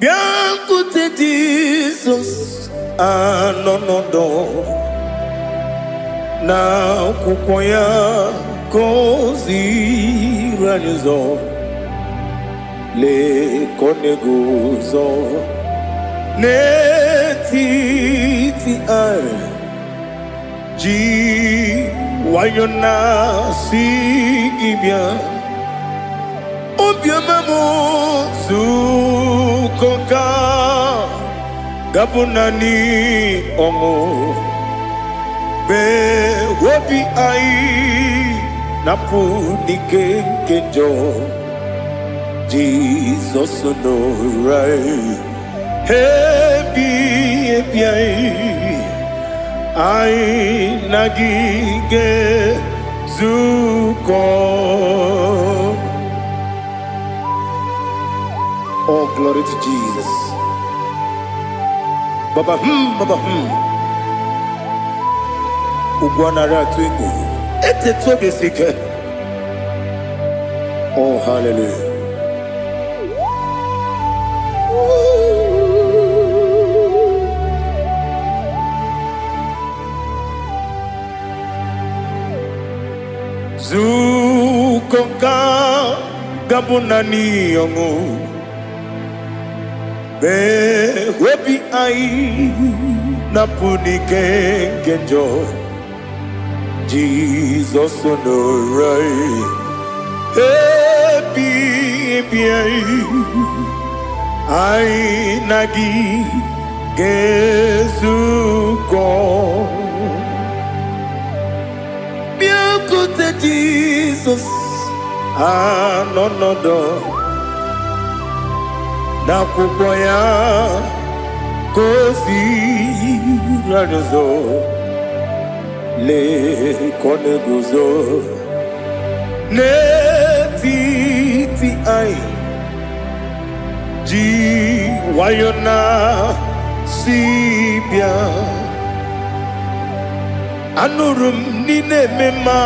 Bianco Jesus, no na kukoya kozi ranizo le koneguzo ne titi ai ji wayona sigibia obiamamo zukoka gabunani omo be wobi ai napu nikenjo Jesus no right hebi ai nagige zuko. Oh, glory to Jesus. Baba Ugwanara twingu ete tobe sike. Oh, hallelujah. Zukonka gabunani yongu be webi ai napunike kenjo Jesus no right happy ai nagi gezuko biakute Jesus no na kukoya kozi ranizo le koneguzo ne titi ai ji wayona sibia anurum nine mema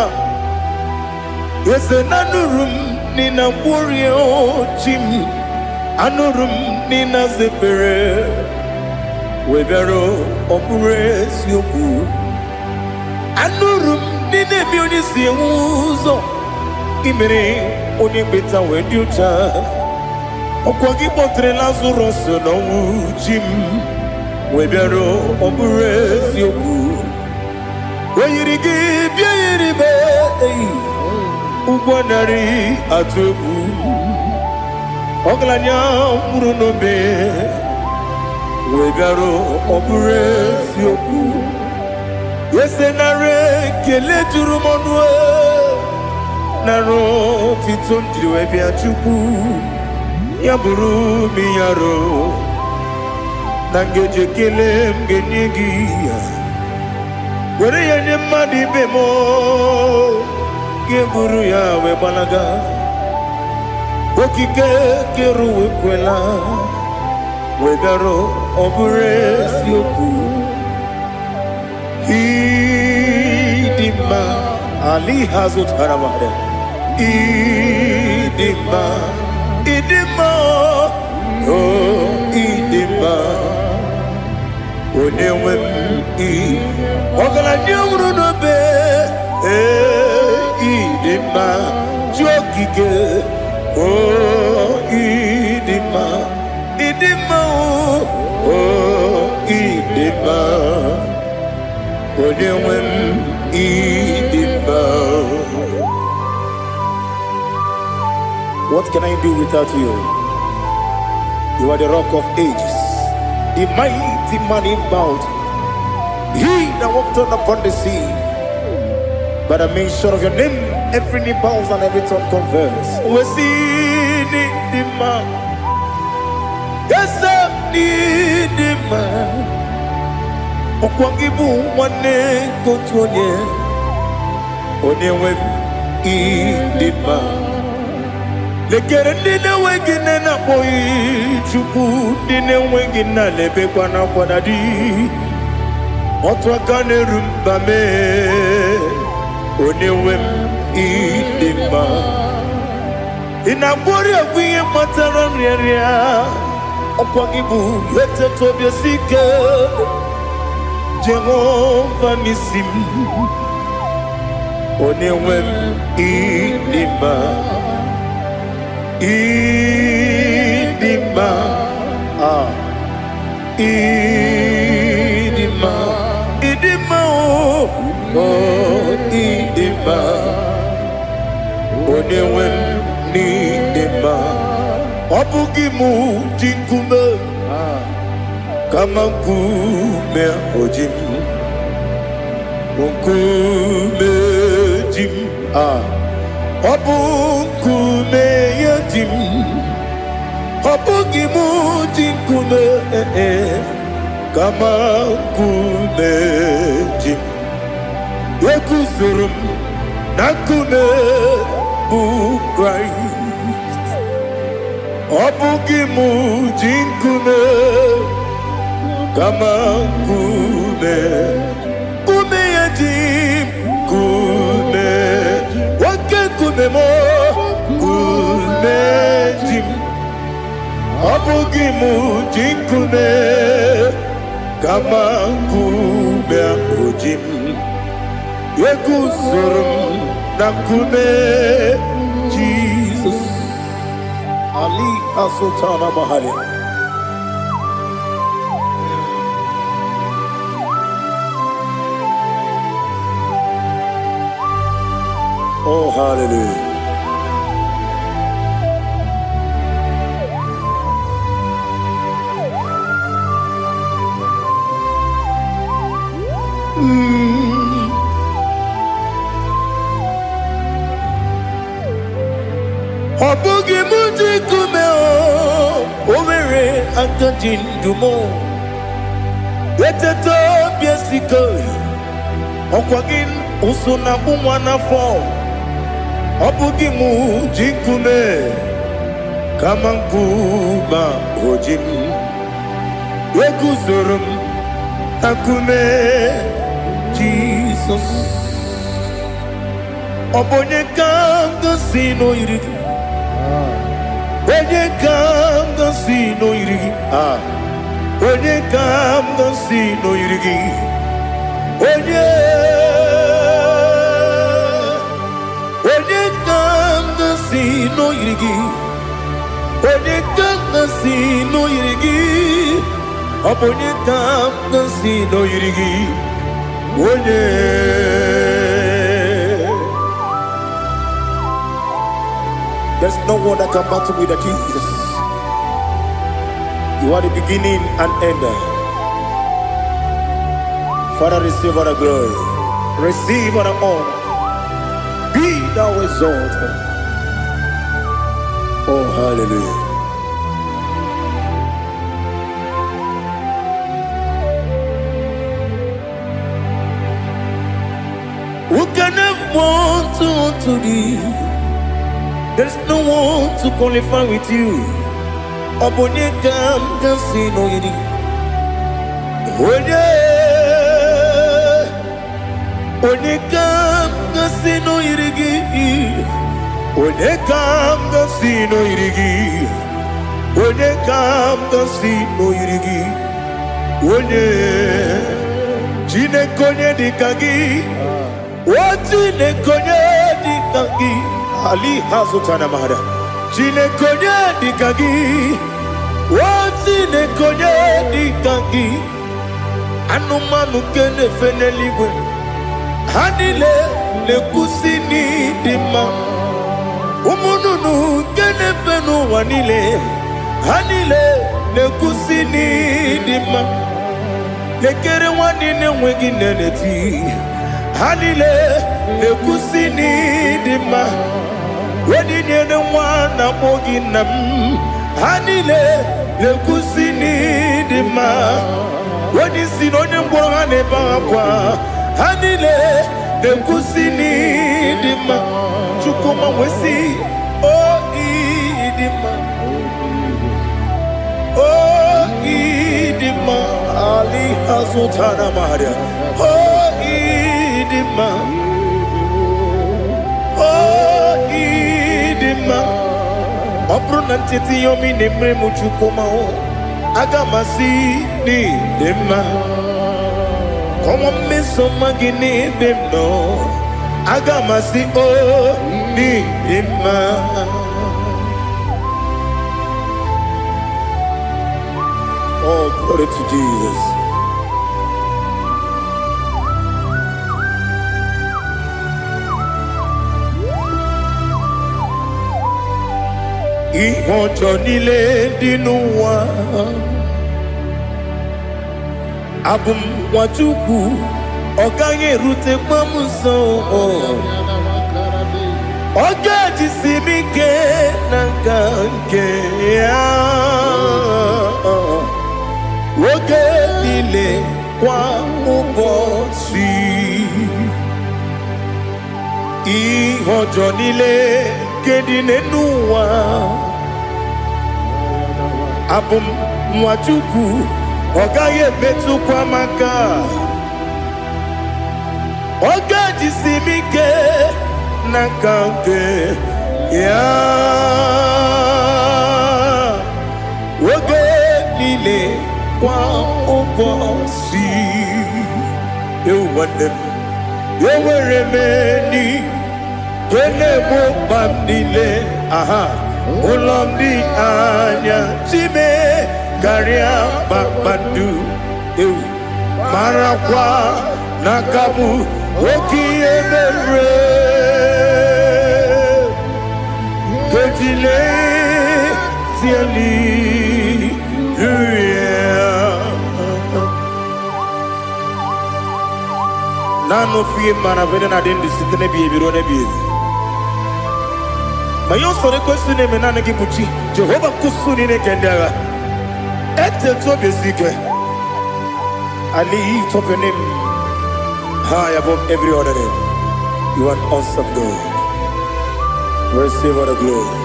yese nanurum nina burio chim anurum nina zepere webero opure sioku anurum nine mioni siuzo imere oni beta weducha okwagi potre Lazarus no chim webero opure sioku weyirigi biiribe ugwanari atubu oglanya murunobe wegaro obure sioku yesenare kele turumonwe naro titondriwe biachuku yaburu miyaro nangeje kele mgenyigia were yenye madi bemo geburu ya webalaga okike keru wekwela wegaro obure sioku idima ali hazut haramade idima oh idima onewem ogala nyumru no be idima jokike oh idima oh idima onewem idima. What can I do without you? You are the rock of ages, the mighty man in battle, he that walked on upon the sea. By the mention of your name, every knee bows and every tongue confesses. We see the man, yes, the man. Okwangibu wane kotuonye, onewe idima. Lekere dine wengine na boyi chuku dine wengine lebe kwa na kwa dadi. Otwa kane rumba me onewem idima. Inabori agwiye matara nyeria Okwagibu yete tobia sike Jehovah nisim Onewem idima Idima Idima Idima oh Idima Onewem idima Obugimu jinkume Kama kume ojim Unkume jim Obukume yajim Obugimu jinkume Kama kume jim Yekuzurum Nakume bukrai Obugimu jinkume Kama kume Kume yajim Kume Wake kume mo Kume jim Obugimu jinkume Kama kume ojim Yekuzurum Nakume Jesus Ali Asultana Mahali. Oh, hallelujah. Obugi muji kumeo Owere akajin dumo Yeteto biesiko Okwagin usuna bumwana fo Obugi muji kume Kamankuma ojim Yeguzurum akume Jesus Obonye kanga sino irigi When you come to see no irigi, when you come to see no irigi, when you come to see no irigi, when you come to see no irigi, when you come to see no irigi, when you there's no one that can battle with Jesus. You are the beginning and end. Father, receive our glory. Receive our honor. Be thou exalted. Oh, hallelujah. Who can have one to thee? There's no one to qualify with you. Obonye kam kasino yidi. Onye kam kasino yidi. Onye kam kasino yidi. Onye kam kasino yidi. Onye chine konye dikagi. Wachine konye dikagi. Ali Hazutana Mahada. Chine konye dikagi. Wachine konye dikagi. Anumanu kene feneliwe. Hanile le kusini dima. Umununu kene fenu wanile. Hanile le kusini dima. Lekere wanine wengi neneti. Hanile le kusini dima. Wedi nyene mwana mogi nam. Hanile le kusini dima. Wedi sinonye mbwangane bangwa. Hanile le kusini dima. Chukuma wesi oh idima. Oh idima. Ali Hazutana Maria. Oh idima. Oh idima. Obrunantiti yomi nemre muchukuma. agamasi ni dema. Come on, miss some magini dem no. Agamasi oh ni dema. Oh, glory to Jesus. Ihojo nile dinuwa abum watuku oganye rute pamuso ogaji simike nanganke ya woge nile kwa ubosi ihojo nile kedinenuwa abum mwatuku ogaye betu kwa maka ogaji simike nakange ya woge nile kwa ubosi you want them you were many kene mo bandile aha ulomdi anya chime garia babandu eu marakwa nakabu okiemere kejile tiali nano fie mana vene na dendi sitene biebiro ne bie mayo sore kwesune menane gibuchi Jehova kusuni ne kendera ete to besike I lift up your name high above every other name. You are awesome God. Receive all the glory.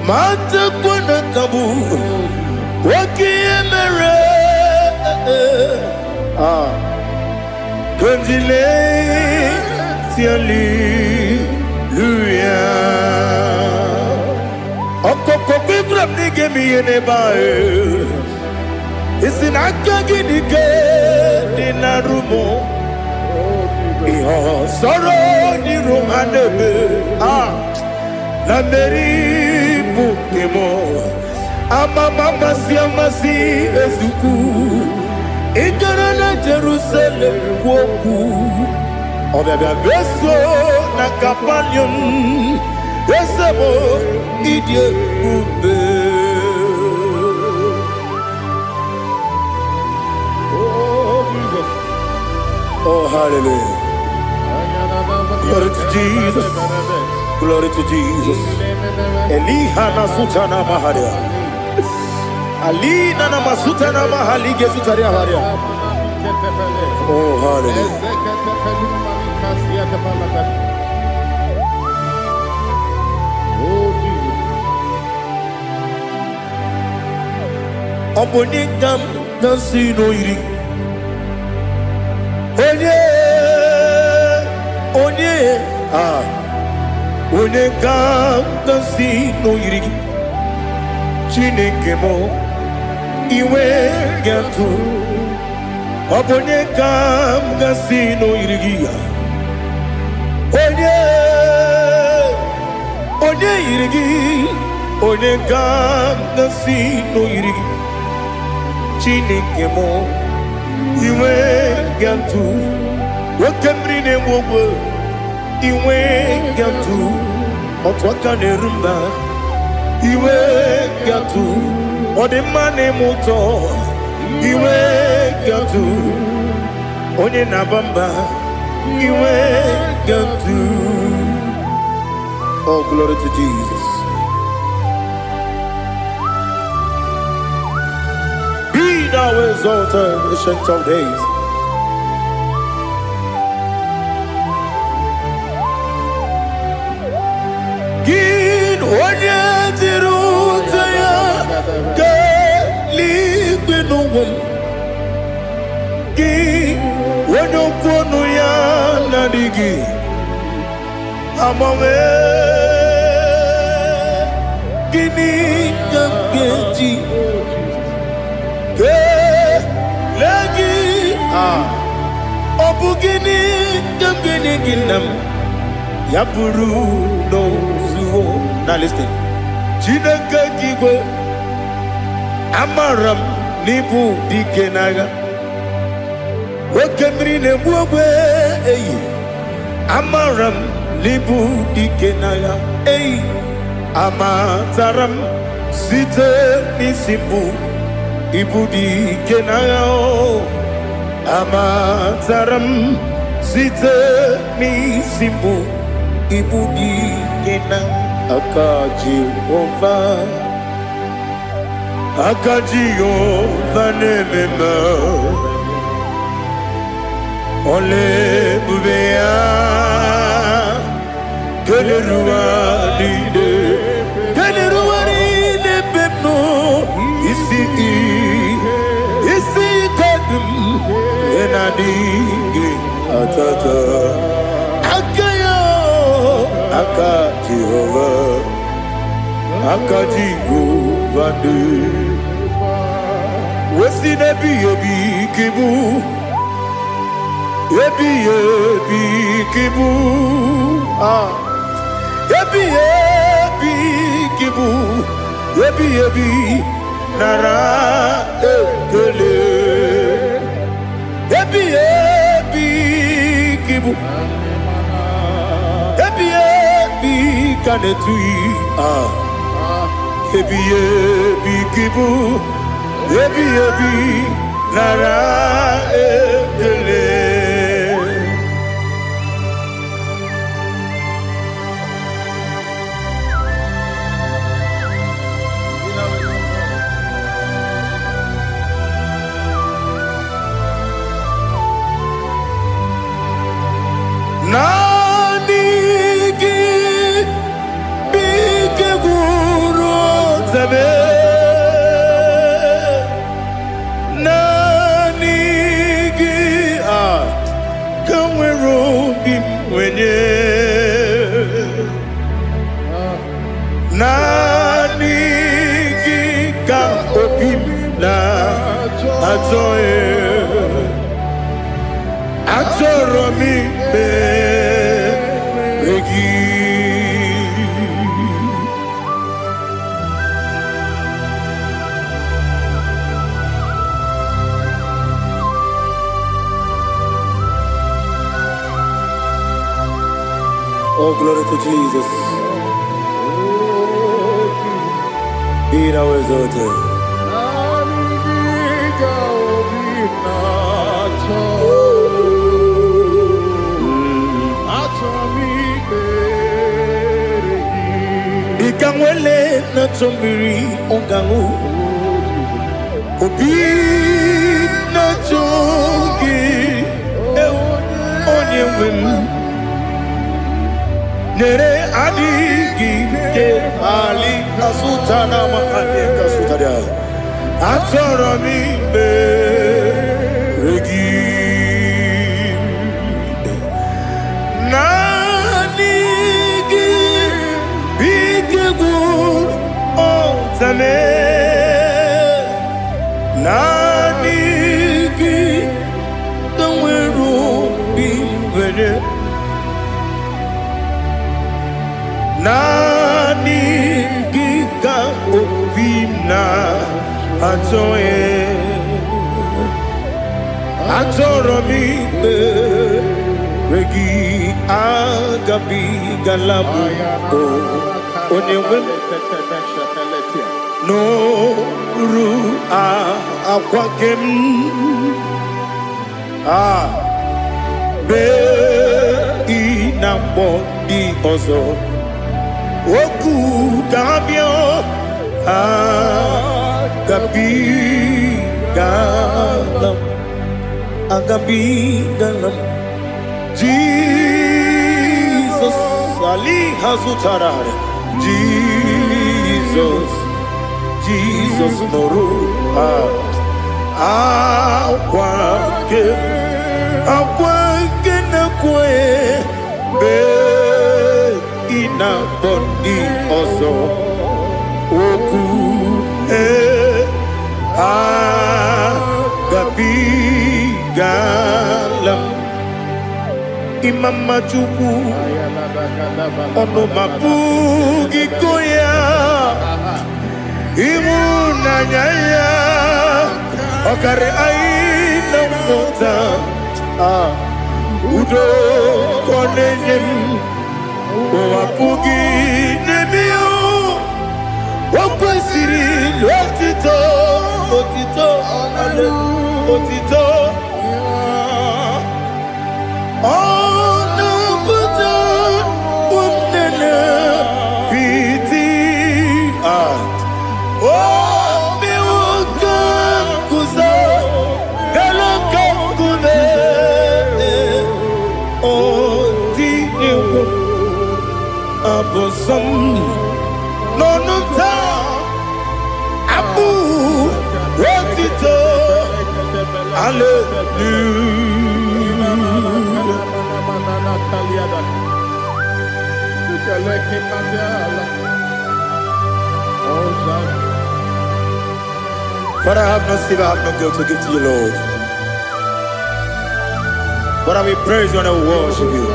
Mata kuna kabu wakiemere Kundile Hallelujah. Okoko grab ni gemi ene bae. Isina kagi ni ke na rumo. Iho soro ni romanebe. Na meri bukemo. Ama mama siamasi ezuku. Igara na Jerusalem woku. Obebe beso na kapanium. Besemo idie ube. Oh Jesus. Oh hallelujah. Glory to Jesus. Glory to Jesus. Elihana sutana maharia. Alina na masuta na mahali gesutaria haria. Oh hallelujah. Oh Jesus. Obonikam dansino iri. Onye Onikam dansino iri. Chineke mo iwe gatu. Obonikam dansino iri. Onye irigi, onye gam nasi no irigi. Chineke mo iwe gantu, wakemri ne mwogo iwe gantu, otwaka ne rumba iwe gantu, odemane moto iwe gantu, onye nabamba iwe gantu. Oh, glory to Jesus. Be thou exalted, ancient of days. Gin onye tirutaya ke ligbinugum. Gin onye kwonu ya nadigi. Amame. Obugini Gamgeji Lagi Obugini Gamgini Ginam Yapuru no Zuo. Now listen. Chinaka Kigo Amaram Nibu Dikenaga Wakemri Nebuwe Amaram Nibu Dikenaga Amataram Site Nisibu Ibudi Kenao Amataram Site Nisibu Ibudi Kenao Akaji Ova Nemema Ole Bubea Keleruaride Pepno Isi Kadum Enadingi Atata Akayo Akaji Jehovah Wesi nebi ebi kibu Ebi kibu Ebi kibu Ebi nara ekele Ebi kibu Ebi kanetui Ebi kibu Ebi nara ekele Nanigi bike guru zabe Nanigi kamweru bimwenye Nanigi ka opim na atoe Atoromi Regi Oh, glory to Jesus. Be thou exalted. Ikangwele na chombiri ongangu Obi na chogi onye wim Nere adigi ke ali asutana mahane kasutaria Atoromi regi Nanigi bige gur Zame Nanigi Kamweru Bimwene Nanigi Ka Opimna Atoye Atoromi Regi Agabi Galabu Onyewe No ru akwakem be inambo di ozo oku gabio agabi galam Jesus Ali Hazutarare Jesus Moru Aquake na kwe be ina boni ozo mama chuku ono mapugi koya imu nanyaya okare aina mota udo konenyem mapugi nemio wakwesiri lotito otito ale otito no no ta abu wotito hallelujah. But I have no silver, I have no gold to give to you, Lord. But I will praise you and I will worship you.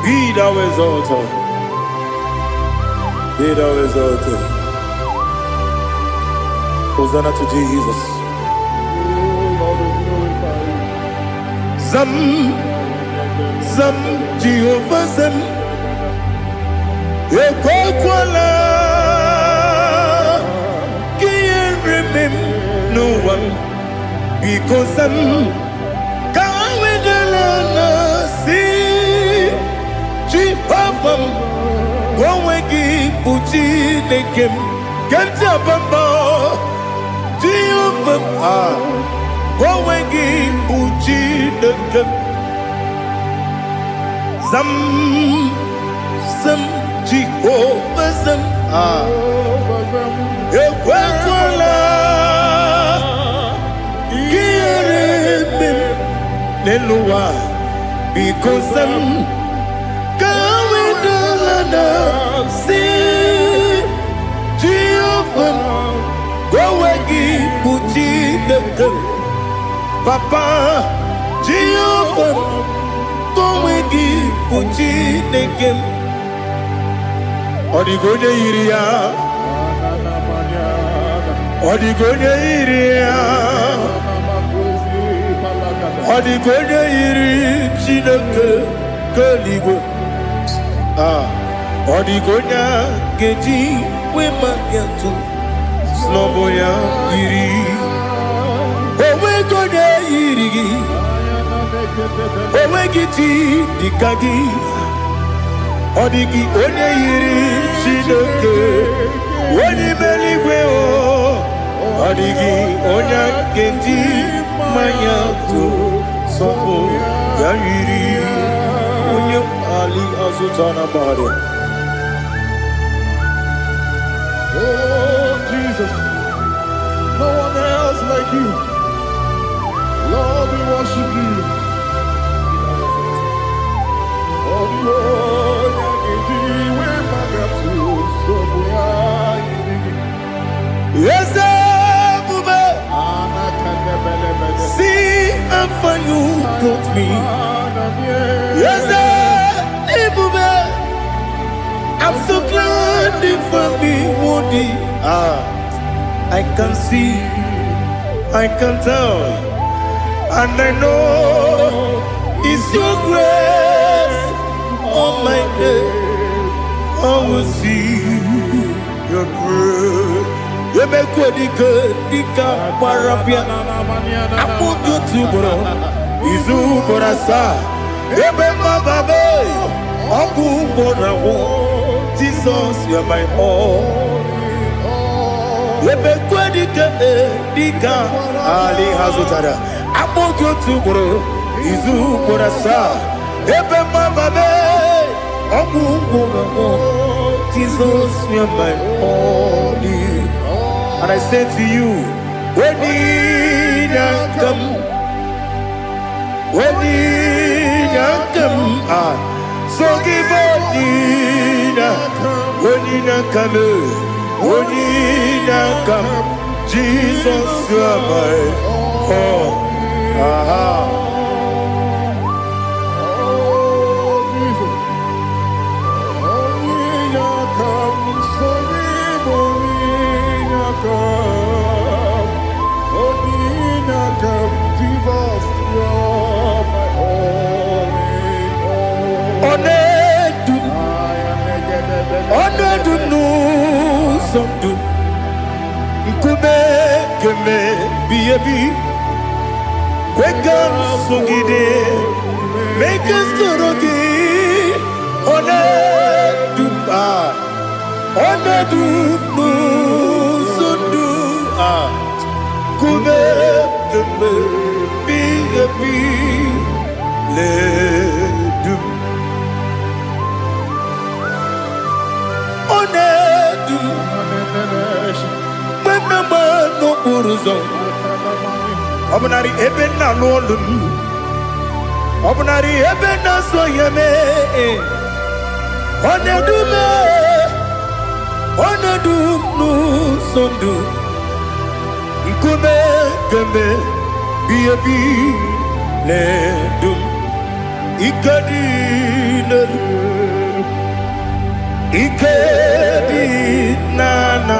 Be thou exalted. Be thou exalted. Hosanna to Jesus. Zam, Zam, Jehovah Zam. Ekwakwala. Can't remember no one. Because Zam. Jehovah, go wegi puchi nekem, kenta bamba. Jehovah, go wegi puchi nekem. Zam, Zam, Jehovah Zam. Ekwakwala, kiyerebe, neluwa, because Zam. See Jehovah, go wegi puchi nekem, Papa. Jehovah, go wegi puchi nekem. Odigonya iria, odigonya iria, odigonya iri chineke keligo. Odigonya geji we magetu snoboya iri owe gonya iri owe giti dikagi odigi onye iri chinoke woni meligwe o odigi onya geji mayatu sobo ya iri onye ali azutana bade. Oh, Jesus, no one else like you. Lord, we worship you. Yes, see how far you brought me. Yes, I'm so glad for me, Woody. I can see, I can tell, and I know it's your grace. On my day, I will see your grace. You make what you could, Dika Parapia. I put you to bro. Izu Borasa. You make my baby. Aku Bonawo. Jesus, you're my all. You make what you could, Dika Ali Hazutada. I put you to bro. Izu Borasa. You make my baby. Aku Bonawo. Jesus, you're my all. And I say to you, when you come, so give up, when you come, Jesus, you are my all. Biabi, wake up, Sugide, make us Turuki, Onedupa, Onedupu, Sundu, Kube, Biabi, Ledup, Onedu, Menama no Uruzo. Obnari ebena lolum Obnari ebena soyeme Onedume Onedum sondu Nkume gembe Biabi ledum Ikadi lelu Ikedi nana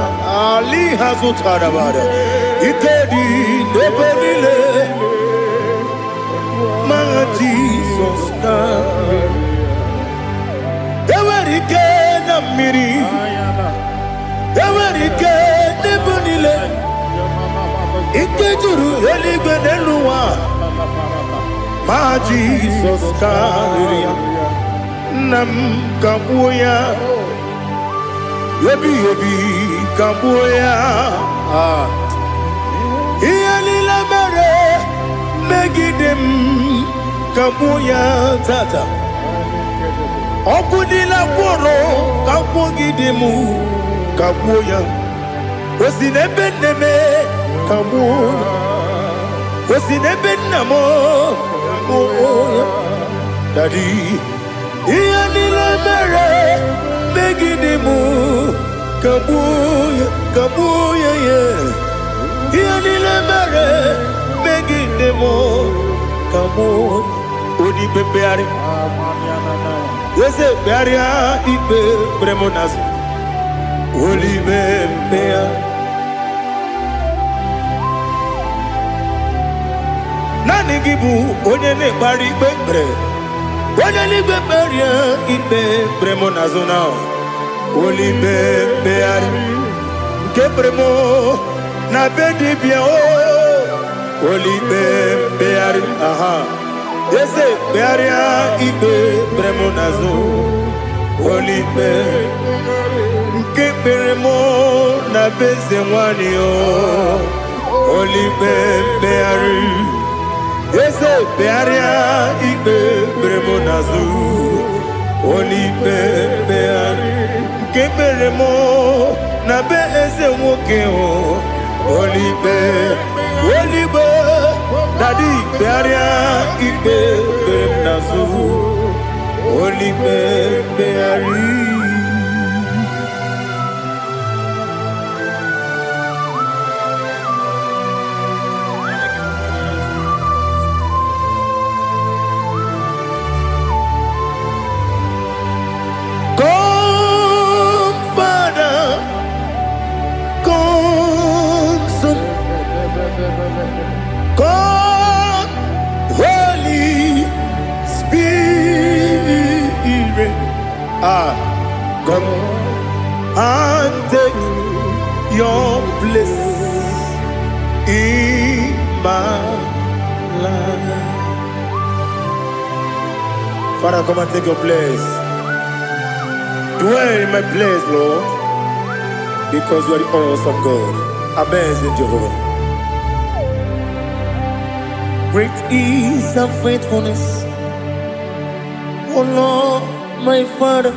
Ali hazutarabada Ikedi nebenile Ma Jesus name Ewerike na miri Ewerike nebenile Ikejuru eligwe neluwa Ma Jesus name Nam kabuya Yebi kabuya Iyalila mere Megidem kabuya tata Okudila kworo kabugidemu kabuya Osinebenneme kabuya Osinebennamo kabuya Daddy Iyalila mere Megidemu kabuya kabuya yeah Iyalila mere Megidemu kabuya Odi bebeari Yese bearia ibe bremonazi Oli bebea Nani gibu onye ne bari bebre Onye li beberia ibe bremonazo now Oli bebeari Nke bremo na bedi bia o Oli bebeari aha Yese bearia ibe bremonazo Oli be Nke bremo na beze mwani o Oli bebeari Yese bearia ibe bremonazo Oli bebeari Nke bremo na beze mwoke o Oli be Daddy bearia ibe bremonazo Oli beari God, Holy Spirit, come and take your place in my life. Father, come and take your place. Dwell in my place, Lord, because you are the awesome God. Amazing Jehovah. Great is thy faithfulness, O Lord, my Father.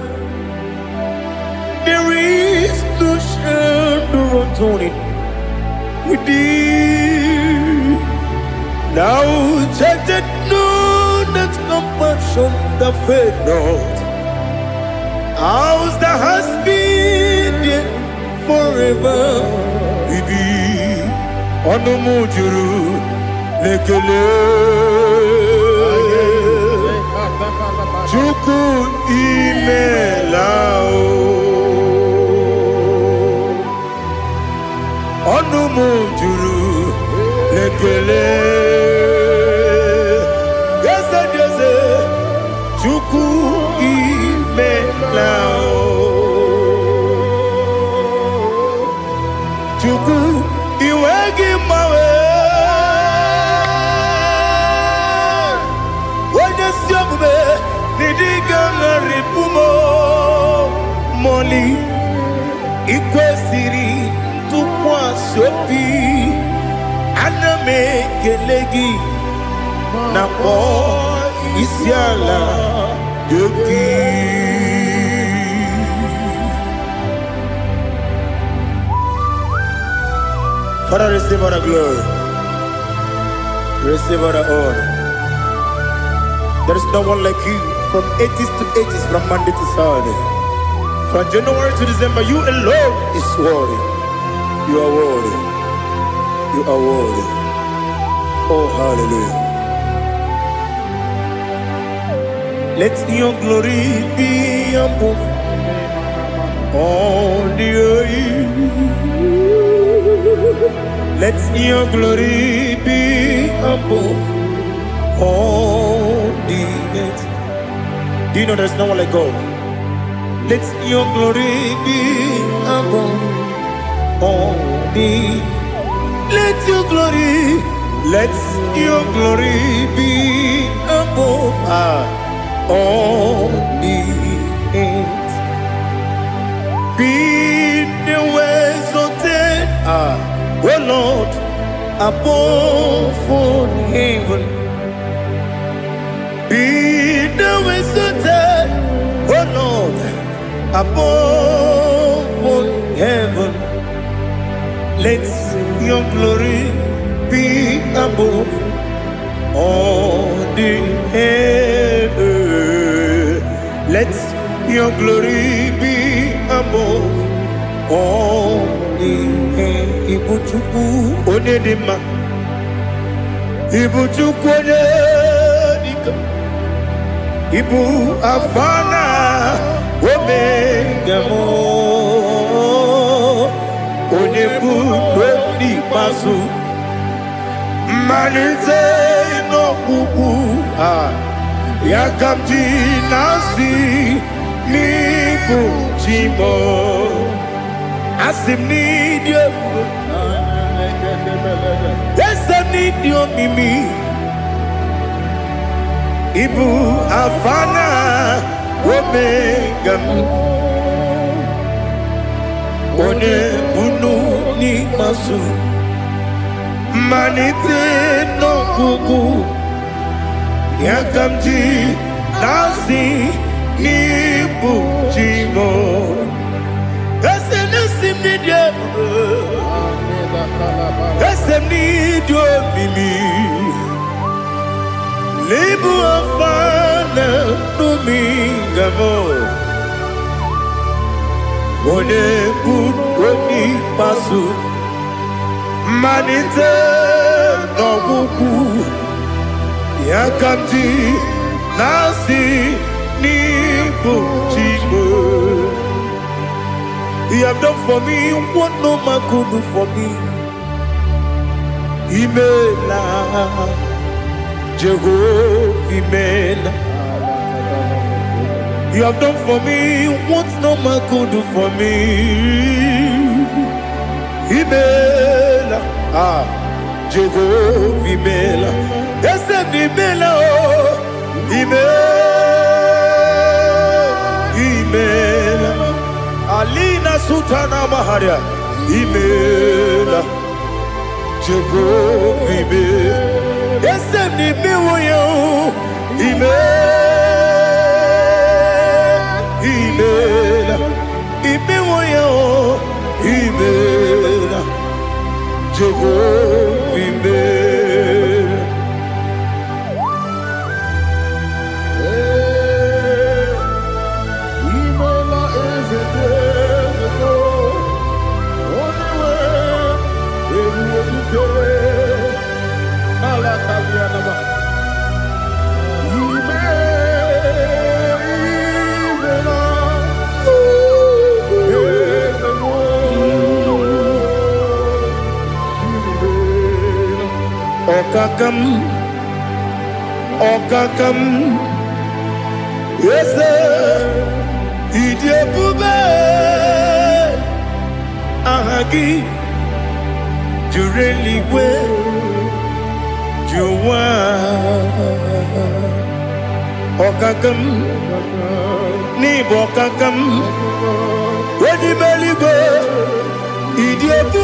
There is no shadow of turning with thee. Now judged no that compassion that faith not. Ours that has been there forever with thee. Onomujuru lekele Chuku imelao Onumujuru lekele Yese Chuku imelao Chuku iwegi mawe Igangaripumo Moli Ikwesiri Tukwa Sopi Aname Kelegi Napo Isiala Yoki. Father, receive all the glory. Receive all the honor. There is no one like you from ages to ages, from Monday to Saturday. From January to December, you alone is worthy. You are worthy. You are worthy. Oh, hallelujah. Let your glory be above all the earth. Let your glory be above all the earth. Do you know there's no one like God? Let your glory be above all the earth. Let your glory be above all the earth. Be the ways of death, oh Lord, above all heaven. Be the ways of death, oh Lord, above all heaven. Let your glory be above all the heaven. Let your glory be above all the heaven. Ibuchuku onedima, Ibuchuku onedika, Ibu afana omega mo, onebu weni pasu. Manite no kuku yakamji nasi niku chimo asim nidio yesem nidio mimi Ibu afana omega one bunu ni masu Manite no kuku yakamji nasi nibu chimo esem nidio esem nidio mimi Libu afana numingamo one bunu pasu Manite no kuku yakamji nasi nibu chimo. You have done for me what no man could do for me. Imela Jehovah Imela. You have done for me what no man could do for me. Imela Jehovah Imela. Yes, Imela, Imela, Alina Sutana Maharia, Imela, Jehovah Imela. Yes, Imela, Imela, Imela, Imela, Jehovah Imela. Okakam, yes, Idiabube, Ahagi, Jureliwe, Juwa, Okakam, Nibo Kakam, when you belly go, idiot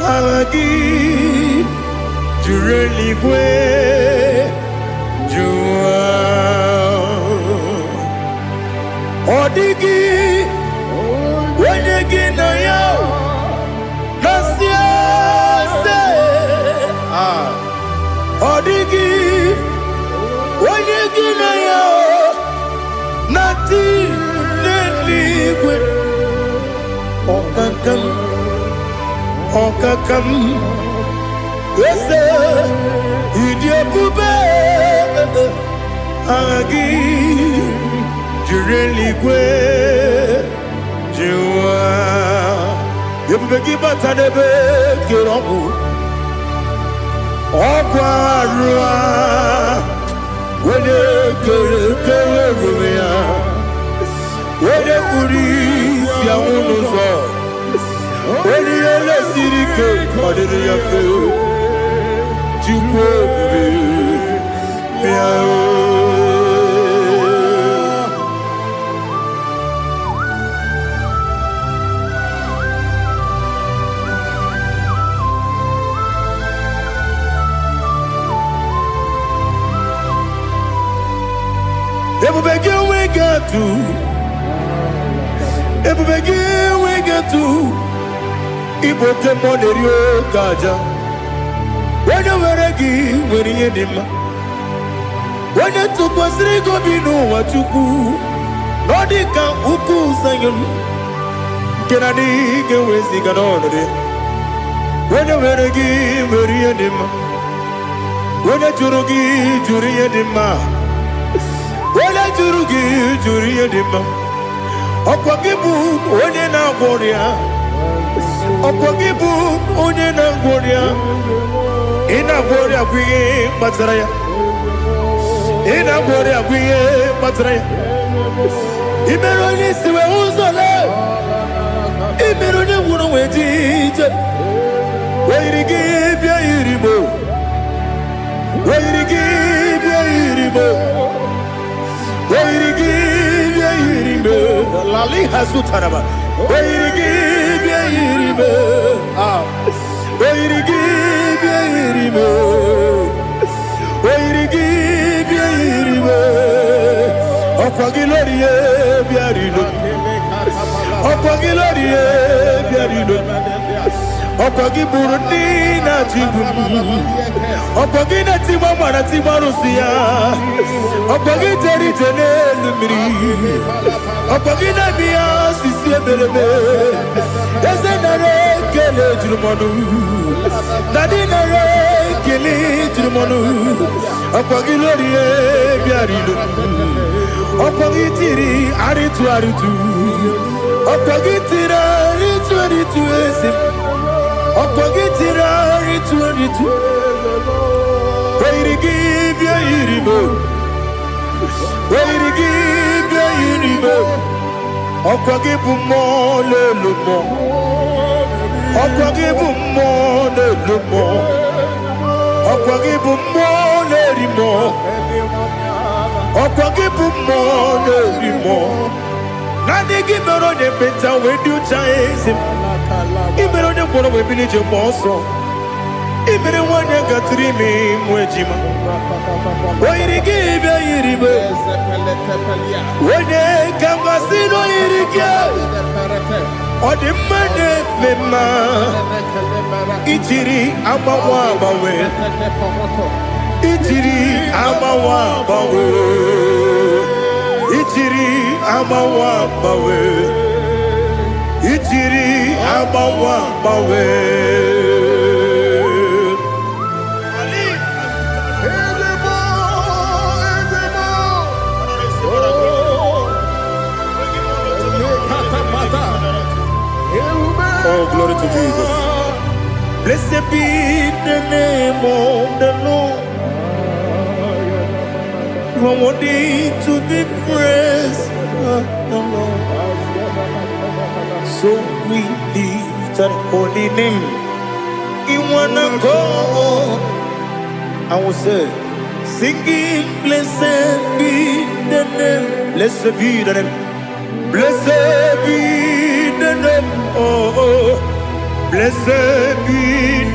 Agagi, Jureli Gwe, Jua, Odigi, when you get a yow, Nasia, Odigi, when you get a yow, nothing, liquid, Okakam, yes, idiot Agi, Jureli Gwe, Jua, you begin but I never get on. Okwarua, when you go, when you police, Yamuno. When you let city cake, what did you feel? You Ibote moderio kaja. When you were again, when you did when you took was Rigo Bino, what you do, Nordica Uku Sayon. Can I dig away Siganone? When you were again, when you did when you Jurugi, Juria Dima. When I Jurugi, Juria Dima. Opakibu, when you now warrior. Opogibu onye na ngoria ina ngoria kwiye matraya ina ngoria kwiye matraya imero ni siwe uzole imero ni wuro wejije weirigi bia irimo weirigi bia irimo weirigi bia irimo lali hasutaraba weirigi bia irimo weirigi bia irimo weirigi bia irimo okwagilorie bia rino okwagilorie bia rino okwagiburundi na jibu okwagina timama na timarusia okwagiteri tenelu miri okwagina biya sisi emereme ezenare kele jurumonu nadinare kele jurumonu okwagilorie biarilo okwagitiri aritu okwagitira aritu esim okwagitira aritu weirigi bia irimo weirigi bia irimo okwagibu mo lelumo okwagibu mo lelumo okwagibu mo lerimo okwagibu mo lerimo nadigi mero de beta wedu chaizim imero de boro we bilije moso imere wanya gatrimi mwejima oirigi bia irimo wene kambasino irige odimane mema ichiri amawa bawe ichiri amawa bawe ichiri amawa bawe ichiri amawa bawe Oh, glory to Jesus. Blessed be the name of the Lord. You are worthy to be praised, the Lord. So we lift that holy name. You wanna go? I will say, Singing, blessed be the name, blessed be the name, blessed be the name, oh, blessed be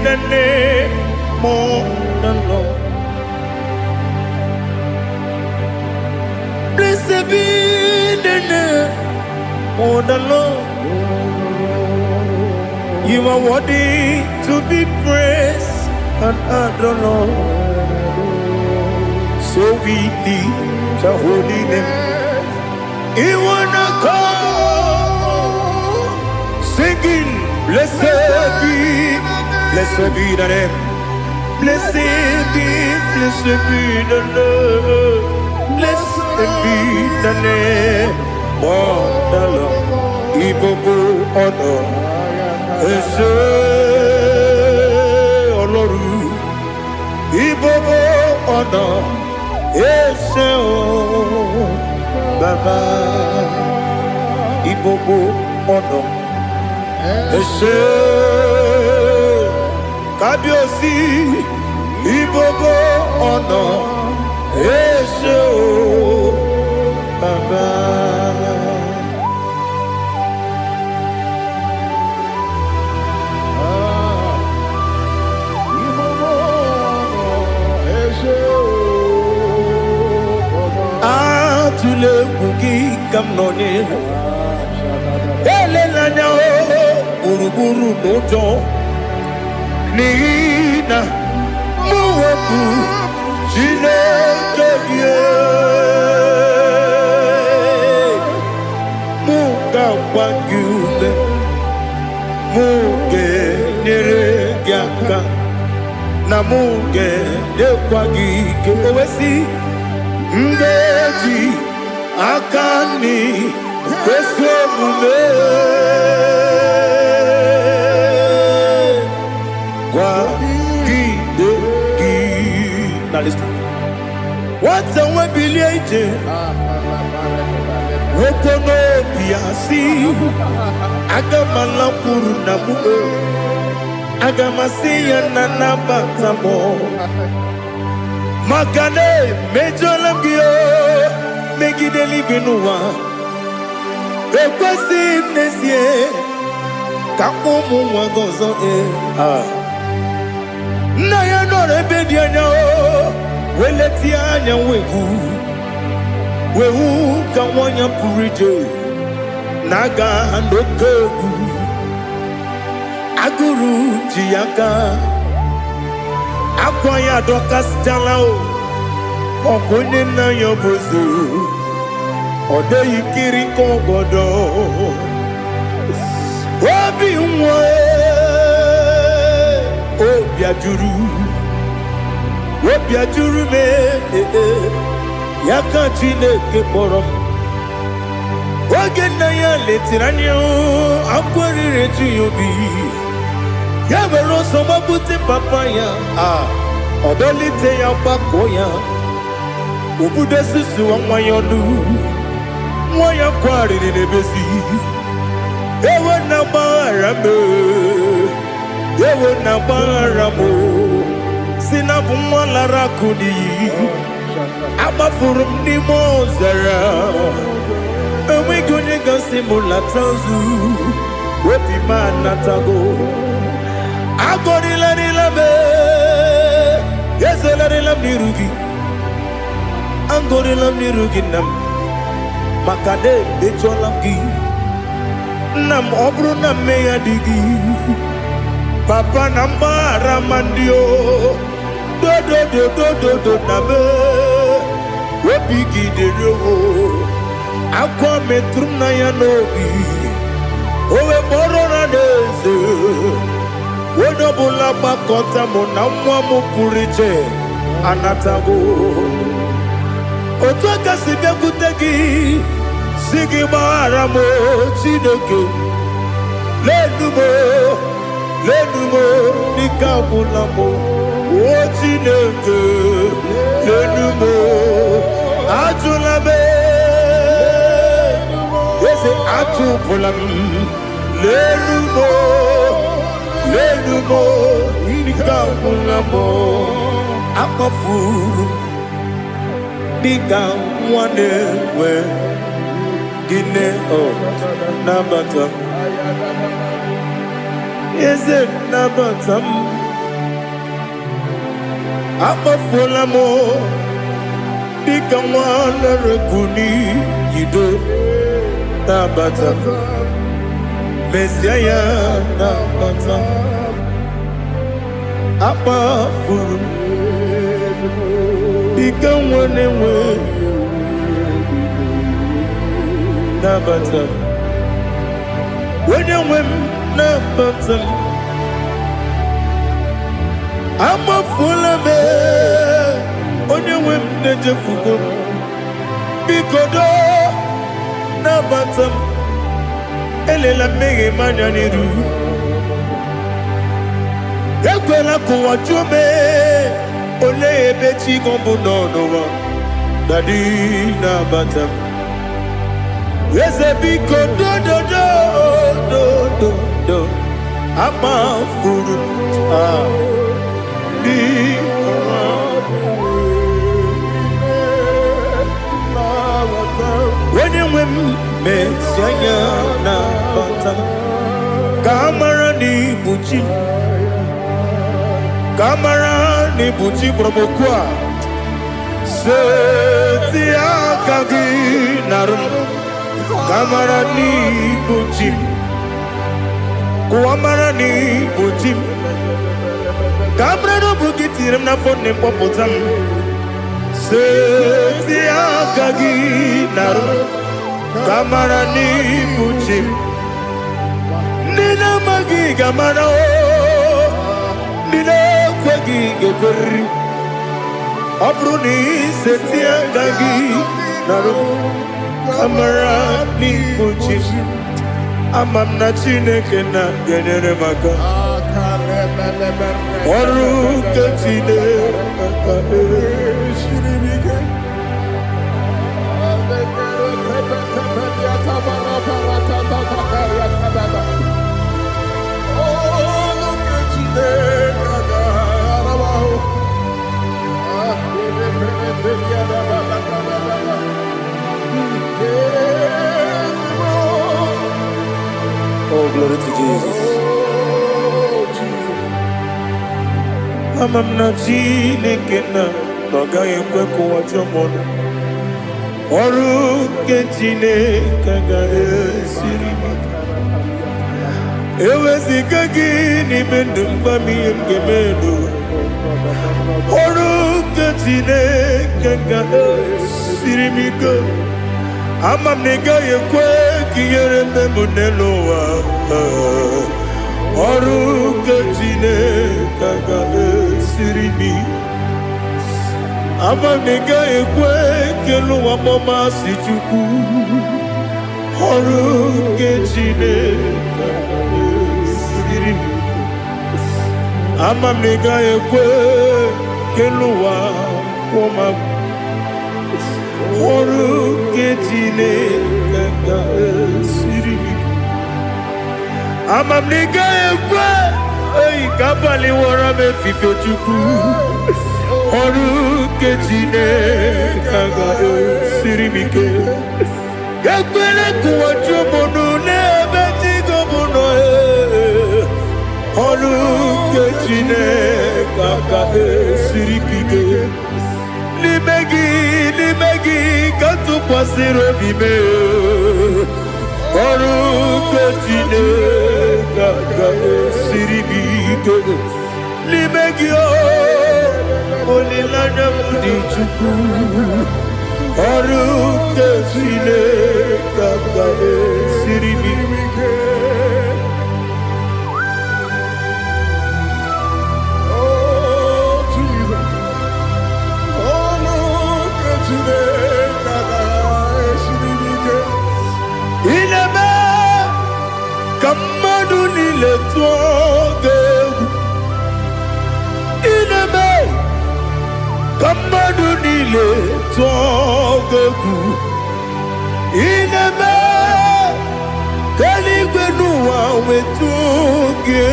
the name, more than Lord. Blessed be the name, more than Lord. You are worthy to be praised and adored, Lord. So we lift your holy name. You wanna come singing, blessed be the name, blessed be the name, blessed be the name, oh the Lord, Ibobo honor, Ese Oloru, Ibobo honor. Ese o Baba Ibobo ono Ese Kabiosi Ibobo ono Ese o Baba Tule kuki kamnone ele lanya buruburu nojo nina muwebu jinekeye muka wangule muge nere gyaka na muge dekwagi kewesi ngeji akani kwesomume kwa gidegi. Now listen. What's a webileje? Wokono biasi agamala puru namu agamasiya nanabatamo Makane mejolambio megideli benua ekwesi nesie kakomu wagozo na ya no rebedi anya weleti anya wehu kawanya purije naga ndokogu aguru jiyaka Akwaya dokas jalao Okunye na yobozu Ode yikiri kogodo Obi mwe Obi ajuru me Yaka chineke porom Oge na ya letiranyo Akwari reju yobi Yabero soma buti papaya Odolite ya bakoya Ubude susu wa mwayonu Mwaya kwari nebezi Ewe na barame Ewe na baramo Sinabu mwalara kudi Abafurum ni mozara Ewe gunye gasi mula tanzu Wepi manatago Agorila nilabe Yesela nilam nirugi Angorila nirugi nam Makade becholam gi Nam obru nam meya digi Papa nambara mandio Do nabe Wepigi de roho Akwa metrum na yanobi Owe borona neze Wodobula bakota mona mwamu puriche Anatago Otoka sibe kutegi Sigi baramo chineke Lenumo Nikabulamo O chineke Lenumo Ajulabe Yese ajupulam Lenumo Nikabulamo Akafu Bika one where Guinea oh Nabata. Is it Nabatam? I'm a full amor. Bika one rekuni yido Nabatam. Messiah Nabatam. Apa full. Become one and one. Nabatam. When you win, Nabatam. I'm a full of it. When you win, Najafugo. Because Nabatam. Elela Mege Mananiru. Ekwela kuwachume. Ole beti gombo no Dadi Nabatam. Yeze biko do. Ama furu di when you win me sianya Nabatam. Kamara ni buchi. Kamara ni buchi promokwa setia kagi narum. Kamara ni buchi kuamara ni buchi. Kamara no bukitirim na phone popotam setia kagi narum. Kamara ni buchi nina magi kamara nina kwagi gekori abruni setia kagi narum. Kamara ni buchi amam na chineke na genere maka oru kachine shiribike Oh, glory to Jesus. Amam na chineke na noga ekwe kuwa jomono oru kechine kaga esiri ewezika gini mendumba miyemgemedo oru kechine kaga esiri miko. Amam nega yekwe kiyere memuneloa oru kechine kaga esirimi. Amam nega yekwe keluwa mama sichuku oru kechine kaga esirimi. Amam nega yekwe keluwa mama oru kechine kaga esirimi. Amam nega yekwe ei kabali wara me fifo chuku oru kechine kaga esirimi ke. Yekwele kuwa chumono nebe tigo mono oru kechine kaga esirimi ke. Limegi katu pasiro bime oru kechine kaga esirimi ke. Limegi olilana mudi chuku oru kechine kaga esirimi ke. Ineme kamadu nile tuoge. Ineme kamadu nile tuoge. Ineme kaligwenu wawe tuoge.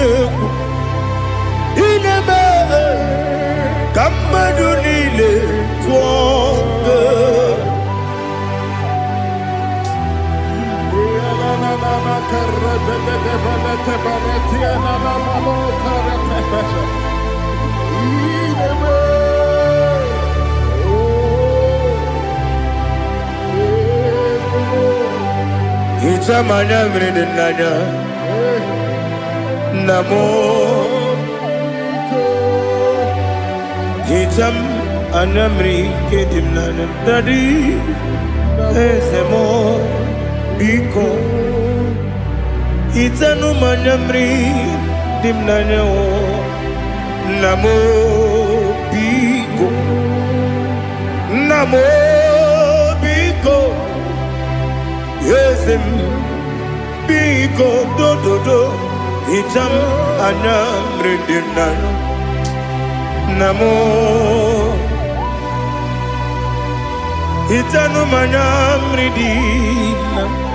Ineme kamadu nile tuoge. Itamanya mridinanya Namo Itam anamri kedimnana Dadi Ezemo Biko Itanu manyamri dimnanya Namo Biko Namo Biko Yesem Biko do Itam anamri dimnanya Namo Itanu manyamri dimnanya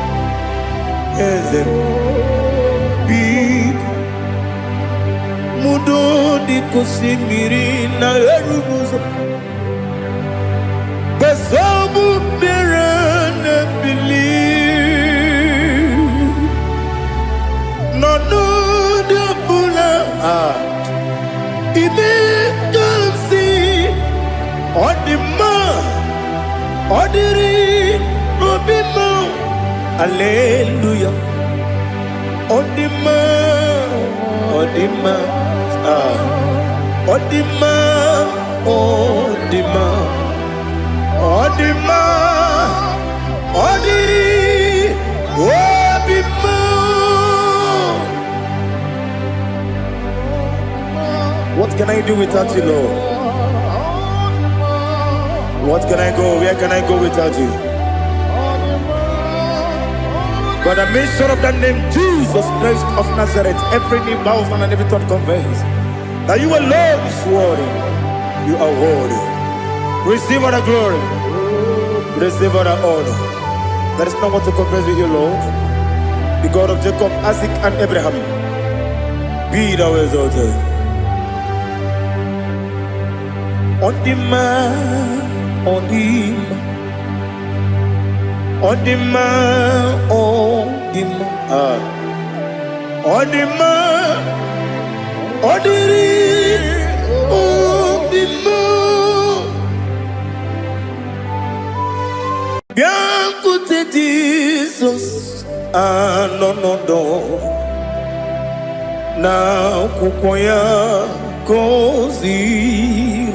Ezem Biko Mudo di kusimiri na erumuzo Basabu birana believe No de bula Ime kansi Odima Odiri Obima Alleluia Odima Odima Odima Odima Odima Odiri Obima. What can I do without you, Lord? What can I go? Where can I go without you? But the mention of that name, Jesus Christ of Nazareth, every knee bows and every tongue confesses that you alone is worthy. You are worthy. Receive all the glory. Receive all the honor. There is no one to confess with you, Lord. The God of Jacob, Isaac, and Abraham. Be thou exalted. On the man, on the man. Odima, Odima, Odima, Odiri, Odima. Bianco te Jesus, no. Na kukoya kozi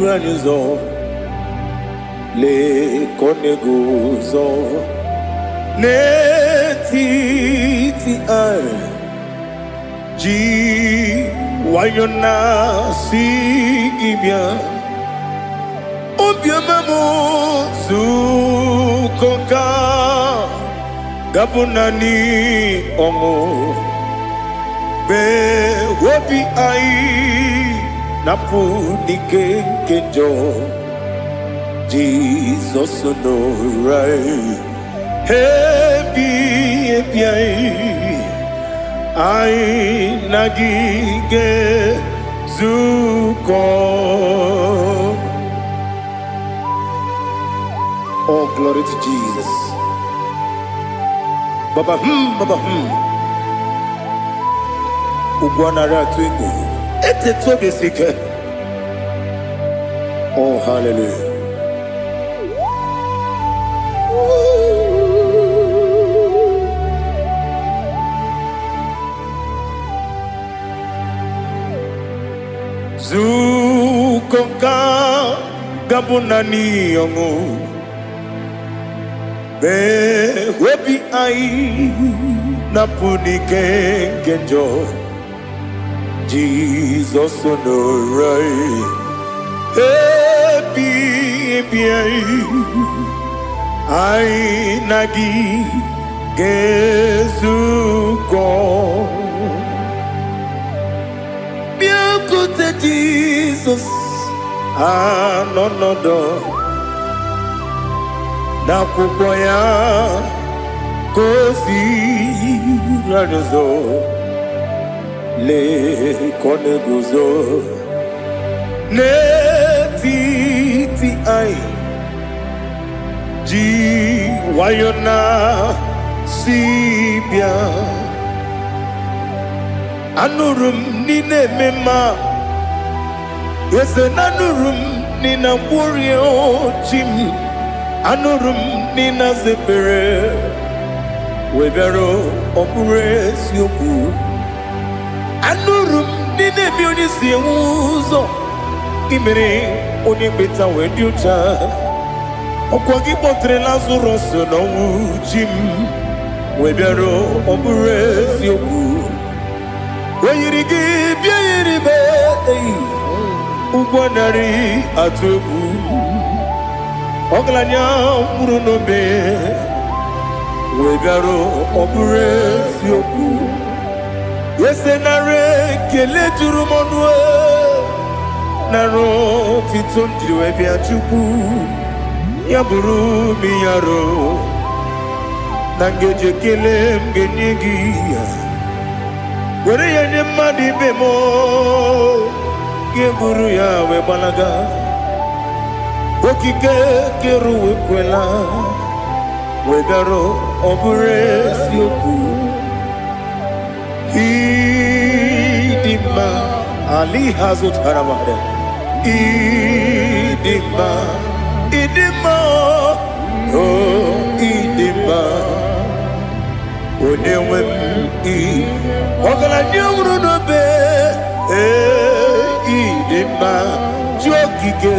ranizo, le koneguzo. Netiti ai ji wayona sigibia obiamamo zukoka gabunani omo be wobi ai napudike kejo Jesus no right. Happy I nagige zuko. Oh, glory to Jesus. Baba Ugwana ratwingu. Ete tobe sike. Oh, hallelujah. Zukonka gabunani yongu be webi ai napuni kenjo Jesus no right happy ai nagi gezuko Jesus, no na kukoya kosi ranizo le koneguzo netiti ai ji wayona sibia Anurum nine mema. Yes, anurum nina warrior chim. Anurum nina zepere. Webero opures yoku. Anurum nine munisi uzo. Imere onibeta weducha. Okwagi potre Lazarus no chim. Webero opures yoku. Weyirigi biayiribe Ugwanari atubu Oglanya murunobe Wegaro opures yoku Yesenare kele turumonwe Naro titondriwe biachuku Yaburu miyaro Nangeje kele mgenyigia Where ya ni madi bemo Geburu ya we balaga Okike keru we kwela Wegaro opures yoku Idima Ali hazut haramade Idima Oh Idima Onewem Ogala nyumru no be Idima Jokike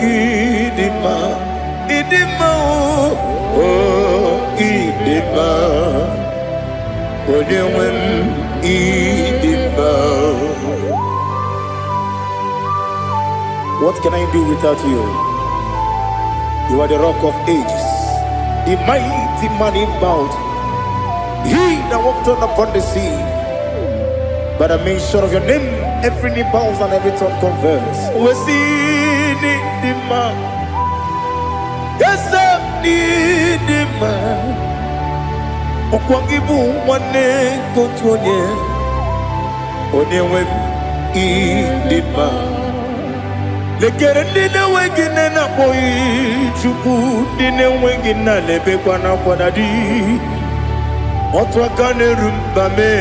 Idima Idima Onewem Idima. What can I do without you? You are the rock of ages, the mighty man in battle. He that walked on upon the sea. By the mention of your name, every knee bows and every tongue converse. We see the man. Yes, I need the man. Okwangibu wane kotuonye. Onyewe the man. Lekere dine wengine na boy chuku dine wengine lebe kwa na kwa dadi. Otwa kane rumba me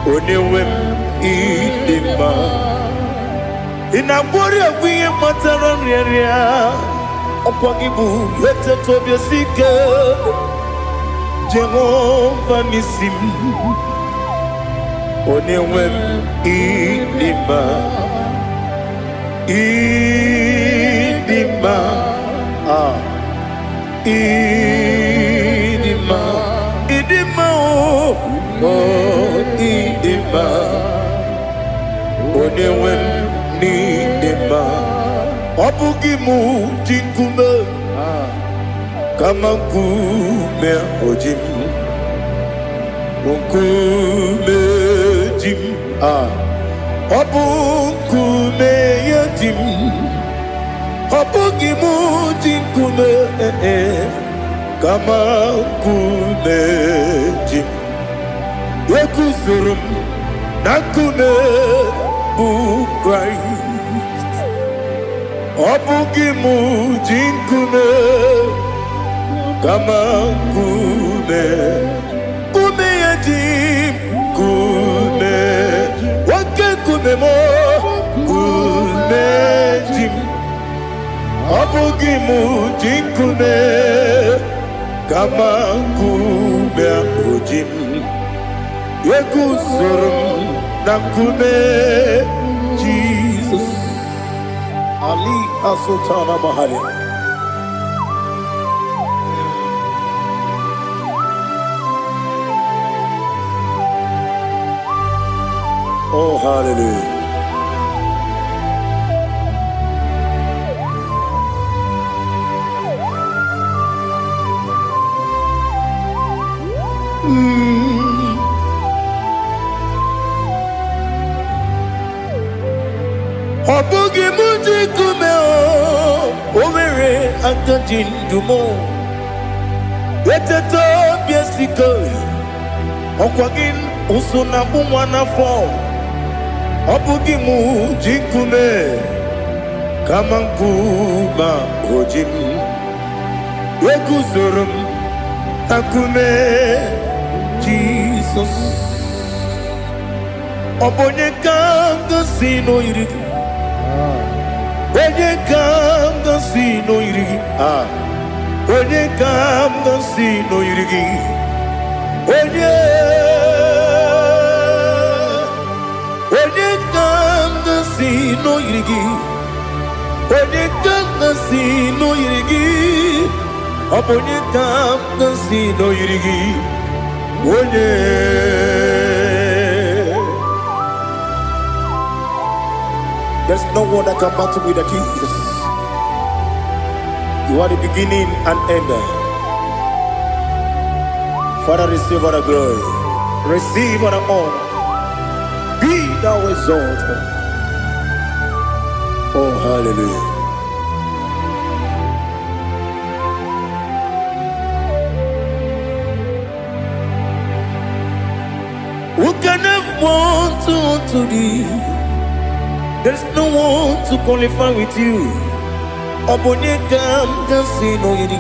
Onewem idima Inabori agwiye matara nriya Okwangibu yete tobye sike Jehova nisim Onewem idima Idima Idima Idima, Idima, Onewem Idima, Obugimu Jinkume, Kamankume Ojim, Unkume Jim, Obukume Yajim, Obugimu Jinkume, Kama kumeji Yekuzurum Nakume Christ Obugimu jinkume Kama kume Kume yajim Kume Wake kume mo Kume jim Obugimu jinkume Kama kume ojim Yekuzurum Nakume Jesus Ali Asotana Mahali. Oh hallelujah. Obugi muji kume o Owere akajin dumo Yeteto biesiko Okwagin usuna bumwana fo Obugi muji kume Kamankuma ojim Yekuzurum Akume Jesus Jesus. Obonye kanga sino irigi. Onye kanga sino irigi. Onye kanga sino irigi. Onye kanga sino irigi. Onye kanga sino irigi. Onye kanga sino irigi. Onye. There's no one that can battle with Jesus. You are the beginning and end. Father, receive all the glory. Receive all the honor. Be thou exalted. Oh, hallelujah. Who can have one to thee? There's no one to qualify with you. Obonye kanga sino yiri.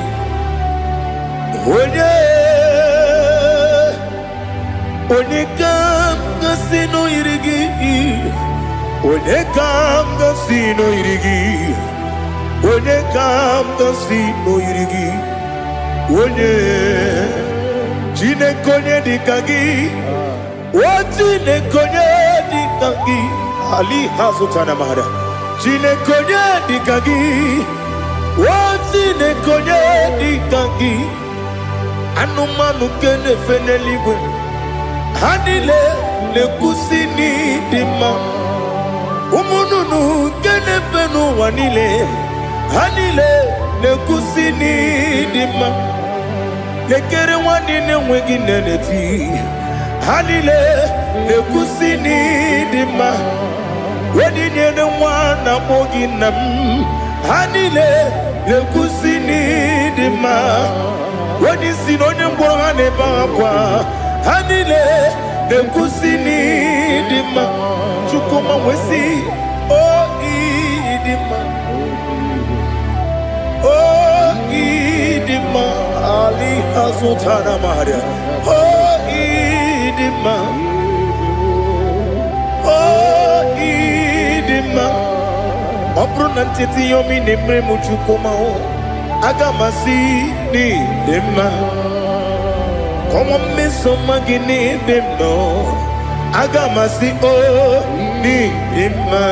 Onye kanga sino yirigi. Onye kanga sino yirigi. Onye kanga sino yirigi. Onye Chinekonye dikagi. Chinekonye dikagi. Ali hazutana mahada. Chinekonye dikagi. Chinekonye dikagi. Anumanu kene feneligwe. Hanile le kusini dima. Umununu kene fenu wanile. Hanile le kusini dima. Lekere wanine wengi neneti. Hanile le kusini dima. Wedi nyene mwana mogi nam. Hanile le kusini dima. Wedi sinonye mbwa ne bakwa. Hanile le kusini dima. Chukuma wesi oh idima. Oh idima. Ali hazutana maria. Oh idima. Oh idima. Opronantiti yomi nemre muchukuma o. Agamasi ni dema. Como me somagini demno. Agamasi o ni dema.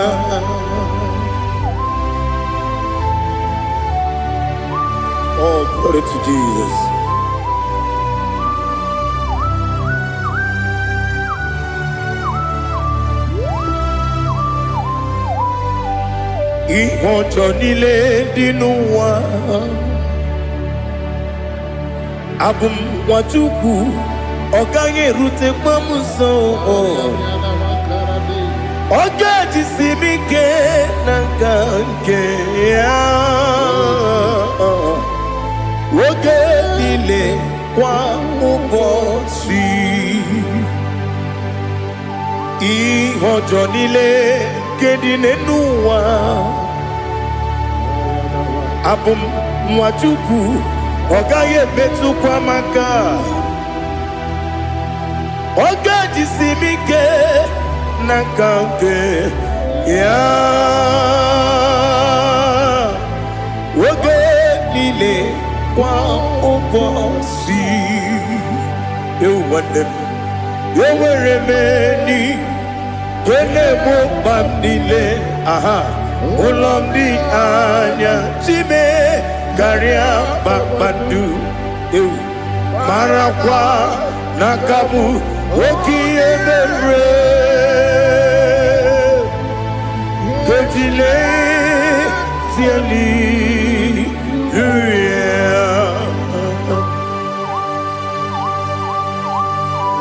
Oh, glory to Jesus. Ihojo nile dinuwa. Abum wajuku. Ogange rute mamuso. Oga jisimike nangange ya. Oge nile kwa ubosi. Ihojo nile kedinenuwa. Abum mwachuku. Ogaye betu kwa maka. Oga jisimike nangange ya. Oge nile kwa ubosi. You want them. You were remaining. Kene mo bandile. Aha. Ulomdi anya. Chime. Garia babandu. You. Marakwa. Nakabu. Oki emere. Kejile. Tiali.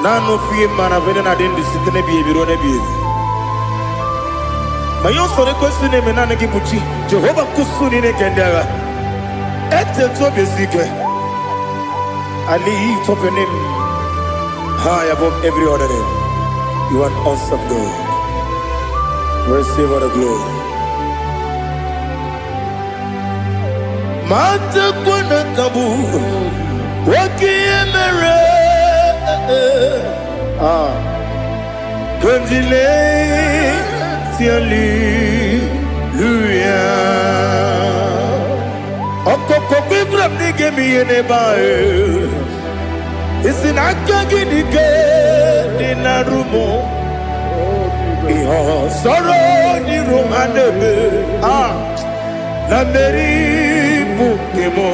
Nano fiye mana vene na den disitene biye birone biye. Mayon sore kwesine menane kibuchi. Jehova kusuni ne kendera. Ete to besike. I lift up your name high above every other name. You are awesome God. Receive all the glory. Mata kwana kabu. Waki emere. Gondile hallelujah. Okoko kwibram nige mi yenebae. Isin akagi nige dinarumo. Iho soro ni romanebe. Na meri bukemo.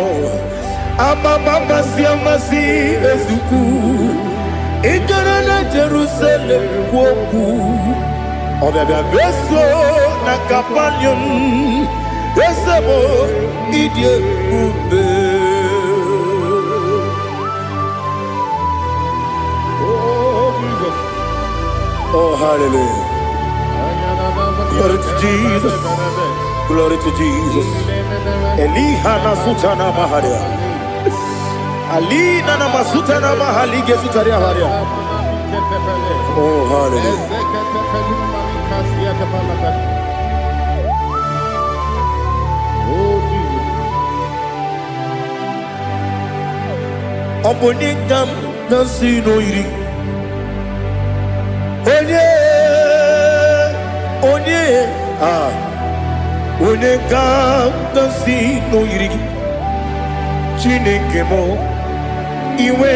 Amama siamasi ezuku. Ikarana Jerusalem woku. Obebe beso na kapanium. Besamo idie ube. Oh, Jesus. Oh, hallelujah. Glory to Jesus. Glory to Jesus. Elihana sutana maharia. Alina na masuta na mahali gesutaria haria. Oh, hallelujah. Oh, Jesus. Oponingam nasino iri. Oningam nasino iri. Chinekemo iwe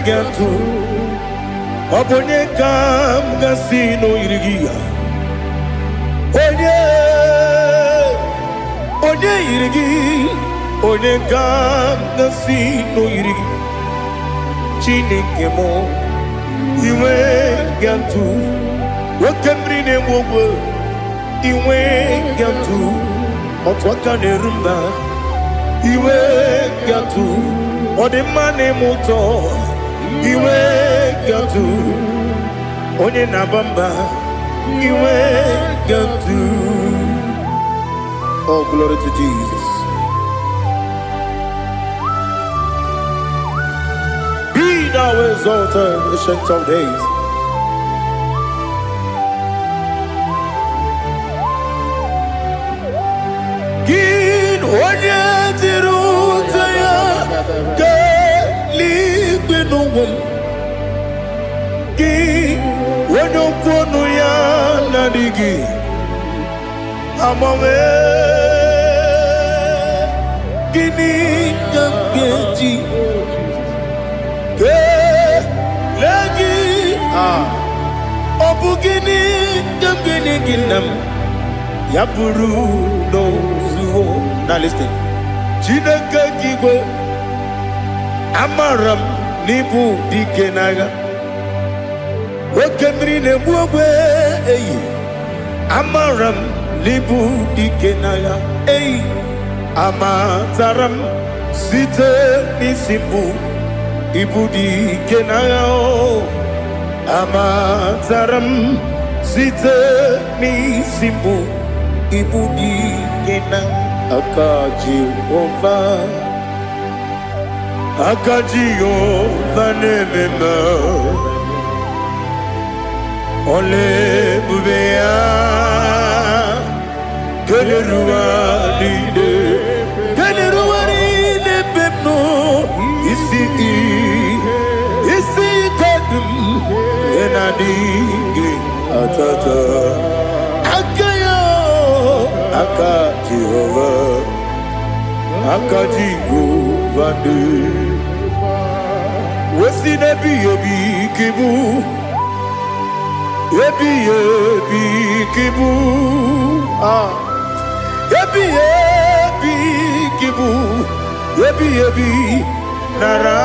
gantu. Oponingam nasino iri. Onye irigi. Oningam nasino iri. Chinekemo iwe gantu. Wakemri ne mwogo iwe gantu. Otwaka ne rumba iwe gantu. Odemane moto iwe gantu. Onye nabamba iwe gantu. Oh, glory to Jesus. Be thou exalted, ancient of days. Gin onye tirutaya keligbinugum. Gin onye kwonu ya nadigi. Amame gini kamgeji. Lagi obugini kamgini ginam. Yaburu no zuo. Now listen. Chineke kigwe amaram nibu dikenaga. Okemri ne buogwe eyi. Amaram nibu dikenaga eyi. Amataram site nisimbu. Ibu dikenaga o. Amataram site nisimbu. Ibu dikenaga. Akaji ova nemema. Ole bubea Keleruwa ride pepno. Isi kadum enadinge atata. Akaji Jehovah de. Wesi nebi ebi kibu. Ebi kibu. Ebi kibu. Ebi nara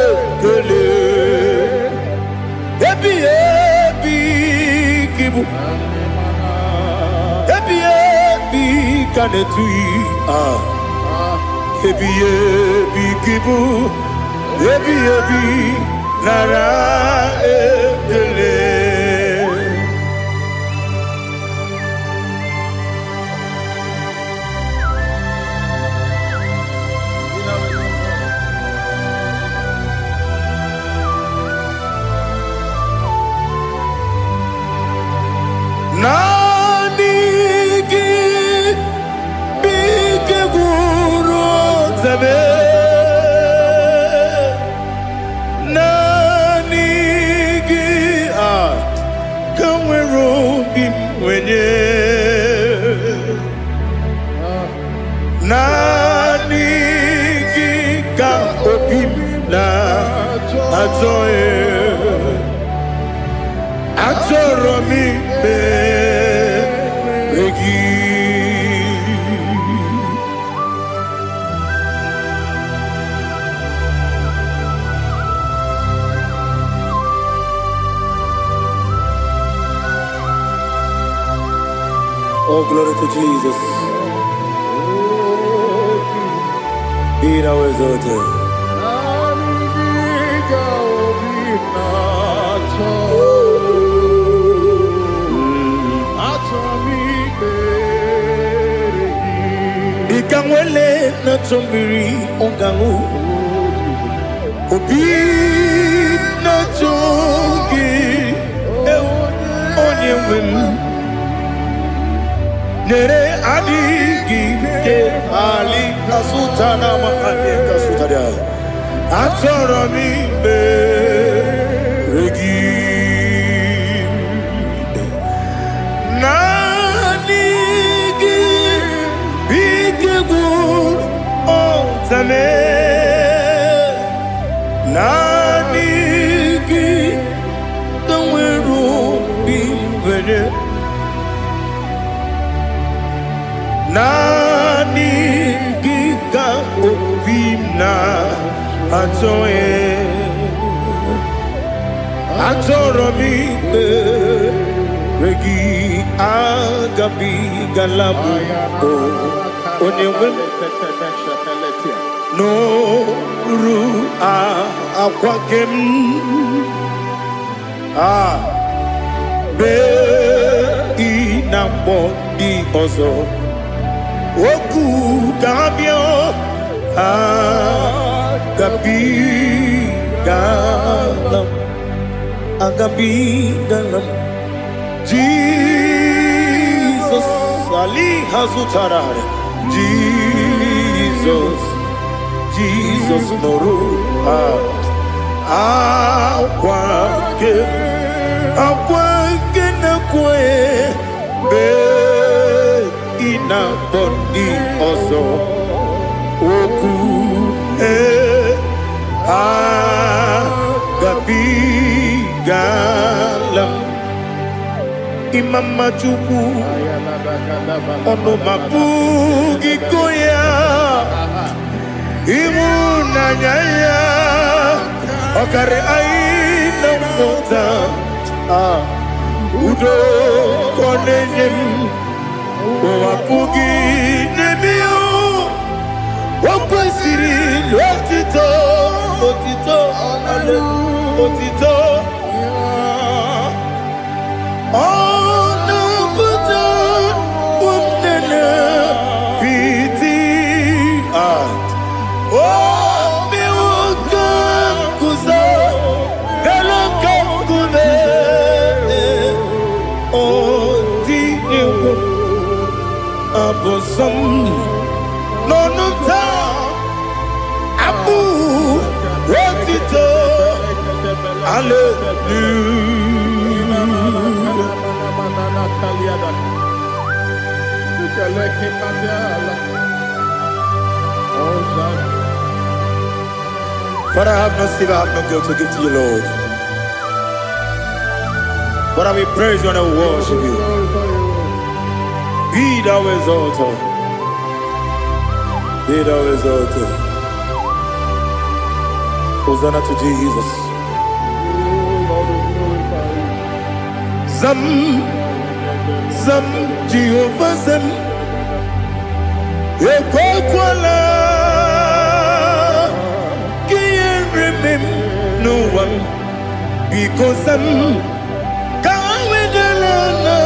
ekele. Ebi kibu. Ebi kanetui. Ebi kibu. Ebi nara ekele. Nanigi bike guru zabe. Nanigi rubi mwenye nani kika opim na atoe atoro mi be regi. Oh, glory to Jesus. Be thou exalted. Ikangwele na chombiri ongangu obi na chogi onye wem nere adigi ke ali asutana mahane kasutaria atoro mi be regi nanigi bigegu ontame nanigi kanweru bimwene nani gika opimna atoe atoro mi regi agabi galabu onewe no ru akwakem be inambo di ozo oku gabio agabi galam Jesus ali hazutarare Jesus noru akwake na kwe be ina boni ozo oku gabi galam imama chuku ono mapugi koya imuna nyaya okare aina mota udo konenyem wapugi nemio wakwesiri lotito ale otito ono buto umnene piti miwuka kuzo galaka kune abosom nonuta abu rotito Father, I have no silver, I have no gold to give to you, Lord. But I will praise you and I will worship you. Be thou exalted. Be thou exalted. Hosanna to Jesus. Zam Jehovah Zam Ekwakwala Can't remember no one because Zam Kawedalana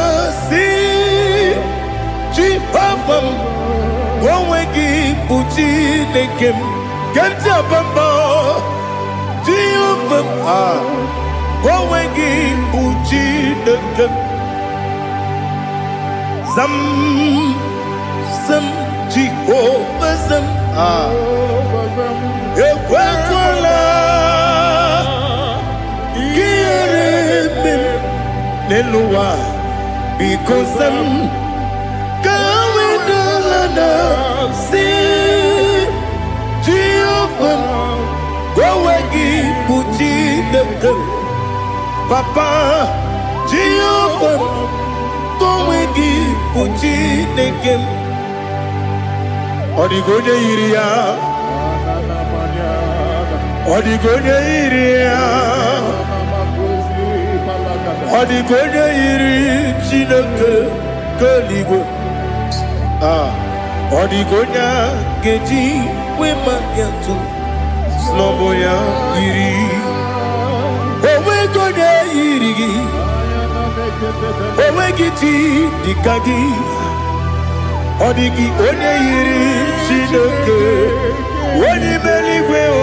see Jehovah Wawegi Puchi Nekem Kenta Bamba Jehovah Wawegi Puchi Nekem Zam Jehovah Zam Ekwakwala Kieremim Nenua, because I'm going to see Jehovah, go again, Puchi the Papa, Jehovah, go again, Puchi the game. Odigonya iria, Odigonya iria. Odigonya iri chineke keligo. Odigonya geji wemagetu snoboya iri. Owegonya iri, owegiti dikagi. Odigi onye iri chineke woni meligwe o.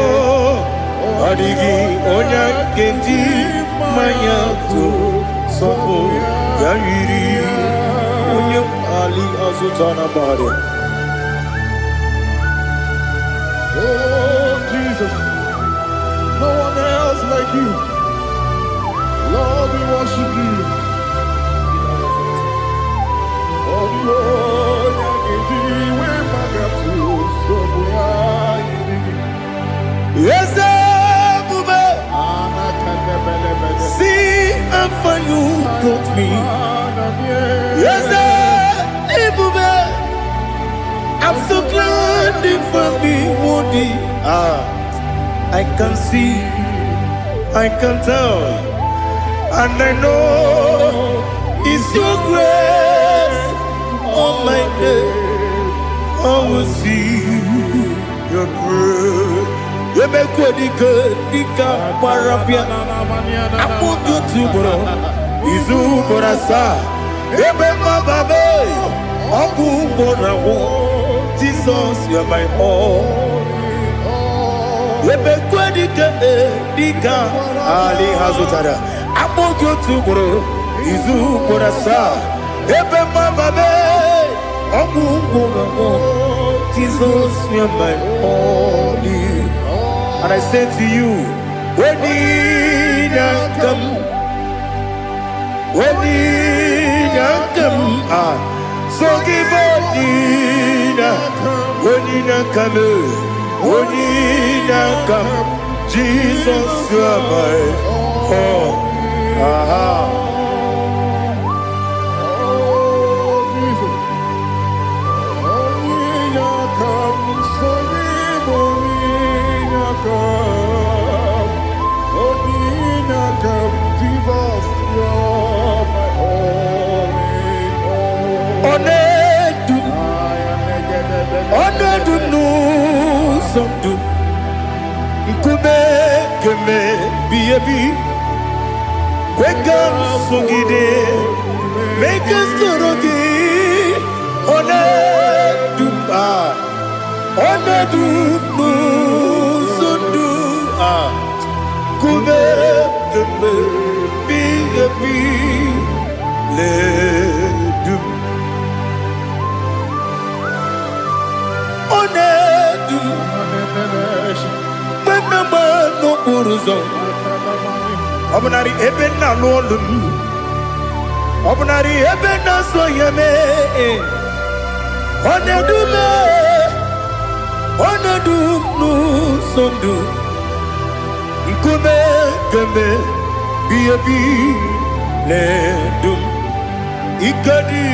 Odigi onya geji manya tu. Sopo yayiri unyo ali azutana bade. Oh Jesus, no one else like you. Lord, we worship you. Oh Lord, yes, see how far you brought me. Yes, I'm so glad for me, Woody. I can see, I can tell, and I know it's your grace on my day. I will see your grace. You make good, Dika, Parapia. I want you to bro. Izu Borasa. You make my baby. Aku Bonawo. Jesus, you're my all. You make good, Dika, Ali Hazutada. I want you to bro. Izu Borasa. You make my baby. Aku Bonawo. Jesus, you're my all. And I say to you, when you come, so give up, when you come, Jesus, you are my all. Make us Obnari ebena lolum, Obnari ebena soyeme, Onedu nu sondu, Ikume keme biabi ledum, Ikadi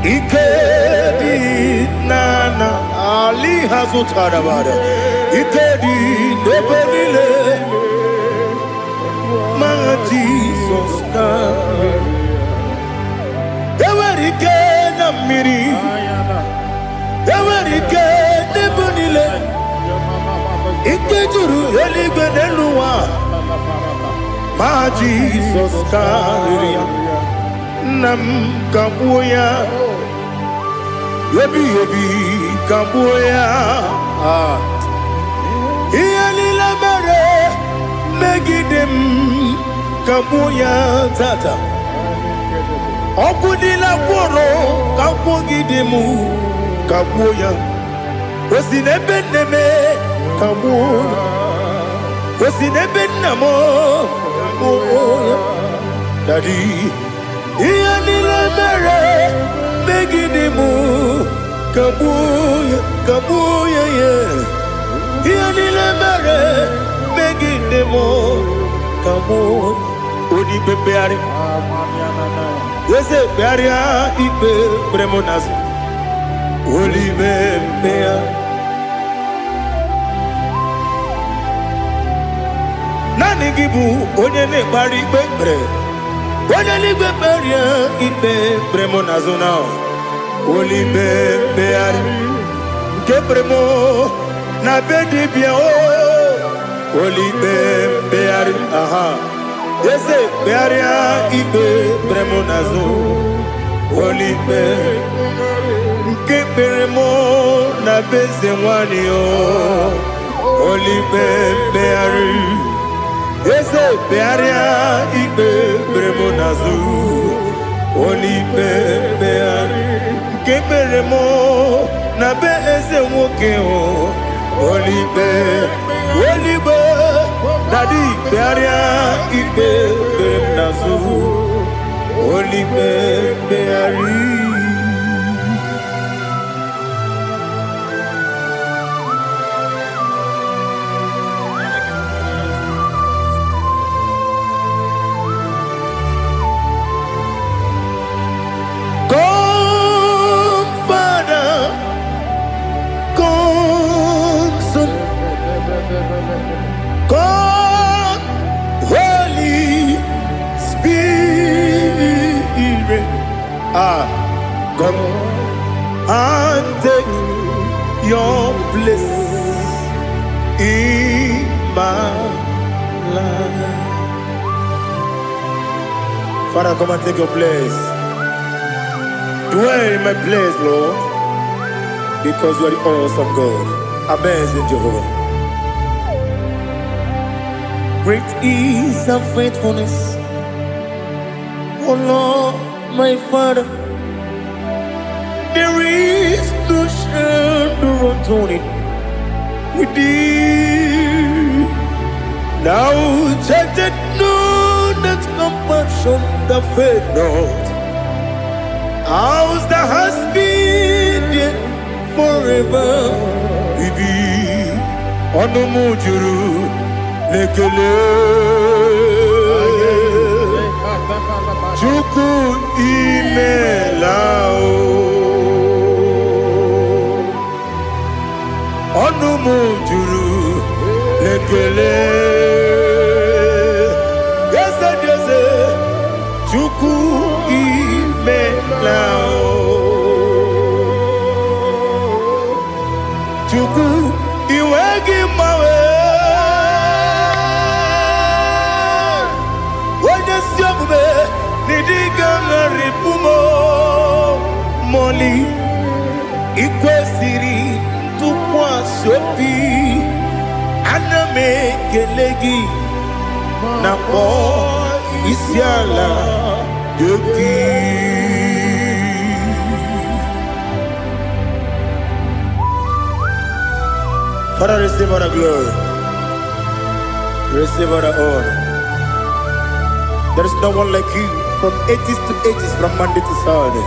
Ikedi nana Ali Hazutarabada Ikedi nebenile Ma Jesus name Ewerike na miri Ewerike nebenile Ikejuru eligwe neluwa Ma Jesus name Nam kabuya Yebi kabuya Iyalila mere Megidem kabuya tata Okudila kworo kabugidemu kabuya Osinebenneme kabuya Osinebennamo Daddy, Ianile Mere, Megidimu, Kabuya, Kabuya, Ianile Mere, Megidimu, Kabuya, Udi Bebeari, yes, Bearia, Ibe, Bremonas, Uli Bebea. Nani gibu onye ne bari bebre onye ni bebre ibe bremo nazona oli bebe ari ke bremo na bedi bia o oli bebe ari aha ese bearia ibe bremo nazo oli be ke bremo na beze wani o oli bebe ari ese bearia ibe bremo nazu oli beari ke beremo na be ese woke o oli be dadi bearia ibe bremo nazu oli beari. God, Holy Spirit, come and take your place in my life. Father, come and take your place. Dwell in my place, Lord, because you are the awesome God. Amazing Jehovah. Great is thy faithfulness, O Lord, my Father. There is no shadow unto it with thee. Now judged know that compassion that faith not. Ours that has been there forever with thee. On the mujuru. Lekele Chuku imelao Onumu juru Lekele Yese yese Chuku imelao Chuku iwegi mawe Moli ikwesiri tukwa sopi aname kelegi na po isiala yoki. Father, receive our glory, receive our honor. There is no one like you. From ages to ages, from Monday to Saturday,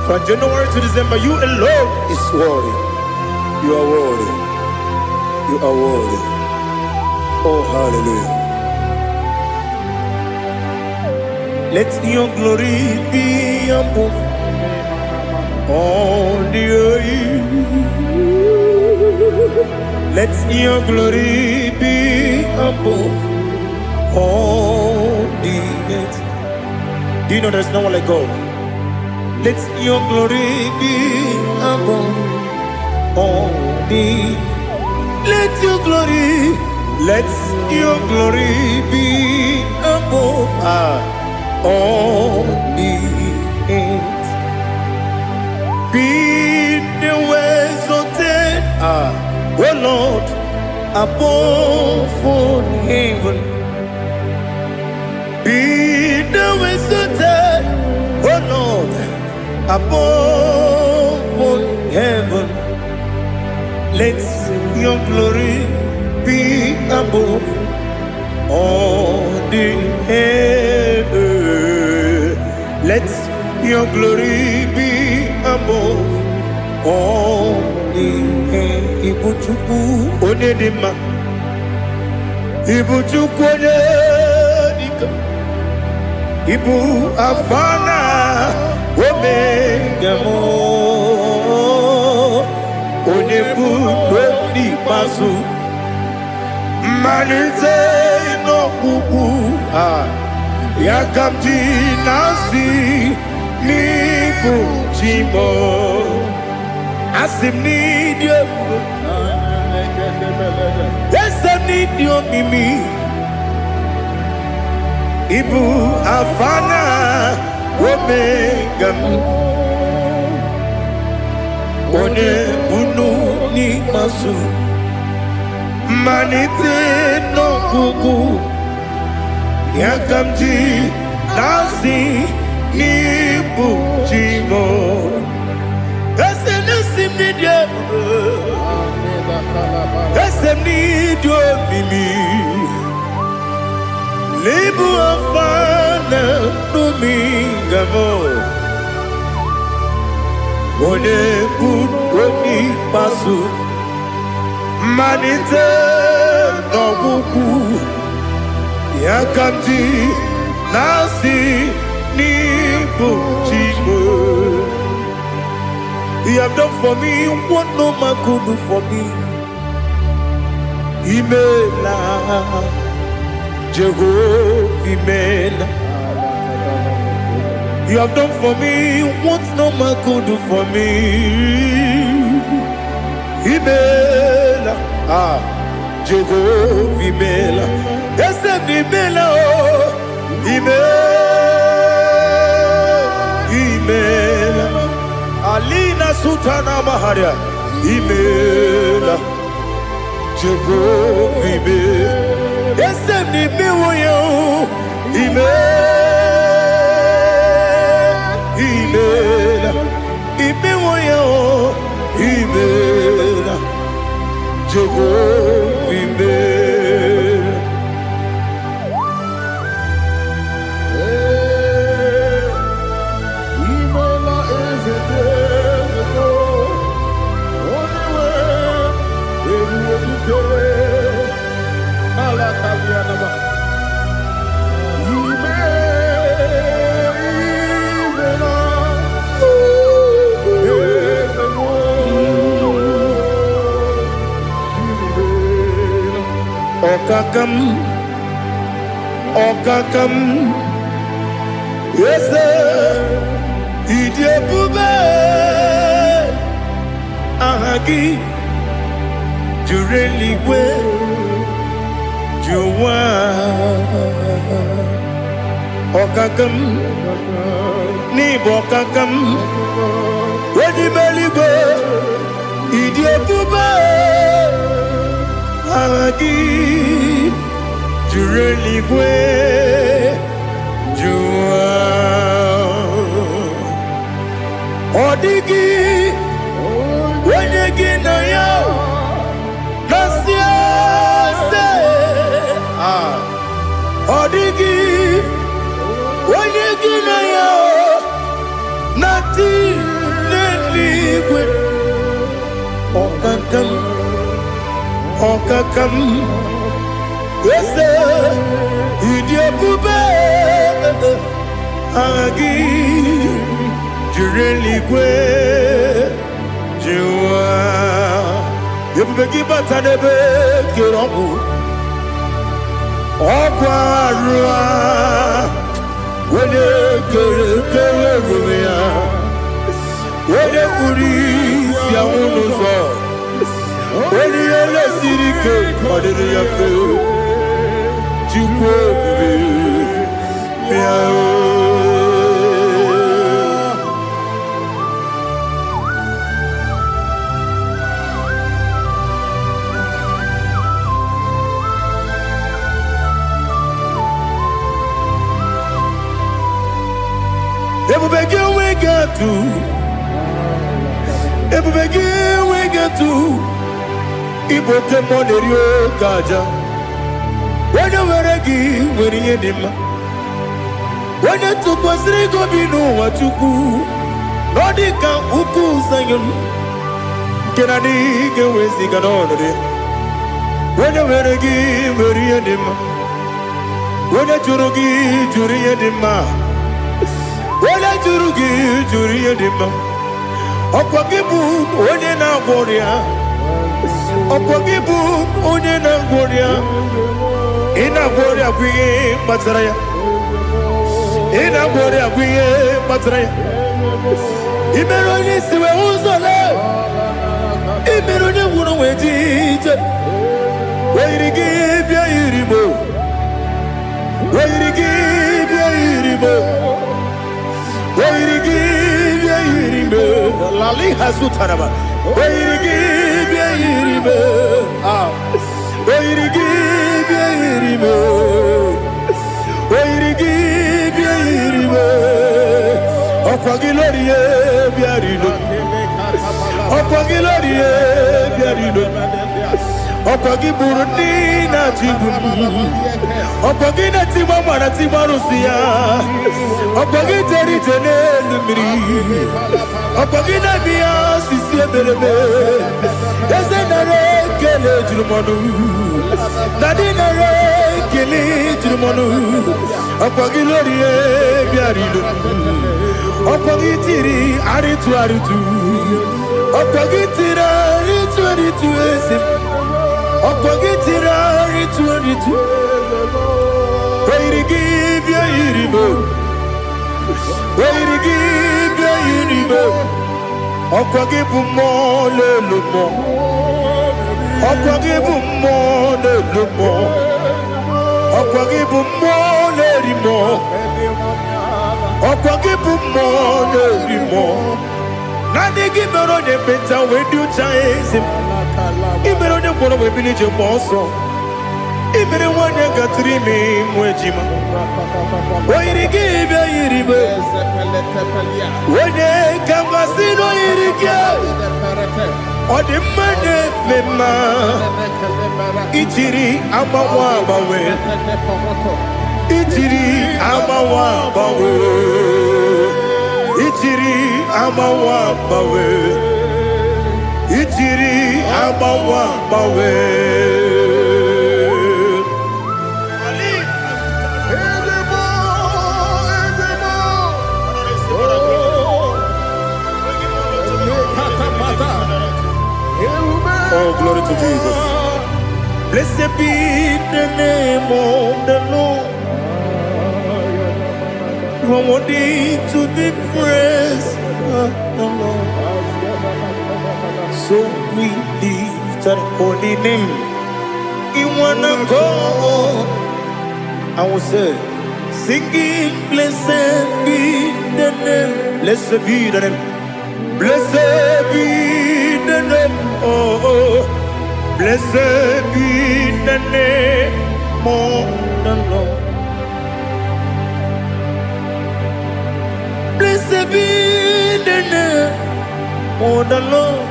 from January to December, you alone is worthy. You are worthy. You are worthy. Oh, hallelujah. Let your glory be above all the earth. Let your glory be above all the earth. Do you know there's no one like God? Let your glory be above all the. Let your glory be above all the earth. Be the ways of oh Lord, above all heaven. Be the visited, oh Lord, above all heaven. Let your glory be above all the earth. Let your glory be above all the earth. Ibuchuku onedima, Ibuchuku onedika, Ibu afana omega mo, onebu odi pasu, manite no kuku yakamji nasi nibu chimo asim nidio esem nidio mimi ibu afana omega one bunu ni masu manite no kuku yakamji nasi nibu chimo esem nidio esem nidio mimi libu afana numingamo one budoni pasu manite no kuku yakamji nasi nibu chimo. You have done for me what no man could do for me. Imela, Jehovah, Imela. You have done for me what no man could do for me. Imela, Jehovah, Imela. Yes, Imela, Imela. Alina Sutana Maharia, Imela, Jehovah, Imela. Yes, Imela, Imela, Imela, Jehovah, Imela. Okakam, yes, Idiabube, Ahagi, Jureli we, Juwa, Okakam, Nibokakam, Wedi Belibe, Idiabube, Ahagi. Jureli gwe jua odigi wenyegi na yo nasiase odigi wenyegi na yo nati neligwe okakam yes, Idiabube, Agi, Jureli Gwe, Jua, Yabubeki Batanebe, Kirobu, Okwarua, Wede Kerumia, Wede Kuris, Yamunuzo, Wede Yele Sirike, Kodiri Yafu. Ebubege we get to Ibote Monerio Kaja When you were give, when you did, when you took was go be no what you do. Nodika uku sayum. Can I dig away sigan order? When you were give, when you did, when you jurugi, jury edima. When you jurugi, jury edima. Okwagibu, Odena Boria. Okwagibu, Odena Boria. In a Boria, we Matraya. In a Boria, we Matraya. Imeroni, we also love. Imeroni, wouldn't wait. Where you give your Iribo. Where you give your Iribo. Where you give your Iribo. Lali Hasutaraba. Where you give your Iribo. Where you give your Iribo. Where you give your Iribo. Opagilorie biarido. Opagilorie biarido. Opagiburuni na jibu. Opagina timama na timarusia. Opagiteri tenelu miri. Opagina biya sisi ebelebe. Eze nare kele jurumonu. Nadi nare kele jurumonu. Opagiloriye biarido. Opagitiri aritu aritu. Opagitira aritu aritu ese. Opagitira aritu aritu. Where you give your Iribo. Where you give your Iribo. Okwagibu mo le lumo. Okwagibu mo le lumo. Okwagibu mo le rimo. Okwagibu mo le rimo. Nani gimero de beta we do chase. Gimero de bono we village bosso. Ibere wanya gatrimi mwejima. Where give your Iribo. Wene kamasino irikia. Ode mane mema. Ichiri amawa bawe. Ichiri amawa bawe. Ichiri amawa bawe. Ichiri amawa bawe. Oh, glory to Jesus. Blessed be the name of the Lord. You are worthy to be praised, the Lord. So we lift that holy name. You wanna go? I will say, singing, blessed be the name. Blessed be the name. Blessed be the name. Oh, blessed be the name of the Lord. Blessed be the name of the Lord.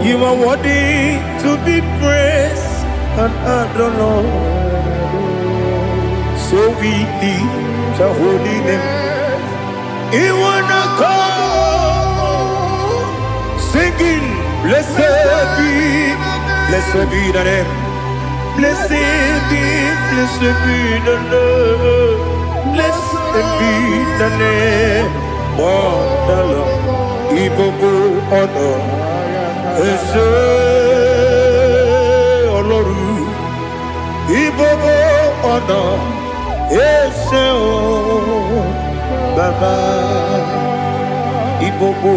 You are worthy to be praised and adored. So we lift the holy name. You wanna call, singing, blessed be the name. Blessed be the Lord. Blessed be the name of the Lord. Ibogo honor, Ese Oloru. Ibogo honor, Ese Baba. Ibogo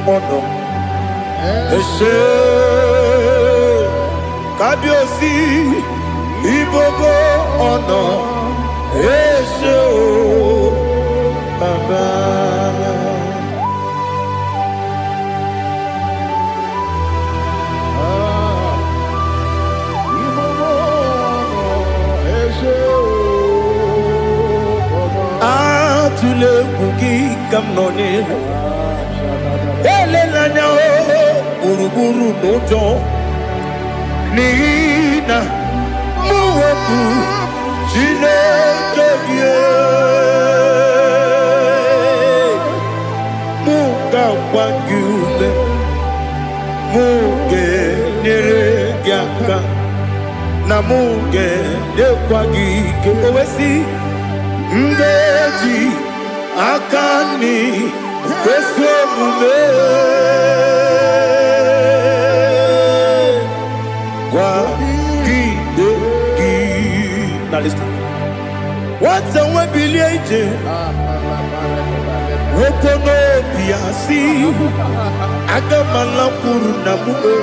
honor, Ese Kabiosi. Ibogo honor, Ese Baba. Atule kuki kamnone. Elelanya o uruburu nojo. Nina Muwebu Chineke Muga Wagune Muge Neregiaka Na Muge Nekwagike Owesi Ngeji Akani Kwesomume Now listen. What's the way biliaje? Wokono biasi. Agamala puru na muwe.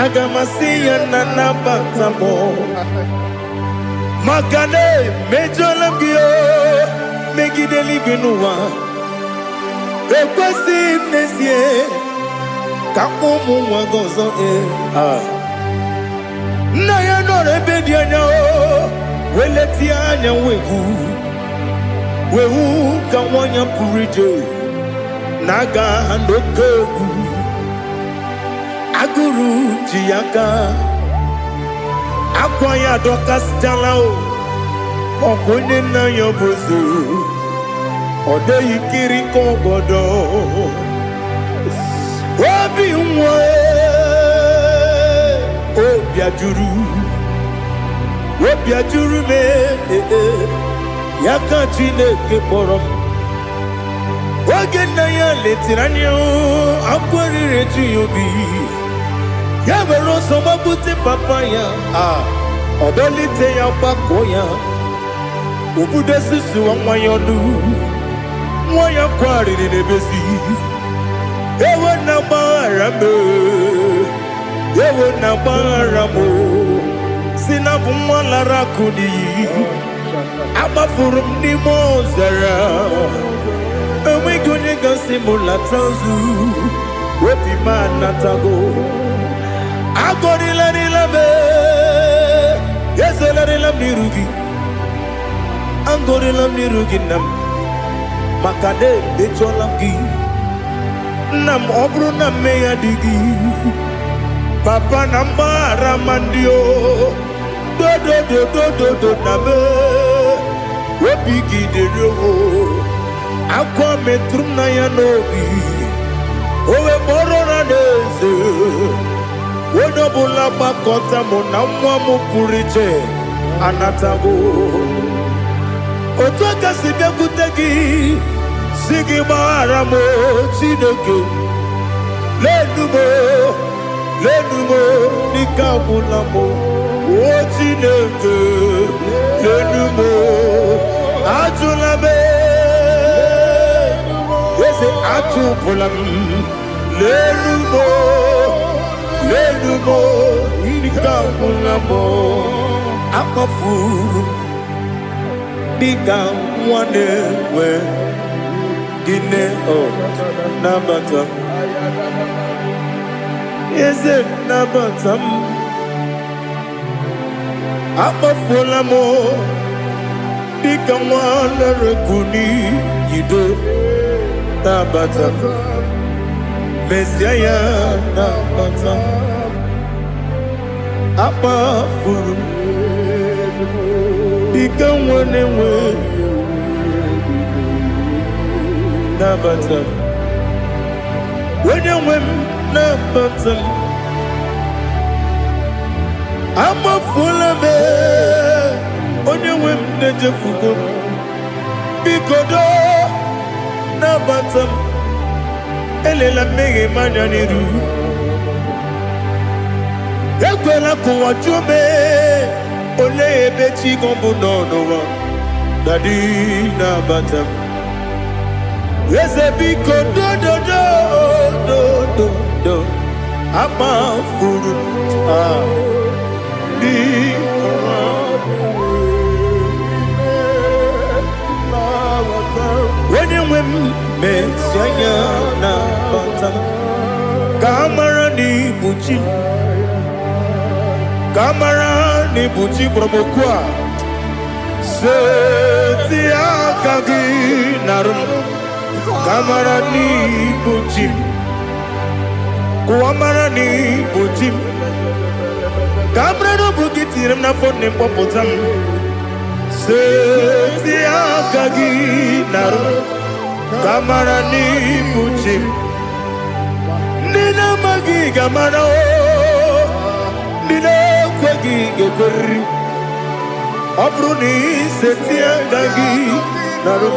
Agamasi ya nana batamo. Magane mejolamgio. Megideli benua. Ekwesi nesie. Kakomu wagozo na ya no rebedi anya o weleti anya wehu ka wanya purije naga ndoku aguru jiyaka akwa ya dokas jala o okonye na yo bozu ode yikiri ko godo obi nwa Obiajuru me Yaka Chineke kpọrọ Oge na ya letiri anya akwarịrị eji obi ya were ọsọ gbapute papa ya ọdọlite ya gbakọ ya obodo susu nwa ya ọnụ nwa ya kwarịrị n'ebezi ewe na gbaghara me ewe na gbaghara mo si na bụ nwa lara kudi agbafuru m n'ime ọzara enweghị onye gasị m lata nzu obi m anatago agọrịlarịla m ezelarịla m n'iru gị agọrịla m n'iru gị nna m maka na emejọla m gị nna m ọ bụrụ na mmehie dị gị papa na mgbara mandio do na me obi gidere o akwa metrum na ya n'obi owe mọrọ na n'eze onye ọbụla gbakọta mụ na nwa m pụrụ iche anatago otu aka si bịakwute gị si gị gbaghara m Chineke lenumo dịka ọbụla m o Chineke lenumo ajụla m eze ajụpụla m lenumo dịka ọbụla m akpafuru dịka nwa na-enwe gịnị nabata eze nabata m akpafuola m dịka nwa na-erekuni yido nabata mesia ya nabata akpafuru dịka nwa na-enwe nabata onye nwe m nabata m amafuola m onye nwe m na-ejefugo m biko do nabata m elela mmehie m anya n'iru ekwela ka ụwa jụọ m olee ebe chi gị bụ n'ụwa dadi nabata m eze biko do amafuru di onye nwe m mesi anya na bata ka amara n'ibu chi ka amara n'ibu chi kpọrọmokwu a seti aka gị narụ kamara n'ibu chi kuamara n'ibu chi Cabrano Bukitir na phone popotam. Setia Kagi Naru Kamarani Buchim Nina Magi Gamano Nina Kwagi Gabri Abruni Setia Kagi Naru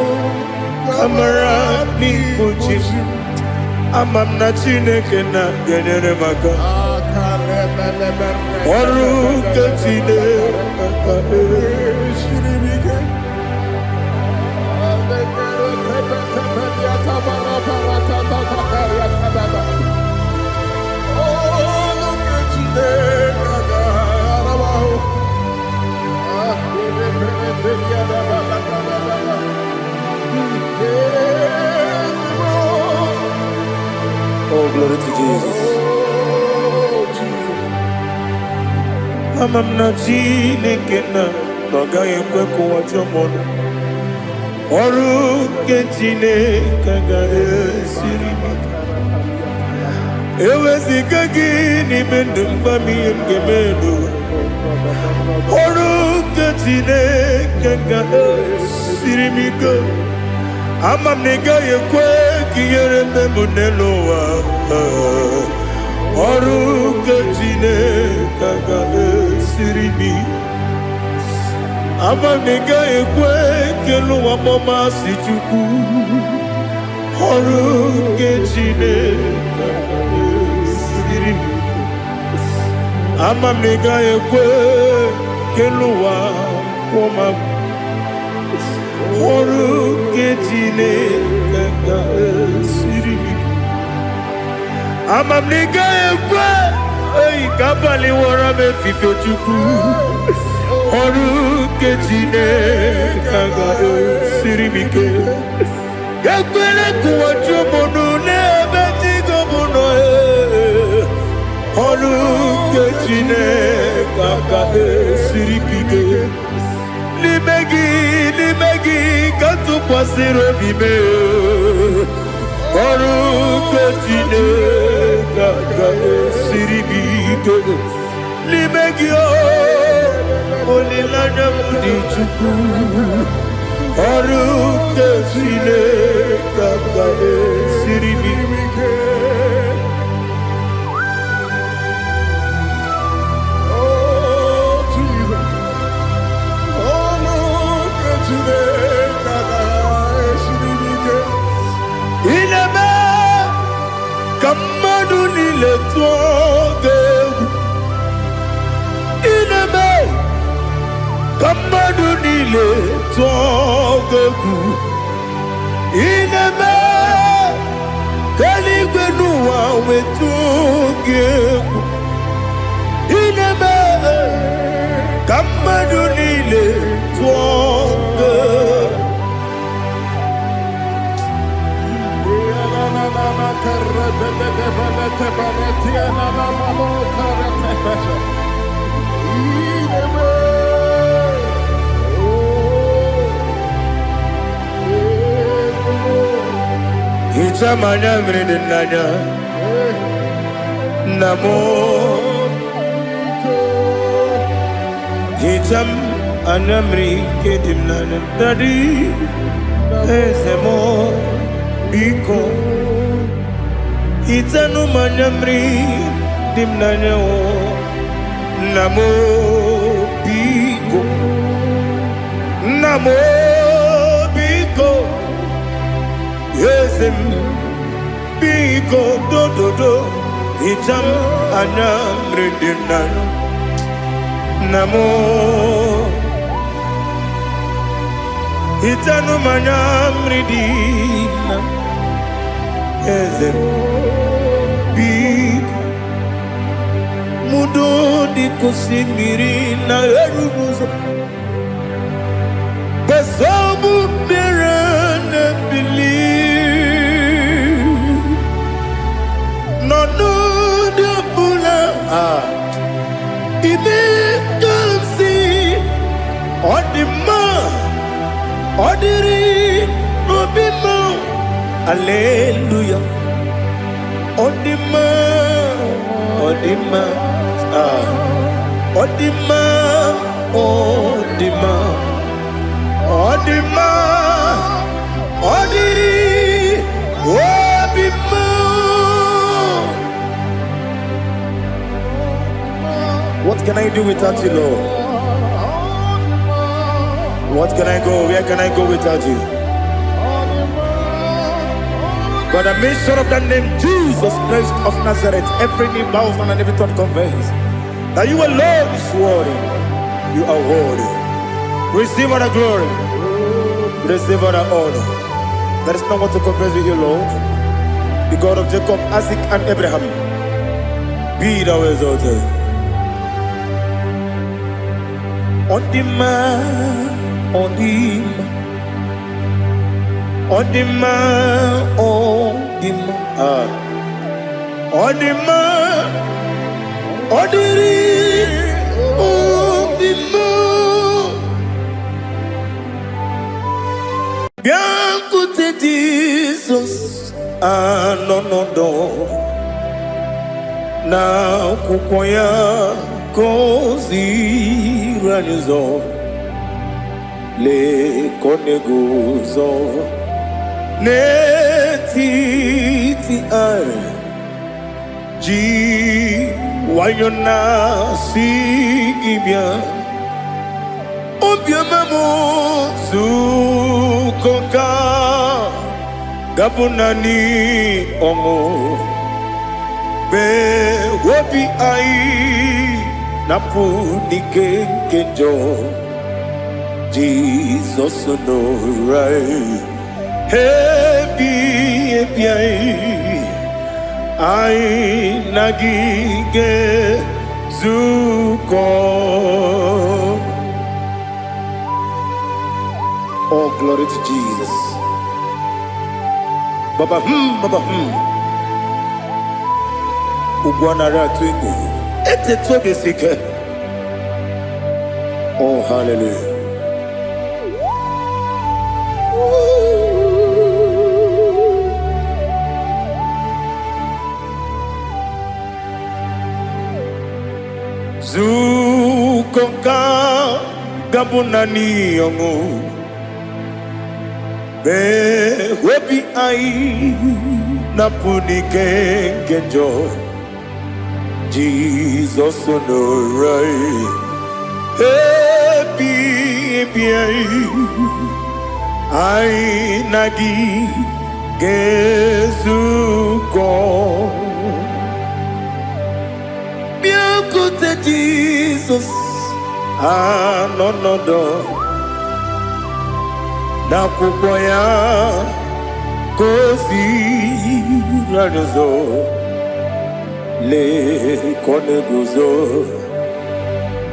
Kamarani Buchim Amam Nachine Kena Genere Maka Oru Kachine Oh, glory to Jesus. Amam na jine kena noga yekwe kwa chomono. Oru kentine kagare sirimi. Ewe zikagi ni mendumba miyem gemendo. Oru kentine kagare sirimi go. Amam nega yekwe kiyere memuneloa. Oru kentine kagare sirimi. Amam nega yekwe kelu wamoma sichuku. Oru kentine kagare sirimi. Amam nega yekwe kelu wamoma. Oru kentine kagare sirimi. Amam nega yekwe ei kabali wara me fife chuku. Oru kentine kagare sirimi ke. Yakwele kuwa chumono ne betigo mono e. Oru kentine kagare sirimi ke. Limegi katu pasiro bime. Oru kentine kagare sirimi ke. Limegi o olilanya mudi chuku. Oru kentine kagare sirimi ke. Oh, Jesus. Oh, no, kentine kagare sirimi ke. Ineme kamadu nile tuoge. Ineme kamadu nile tuoge. Ineme kaligwenu wawe tuoge. Ineme kamadu nile tuoge. Ichamanya mridinanya Namo Icham anamri kedimnana Dadi Ezemo Biko Itanu manyamri dimnanya o Namo Biko Namo Biko Yesem Biko do do do Icham anamri dimnanya Namo Itanu manyamri dimnanya Ezem Biko Mudo di kusimiri na erubuzo Besobu mirane believe No no de bula Ibe kansi Odima Odiri Obima Hallelujah Odima Odima, Odima, Odima, Odi, Odima. What can I do without you, Lord? What can I go? Where can I go without you? By the mention of that name, Jesus Christ of Nazareth, every knee bows and every tongue confesses that you alone is worthy. You are worthy. Receive all the glory. Receive all the honor. There is no one to compare with you, Lord. The God of Jacob, Isaac, and Abraham. Be thou exalted. On the man, on the man. On the man, on the man, on the man, on the man. Bien écoutez Jesus, ah non non non, na kukoya kozi ranizo, le koneguzo. Netiti ai ji wayona si ibia obia mamo zukoka gabunani omo be wobi ai napu nikenjo Jesus no right. Happy, I nagige zuko. Oh, glory to Jesus. Baba, Baba, Ugwanara twingu. Ete tobe sike. Oh, hallelujah. Zukoka gabunani yongu be webi ai napuni kenjo Jesus no right happy ai nagi gezuko. Écoutez Jesus, ah non non non, na kukoya kozi ranizo, le koneguzo,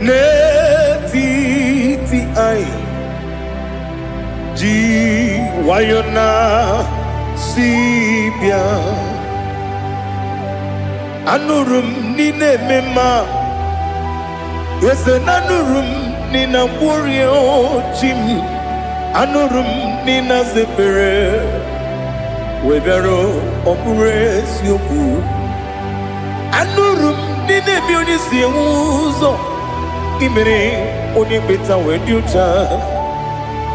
netiti ai, ji wayona sibia. Anurum nine mema Yese nanurum nina warrior chim Anurum nina zepere Webero opure sioku Anurum nine bionisi uzo Imere onibeta weducha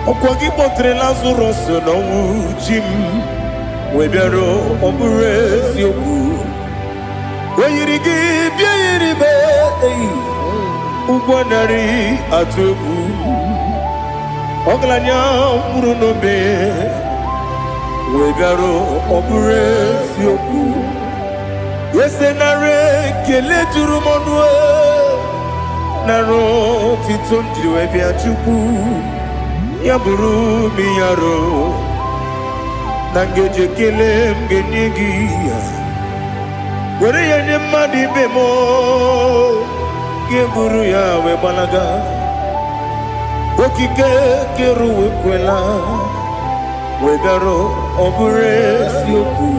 Okwagi potre lazuro sono chim Webero opure sioku Weyirigi biyiribe Ugwanari atubu Oglanya murunobe Wegaro obure sioku Yesenare kele turumonwe Naro titondriwe biachuku Yaburu miyaro Nangeje kele mgenyigia Where you madi bemo, Geburu ya we balaga, Okike keru kwela, Wegaro obure sioku,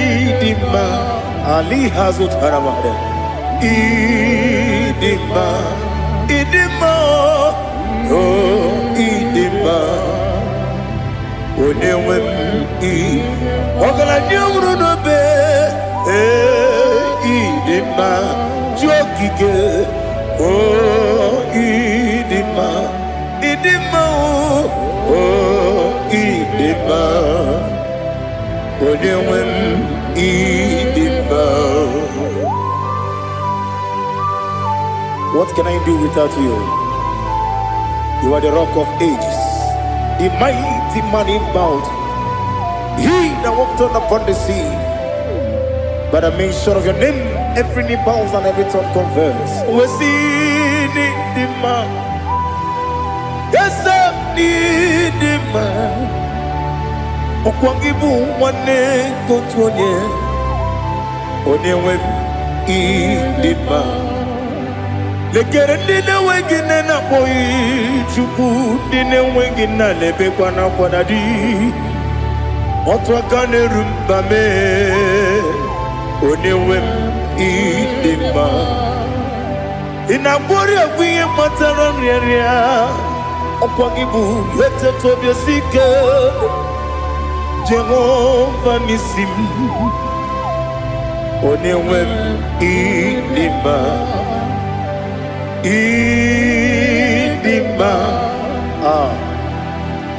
Idima Ali hazut haramade, Idima, oh Idima. Onewem I Ogala nyumru no be idima jokike oh idima idima oh idima onewem idima. What can I do without you? You are the rock of ages, the mighty man in battle. He that walked on upon the sea. By the mention of your name, every knee bows and every tongue confess. We see the man. Yes, I need the man. Okwangibu wane kotonye. Onyewe idima. Lekere dine wengine na boyi chuku dine wengine lebe kwa na kwadadi. Otwakane rumba me onewem idima. Inabori agwiye matara nriaria. Okwangibu yete tobye sike. Jehovah nisim onewem idima. Idima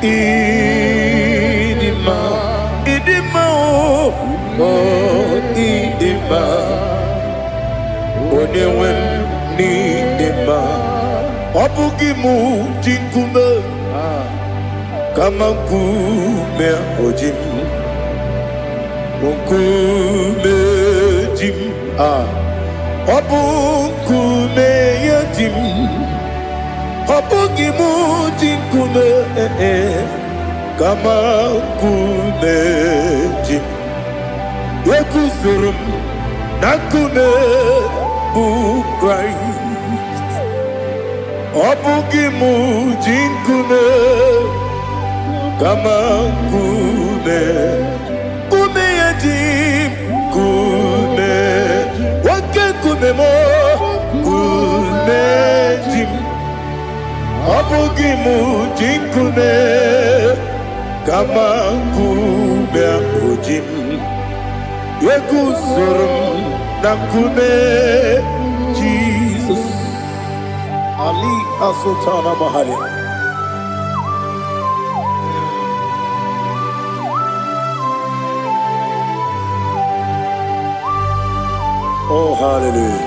idima idima oh idima onewem idima. Obugimu jinkume kama nkume ojim nkume jim Obukume yajim, obugimu jinkume kama kume jim. Yekusurum nakume Christ. Obugimu jinkume kama kume yajim kume. Kumemo kumejim abugimu jinkume kama kume ojim yekusurum na kume Jesus Ali Asultana Mahali. Oh, hallelujah.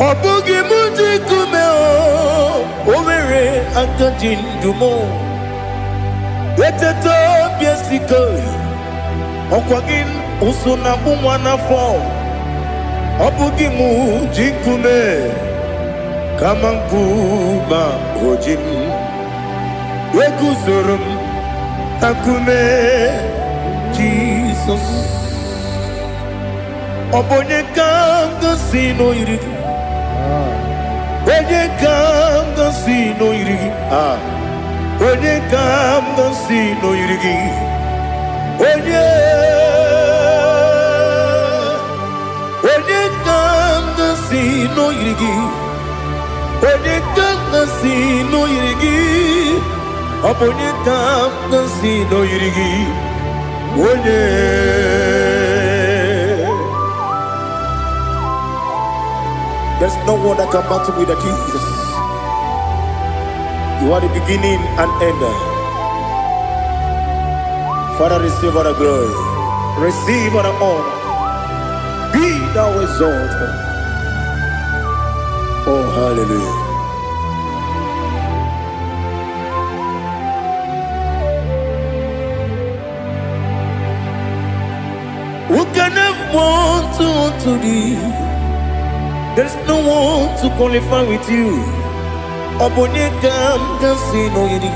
Obugi muji kumeo Omere akajin dumo Yeteto biasikoi Okwagin usuna bumwana fo Obugimu jikume kama nkuma ojim Yekuzurum akume Jesus. Obonye kanga sino irigi Onye kanga sino irigi Onye kanga sino irigi Onye kanga sino irigi Onye kanga sino irigi Onye kanga sino irigi Onye. There's no one that can battle with Jesus. You are the beginning and end. Father, receive all the glory. Receive all the honor. Be thou exalted. Oh, hallelujah. Who can have one to thee? There's no one to qualify with you. Obonye kam kasino yidi.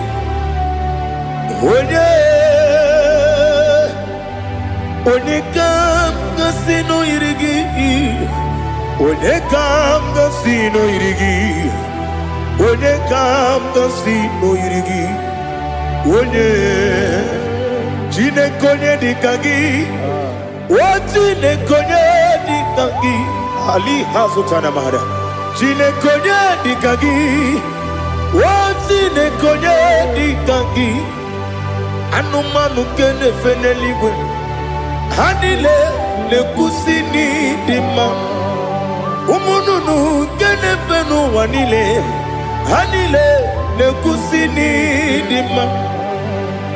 Onye kam kasino yidi. Onye kam kasino yidi. Onye kam kasino yidi. Onye chine konye dikagi. Wati ne konye dikagi. kagi ali hazutana mahada jine konye di kagi wajine konye di kagi anumanu kene feneligwe hanile le kusini dima umununu kene fenu wanile hanile le kusini dima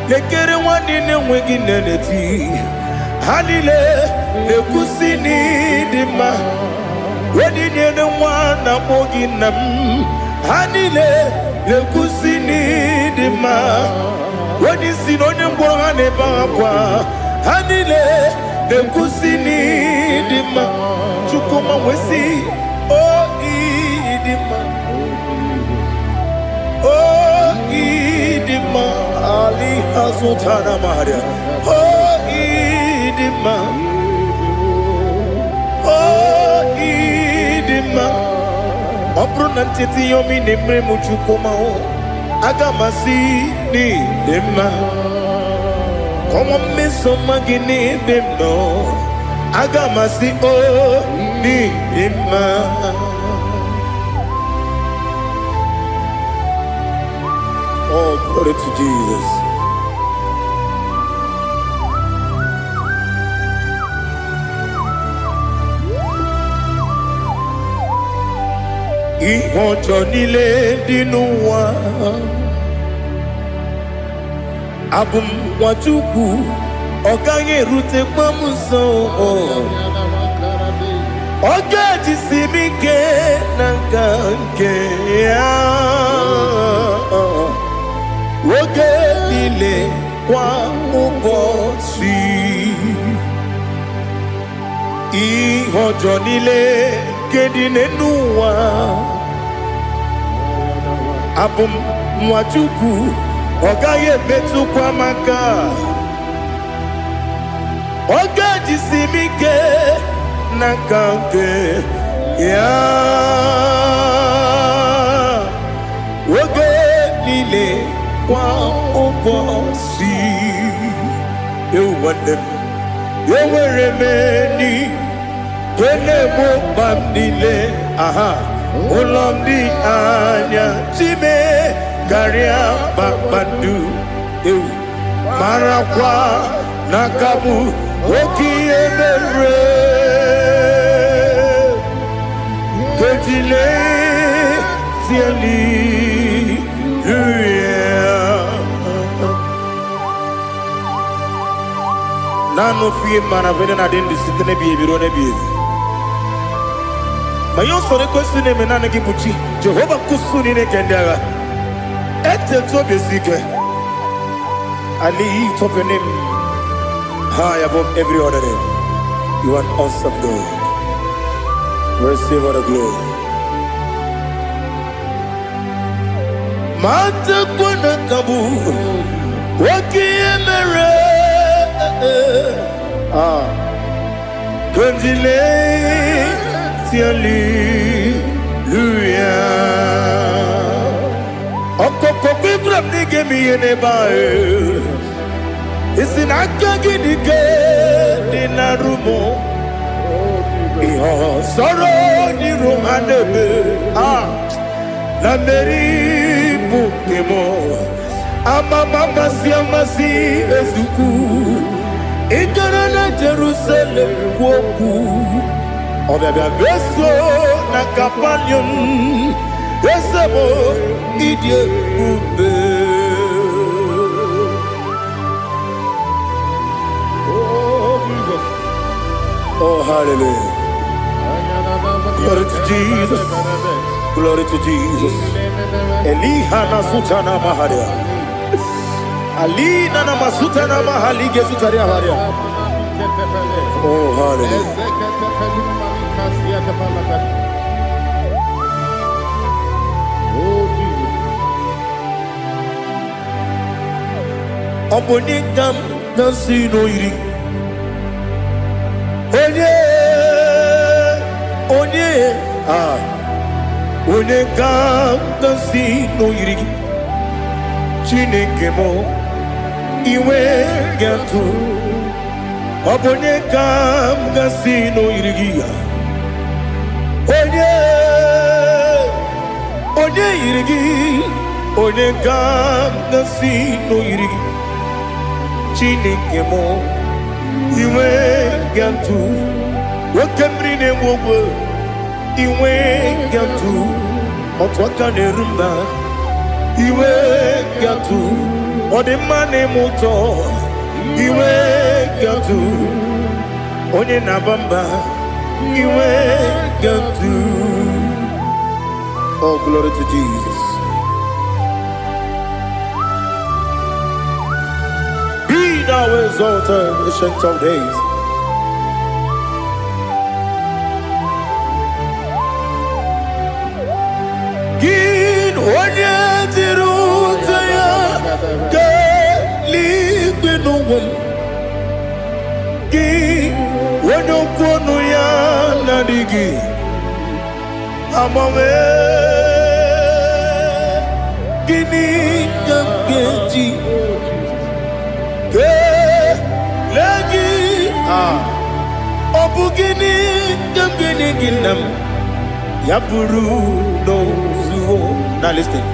lekere wanine wengi neneti hanile le kusini dima wedine ne wana moginam hanile le kusini dima wadi sinonye mbwangane bakwa hanile le kusini dima chukuma wesi oh idima oh idima ali hazutana maria oh idima oh idima obrunantiti yomi nemre muchukuma agamasi ni dema como me somagini demno agamasi oh ni dema. Oh, glory to Jesus. Ihojo nile dinuwa abum wachuku oganye rute kwamuso ogaji simike nanganke ya woge nile kwa ubosi ihojo nile kedine nuwa abum mwachuku ogaye metu kwa maka ogaji simike nakanke ya woge nile kwa ubosi you want them you were many kene mo bandile aha ulomdi anya chime garia babandu eu marakwa nakabu okiemere kejile siali nano fie mana vene na den disitene bi ebiro ne bi mayo sore kwesune me nane gibuchi Jehova kusuni ne kendaga ete to besike I lift up your name high above every other name. You are awesome God. Receive all the glory. Mata kuna kabu wakiemere Kundile tiali luya Okoko kikram nige miyene bae Isina kagi nige dinarumo Iho soro ni romanebe Na meri bukemo Ama mama siamasi ezuku Ikara na Jerusalem woku Obebe beso na kapanion Esemo idye ube Oh Jesus Oh hallelujah Glory to Jesus Glory to Jesus Eliha na sutana maharia Ali nana masuta na mahali gesutaria haria. Oh hallelujah. Oh Jesus. Obonikam nasino iri. Onye Onekam nasino iri. Chineke mo iwe gatu Obonekam nasino iri. Onye yirigi, onye gam nasi no yirigi. Chineke mo, iwe gantu. Wakemri ne mwogo, iwe gantu. Otwaka ne rumba, iwe gantu. Odemane moto, iwe gantu. Onye nabamba, iwe gantu. Oh, glory to Jesus. Be thou exalted, ancient of days. Gin onye tirutaya ke ligbinugum. Gin onye kwonu ya nadigi. Amame gini kamgeji ke lagi obu gini kamgini ginam yapuru no zuo. Now listen.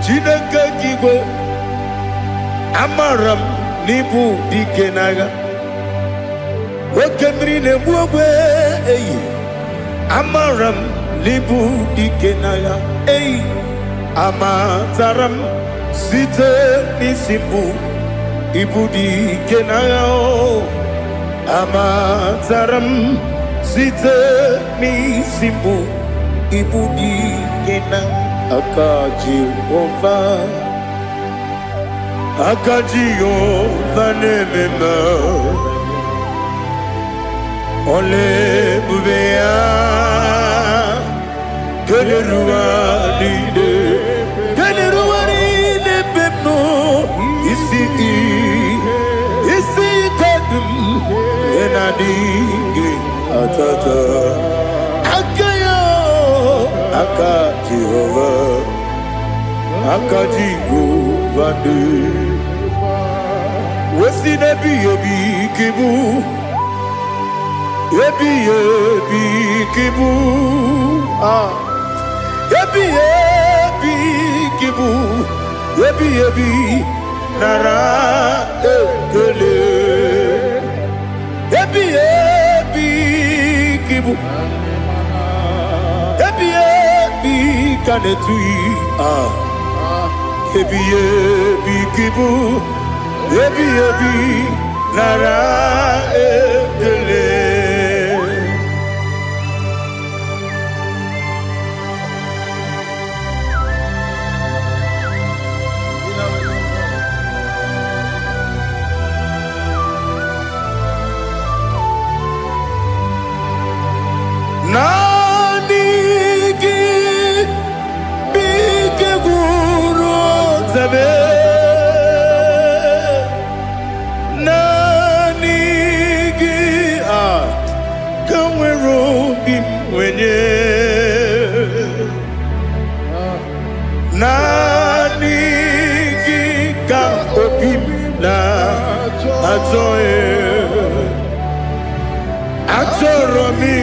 Chineke kigwe amaram nibu dikenaga wakemri ne buogwe eyi amaram libu dikenaya ei amataram site nisimbu ibu dikenaya o amataram site nisimbu ibu dikenaya akaji ova nemema ole bubea Keleruari pepno isi kadum enadinge atata akayo akaji vande wesi nebi kibu ebi kibu Ebi kibu, ebi nara ekele. Ebi kibu, ebi kanetui. Ebi kibu, ebi nara ekele. Nanigi bike guru zabe nanigi kamwero bimwenye nanigi ka opim na atoe atoromi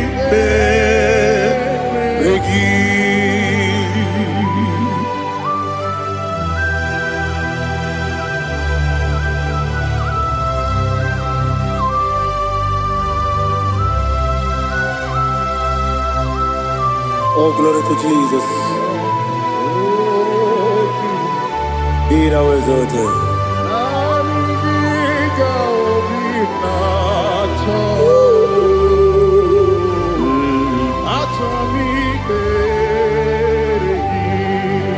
Oh, glory to Jesus. Be thou exalted.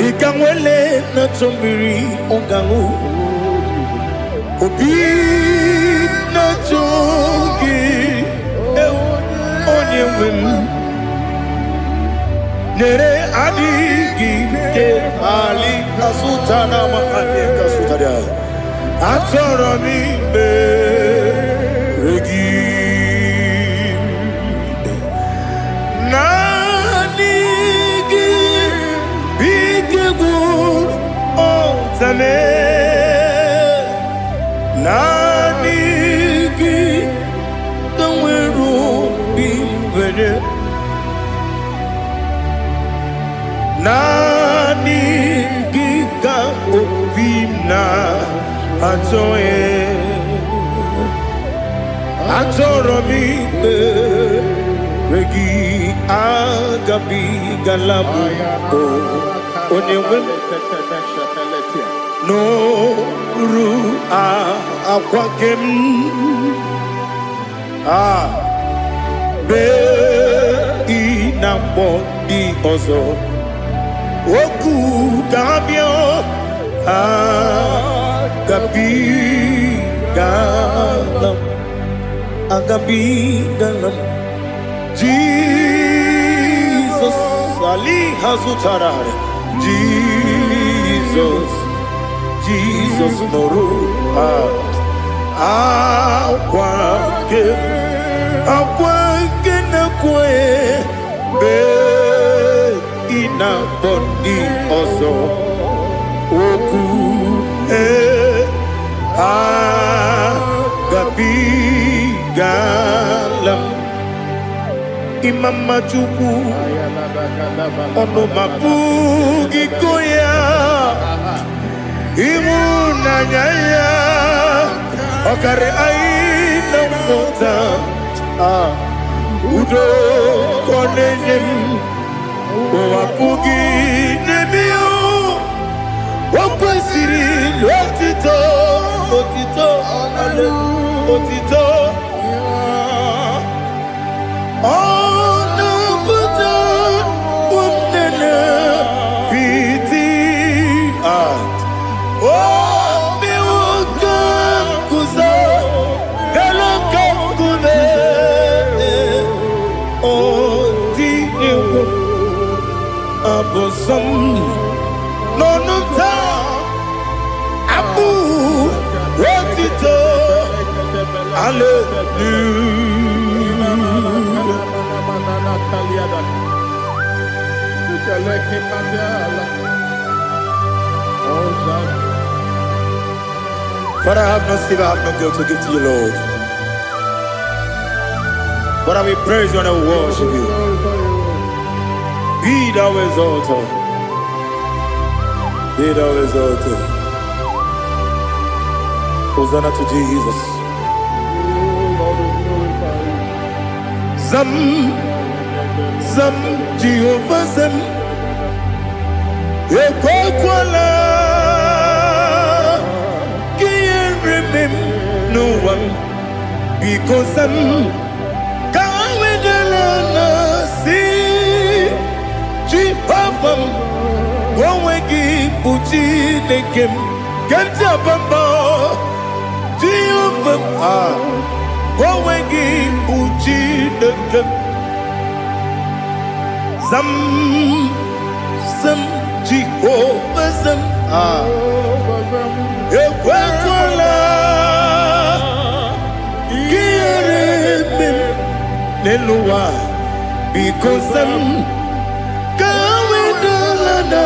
Ikamwele na chombiri ongangu Obi na chogi onye wim Nere adigi ke ali kasutana mahane kasutaria Atoromi me regi Nanigi bigegu otame Nanigi kamweru bimbene atoe atoromi regi agabi galabu onyewe no ru akwakem be inambo di ozo oku gabio agabi galam agabi galam Jesus Ali Hazutarare Jesus Noru akwake na kwe be ina bondi ozo oku agabi galam Imam Majuku ono mapugi koya imuna nyaya okare aina mota udo konenyem mapugi nebio wakwesiri lotito otito Nonunta Abu Rotito But I have no silver, I have no gold to give to you, Lord. But I will praise you and I will worship you. Be thou exalted. Be thou exalted. Hosanna to Jesus. Zam Jehovah Zam Ekwakwala Can't remember no one because Zam Kawedalana see Jehovah Gowegi Puchi Nekem Ganja Bamba Jehovah Gowegi Puchi Nekem Zam Jehovah Zam Ekwakwala Kieremem Nelua because Zam Kawedalana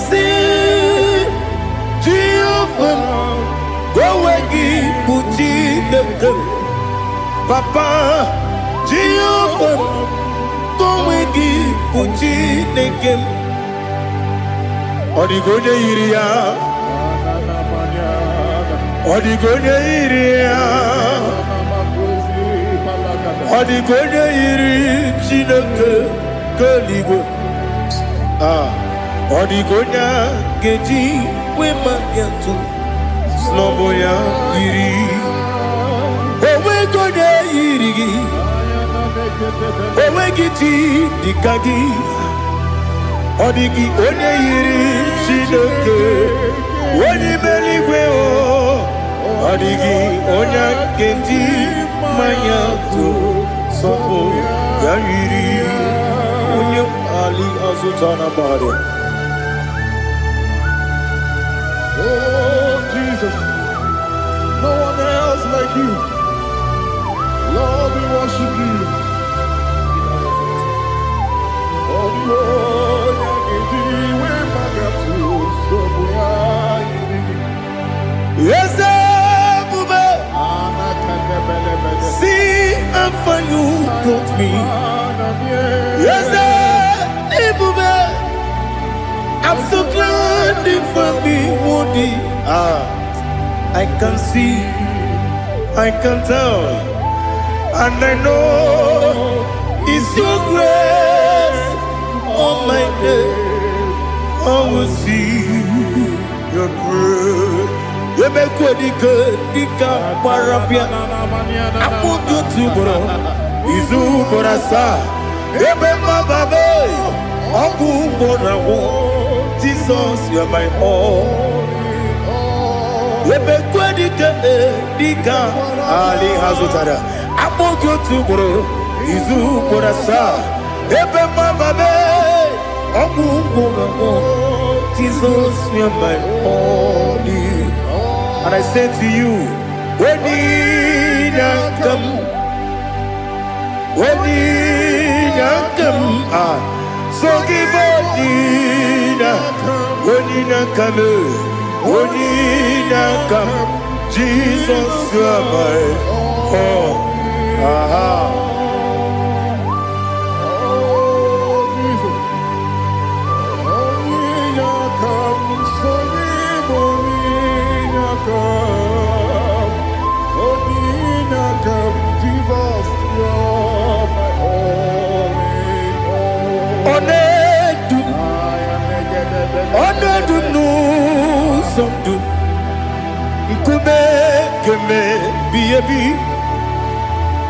see Jehovah Gowegi Puchi Nekem Papa Jehovah Gowegi Puchi Nekem Odigonya Iria Odigonya Iria Odigonya Iri Chineke Kaligo Odigonya Geji Wemakiatu Sloboya Iri Owegonya Iri Owegiti Dikagi Odigi onye yiri Chineke onye meligwe Odigi onye kendi manya to sopo ya yiri onye Ali Azutana Bade. Oh Jesus, no one else like you. Lord, we worship you. Yes, see how far you brought me. Yes, I'm so glad different beauty. I can see, I can tell, and I know it's your grace on my day. I will see your grace. You make good, dika parapia. I put you to bro. Izu borasa. You make my baby. Aku borawo. Jesus, you are my all. You make good, dika Ali Hazutara. I put you to bro. Izu borasa. You make my baby. Jesus, you are my only. And I say to you, when you come, so give up, when you come, Jesus, you are my all.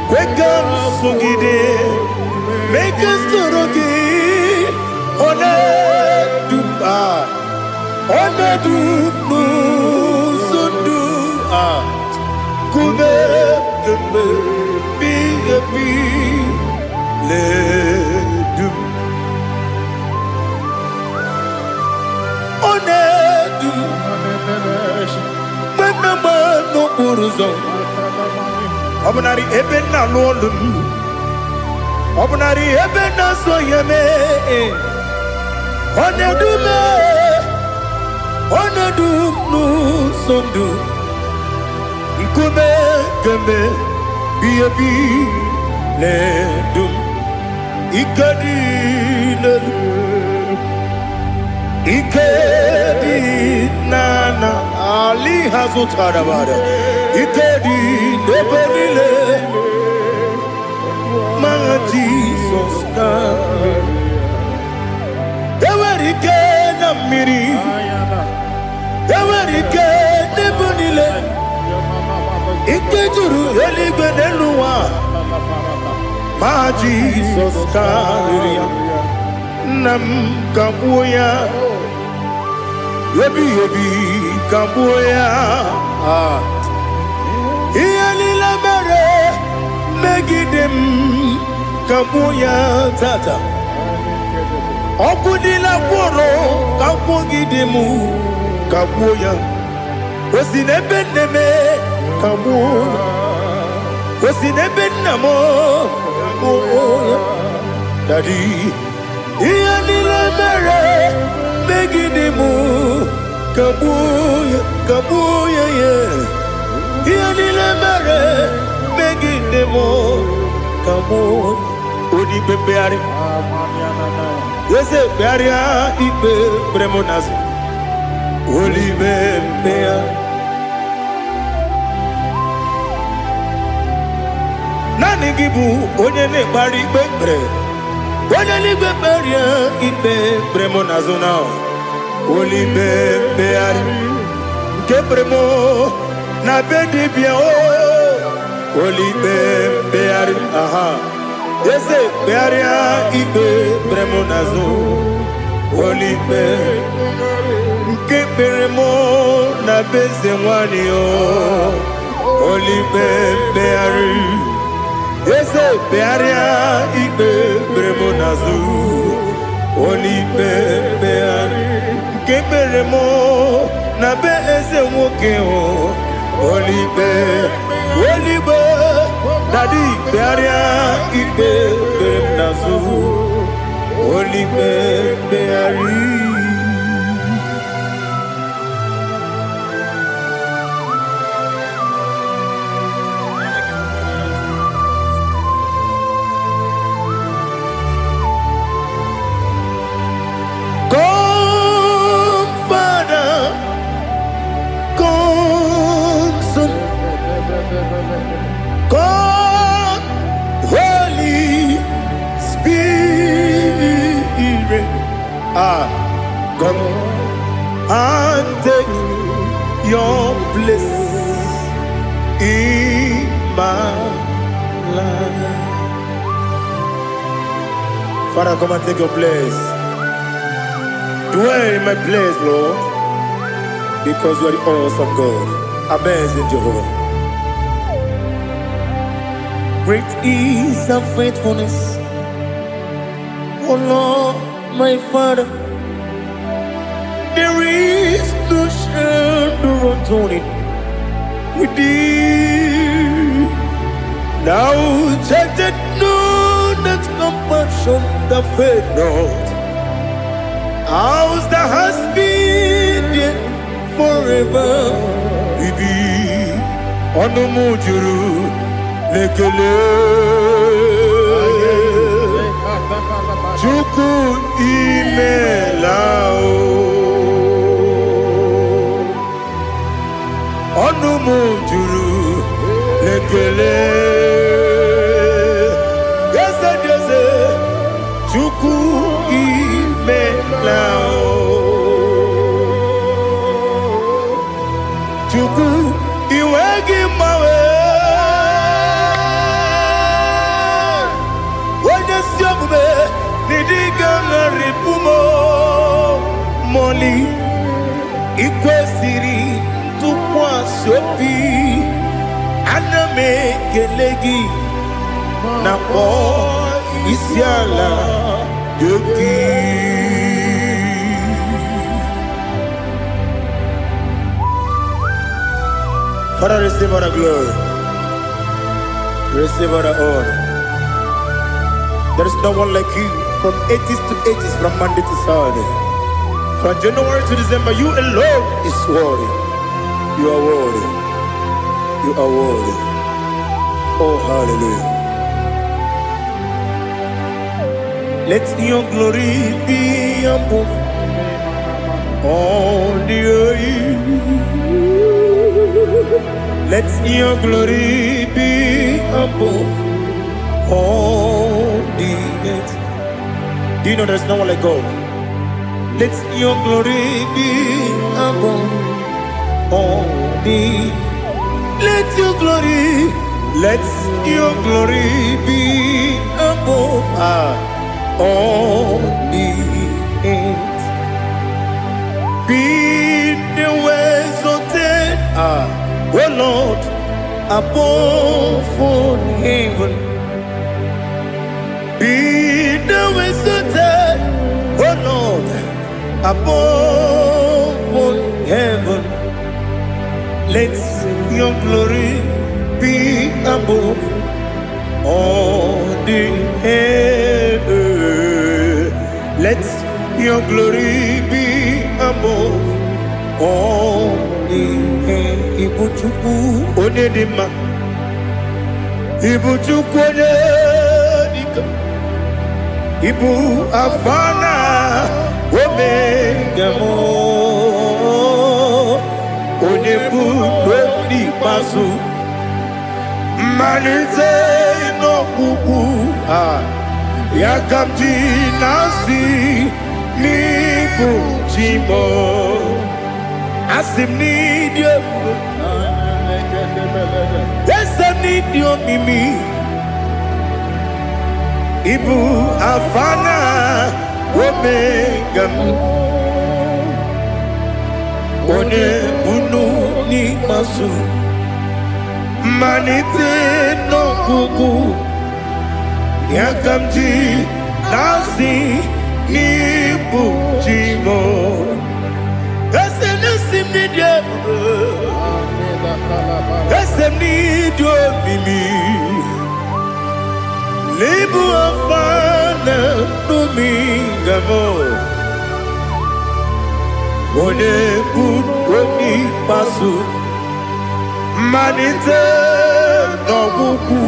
Wake up, Sugide, make us Turuki, Sundu, Kube, Ledu, no Buruzo. Obnari ebena lolum. Obnari ebena soyeme. Onedu no sondu. Nkume keme biyebi ledum. Ikedi nana Ali Hazutara bada. Ikedi nebelile. My Jesus come. Ewerike na miri. Ewerike nebelile. Ikejuru eligwe neluwa. My Jesus come. Nam kabuya. Yebi kabuya. Iyalila mere megidem kabuya tata. Okudila kworo kabugidemu kabuya. Osinebendeme kabuya. Osinebendamo kabuya. Daddy. Iyalila mere megidemu kabuya yeah. Iyalila mere megidemu kabuya. Odi bebeari. Yese bearia ibe bremonas. Oli bebea. Nani gibu onye ne bari bebre. Onye ligbe beria ibe bremonazona. Oli bebeari. Nke bremo na bedibia o. Oli bebeari. Aha. Yese bearia ibe bremonazo. Oli be. Nke bremo na bezemwani o. Oli bebeari. Yese bearia ibe bremonazo. Oli bebeari. Nke bremo na bezemwoke o. Oli be. Daddy bearia ibe bremonazo. Oli beari. Come and take your place in my life. Father, come and take your place. Dwell in my place, Lord, because you are the awesome God. Amazing Jehovah. Great is thy faithfulness, oh Lord, my Father. There is no shadow unto it with thee. Now check that no, that compassion that faith not. Ours that has been there forever with thee. On the mujuru lekele Chuku imelao Onu mujuru lekele Yese Chuku imelao Chuku iwegi mawe Moli ikwesiri tukwasopi aname kelegi na po isiala yoki. Father, receive all the glory, receive all the honor. There is no one like you. From ages to ages, from Monday to Saturday, from January to December, you alone is worthy. You are worthy. You are worthy. Oh, hallelujah. Let your glory be above all the earth. Let your glory be above all the earth. Do you know there's no one like God? Let your glory be above all the. Let your glory be above all the earth. Be the ways of death, oh Lord, above all heaven. Be the visited, oh Lord, above all heaven. Let your glory be above all the heaven. Let your glory be above all the heaven. Ibuchuku onedima, Ibuchuku onedika. Ibu afana omega mo onebu lodi pasu manite no kuku yakamji nasi nibu chimo asim nidio asim nidio mimi Ibu afana omega one bunu ni masu manite no kuku yakamji nasi ni bujimo esenesim ni dia esem ni dio mimi Lebu afana dominga mo One budoni pasu Manite no buku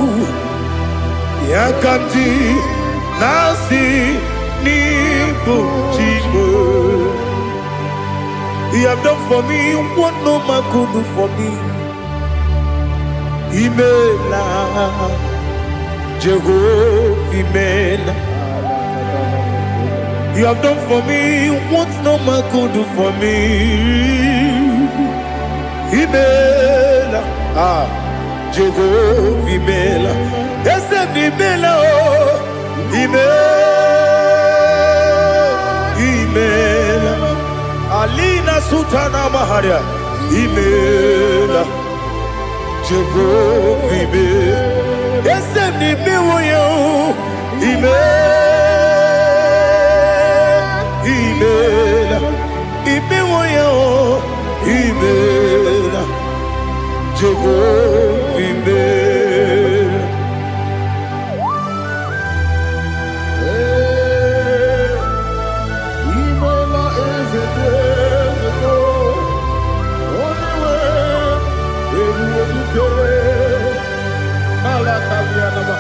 Yakamji nasi ni bujibo You have done for me what no man could do for me Imela Jehovah Imela You have done for me what no man could do for me. Imela, Jehovah Imela, yes, Imela, Imela, Alina Sutana Maharia, Imela, Jehovah Imela, yes, Imela, Imela, Imela, Jehovah Imela. Imela is a devil. Only way you do. Alakalianaba.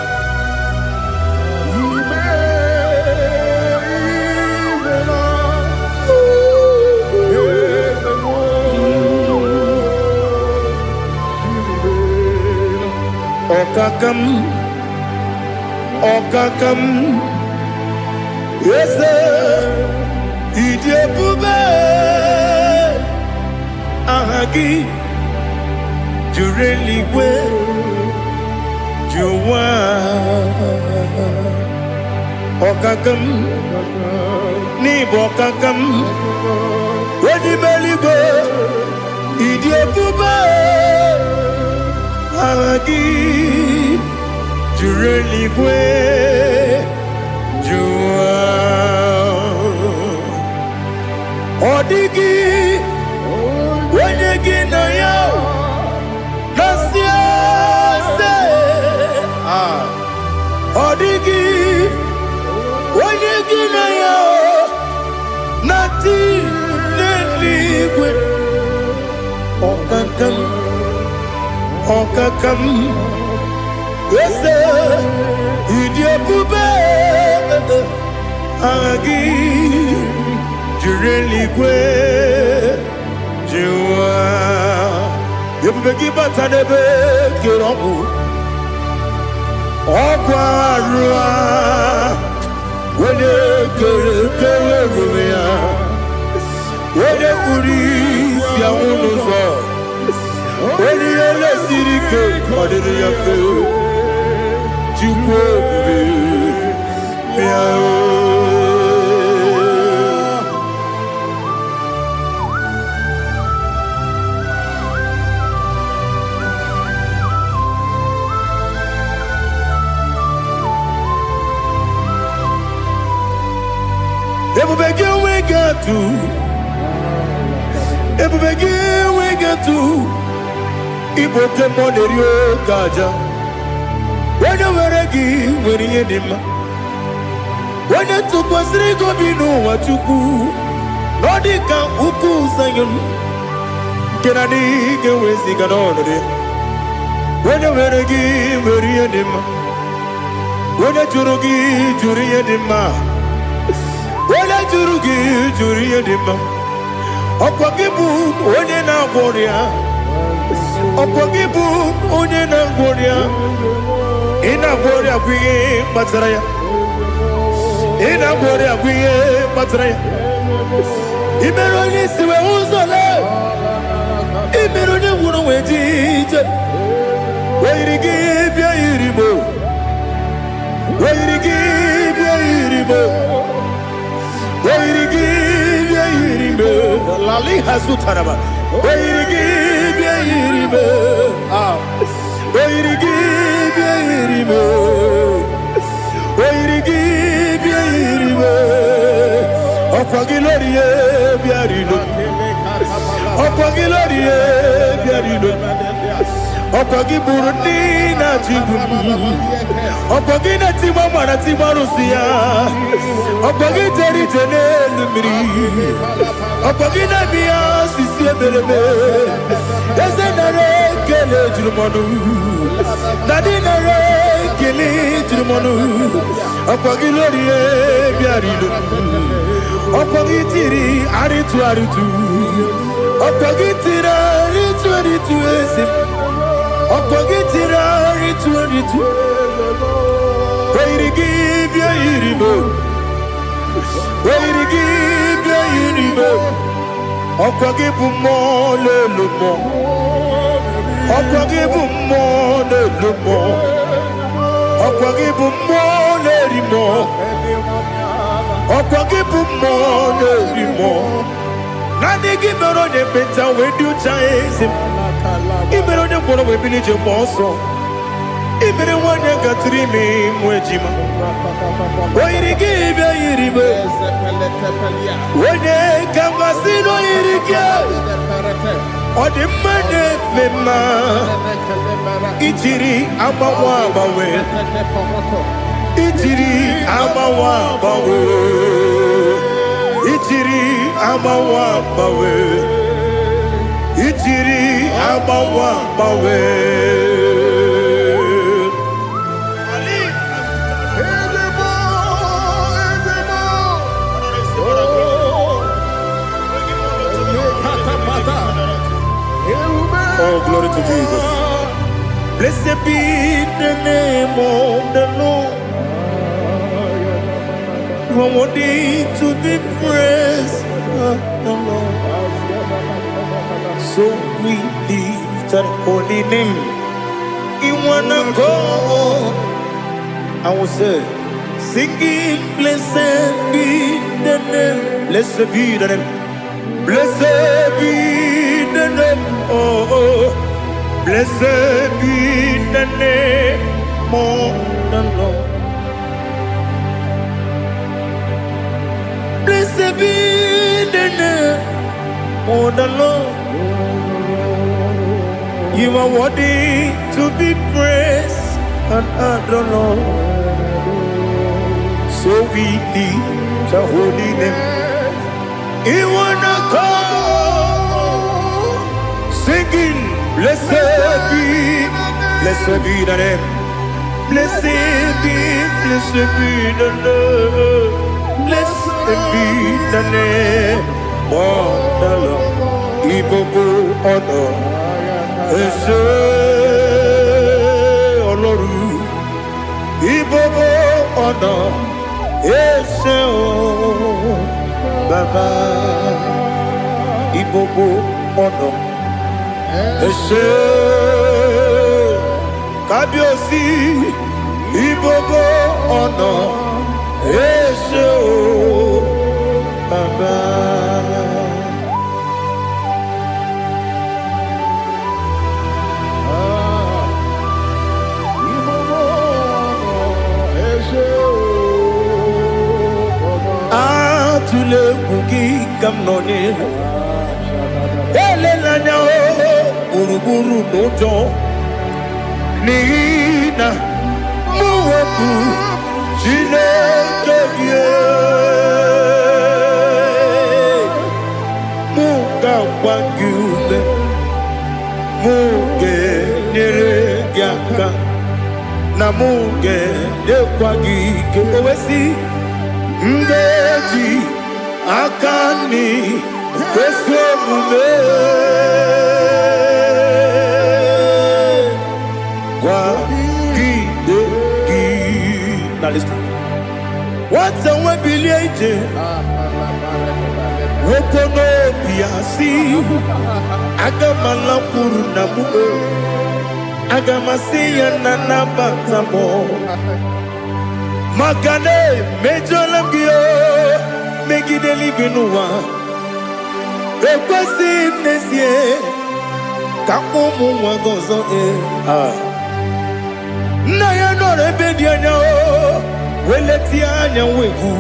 Okakam, yes, Idiabube, Ahagi, Jureli, Juwa, Okakam, Nibokakam, Wedi Beligo, Idiabube, Ahagi. Jureligwe, Jua, Odigi, Wenegina yo, Nasia se, Odigi, Wenegina yo, Nati Neligwe, Okakam. Yes, Idiabube, Agi, Jureligwe, Jua, Yabegi Batanebe, Kirobu, Okwarua, when you Kerumia, when you Kuris, Yamunuzo, when you Lesirike, what did you feel? When you were a give, when you had him, when you took was Rico, you know what you do. Nodika, Uku, Sayon, Kennedy, get with Siganone. When you were a give, when you had him, when you Jurugi, Juri had him, when you Jurugi, Juri had him, Opakibu, when you now warrior, Opakibu, when you now warrior. Ina gloria kuye matraya. Ina gloria kuye matraya. Imeroni siwe uzole. Imeroni wuno wejije. Weirigi bia irimo. Weirigi bia irimo. Weirigi bia irimo. Lali hasutaraba. Weirigi bia irimo. Weirigi bia irimo. Weirigi bia irimo. Okwagilorie bia irimo. Okwagilorie bia irimo. Okwagiburundi na jibumu. Okwagina timama na timarusia. Okwagiteri jene lumiri. Okwagina biya sisi eberebe. Ezenare kele jirumonu. Nadinare kele jirumonu. Okwagilorie bia irimo. Okwagitiri aritu aritu. Okwagitira aritu aritu esim. Okwagitira aritu aritu. Weirigi bia irimo. Where you give you Okwagibu mo le lumo. Okwagibu mo le lumo. Okwagibu mo le rimo. Okwagibu mo le rimo. Nani gibero de beta we do chase. Ibero de boro we bilije monso. Ibere wanya gatrimi mwejima. Where give you Wene kambasino irikia Ode mane mema Ichiri amawa bawe Ichiri amawa bawe Ichiri amawa bawe Ichiri amawa bawe Oh, glory to Jesus. Blessed be the name of the Lord. You are worthy to be praised, the Lord. So we lift that holy name. You wanna go? I will say, singing, blessed be the name. Blessed be the name. Blessed be the name. Oh, blessed be the name of the Lord. Blessed be the name of the Lord. You are worthy to be praised and adored. So we lift the holy name. You wanna call? Singing, blessed be the name. Blessed be the Lord. Blessed be the name of the Lord. Ibobo ono, Ese Oloru. Ibobo ono, Ese o Baba. Ibobo ono. Ese Kabiosi Ibobo ono Ese o Baba Ibobo ono Ese o Baba Atule kuki kamnoni Elelanya Uruburu nojo Nina Muwaku Chineke Muga wangune Muge nere gyaka Na muge dekwagi Owesi Mgeji Akani Kweso mume Now listen. What's the way biliate? Wokono biasi. Agamala puruna muo. Agamasiya nanabatamo. Magane mejolamgio. Megideli binua. Ekwasi nesie. Kamumu wagozo na ya no rebedi anya o weleti anya wehu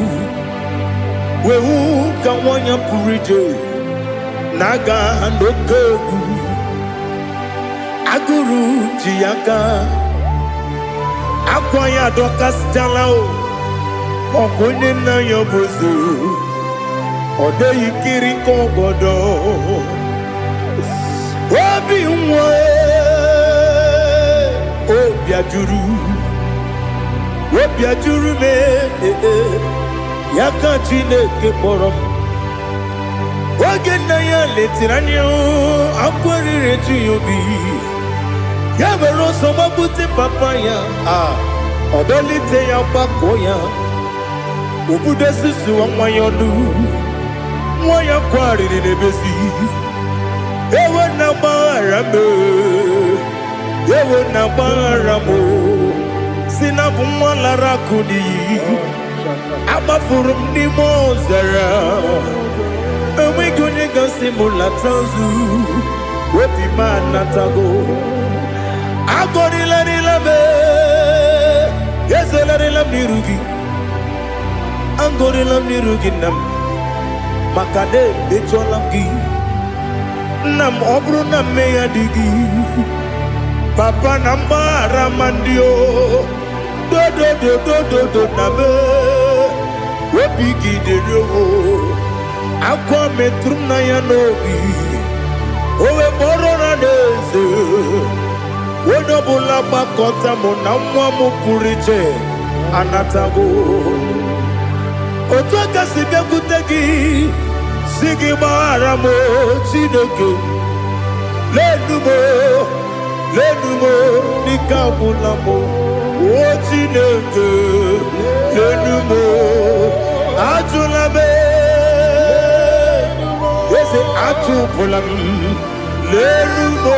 ka wanya purije naga ndokogu aguru jiaka akwanya dokas jalao okonye na yobozu ode yikiri kogodo obi nwe Obiajuru me Yaka Chineke kpọrọ Oge na ya letiri anya akwarịrị eju ya obi Ya were ọsọ gbapute papa ya Ọdọlite ya gbakọ ya Ubudesisu wanyonu Wanya kwari nebesi Ewe na barame Ewe na baramo Sinabu mwala rakudi Abafurum ni mozara Ewe gune gasimula tanzu Wepi manatago Agori lani labe Yeze lani lamni rugi Angori lamni rugi nam Makade becho lamgi Nam obru nam meya digi Papa nambara mandio Do do do do do do nabe Wepi gidero Akwa metrum na yanobi Owe morona neze Wono bula bakota mona mwamu puriche Anatago Otoka sibya kutegi Sigi maramo Chineke Lenumo Nikabulamo O Chineke Lenumo Ajulame Yese Ajupulam Lenumo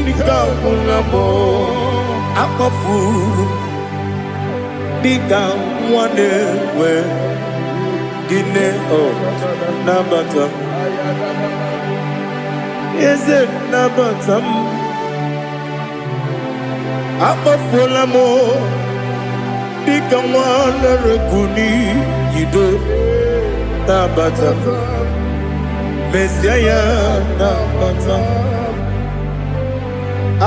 Nikabulamo Akafu Bika Wane We Gine O Nabata Is it Nabatam Akafulamo Bika Wane Rekuni Yido Nabata Messiah Nabata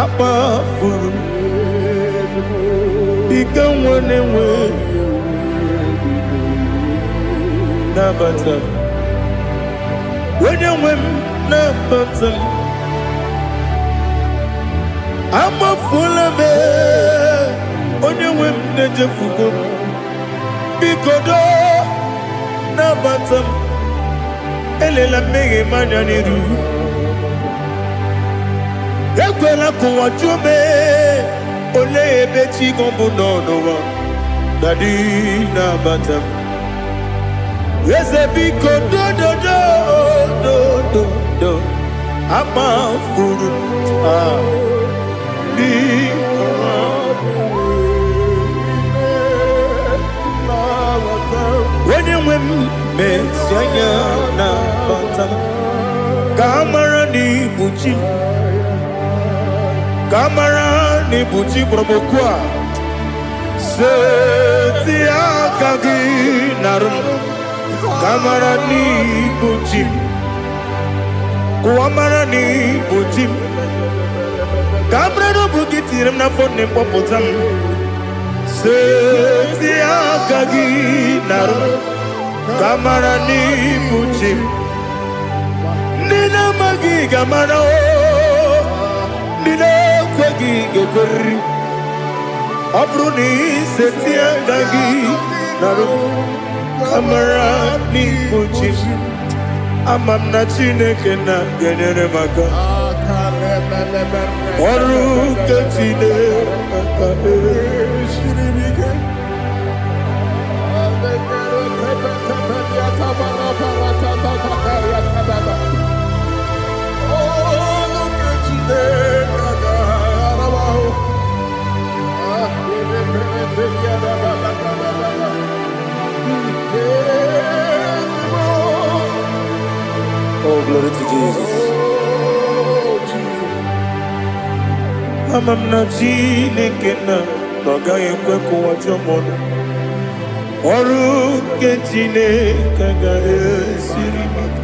Akafulu Bika Wane We Nabata When you win Nabata I'm a full of it When you win Nejafuko Bikodo Nabata Elela mege mananiru Ekwela kuwa jume Ole ebechi gombu nonowa Dadi Nabata Yeze biko do Ama furu Di When you win Messiah Nabata Kamara ni buchi Promokwa Setia kagi narum Kamara ni buchim Kuamara ni buchim Kamara no bukitirim na fone popotam Setia kagi naru Kamara ni buchim Nina magi kamara o Nina kwagi gekori Abruni setia kagi naru Kamara ni buchim Amam na Chineke na genere maka Oru ke Chineke shiribike Oh, glory to Jesus. Amam na Chineke na noga yekwe kuwa chomono. Oru ke Chineke ga esiribike.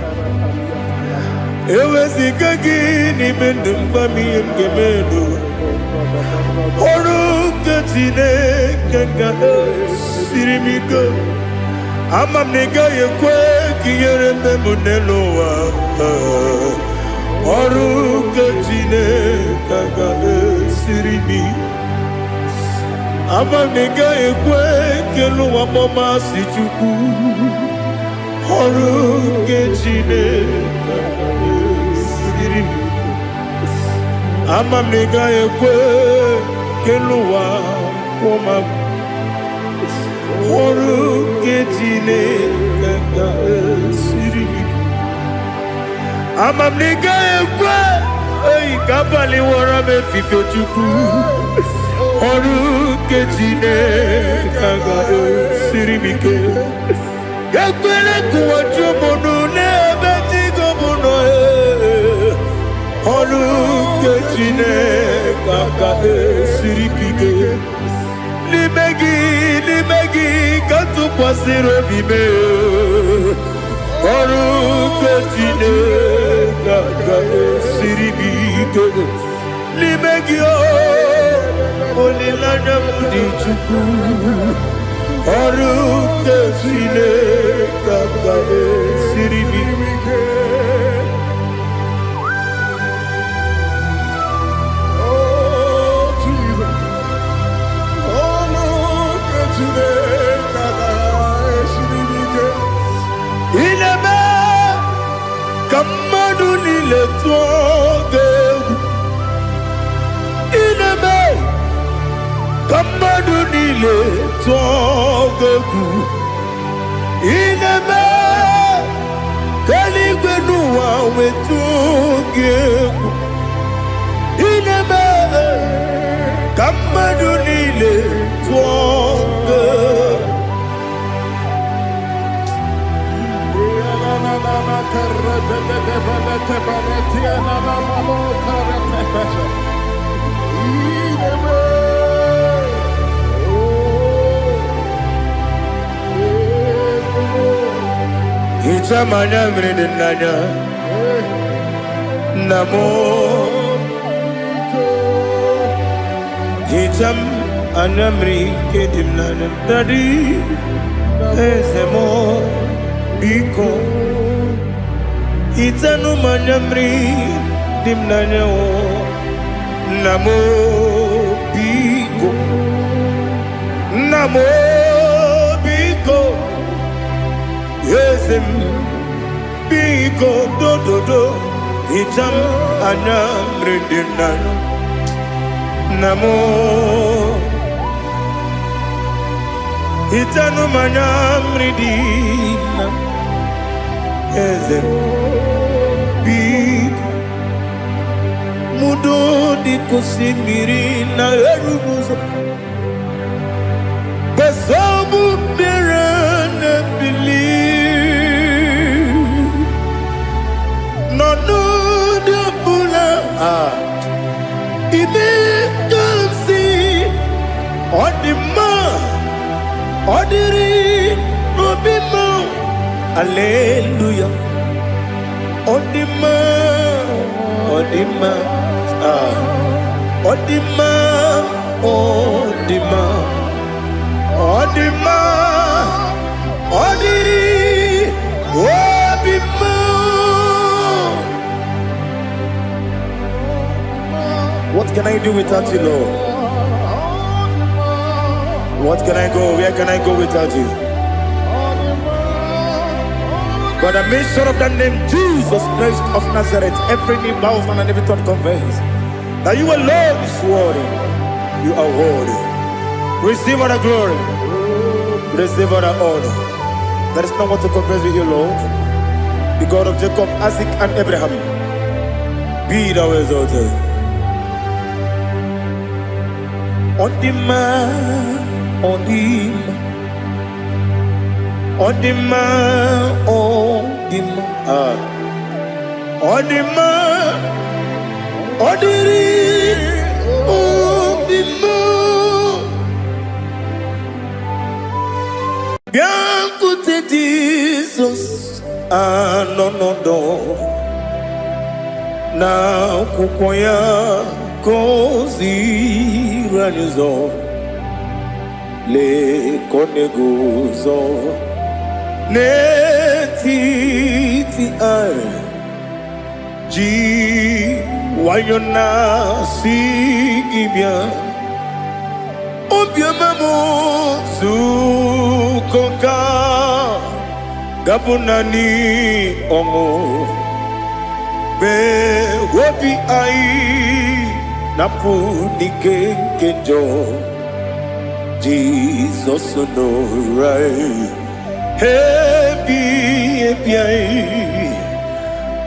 Ewezi kagi ni mendumba miyemgemenu. Oru ke Chineke ga esiribike. Amam nega yekwe kiyere memuneloa. Oru ke Chineke ga esiribike. Amam nega yekwe keluwa mama si chuku. Oru ke Chineke ga esiribike. Amam nega yekwe keluwa mama Oru ketine kaka siri. Amamnika ekwe. Ei kabali wara me fife chuku. Oru ketine kaka siri mike. Yakwele kuwa chumono ne beti gomono. Oru ketine kaka siri mike. Limegi katu pasiro bime. Oru ketine kaka siribike. Limegi olilanya mudi chuku. Oru ketine kaka siribike. Ineme kamadu nile tuogegu. Ineme kamadu nile tuogegu. Ineme kaligwenu wawe tuogegu. Ineme kamadu nile tuogegu. Ichamanya mridinanya namo. Icham anamri kedimnana dadi ezemo biko. Itanu manyamri dimnanya o namo biko. Namo biko. Yesem biko do do do. Itam anamri dimnanya namo. Itanu manyamri dimnanya. Yesem biko. Mudo di kusimiri na erumuzo. Besobu mirana believe. No no de bula. Ibe kansi. Odima. Odiri. Obima. Hallelujah. Odima. Odima. Odima. Odima. Odima. Odiri. Obima. What can I do without you, Lord? What can I go? Where can I go without you? By the mention of that name, Jesus Christ of Nazareth, every knee bows and every tongue confesses that you alone is worthy. You are worthy. Receive all the glory. Receive all the honor. There is no one to confess with you, Lord. The God of Jacob, Isaac, and Abraham. Be thou exalted. On the man, on the man. Odima, Odima, Odima, Odiri, Odima. Bien écoute Jesus, no do. Na kukoya kozi ranizo, le koneguzo. Netiti ai ji wayona sigibia obiamamo zukoka gabunani omo be wobi ai napu nike kenjo Jesus no right. Happy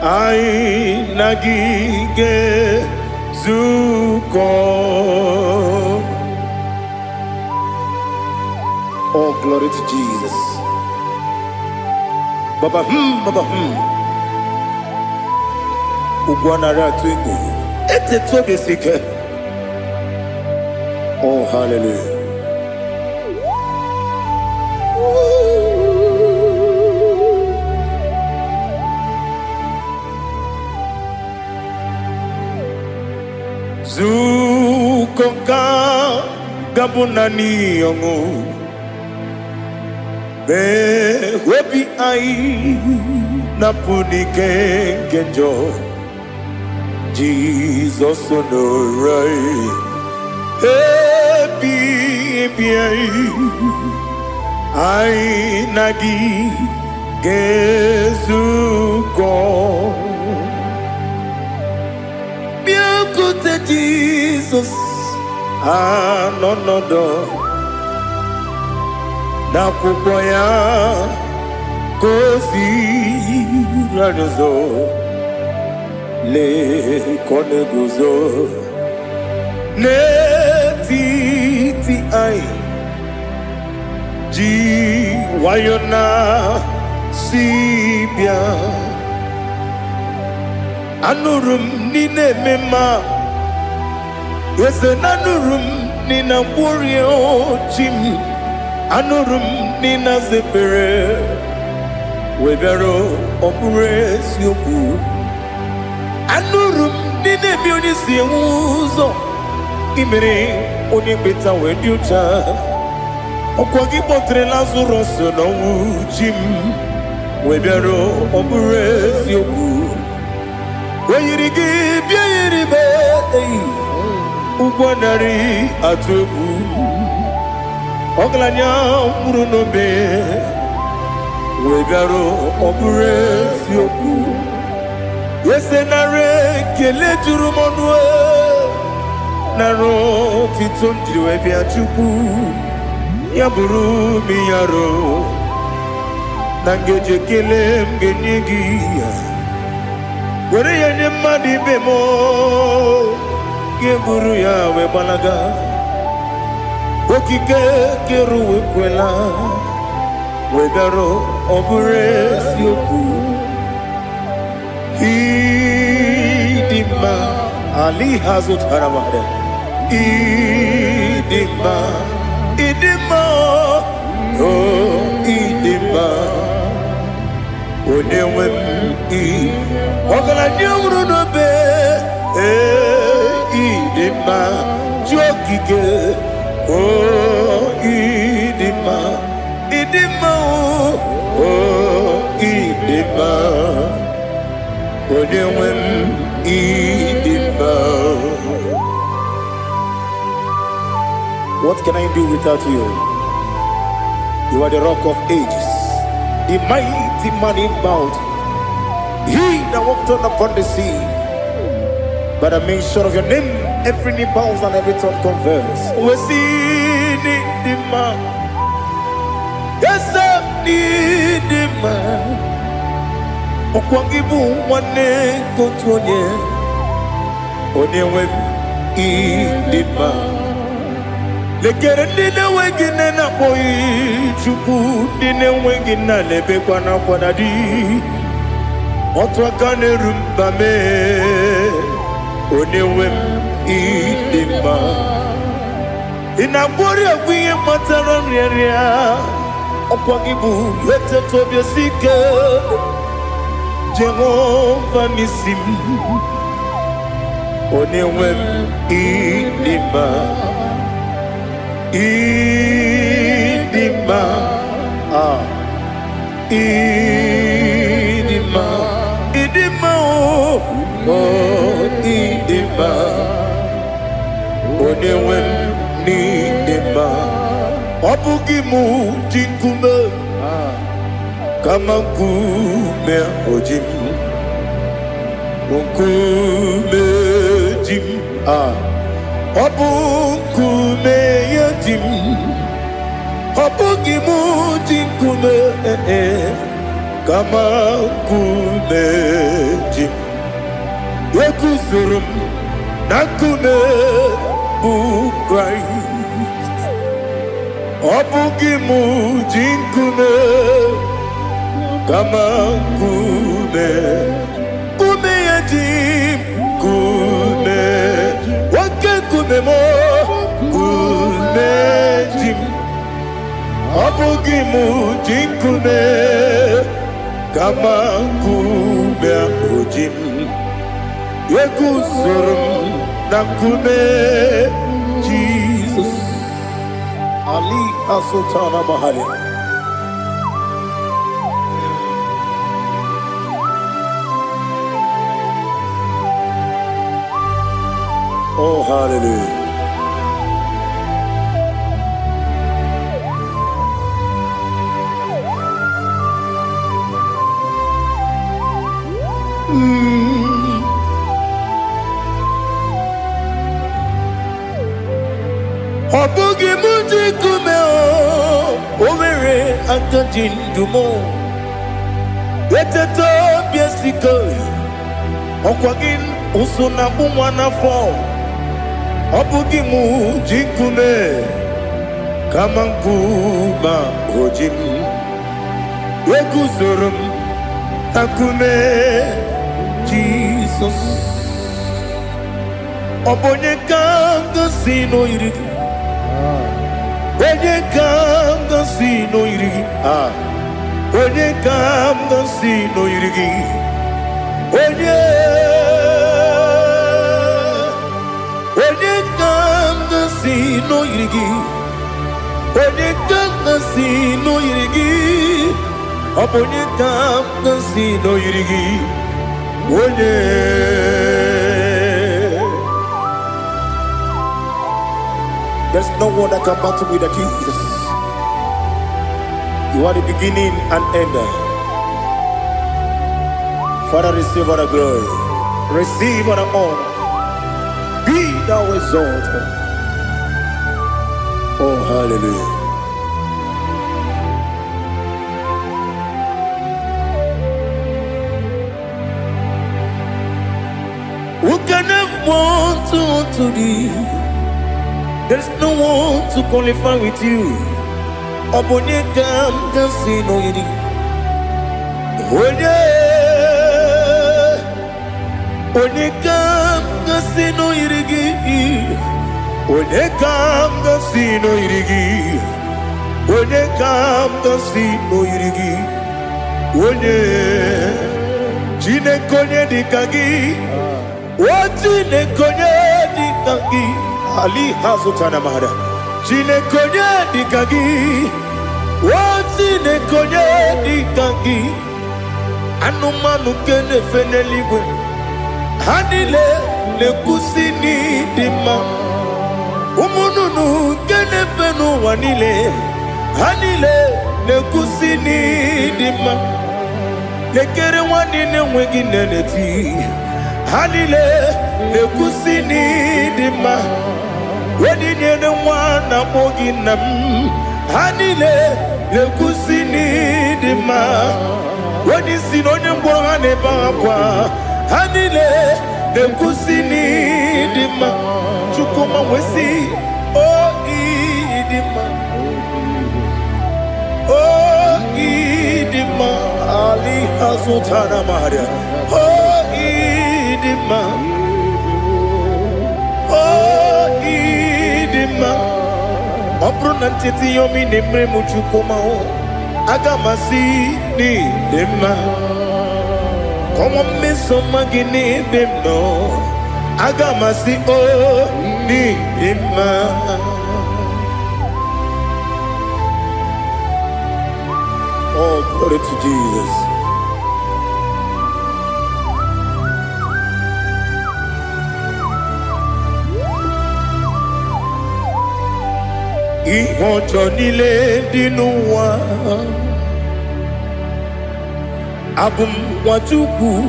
I nagige zuko. Oh, glory to Jesus. Baba Baba Ugwanara twingu. Ete tobe sike. Oh, hallelujah. Zukonka gabunani yongu be webi ai napuni kenjo Jesus onorai happy ai nagi gezuko Jesus, no na kupoya kosi radozo le koneguzo ne titi ai ji wayona sibia anurum nine mema. Yes, anurum nina warrior chim, anurum nina zepere, webero opures yoku, anurum nina bionisi uzo, imere onibeta weducha, okwagi potre lazuros no chim, webero opures yoku, weyirigi biayiribe. Ugwanari atubu Oglanya murunobe Wegaro obure sioku Yesenare kele jurumonwe Naro titondriwe biachuku Yaburu miyaro Nangeje kele mgenyigia Were yanye madi bemo Geburu ya we balaga Okike keru we kwela Wegaro obure sioku Idima Ali hazut haramade Idima Oh idima Onewem Ogala nyamru no be Idima jokike oh idima oh idima odewem idima. What can I do without you? You are the rock of ages, the mighty man in mountain, he that walked on upon the sea. By the mention of your name, every knee bows and every tongue confesses. We see the man. Yes, I need the man. Okwangibu wane kotonye. Onewe the man. Lekere dine wengine na boy chuku dine wengine lebe kwa na kwa dadi. Otwa kane rumba me. Onewem idima Inabori agwiye matara nyeria Okwagibu yete tobye sike Jehova nisim Onewem idima Idima Idima Idima oh idima Onewem nidima Obugimu jinkume Kama nkume ojim Nkume jim Obu nkume yajim Obugi mujikume kama kumeji Yekuzurum nakune bu Christ Obugi mujikume kama kume yajim kume wake kume mo kume jim Abugi mujikume kama kume ujim Yekuzurum nakune Jesus Ali Asultana Mahali. Oh, hallelujah. Obugi mujikume omere akajindumo Yeteto biesiko Okwagin usuna bumwana fo Obugi mujikume kama nkuma ojim Yekuzurum akune Jesus Obonye kanga sino irigi Onye kanga sino irigi Onye kanga sino irigi Onye kanga sino irigi Onye kanga sino irigi Onye kanga sino irigi Onye There's no one that can battle with Jesus. You are the beginning and end. Father, receive all the glory. Receive all the honor. Be thou exalted. Oh, hallelujah. Who can have one to thee? There's no one to qualify with you. Obonye kam kasino yidi. Onye kam kasino yidi. Onye kam kasino yidi. Onye kam kasino yidi. Onye jine konye dikagi. Wajine konye dikagi. Ali Hazutana Mahada. Jine konye dikagi. Wajine konye dikagi. Anumanu kene feneligwe. Hanile le kusini dima. Umununu kene fenu wanile. Hanile le kusini dima. Lekere wanine wengi neneti. Hanile le kusini dima. Wedi nyene wana moginam Hanile le kusini dima Wedi sinonye mbwangane bakwa Hanile le kusini dima Chukuma wesi Oh idima Oh idima Ali Hazutana Maria Oh idima Obruna titi yomi nemre muchukoma agamasi ni dema Komo meso magini demno agamasi o ni dema Oh, glory to Jesus. Ihojo nile dinuwa Abum wajuku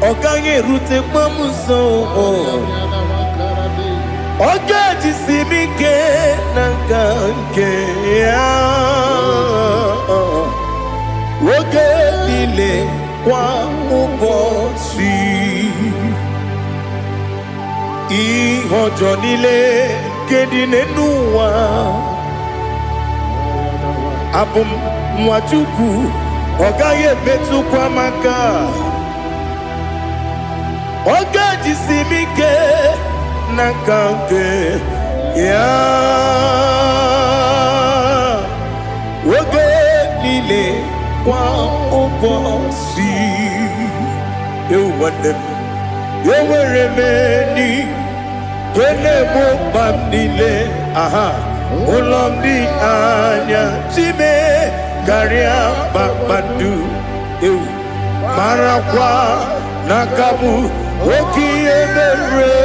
Oganye rute mamuso Oge jisimike n'aka nke ya, oge niile kwa ụbọchị. Ihe ọjọọ niile nke dị n'ụwa, abụ m nwa Chukwu, ọ gaghị emetụkwa m aka. Oge jisimike n'aka nke ya, oge niile kwa ụbọchị. Ewu nwanne m, enwere m enyi ga-egbo mkpa m niile. Ụlọ m dị anya chime karịa kpakpando. Ewu marakwa n'aka m oke ihe mere.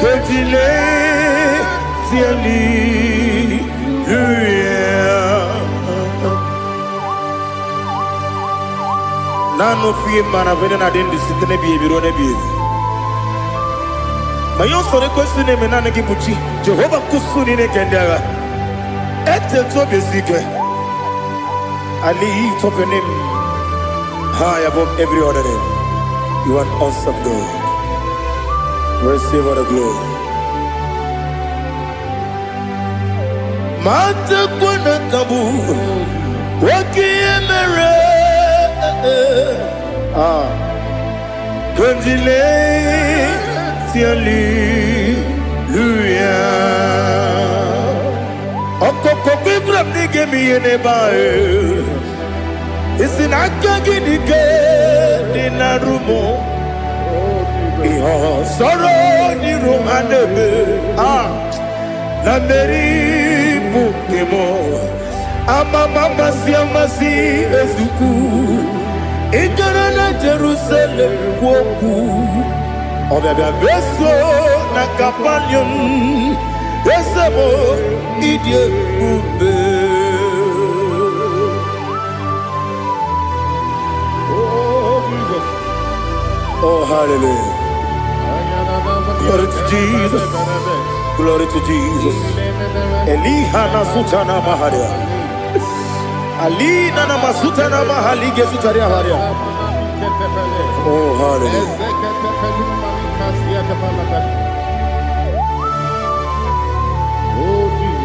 Kejile tieli nano fie mana vene na den disitene bi ebiro ne bi. Mayo sore kwesune me nane ki buchi Jehova kusuni ne kendaga. Ete to besike. I lift up your name high above every other name. You are awesome God. Receive all the glory. Mata kuna kabu waki emere. Kanjile tiali luya. Okoko bigrab nige mi yene bae. Isin akagi nige dinarumo. Iho soro ni romanebe. Na meri bukemo. Ama mama si amasi ezuku. Igara na Jerusalem woku. Obebe beso na kapanium. Esemo idie ube. Oh, Jesus. Oh, hallelujah. Glory to Jesus. Glory to Jesus. Elihana sutana maharia. Alina na masuta na mahali gesutaria haria. Oh, hallelujah. Oh, Jesus.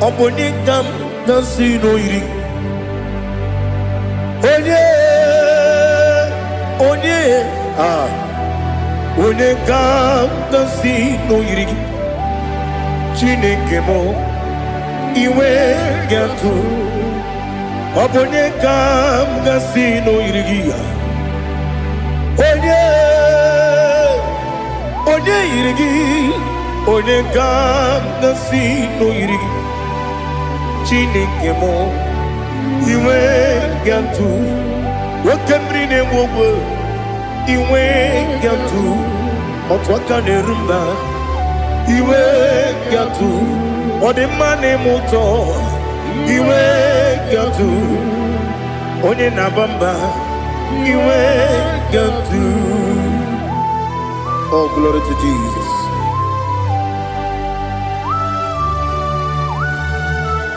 Obonikam dansino iri. Onye Onikam dansino iri. Chineke mo iwe gatu. Obonikam dansino iri. Onye irigi, onye gam nasi no irigi. Chineke mo iwe gantu, wakemri ne mwogo iwe gantu, otwaka ne rumba iwe gantu, odemane moto iwe gantu, onye nabamba iwe gantu. Oh, glory to Jesus.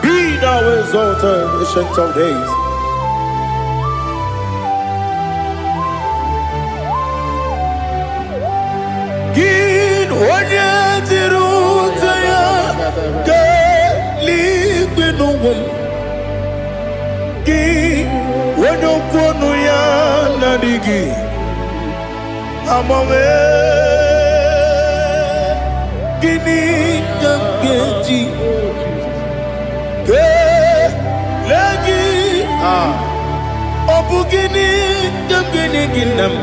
Be thou exalted, ancient of days. Gin onye tiruta ya ke ligbe n'ụwa. Gin onye kwonu ya na-adịghị amame. Gini kamgeji ke lagi obu gini kamgeni ginam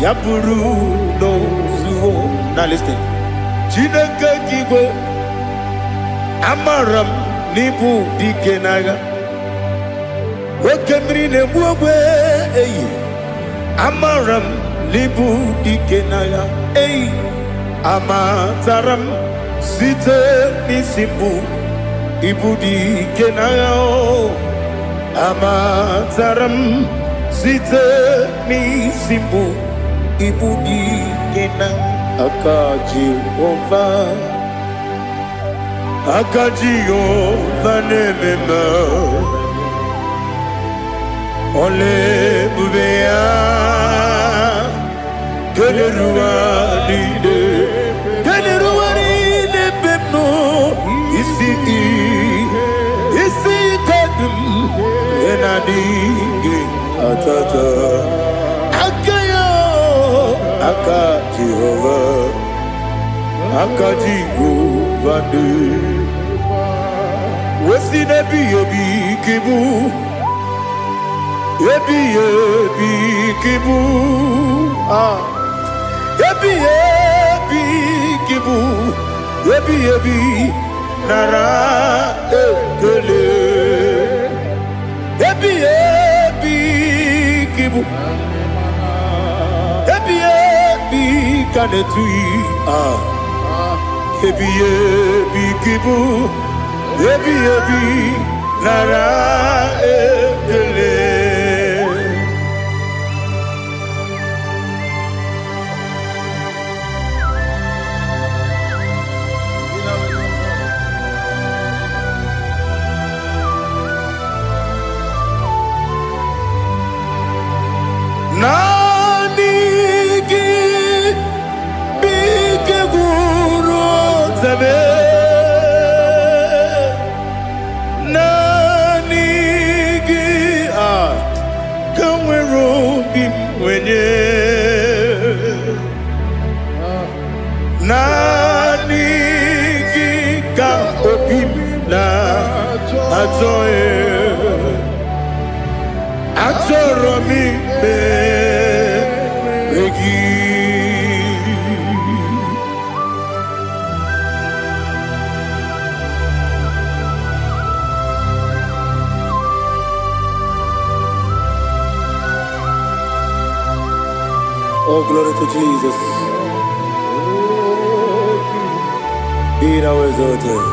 ya buru no zuo. Now listen. Chineke kigwe amaram nibu dikenaga. Okemri ne buogwe eyi amaram nibu dikenaga eyi. Amataram site nisimbu ibudi kenao. Amataram site n'isimu ibu dike na aka Jehova na-ememe ole ebube ya keleruwa niile beno isi kadum enadinge atata aka Jehova ne wesi nebi kibu ebi kibu kibu ebi nara ekele ebi kibu ebi kanetui ebi kibu ebi nara ekele. Nanigi bike guru zabe nanigi kamwero bimwenye nanigi ka opim na atoe atoro mi oh, glory to Jesus. Be thou exalted.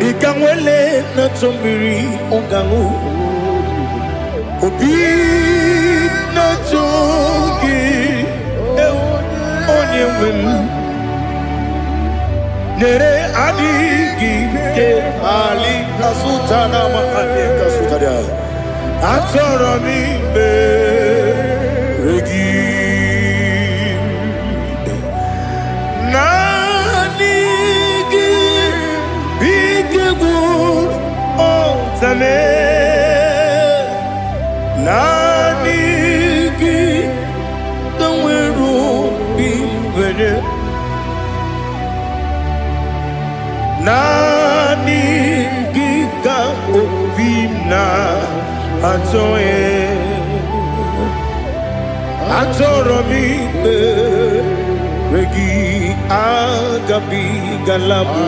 Ikamwele na chombiri ongangu obi na chogi onye wem nere adigi ke ali kasutana mahane kasutaria atoro mi regi nanigi bige gur otame nanigi kamweru bimbere nanigi ka obimna atoro mi regi agabi galabu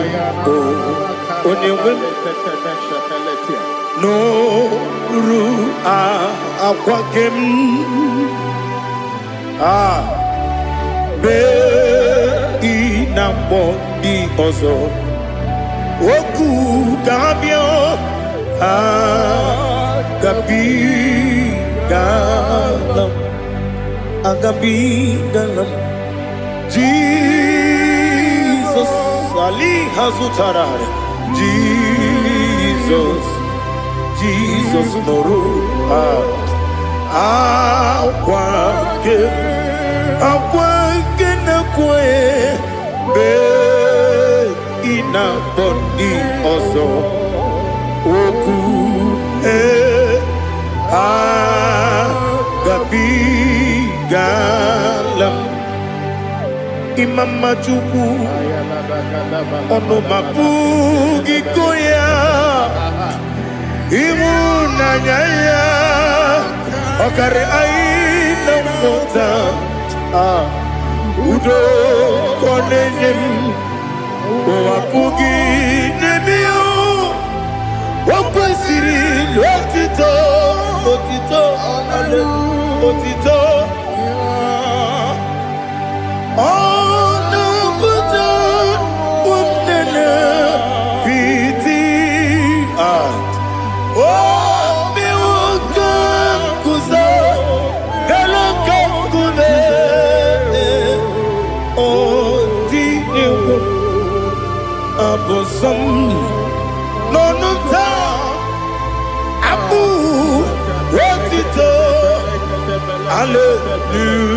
onyewe no ru akwakem be inambo di ozo oku kabio agabi galam Jesus Ali Hazutarare Jesus Noru akwake na kwe be ina bondi ozo oku gabi galam imama chuku ono mapugi koya imuna nyaya okare aina mota udo konenyem wapugi nebio wakwesiri lotito otito Oh, no, but pity. Oh, me welcome, kuza. Hello, kule. Oh, di abosom. No, no, ta. Abu, what it all? Hallelujah.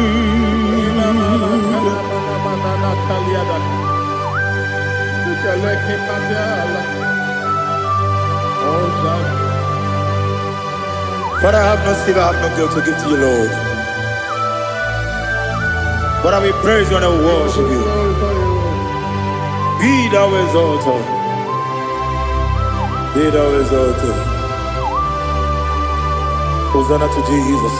Father, I have no silver, I have no gold to give to you, Lord. But I will praise you and I will worship you. Be thou exalted. Be thou exalted. Hosanna to Jesus.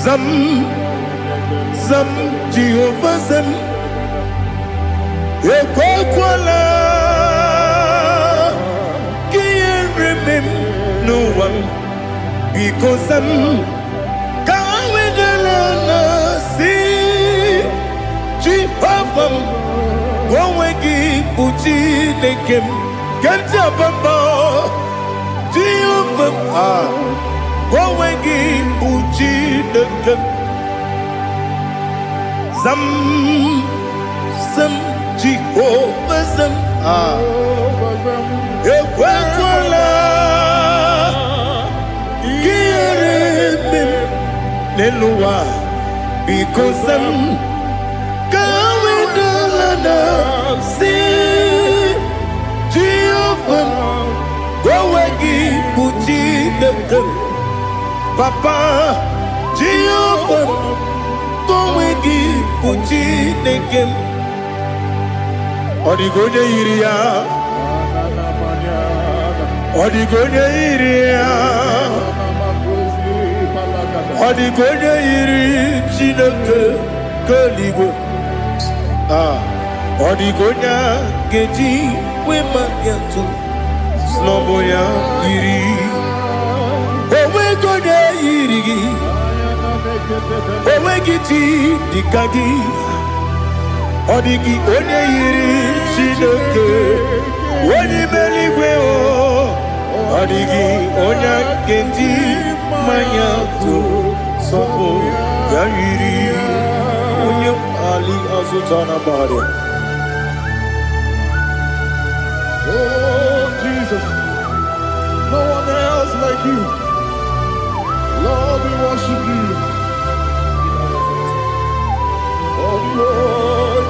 Zam, Zam, Jehovah Zam. Ekwakwala, can't remember no one because I'm going to see Jehovah. Go wegi puchi nekem, kanja bamba Jehovah. Go wegi puchi nekem, Zam, Zam. Jehovah Zam, Ekwakwala, Kieremim, Nelua, because I'm going to see Jehovah, Gowagi, Puchi, Papa, Jehovah, Gowagi, Puchi, Nekem. Odigonya iria, Odigonya iria, Odigonya iri chineke keligo. Odigonya geji wemakiatu, sloboya iri. Owegonya iri, owegiti dikagi. Odigi onye yiri Chineke onye meligwe o Odigi onye kendi manya to sopo ya yiri onye ali azutana bari. Oh Jesus, no one else like you. Lord, we worship you. Oh Lord,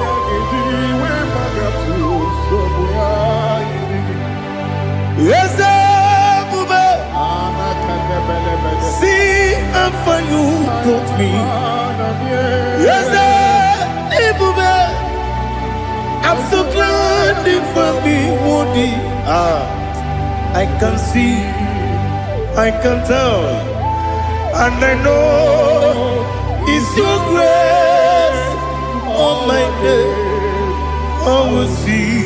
yes, see how far you brought me. Yes, I'm so glad for me, Woody. I can see, I can tell, and I know it's your grace on my day. I will see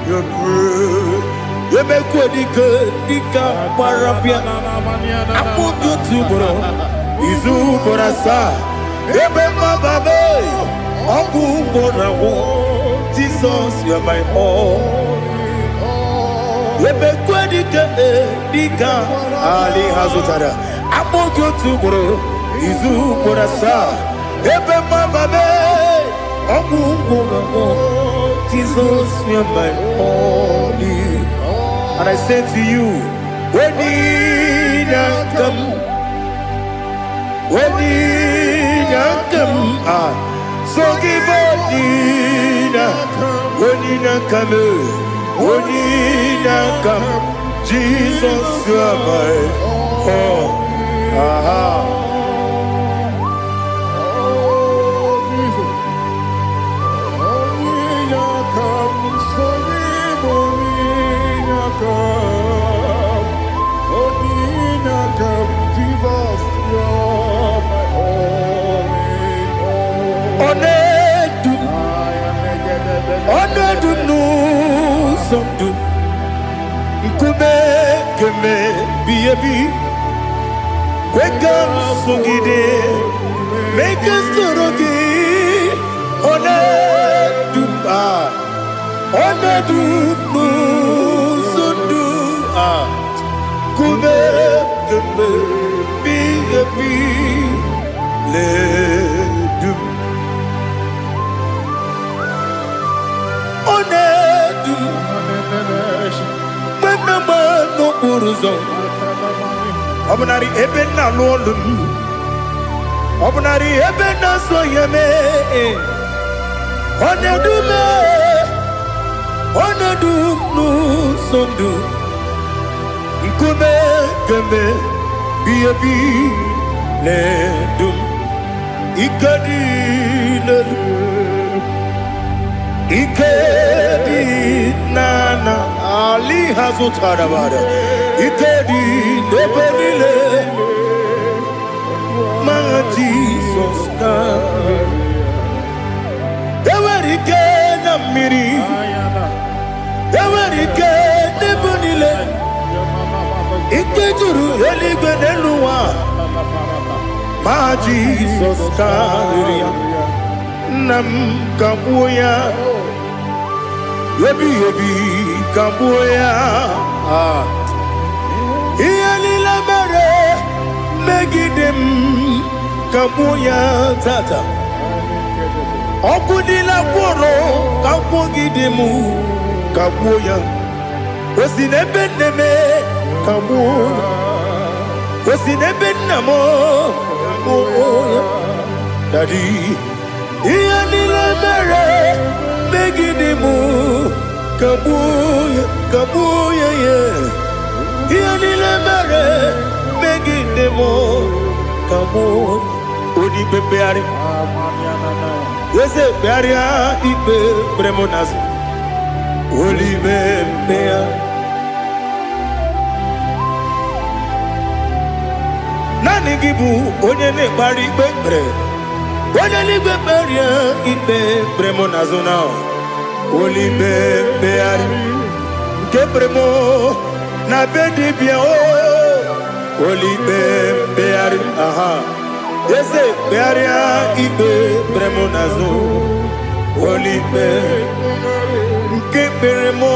your grace. You make what you could, Dika Parapia. I put you to bro. Izu Borasa. Ebema Babe. Oku Bonawo. Jesus, you are my all. You make what you could, Dika Ali Hazutara. I put you to bro. Izu Borasa. Ebema Babe. Jesus, you are my only. And I say to you, when you come, so give up, when you come, Jesus, you are my all. Kwekam sungide, make us turugi, onedupa, onedupu sundu kube kube bi le du onedu menama no uruzo obunari ebe na lolu obunari ebe na soyeme onedu me onedu nu sondu nkume kembe bi le dum ikadi le ikadi nana ali hazutara bada ikadi lebele ma Jesus ka ewerike na miri ewerike nebonile ikejuru eligwe neluwa ma Jesus kariya nam kabuya yebi kabuya iyalila mere megidem kabuya tata okudila kworo kabugidemu kabuya osinebendeme kabuya osinebennamo kabuya daddy iyalila mere megidemu kabuya yeah iyalila mere megidemu kabuya odi bebeari yese bearia ibe premonas oli bebea nani gibu onye ne bari bebre onye ni beberia ibe premonas na oli bebeari ke premo na bedibia oli bebeari aha yese bearia ibe premonazo olibe nke peremo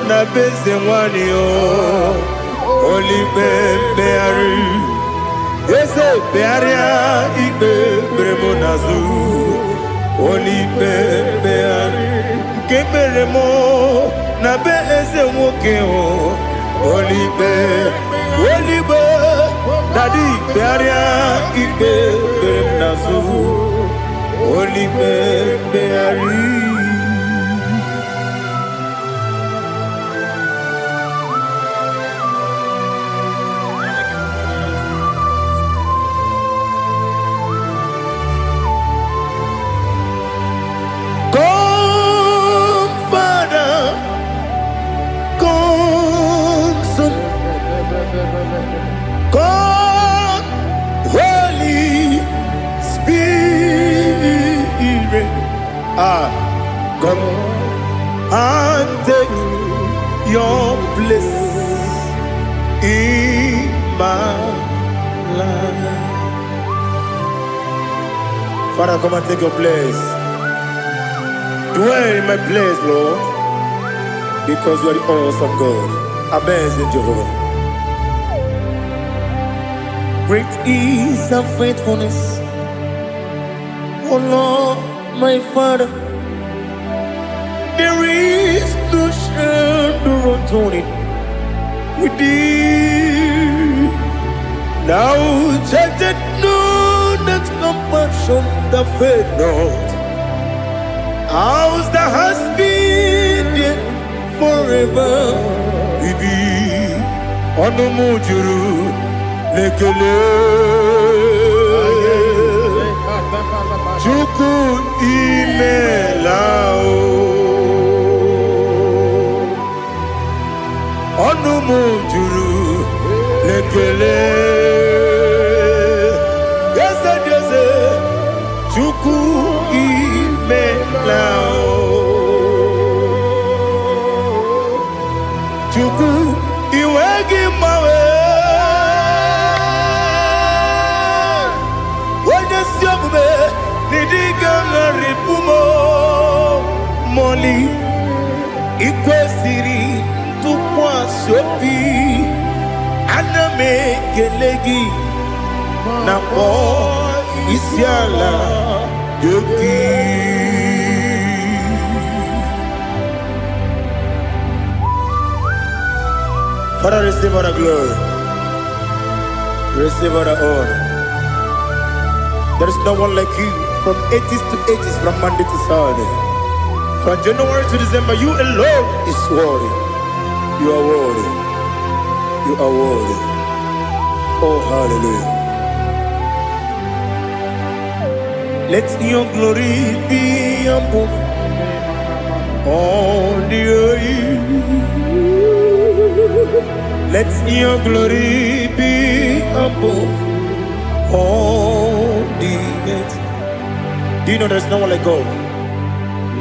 na beze nwani o olibe beari yese bearia ibe premonazo olibe beari nke peremo na beze nwoke o olibe Daddy, bearia ibe nazu, oli beari. Come, Father, come, Son, come, Holy Spirit, come and take your place in my life. Father, come and take your place. Dwell in my place, Lord, because you are the awesome God. Amazing Jehovah. Great is thy faithfulness, O Lord, my Father. There is no shadow of turning with thee. Now judged know that compassion that faith not. Ours that has been there forever we be on the mujuru lekele Chuku imelao onu mujuru lekele yese Chuku imelao Chuku iwegi mawe obi aname kelegi na po isiala yogi. Father, receive all the glory, receive all the honor. There is no one like you from ages to ages, from Monday to Saturday. From January to December, you alone is worthy. You are worthy. You are worthy. Oh, hallelujah. Let your glory be above all the earth. Let your glory be above all the earth. Do you know there's no one like God?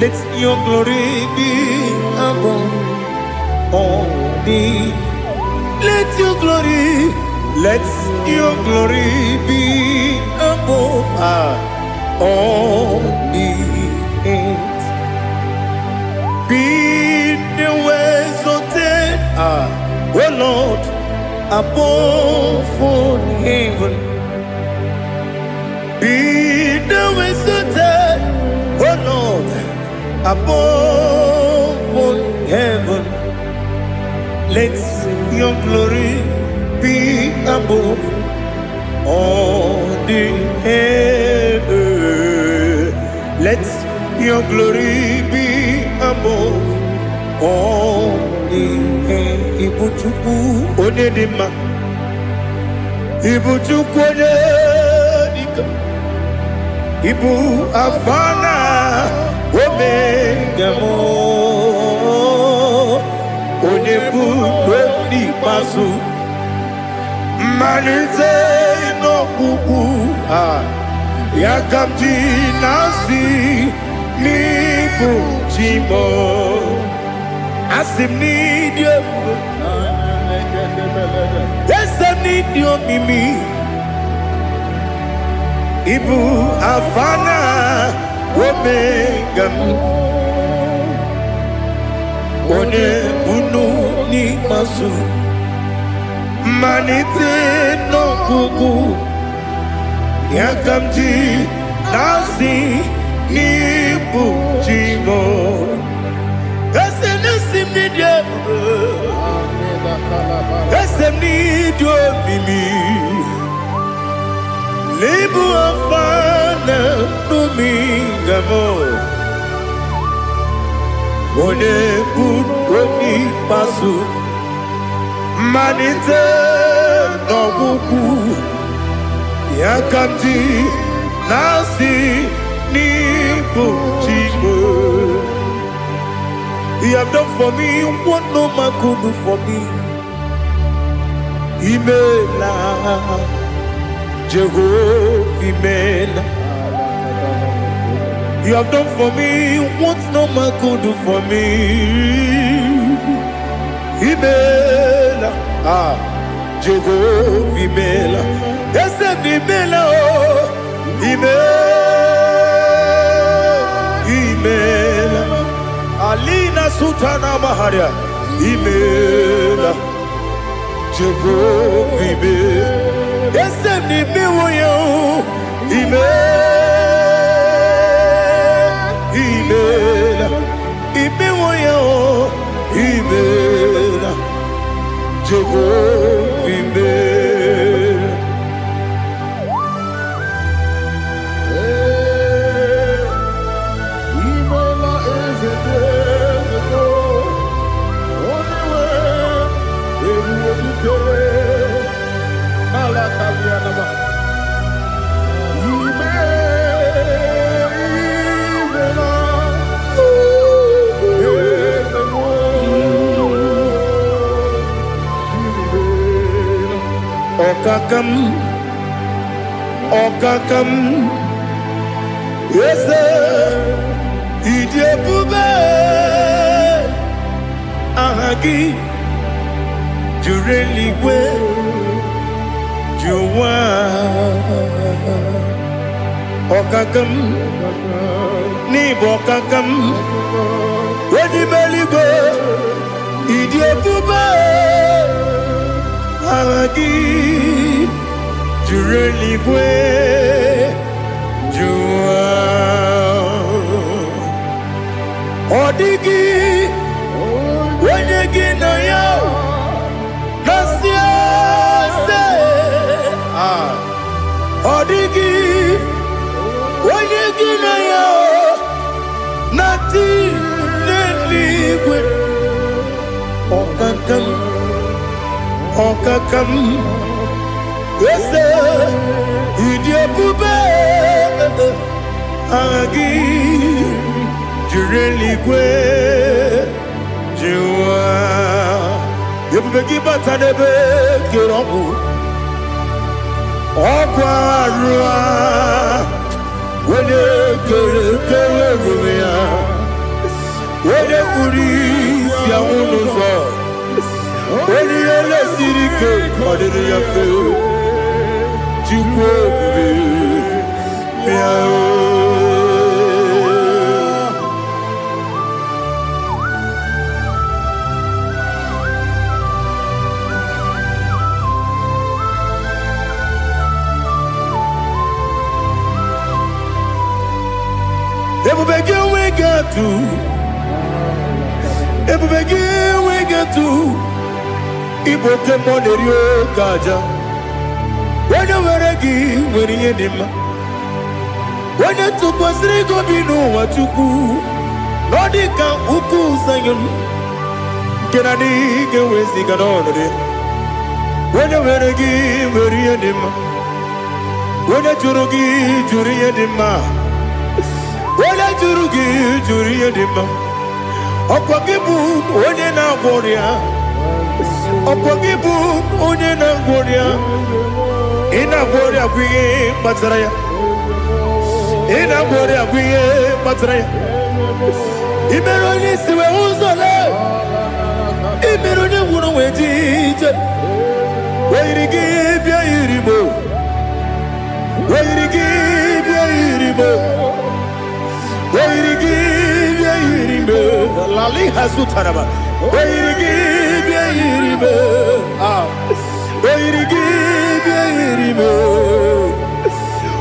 Let your glory be above all the. Let your glory be above all the earth. Be the ways of death, oh Lord, above all heaven. Be the ways of death, oh Lord, above all heaven. Let your glory be above all the heaven. Let your glory be above all the heaven. Ibuchuku onedima, Ibuchuku onedika, Ibu afana omega mo. Onebu ni pasu manite no kuku yakamji nasi ni bujimo asim ni dio esem ni dio mimi ibu afana omega one bunu ni masu manite no kuku yakamji nasi ni bujimo esem ni dio esem ni dio mimi lebu afana numingamo one buni pasu manite no buku yakamji nasi ni bujimo. You have done for me what no man could do for me. Imela Jehovah Imela. You have done for me what no man could do for me. Imela, Jehovah Imela. Yes, Imela, Imela, Alina Sutana Maharia. Imela, Jehovah Imela. Yes, Imela, Imela, Imela, Jehovah Imela. Imela is a devil. Only way it will be Malakavianaba. Okakam, yes, Idiabube, Ahagi, Jureli, where you are. Okakam, Nibokakam, where the belly go, Idiabube. Agi Jureligwe Jua Odigi Wenyegi na ya Nasia se Odigi Wenyegi na ya Nati Neligwe Okakam Yese Idiabube Agi Jureligwe Jua Yebubeki Batanebe Kirobu Okwarua Wene Kere Rumia Wene Kuri Siamunuzo Wene Yele Sirike Kodiri Yafe Jukwe Miao Everybody we get to Everybody we get to Ibote Monerio Kaja When you were a game when you did when you took was Rico Bino what you do Nodika Uku Sayon Kenadi get with Siganone when you were a game when you did when you Jurugi Juriadima Wala jurugi juriye dima Okwagibu onye na gworia Okwagibu onye na gworia Ina gworia kwiye matraya Ina gworia kwiye matraya Imero ni siwe uzole Imero ni wuno wejije Wairigi bia irimo Wairigi bia irimo Lali Hazutaraba. Where give Yiribe? Where give Yiribe?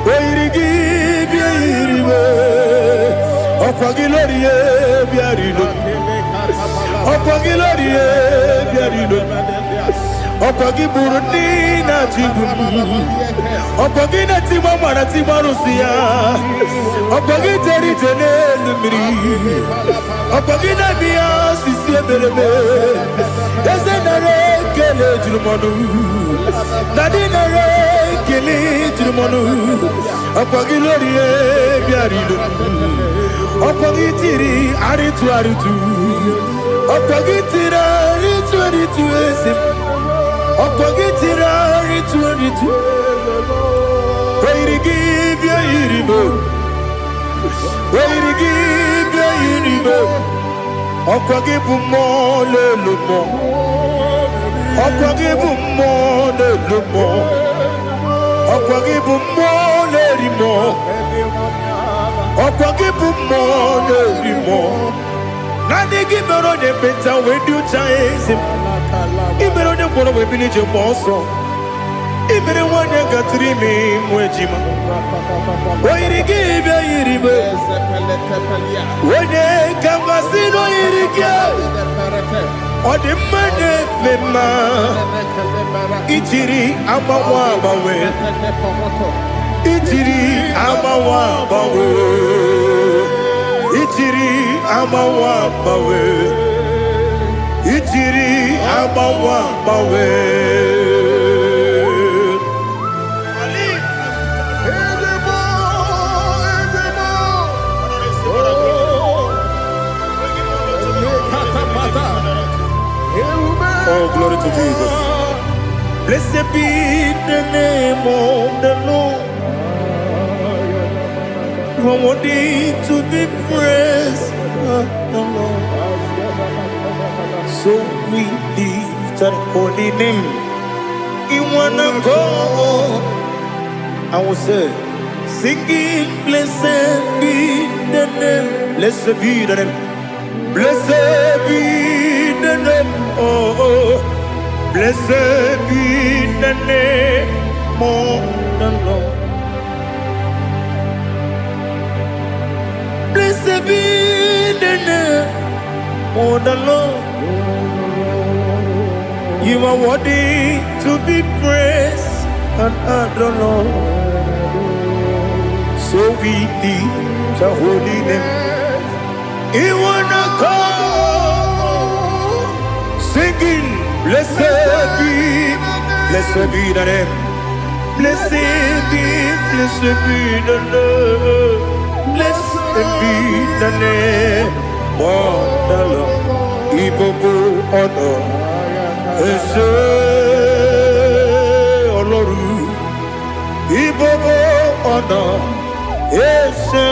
Where give Yiribe? Opagilorie Biarino. Opagilorie Biarino. Opagiburina Tibum. Opagina Timamana Timarusia. Opagiteri Tenelmiri. Opagina Bia Sisiebelebe. Ezenare Kele Jumonu. Nadinare Kele Jumonu. Opagilorie Biarino. Opagitiri Aritu Aritu. Opagitira Aritu Aritu Esim. Opagitira Aritu Aritu. Where to give your iribo? Where to give your iribo? Okwagibu mo le lumo. Okwagibu mo le lumo. Okwagibu mo le rimo. Okwagibu mo le rimo. Nani gibero de beta we do chase. Ibero de bono we bilije monso. Ibere wanya gatrimi mwejima. Where give your iribo? Wene kamasino irikia. Ode mane mema. Ichiri amawa bawe. Ichiri amawa bawe. Ichiri amawa bawe. Ichiri amawa bawe. Oh, glory to Jesus. Blessed be the name of the Lord. You are worthy to be praised, the Lord. So we lift that holy name. You wanna go? I will say, singing, blessed be the name. Blessed be the name. Blessed be the name. Oh, oh. Blessed be the name of the Lord. Blessed be the name of the Lord. You are worthy to be praised and adored, Lord. So we lift the holy name. You wanna come singing, blessed be the name. Blessed be the Lord. Blessed be the name of the Lord. Ibobo honor, Ese Oloru. Ibobo honor, Ese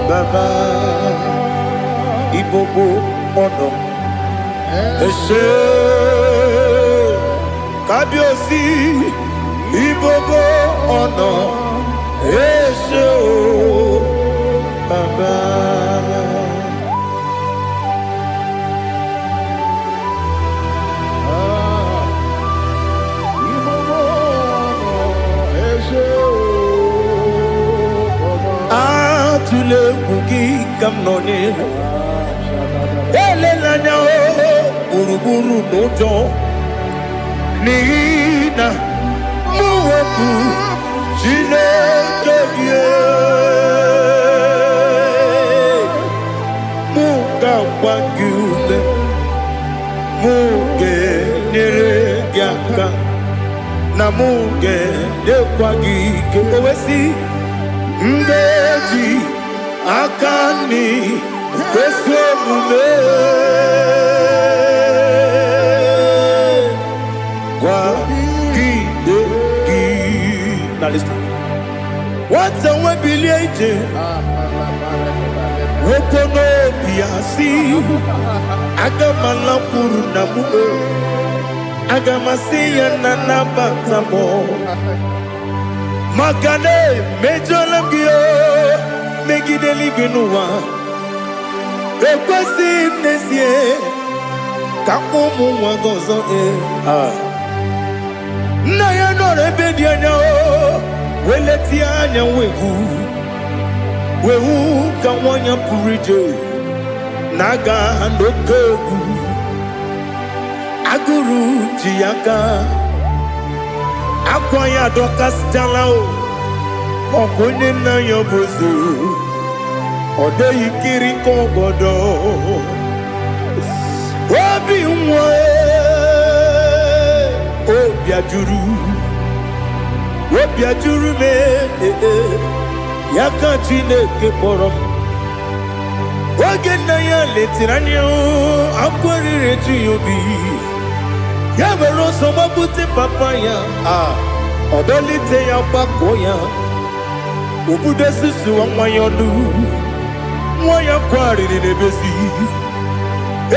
Baba. Ibobo honor, Ese Kabiosi. Ibobo honor, Ese Baba. Tule kuki kamnone ele lanya buruburu nojo nina muweku chile kegie muka wangyule muge nere gyaka na muge dekwagi kewesi ndeji akani kwesomume kwa gidegi. Now listen. What's the way biliaje? Wokono biasi agamala puru na muwe agamasiya na nabatamo Magane mejolamgio megideli benua ekwesi nesie kakomu wagozo na ya no rebedi anya weleti anya wehu kawanya purije naga ndokogu aguru jiaka akwanya dokas jalao okonye na yobozo ode yikiri kogodo obi nwa obi ajuru me yaka Chineke kpọrọ oge na ya letiri anya akwarire ji obi ya were ọsọ gbapute papa ya ọdọlite ya gbakọ ya obodo susu nwa ya ọnụ nwa ya kwariri n'ebezi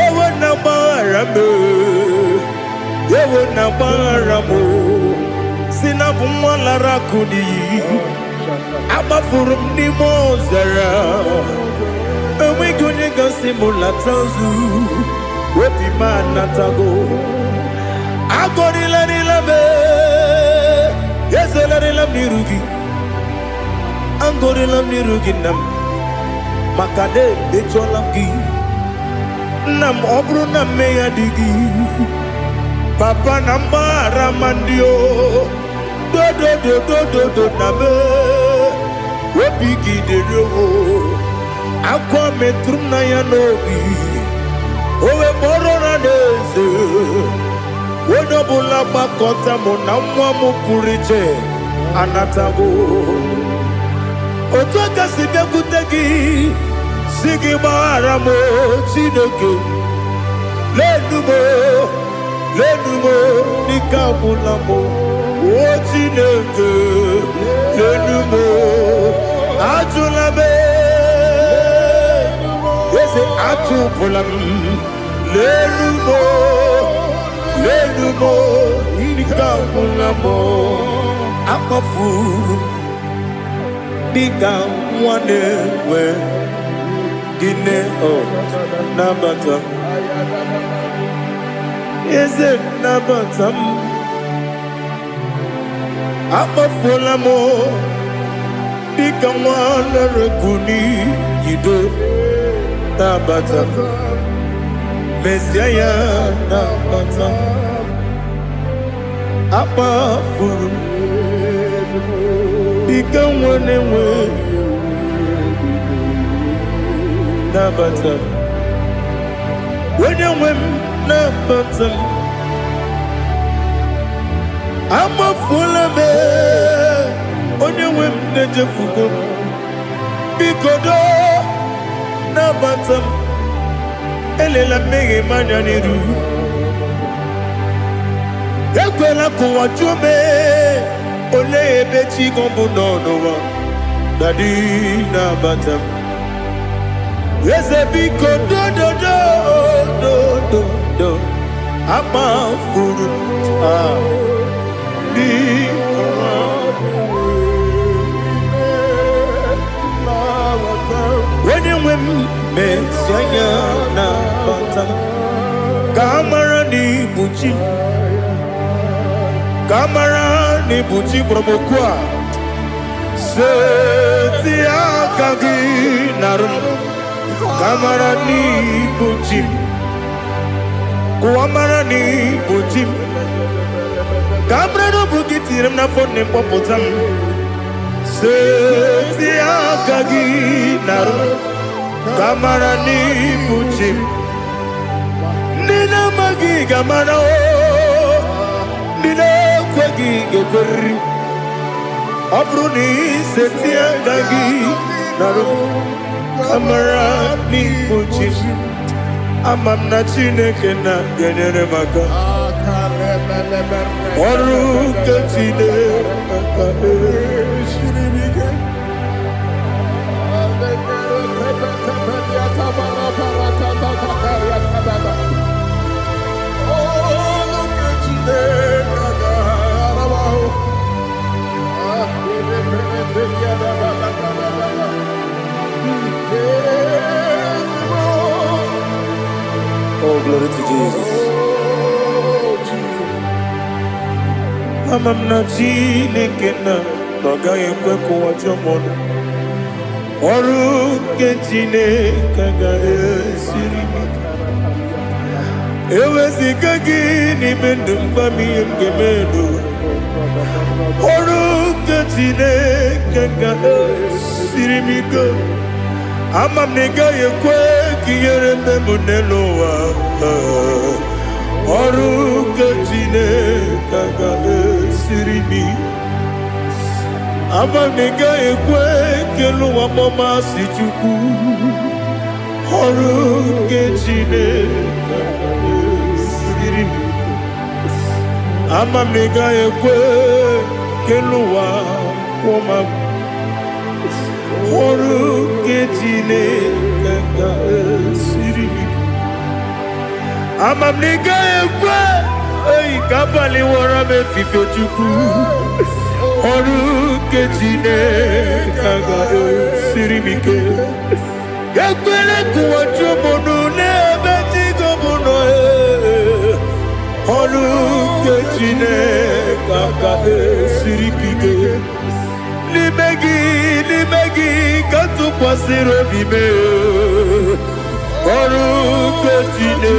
ewe na gbaghara m si na bụ nwa lara akụ n'iyi agbafuru m n'ime ọzara enweghị onye gasị m lata ozu obi m anatago agọrịlarịla m ezelarịla m n'iru gị agọrịla m n'iru gị nna m maka na emejọla m gị nna m ọ bụrụ na mmehie dị gị papa na mgbaghara ma ndị o dodododododo na me obi gị dịrị o akwa metụrụ m na ya n'obi owe kpọrọ na n'eze onye ọbụla gbakọta mụ na nwa m pụrụ iche anatago otu aka si bịakwute gị si gị gbaghara m Chineke lenumo dịka ọbụla m o Chineke lenumo ajụla m eze atụpụla m lenumo dịka ọbụla m akpafuru dịka nwa na-enwe gịnị nabata Is it nabatam? Abafulamo. Bikamwana rekuni yido nabatam. Messiah nabatam. Abafulu. Bikamwana nabatam. When you win nabatam. I'm a full of it. On your women, the Jefugo. Because nabatam. Elela mege mananiru. Yakwela kuwa chume. Ole bechi gombu no. Daddy nabatam. Yes, a biko do. I'm a fool. When you win, Messiah nabatam. Kamara ni buchi promokwa. Setia kagi narum. Kamara ni buchi. Kuamara ni buchi. Kamara no bukitirim na phone popotam. Setia kagi narum. Kamara ni buchi. Nina magi kamara o. Nina kwagi gekori. Abruni setia kagi narum. Kamara ni buchi. Amam na chineke na genere maka. Oru kachine maka. Oh, glory to Jesus. Amam na chineke na noga yekwe kuwa chomono. Oru kechine kaga esiri. Ewezi kagi ni mendumba miyem gemendo. Oru kechine kaga esiri miko. Amam nega yekwe kiyere memuneloa. Oru kechine kaga esiri. Amam nega yekwe keluwa mama si chuku. Oru kechine kaga esiri. Amam nega yekwe keluwa mama. Oru kechine kaga esiri. Amam nega yekwe kabali wara me fife chuku. Oru kechine kaga esiri mike. Yakwele kuwa chomono nebe tigo mono. Oru kechine kaga esiri mike. Libegi katu pasiro bime. Oru kechine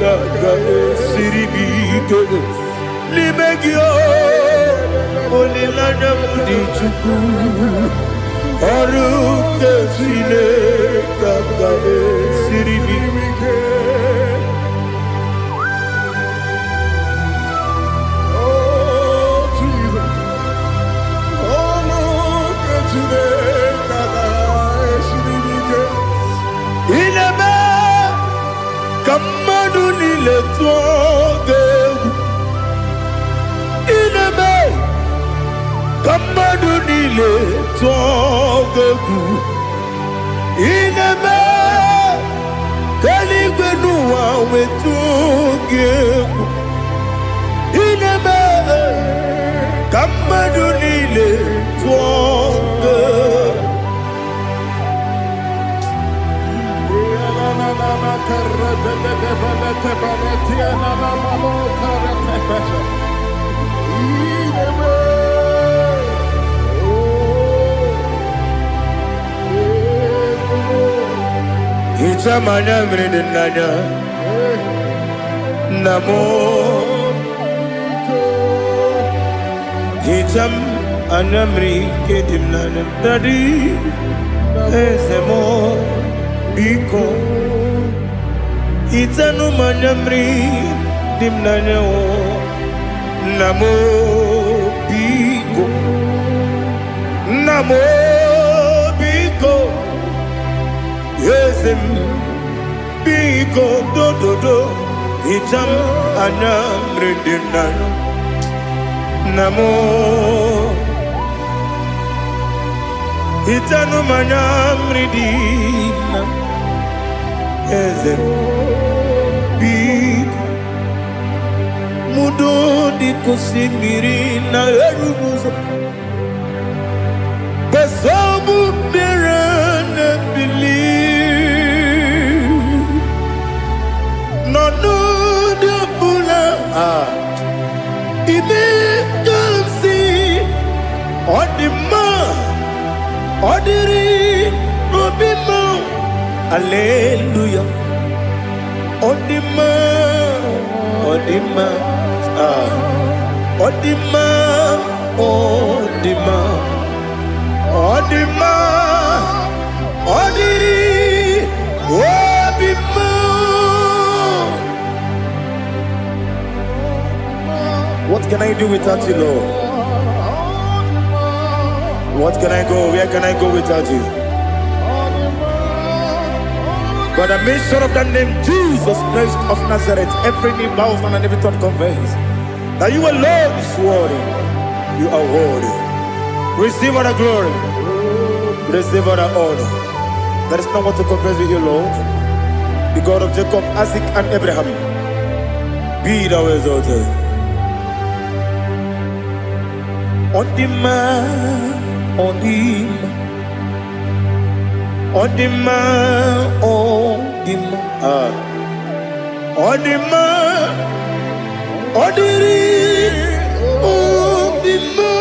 kaga esiri mike. Libegi olilanya mudi chuku. Oru kechine kaga esiri mike. Kamadu nile tuogegu. Inebe Kamadu nile tuogegu. Inebe Kaligwenu wawe tuogegu. Inebe Kamadu nile tuogegu. Itamanya mridinanya Namo Itam anamri kedimnana Dadi Ezemo Biko Itanu manyamri dimnanya Namo Biko Namo Biko Yesem Biko do do do Itam anamri dimnanya Namo Itanu manyamri dimnanya Ezem Biko Mudo di kusimiri na erubuzo Besobu mirana believe No no de bula Ibe kamsi Odima Odiri Obima Alleluia Odima Odima Odima Odima Odima Odiri Obima. What can I do without you, Lord? What can I go? Where can I go without you? By the mention of that name, Jesus Christ of Nazareth, every knee bows and every tongue confesses that you alone is worthy. You are worthy. Receive all the glory. Receive all the honor. There is no one to confess with you, Lord. The God of Jacob, Isaac, and Abraham. Be thou exalted. Odima, Odima. Odima, Odima, Odima, Odiri, Odima.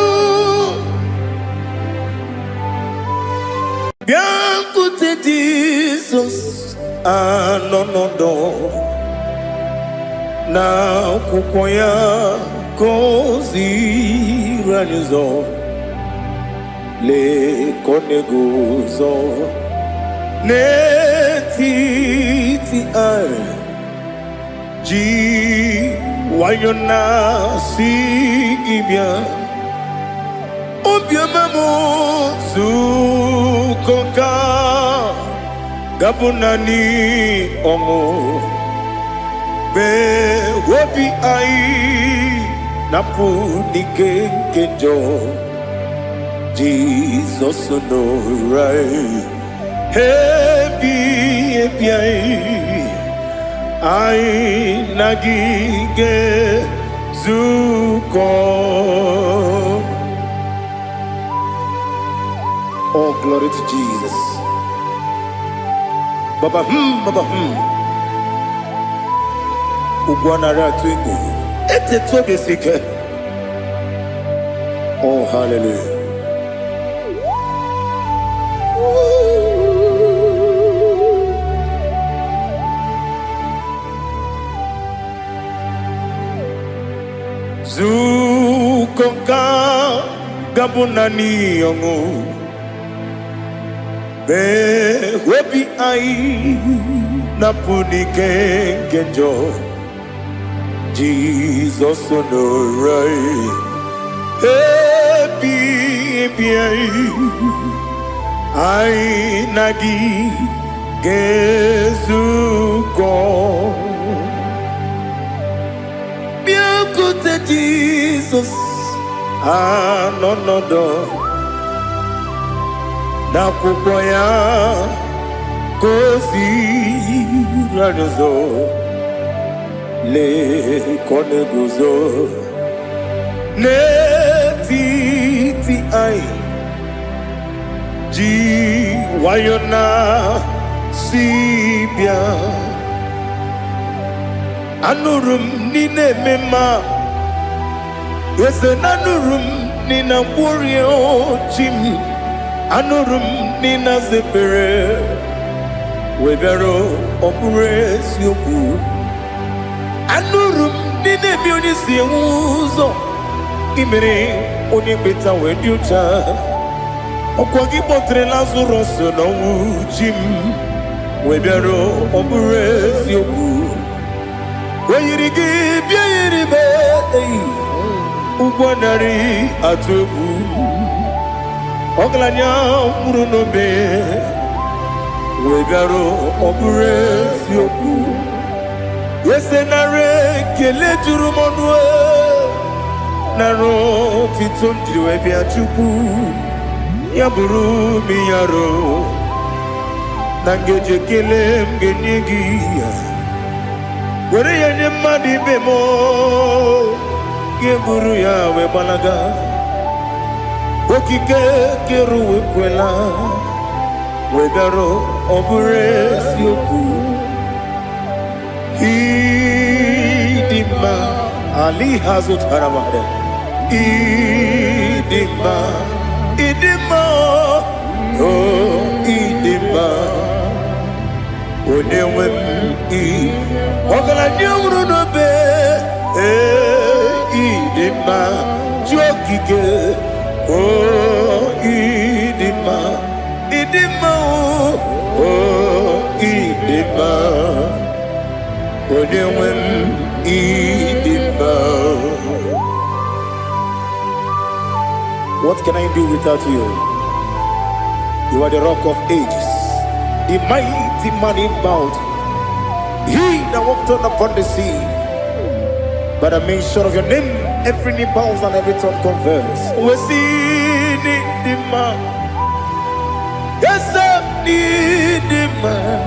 Biancote Jesus, no, na kukoya kozi ranizo, le koneguzo. Netiti ai ji wayona si ibia obia mamo zukoka gabunani omo be wobi ai napu nikenjo Jesus no right. Happy, I nagige zuko. Oh, glory to Jesus. Baba, Baba, Ugwanara twingu. Ete tobe sike. Oh, hallelujah. Zukonka gabunani yongu be webi ai napuni kenjo Jesus no right happy ai nagi gezuko Jesus, no, na kukoya kozi ranizo le koneguzo netiti ai ji wayona sibia anurum nine mema yese nanurum nina warrior chim anurum nina zepere webero operates yoku anurum nine bi oni sie uzo imere oni beta weducha okwagi potre Lazarus no jim webero operates yoku weyirigi biayiribe ugwanari atubu oglanya murunobe wegaro operates yoku yesenare kele jurumonwe naro titondri webia chuku yaburu miyaro nangeje kele mgenigi were yenye madi bemo geburu ya webalaga okike keru wekwela wegaro operates yoku idima ali hazut haramade idima oh idima onewem ogala nyamru no be idima jokike oh idima oh idima onewem idima. What can I do without you? You are the rock of ages, the mighty man in battle. He that walked on upon the sea. By the mention of your name, every knee bows and every tongue confess. We see the man. Yes, I need the man.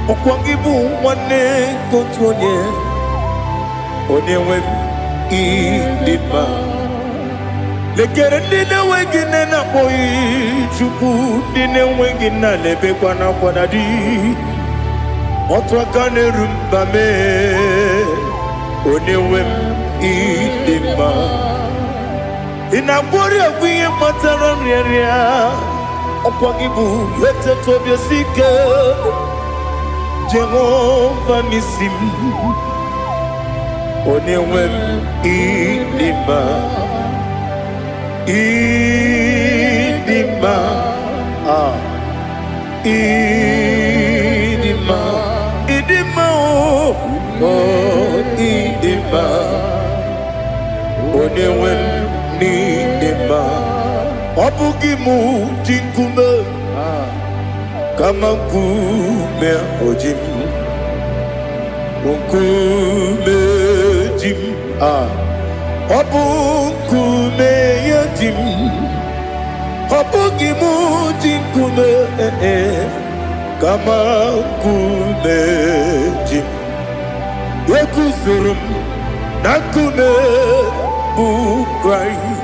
Okwangibu wane kotonye. Onewem idima. Lekere dine wengine na boy chuku dine wengine lebe kwa na kwanadi. Otwa kane rumba me. Onewem idima. Inabori agwiye matara nyeria. Okwangibu yete tobye sike. Jehovah nisim. Onewem idima. Idima. Idima. Idima. Oh, idima. Onewem idima. Obugimu jinkume. Kama kume ojim. Kume jim. Obukume yajim. Obugimu jinkume. Kama kume jim. Yekusurum nakume bu Christ.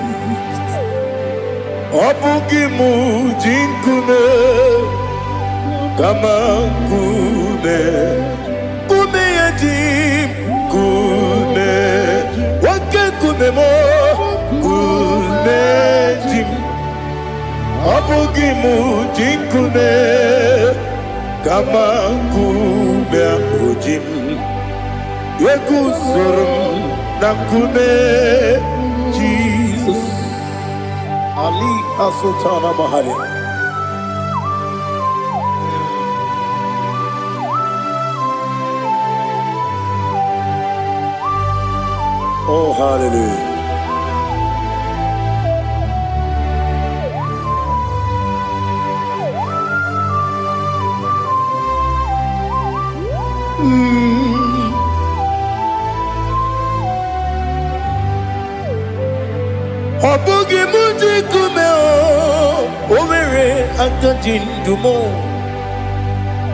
Obugimu jinkume. Kama kume yajim kume wake kume mo kume jim abugimu jinkume kama kume ojim yekusurum na kume Jesus Ali Asotana Mahali. Oh, hallelujah. Obugi muji kumeo Owere antojin dumo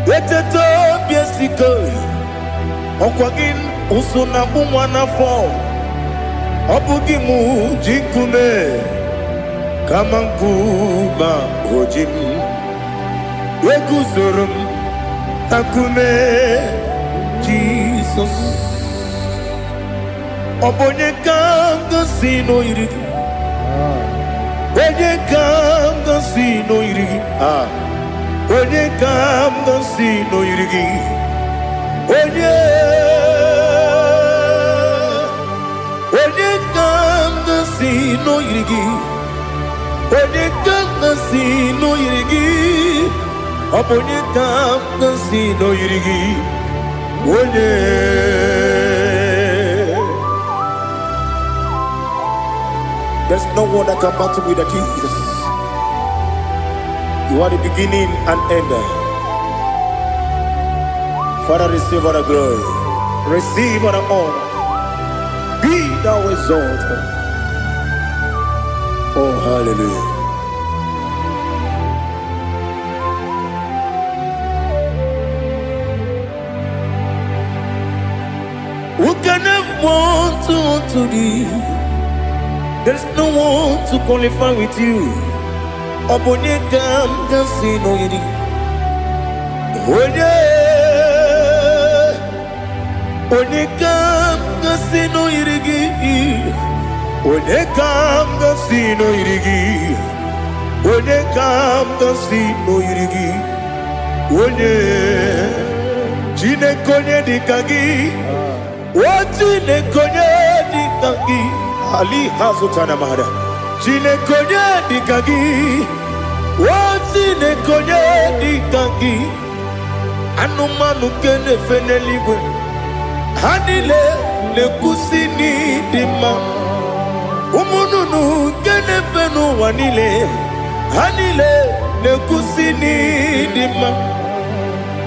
Yeteto biesiko Okwagin usuna bumwana fo Obugi muji kume Kamankuma ojim Yeguzurum akume Jesus Obonye kanga sino irigi Onye kanga sino irigi Onye kam no si no yirigi. Onye kam no si no yirigi. Onye kam no si no yirigi. Onye kam no si no yirigi. Onye. There's no one that can battle with Jesus. You are the beginning and end. Father, receive all the glory. Receive all the honor. Be thou exalted. Oh, hallelujah. Who can have one to thee? There's no one to qualify with you. Onye kam no si no yirigi. Onye kam no si no yirigi. Onye kam no si no yirigi. Onye kam no si no yirigi. Onye Chineke onye dikagi. Chineke onye dikagi. Ali hazutana mahada. Chineke onye dikagi. Chineke onye dikagi. Anụmanụ nke na-efe n'eluigwe ha niile na-ekwusi n'ịdị mma. Ụmụ nnụnụ nke na-efe n'ụwa niile ha niile na-ekwusi n'ịdị mma.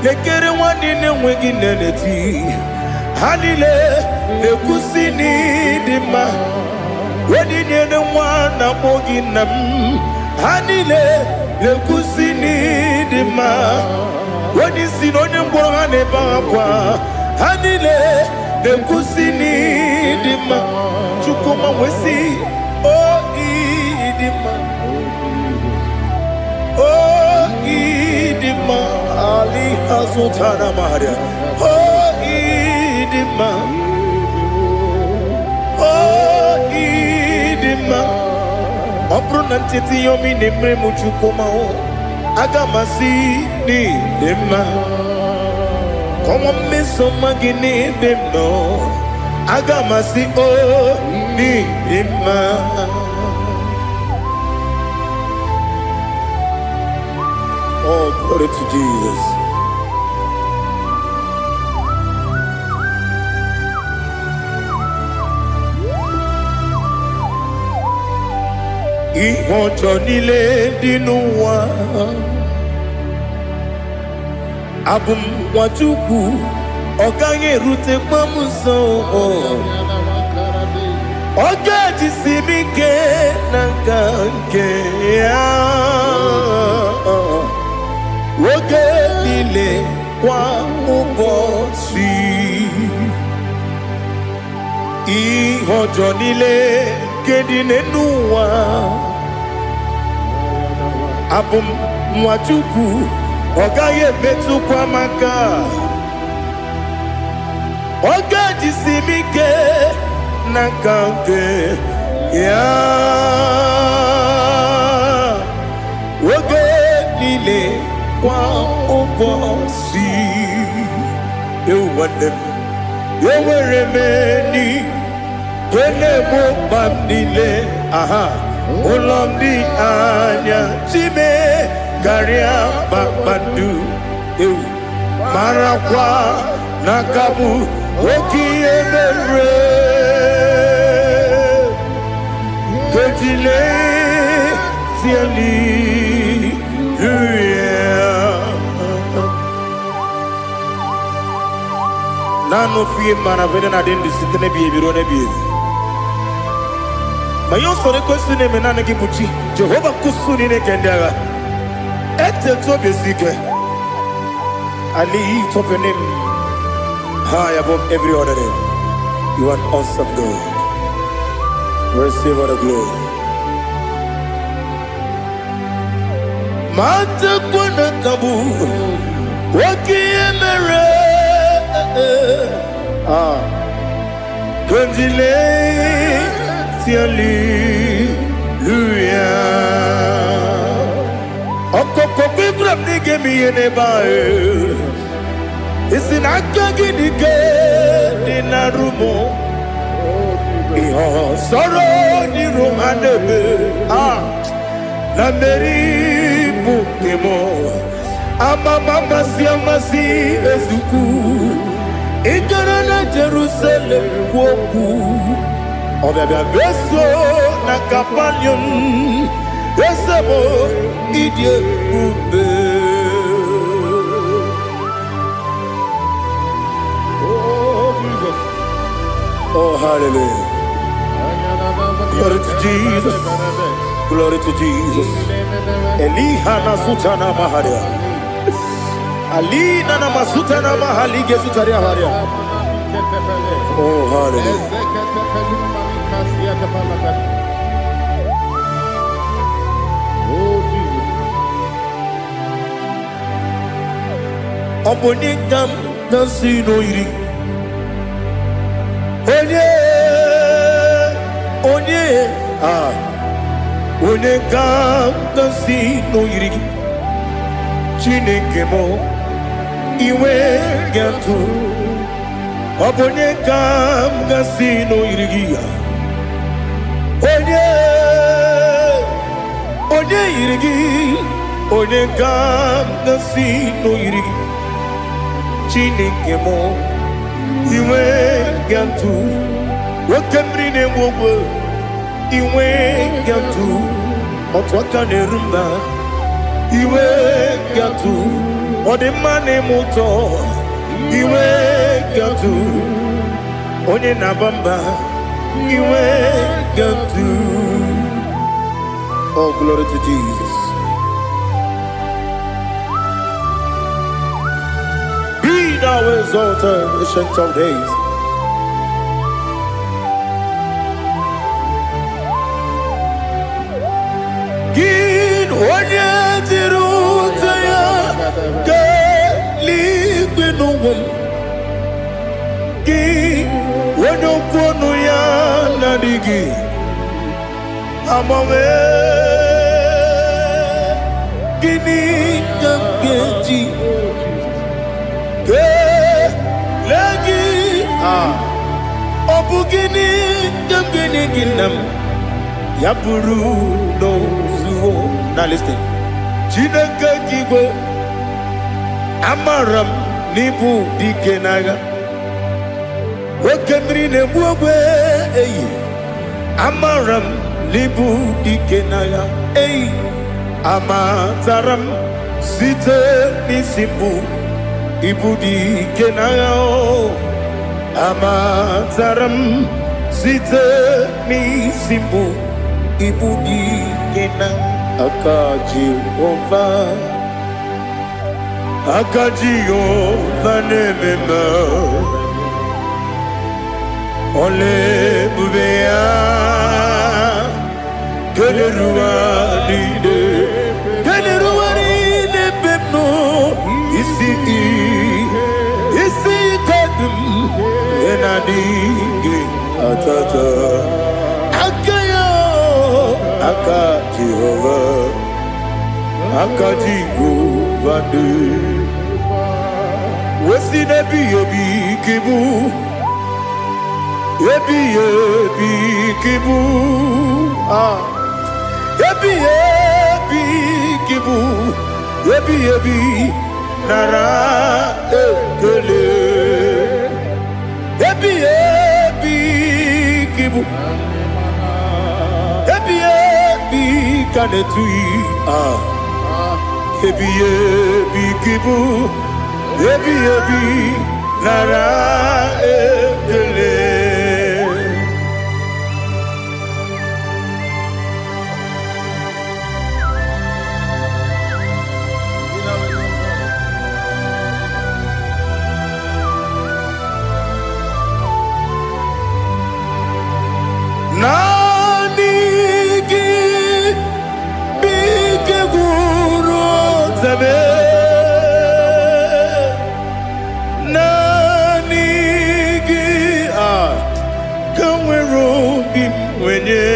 Lekere nwanne na-enweghị nne n'eti ha niile na-ekwusi n'ịdị mma. Onyinye nwa na-akpọ gị nna m ha niile na-ekwusi n'ịdị mma. Onye si n'onye mkpọrọ ha na-ebe akwa ha niile na-ekwusi n'ịdị mma. Chukwuma nwesi o ịdị mma. O ịdị mma. Ali azụtara Maria. O ịdị mma. O ịdị mma. Ọ bụrụ na ntete yomi na-emere m Chukwuma aga masị n'ịdị mma. Kọnwa mmeso mma gị n'ebe m nọ aga masị o n'ịdị mma. Oh, glory to Jesus. Ihe ọjọọ niile dị n'ụwa abụ m nwa Chukwu ọ gaghị erutekwa m nso. Ọ ga-ejisi m ike na nka nke ya oge niile kwa ụbọchị. Ihe ọjọọ niile nke dị n'ụwa abụ m nwa Chukwu ọ gaghị emetụkwa m aka. Ọ ga-ejisi m ike na nka nke ya oge niile kwa ụbọchị. Ewu nwanne m enwere m enyi na-egbo mkpa m niile. Ụlọ m dị anya chime karịa kpakpando. Ewu marakwa n'aka m oke ihe mere kejile tieli nanu fiye mana vene na den disitene biye biro ne biye. Mayon sore kosune menane kibuchi Jehova kusuni ne kendaga ete to besike. I lift up your name high above every other name. You are awesome God. Receive all the glory. Mata kuna kabu waki emere Gondile tiali luya Oko Okokubra nige mi enebae. Isin akagi nige dinarumo. Iho soro ni romanebe. Na meri bukemo. Mama siamasi ezuku. Igara na Jerusalem woku. Obebe beso na kapanium. Besamo idie ube. Oh, Jesus. Oh, hallelujah. Glory to Jesus. Glory to Jesus. Elihana sutana maharia. Alina na masutana mahalige sutaria haria. Oh, hallelujah. Oh, Jesus. Oponingam nasino iri. Onye Onengam nasino iri. Chineke mo iwe gatu. Oponingam nasino iri. Onye irigi, onye gam nasino irigi. Chineke mo iwe gatu. Wakemri ne mwogo iwe gatu. Otwaka ne rumba iwe gatu. Odemane moto iwe gatu. Onye nabamba iwe gatu. Oh, glory to Jesus. Be thou exalted, ancient of days. Gin onye tirutaya ke ligbinugum. Gin onye kwonu ya nadigi. Amame gini kamgeji ke lagi obu gini kamgini ginam yapuru no zuo. Now listen. Chineke kigwe amaram nibu dikenaga wakemri ne buogwe amaram libu dikenaya amataram site nisimbu ibu dikenaya amataram site nisimbu ibu dikenaya akaji ova nemema ole bubea Keleruarine pepno isi kadum enadinge atata akayo akajigo vande wesi nebi kibu ebi kibu Ebi kibu, ebi nara ekele. Ebi kibu, ebi kanetui. Ebi kibu, ebi nara ekele. Nanigi bike guru zabe nanigi kamwero bimwenye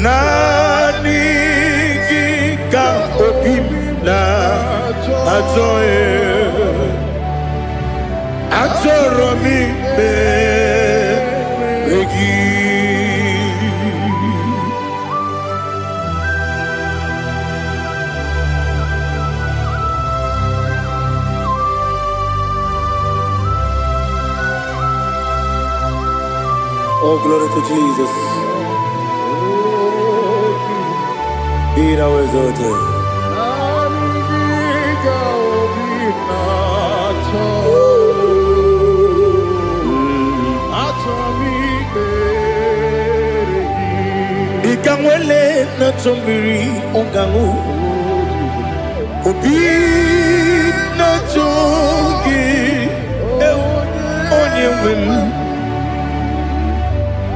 nanigi Atoromi Beregi. Oh, glory to Jesus. Be thou exalted. Ikangwele na chombiri ongangu Obi na chogi onye wim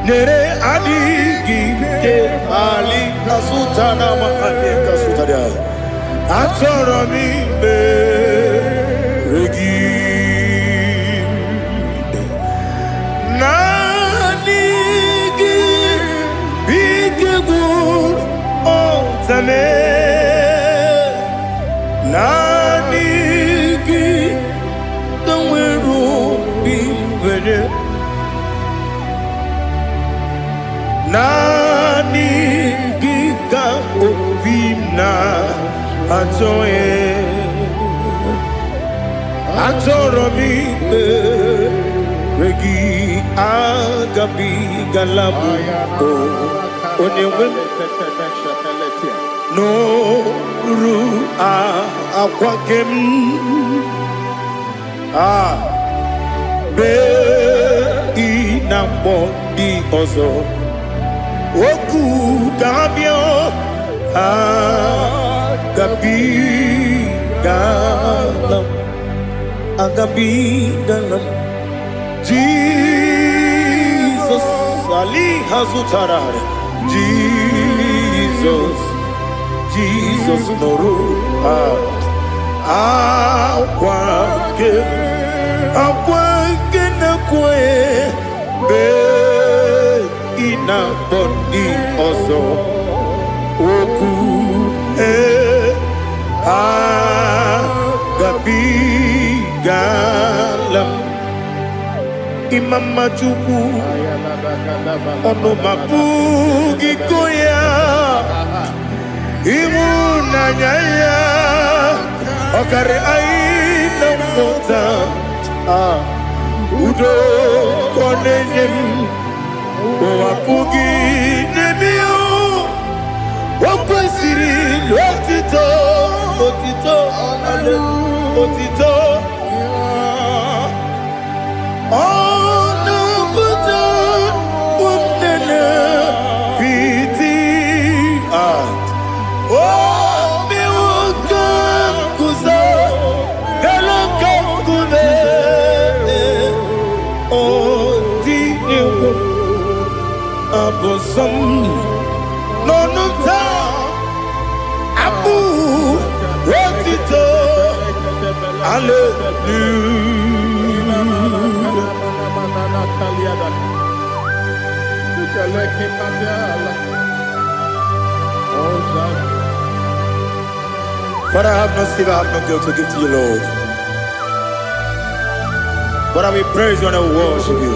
Nere adigi ke ali kasutana mahane kasutaria Atoromi beregi Nanigi bikegur otame Nanigi kanweru bimbere Nani giga obina atoye Atoromi regi agabi galabu onewem no ru akwakem be inambo di ozo Oku kabio agabi galam Jesus Ali hazutarare Jesus noru akwake na kwe be ina boni ozo oku gabi galam imama chuku ono mapugi koya imuna nyaya okare aina mota udo konenyem Wapugi nebio Wakwesiri lotito Otito ale Otito Ono buta Wumnene Piti Miwaka kuza Galaka kune Odinewo Abosom Nonuta Abu Rotito Hallelujah But I have no silver, I have no gold to give to you, Lord. But I will praise you and I will worship you.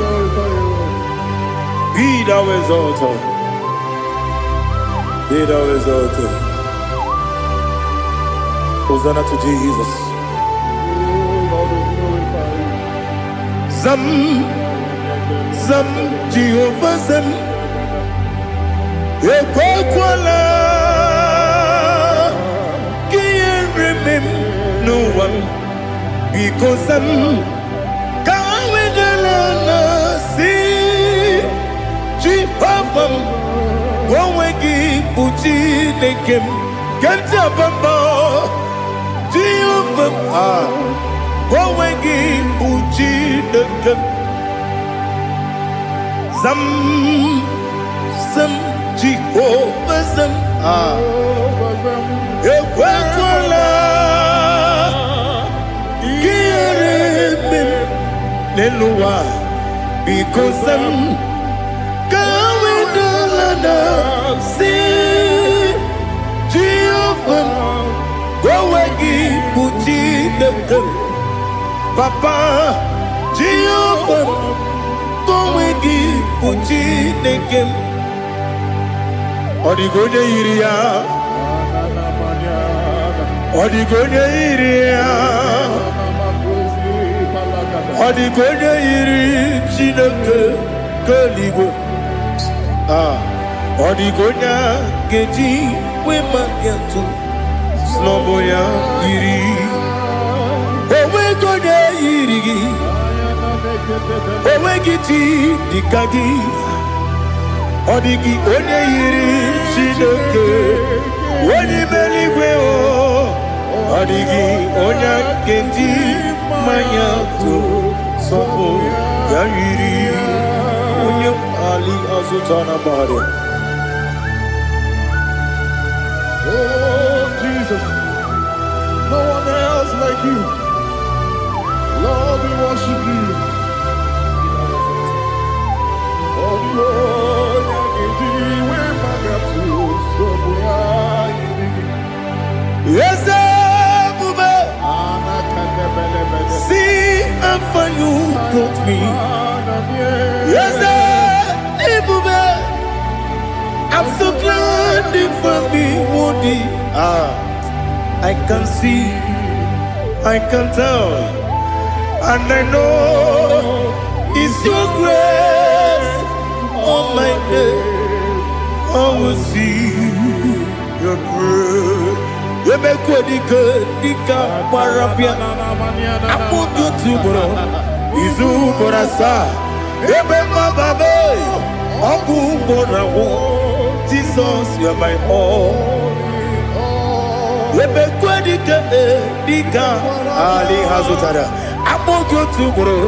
Be thou exalted. Be thou exalted. Hosanna to Jesus. Zam Jehovah Zam Ekwakwala Can't remember no one because I'm Kawedalana see Jehovah Wawegi Puchi Nekem Kantabamba Jehovah Wawegi Puchi Nekem Zam Jehovah Zam Ekwakwala Kiremem Nelua because I'm Kawedalana see Jehovah Wawegi Puchi Chineke Papa Jehovah Towegi Chineke Odigonye Iria Odigonye Iria Odigonye Iri Chineke Keligwe Odigonya Geji Wemagetu Sloboya Iri Owegonya Iri Owegiti Dikagi Odigi Onye Iri Chineke Onye Meligwe Odigi Onya Geji Mayatu Sloboya Iri Onye Ali Azutana Bade. Oh, Jesus. No one else like you. Lord, we worship you. Oh, Lord, yes, see, I'm for you, brought me. Yes, I'm so glad for me, Woody. I can see, I can tell, and I know it's your grace on my day. I will see your grace. You make good, Dika, Parapia. I put you to bro. Izu Borasa. You make my baby. Aku Borawo. Jesus, you are my all. You make good, Dika, Ali Hazutara. I put you to bro.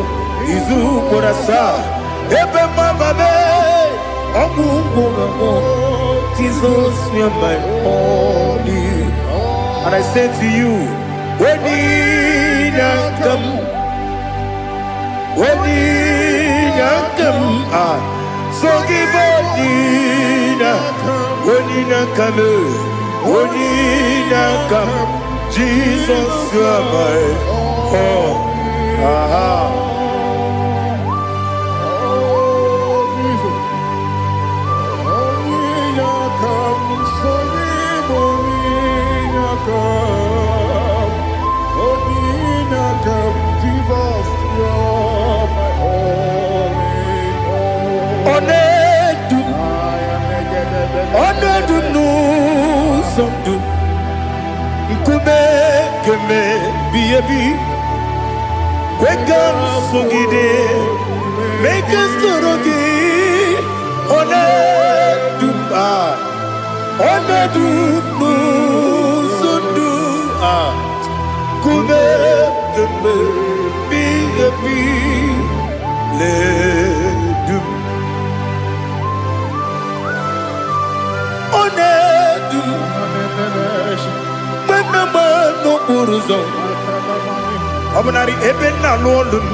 Izu Borasa. You make my baby. Aku Borawo. Jesus, you are my all. And I say to you, when you come, so give up, when you come, Jesus, you are my all. Wake up, Sugide, make us Torogi, Sundu, Kube, be let no Uruzo. Obnari Ebena Lolum.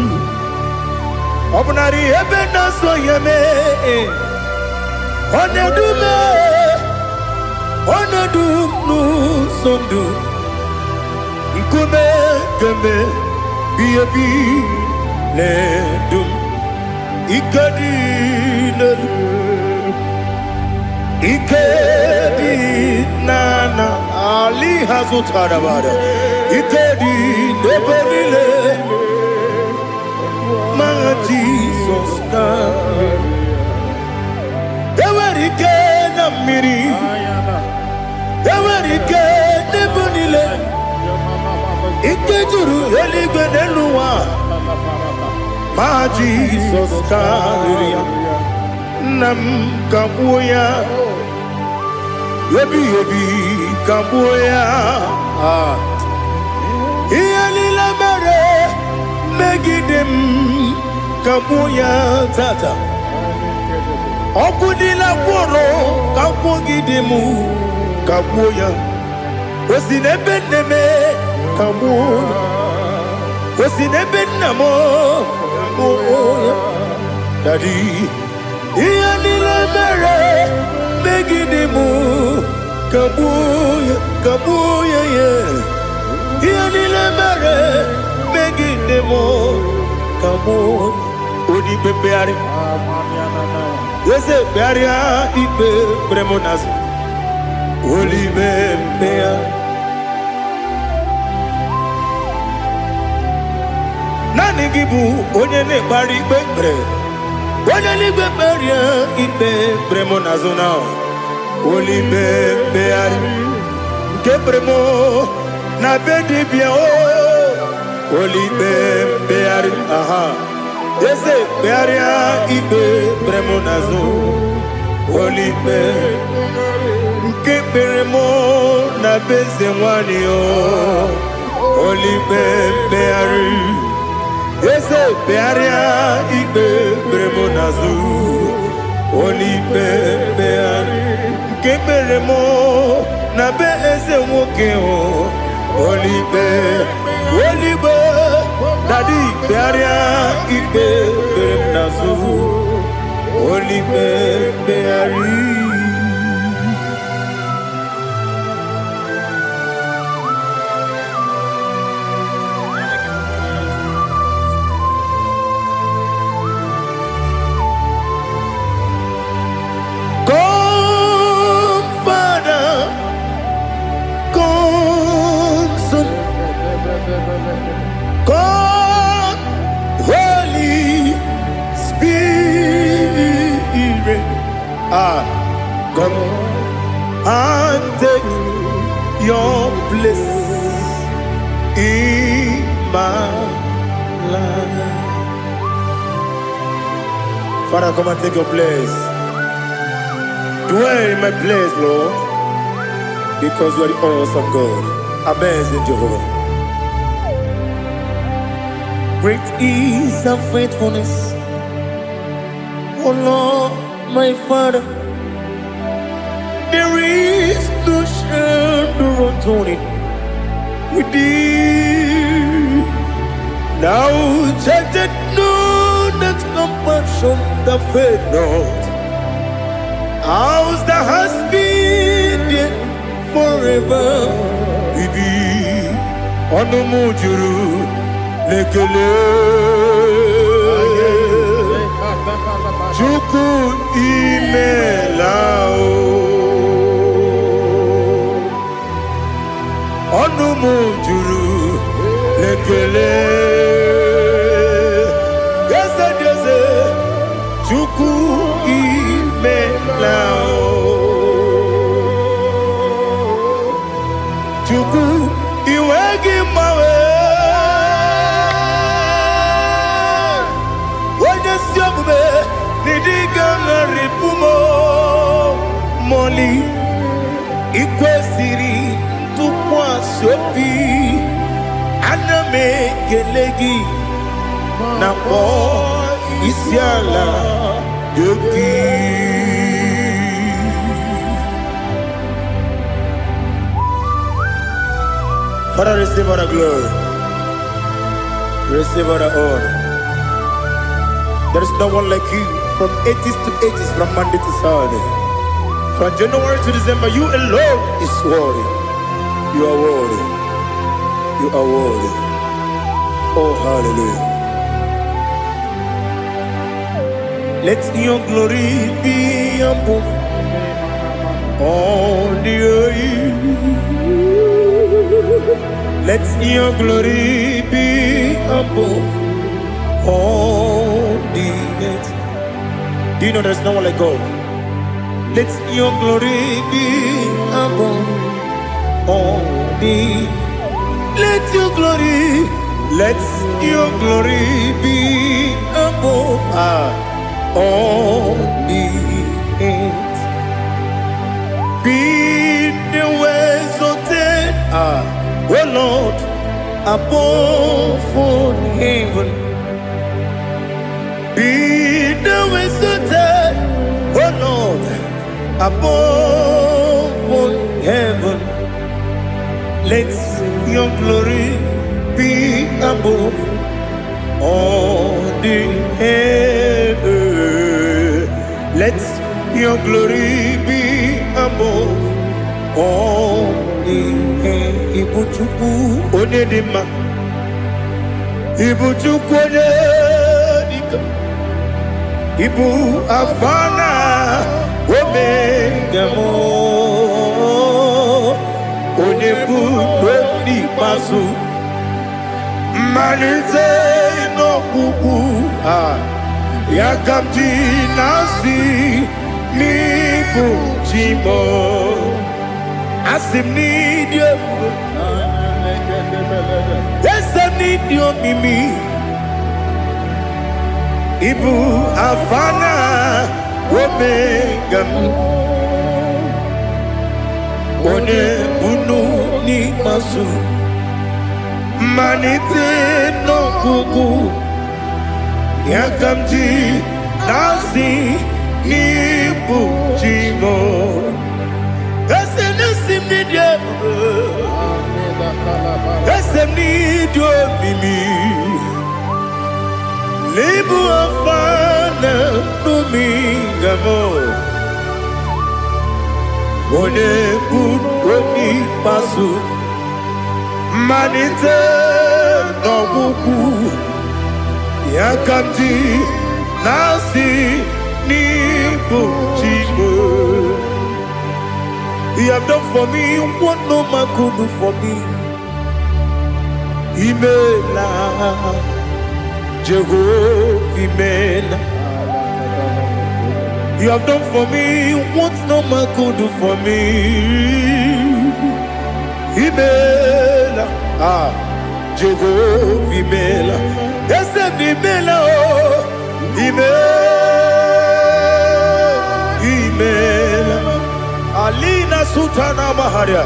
Obnari Ebena Soyame. Onedume. Onedum Sundu. Kume Keme. Be Ledum. Ikadi Ikedi Nana Ali Hazutarabada Ikedi Neberile Manga Jesus Kame Ewerike Namiri Ewerike Nebunile Ikejuru Eligwe Neluwa Ma Jesus Kame Nam Kabuya Yebi Kabuya Iyalila Mere Megidem Kabuya Tata Okudila Kworo Kabugidemu Kabuya Osinebendeme Kabuya Osinebenamo Kabuya Daddy Iyalila Mere Megidemu Kabuya, Kabuya, yeah. Yanilemere, begging them all. Come on, Odi Bebeari. Yes, a barrier, Ibe Bremonas. Holy Bebea. Nani Gibu, Onyane Bari Bebre. Onyane Beberia, Ibe Bremonazona. Holy Bebeari. Kebremo, na bedi bien oh, Olibe beari, aha. Ese bearia ibe bremonazo, Olibe. Kebremo na beze wani oh, Olibe beari. Ese bearia ibe bremonazo, Olibe beari. Kebremo na be eze woke o Olibe Olibe Dadi bearia ibe bernazu Olibe beari God, Holy Spirit, come and take your place in my life. Father, come and take your place. Dwell in my place, Lord, because you are the awesome God. Amazing Jehovah. Great is thy faithfulness, O Lord, my Father. There is no shadow of turning with thee. Now judged know that compassion that faith not. Ours that has been there forever with thee. On the mujuru. Lekele Chuku imelao Onumu juru Lekele Yese yese Chuku imelao Chuku iwegi mawe Moli ikwesiri tukwa sopi aname kelegi na po isiala yoki. Father, receive our glory, receive our honor. There is no one like you. From ages to ages, from Monday to Saturday, from January to December, you alone is worthy. You are worthy. You are worthy. Oh, hallelujah. Let your glory be above all the earth. Let your glory be above all the earth. Do you know there's no one like God? Let your glory be above all the. Let your glory be above all the earth. Be the ways of death, oh Lord, above all heaven. Be the visited, oh Lord, above all heaven. Let your glory be above all the heaven. Let your glory be above Ibuchukwu onye dị mma, Ibuchukwu onye dịka, Ibu Alfa na Omega m, onye bụ n'ikpeazụ, mmalite n'ọgwụgwụ ya ka m ji na-asị n'ịbụ chi m. Asị m n'ịdị ebube, eze m n'ịdị omimi, Ibu Alfa na Omega m, onye bụ n'ikpeazụ, mmalite n'ọgwụgwụ ya ka m ji na-asị n'ịbụ chi m. Ese n'isi m n'ịdị ebube, ese m n'ịdị omimi, n'Ibu Alfa na Omega m, onye bụ n'ikpeazụ, mmalite n'ọgwụgwụ ya ka m ji na-asị n'ịbụ chi m. You have done for me what no man could do for me. Imela, Jehovah, Imela. You have done for me what no man could do for me. Imela, Jehovah, Imela. Yes, Imela, Imela. Alina Sutana Maharia,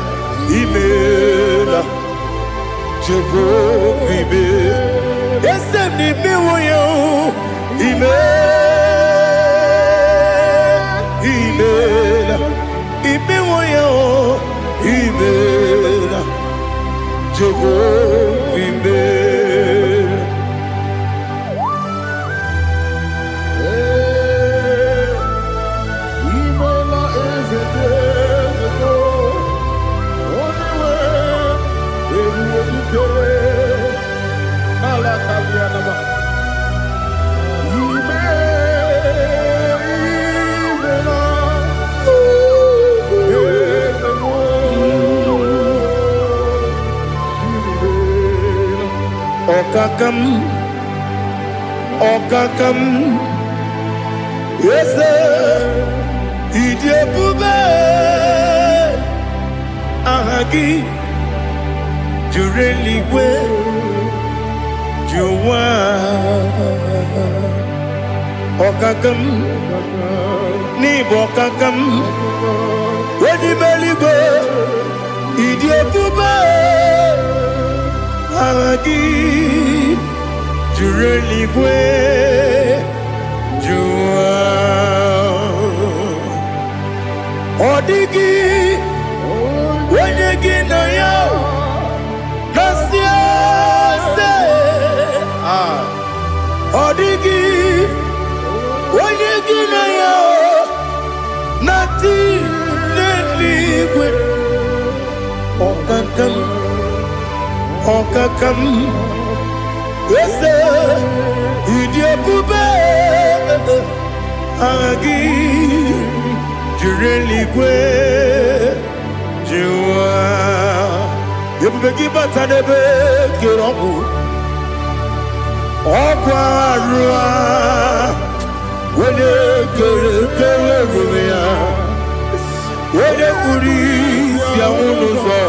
Imela, Jehovah, Imela. Yes, Imela, Imela, Imela, Jehovah, Imela. Okakam, yes, Idebube, Ahagi, Jureligwe, Juwa, Okakam, Nibokakam, Wedibeligwe, Idebube, Ahagi, Jureligwe, Jua, Odigi, Wenegi na yo, Nasia se, Odigi, Wenegi na yo, Nati Neligwe, Okakam, Okakam. Yes, Idebube, Agi, Jureligwe, Jua, Yebubeki Batanebe, Kirobu, Okwarua, Wene Kerumea, Wene Kuris, Yamunuzo,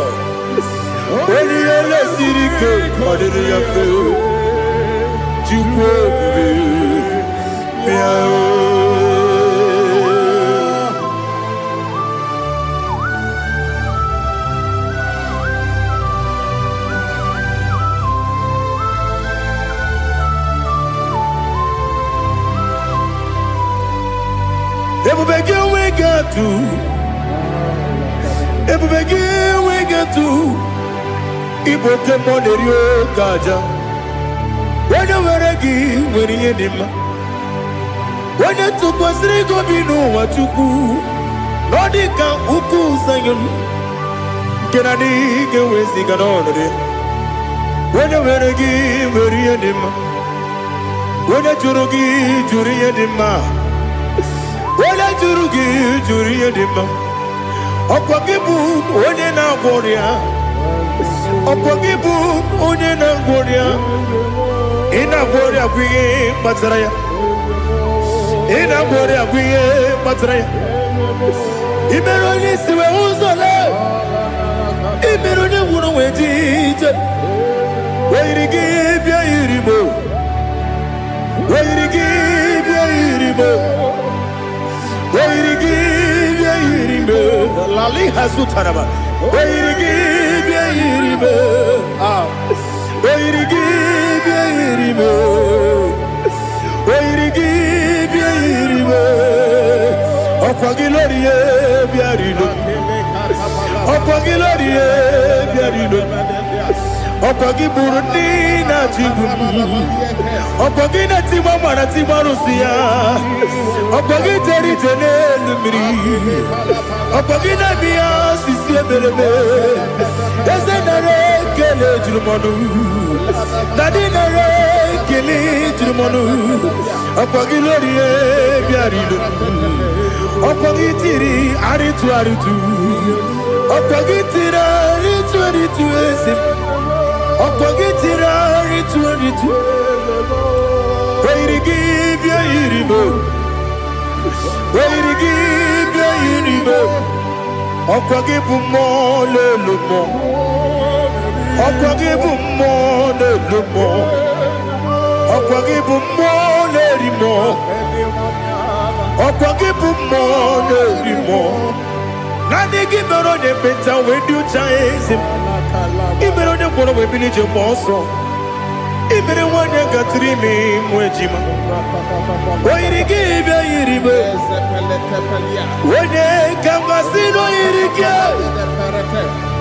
Wene Yele Sirike, Kodini Yafe. Ebubege we get to Ibote Monerio Kaja. When you were a gay, when you did, when you took was Rigo Bino, what you do, Nodika Uku Sayon, Can I dig a whizzing on it? When you will give a reading, when I jurugi, juriadima, when I jurugi, juriadima, Opagibu, Odena Goria, Opagibu, Odena Goria, in a Goria, we Mazaraya, in a Goria, we Mazaraya, Iberonis, we also love, Iberonis, wouldn't wait. Where to give your irimo? Where to give your irimo? Where to give your irimo? Lali Hasutaraba. Where to give your irimo? Where to give your irimo? Where to give your irimo? Opagilorie biarino. Opagilorie biarino. Opagi Burundi na Jibu, Opagi na Timama na Timarusia, Opagi Terry Tenelumri, Opagi na Bia Sisia Belebe, Yazenare Kele Jumanu, Nadinare Kele Jumanu, Opagi Lorie Biarido, Opagi Tiri Aritu Aritu, Opagi Tira Aritu Aritu. Opagitira ritu Where to give your irimo? Where to give your irimo? Opagibu mo le lumo. Opagibu mo le lumo. Opagibu mo le rimo. Opagibu mo le rimo. Nani gibero de beta when you chase him. Ibero de bono we bini je boso. Ibero wanya gatrimi mwejima. Where give ya iribe. Wene kamasino irikia.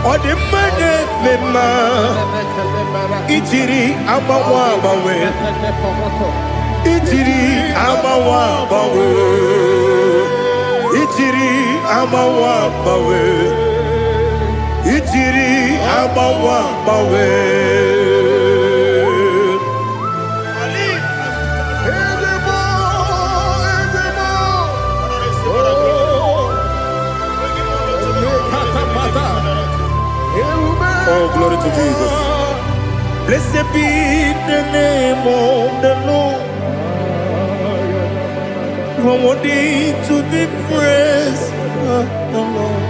Ode mane mema. Ichiri amawa bawe. Ichiri amawa bawe. Ichiri amawa bawe. Ichiri amawa bawe. Oh, glory to Jesus. Blessed be the name of the Lord. You are worthy to be praised, the Lord.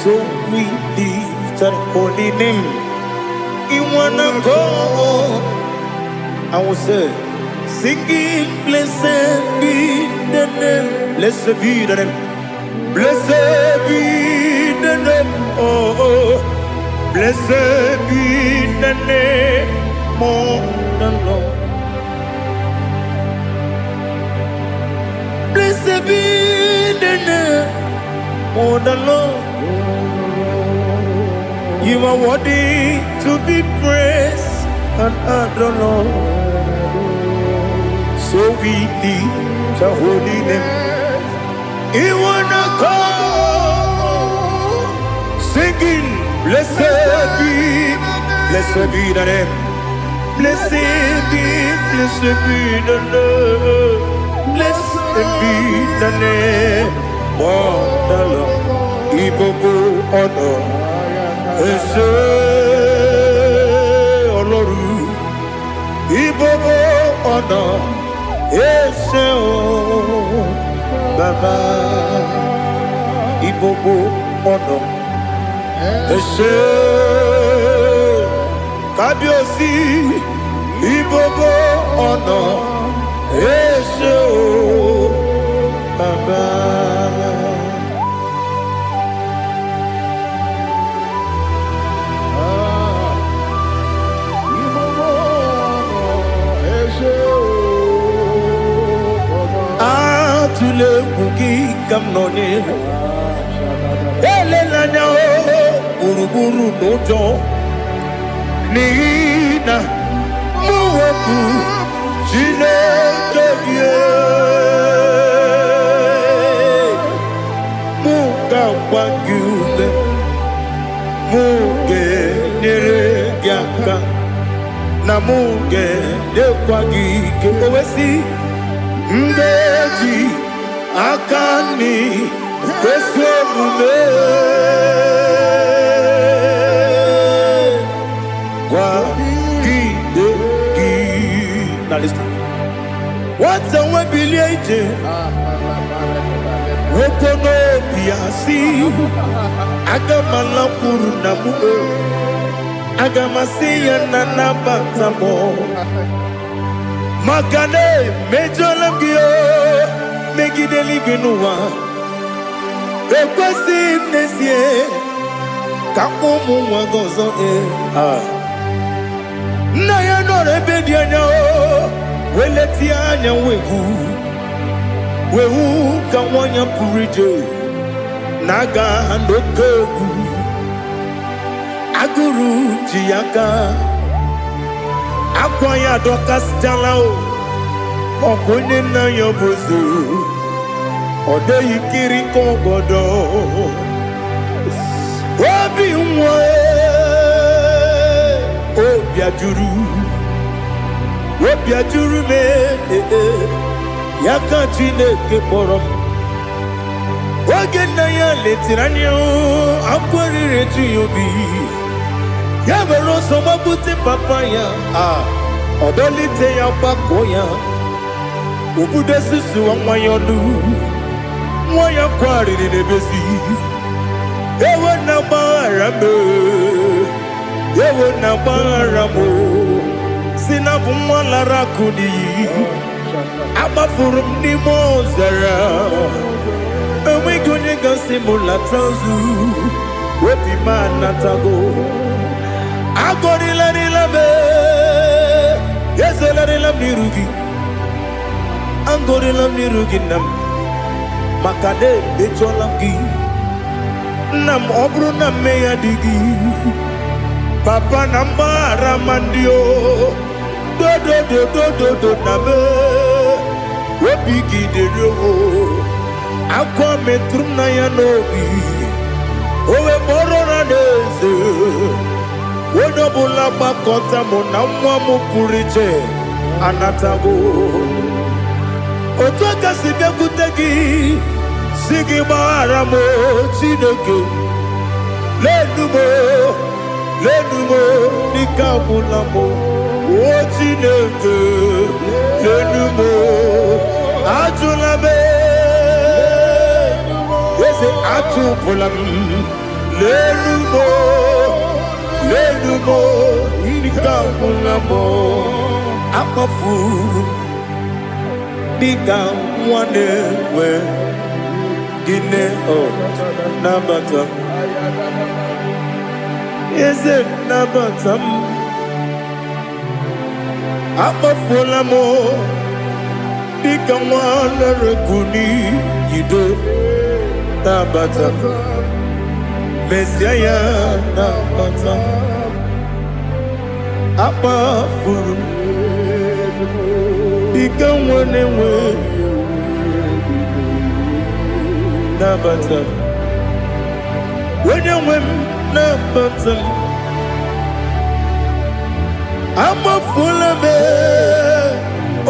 So we lift that holy name. You wanna go? I will say, singing, blessed be the name. Blessed be the name. Blessed be the name. Oh, blessed be the name of the Lord. Blessed be the name of the Lord. You are worthy to be praised and adored. So we lift the holy name. You wanna call, singing, blessed be the name. Blessed be the name. Blessed be the name of the Lord. Ibogo honor. Ese Oloru, Ibobo ọ̀nà, Ese o Baba, Ibobo ọ̀nà, Ese Kábíyèsí, Ibobo ọ̀nà, Ese o Baba. Tule bugi kamnoni ele lanya buruburu nojo nina muweku chile kebie muka wangule muge neregiaka na muge dekwagi ke owesi ndeji akani kwesomume kwa gidegi. Now listen. What's the way biliaje? Wokono biasi agamala puru na muge agamasiya na nabatamo magane mejolamgio megideli benua ekwesi nesie kakomu wagozo na ya no rebedi anya weleti anya wehu kawanya purije naga ndokogu aguru jiyaka akwanya dokas jalao okonye na yobozu ode yikiri kogodo obi nwa obi ajuru me yaka Chineke kpọrọ oge nna ya letiri anya akwarịrị eju ya obi ya were ọsọ gbapute papa ya ọdọlite ya gbakọ ya obodo susu nwa ya ọnụ nwa ya kwarịrị n'ebezi ewe na gbaghara m si na bụ nwa lara akụ n'iyi agbafuru m n'ime ọzara enweghị onye gasị m lata ozu obi m anatago agọrịlarịla m ezelarịla m n'iru gị agọrịla m n'iru gị nna m maka na emejọla m gị nna m ọ bụrụ na mmehie dị gị papa na mgbaghara ma ndị o dodododododo na me obi gị dịrị o akwa metụrụ na ya n'obi owe kpọrọ na n'eze onye ọbụla gbakọta mụ na nwa m pụrụ iche anatago otu aka si bịakwute gị si gị gbaghara m Chineke lenumo dịka ọbụla m o Chineke lenumo ajụla m eze atụpụla m lenumo dịka ọbụla m akpafuru dịka nwa na-enwe gịnị nabata eze nabata m akpafuola m dịka nwa na-erekuni yido nabata mesia ya nabata akpafuru dịka nwa na-enwe nabata onye nwe m nabata m amafuola m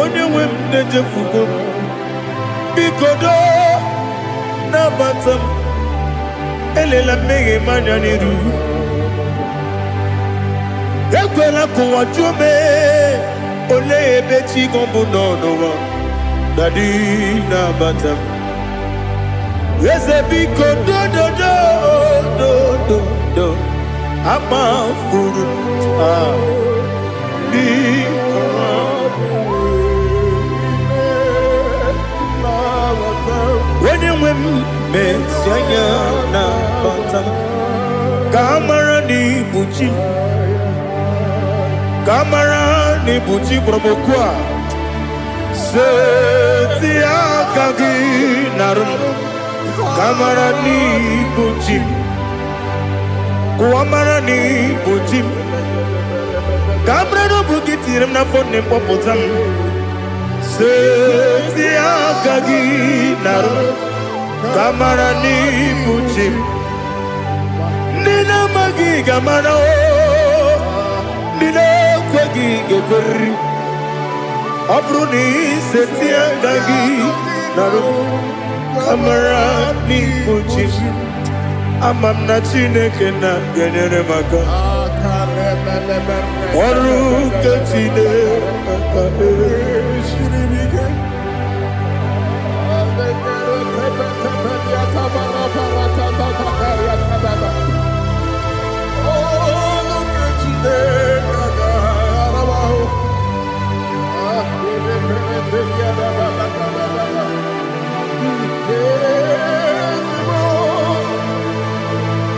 onye nwe m na-ejefugo m biko do nabata m elela mmehie m anya n'iru ekwela ka ụwa jụọ m olee ebe chi gị bụ n'ụwa dadi nabata m eze biko do amafuru onye nwe m mesi anya na bata ka amara n'ibu chi ka amara n'ibu chi kpọrọmokwu a seti aka gị narụ ka amara n'ibu chi kuamara n'ibu chi ka amara n'obu gị tiri m n'afọ nne mkpọpụta m seti aka gị narụ ka amara n'ibu chi Nina magiga mana o Nina kwagiga kweri Abruni setia gagi Naro kamara ni kuchi Amam na chineke na genere maka Oru kachine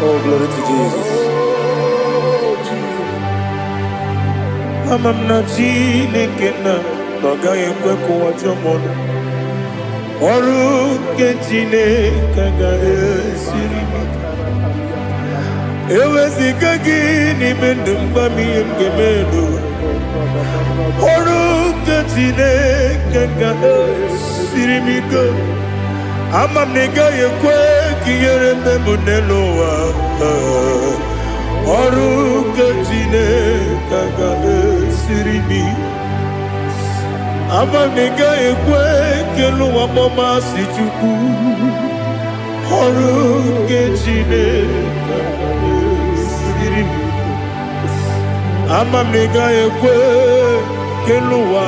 Oh, glory to Jesus. Amam na chineke na noga yekwe kuwa chomono Oru chineke ga esiri Ewezi kagi ni mendumba miyem gemelo Oru chineke ga esiri miko Amam nega yekwe kiyere mbemunelo wa Oru chineke ga esiri mi Amam nega yekwe kelu wa mama si chuku Oru chineke ga esiri mi Amam nega yekwe kelu wa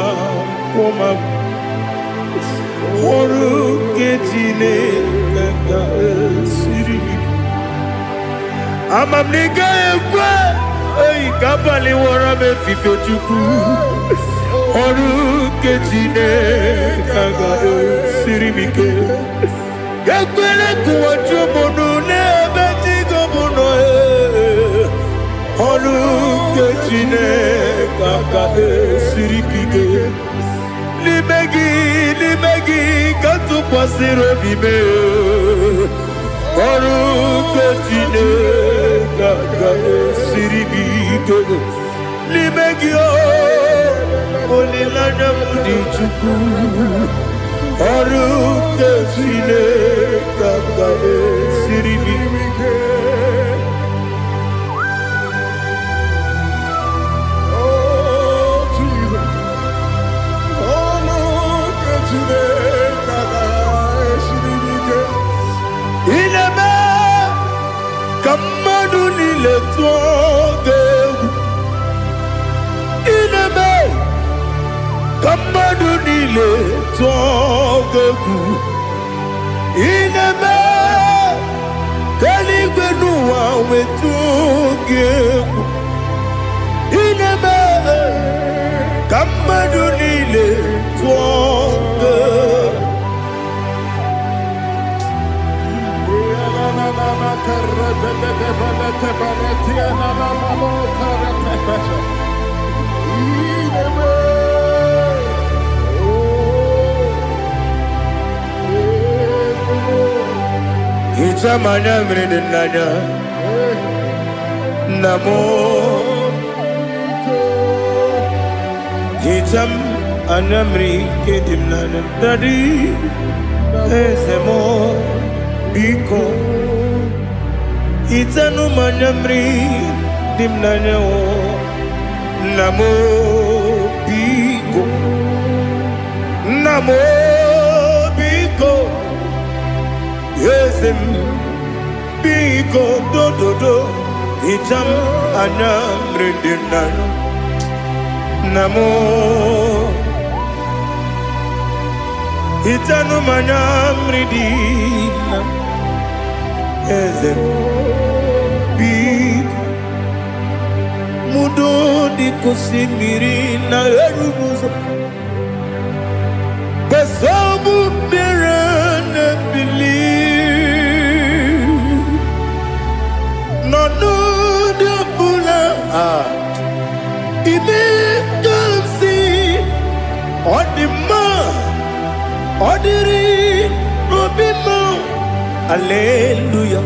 mama Oru chineke ga esiri mi Amam nega yekwe Ei kabali wara me fife chuku Oru chineke ga esiri mi ke Yakwele kuwa chomono nebe tigo mono Oru chineke ga esiri mi ke Limegi katu pasiro bime Oru chineke ga esiri mi ke Limegi olilanya mudi chuku Oru chineke ga esiri mi ke Ineme kamadu nile tuoge Ineme kamadu nile tuoge Ineme kaligwe nuwa wetuge Ineme kamadu nile tuoge Ichamanya mridinanya Namo Icham anamri kedimnana Dadi Ezemo Biko Itanu manyamri dimnanya o Namo Biko Namo Biko Yesem Biko do do do Icham anamri dimnanya Namo Itanu manyamri dimnanya Ezem Biko Mudo di kusimiri na erumuzo Besobu birane believe No no de bula Ibe kamsi Odima Odiri Obima Hallelujah.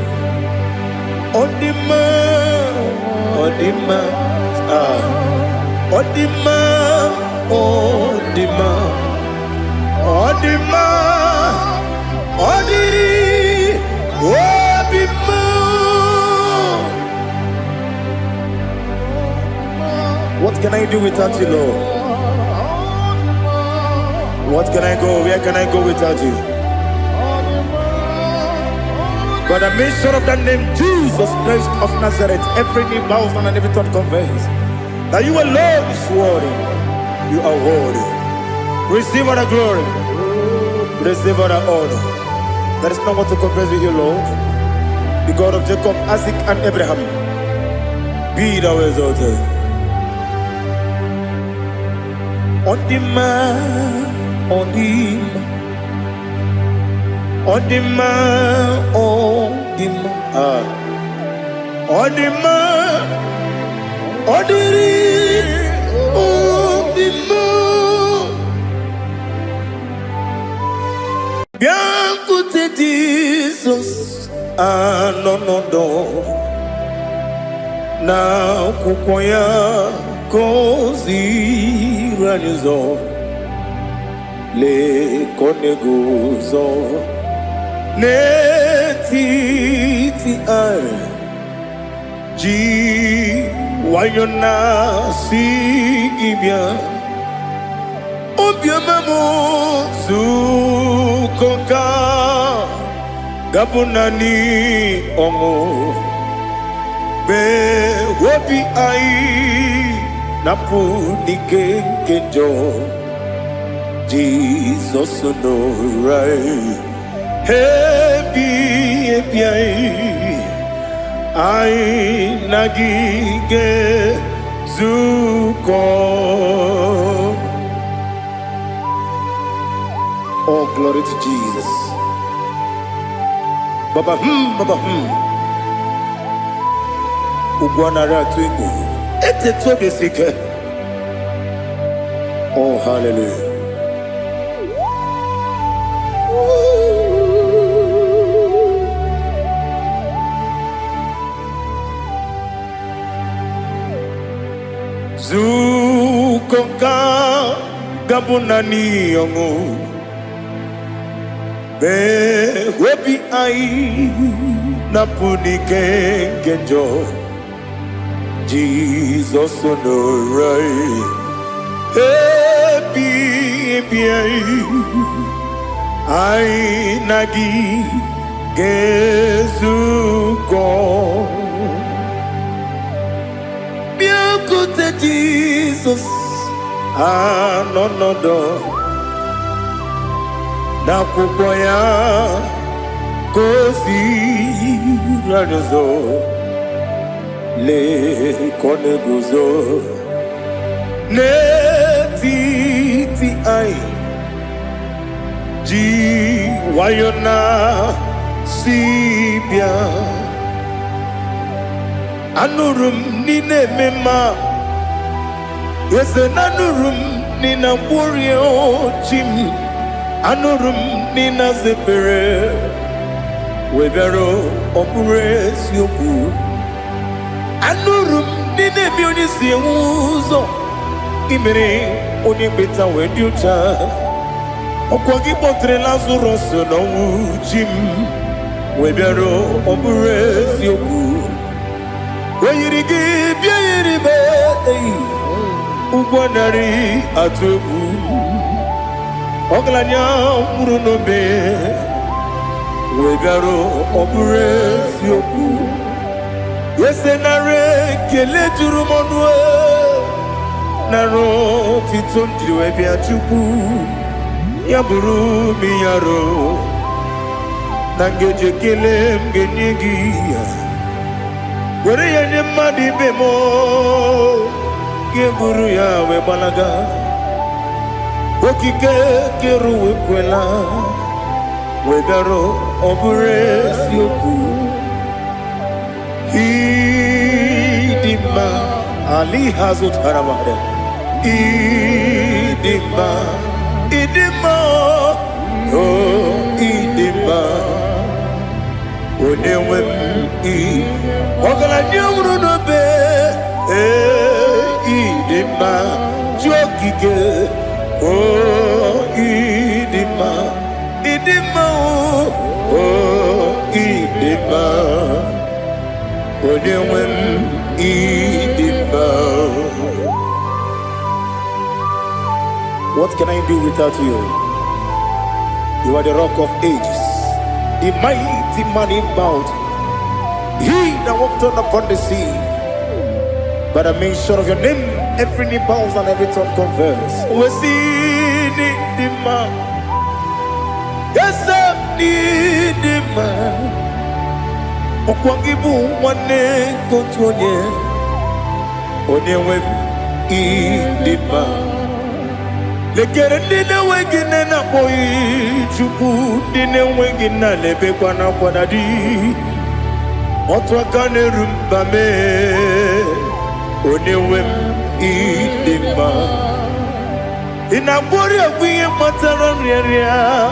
Odima, Odima, Odima, Odima, Odima, Odiri, Obima, can I do without you, Lord? What can I go? Where can I go without you? By the mention of that name, Jesus Christ of Nazareth, every knee bows and every tongue confesses that you alone is worthy. You are worthy. Receive all the glory. Receive all the honor. There is no one to confess with you, Lord. The God of Jacob, Isaac, and Abraham. Be thou exalted. On the man, on the man, on the man, on the man, on the man, on the man. Bianco te Jesus, no. Na kukoya kozi ranizo le koneguzo ne titi ai ji wayona si ibia obia mamo zukoka gabunani omo be wobi ai napu nikenjo Jesus no right happy ai nagige zuko. Oh, glory to Jesus. Baba Ugwanara twingu. Ete tobe sike. Oh, hallelujah. Zukonka gabunani yongu. Be webi ai napuni kenjo. Jesus on the right, happy I nagi gezuko. Bianco te Jesus, no na kukoya kozi ranizo le koneguzo ne titi ai ji wayona sibia anurum nine mema yese nanurum nina burio chim anurum nina zepere webero opure sioku anurum nine bioni siuzo imere oni beta weducha okwagi potre lazarus no jim webero opure sioku weyirigi biayiribe ugwanari atubu oglanya murunobe wegaro opure sioku yesenare kele jurumonwe naro titondriwe biachuku yaburu miyaro nangeje kele mgenyigi were yenye madi bemo geburu ya we balaga okike keru wekwela wegaro opure sioku idima ali hazut haramade idima oh idima onewem ogala nyamru no be idima jokike oh idima oh idima onewem idima What can I do without you? You are the rock of ages, the mighty man in battle. He that walked on upon the sea. By the mention of your name, every knee bows and every tongue confess. We see the man. Yes, I need the man. Okwangibu wane kontonye. Onyewe the man. Lekere dine wengine na boyi chuku dine wengine lebe kwa na kwanadi. Otwa kane rumba me. Onewem idima inabori agwiye matara nriaria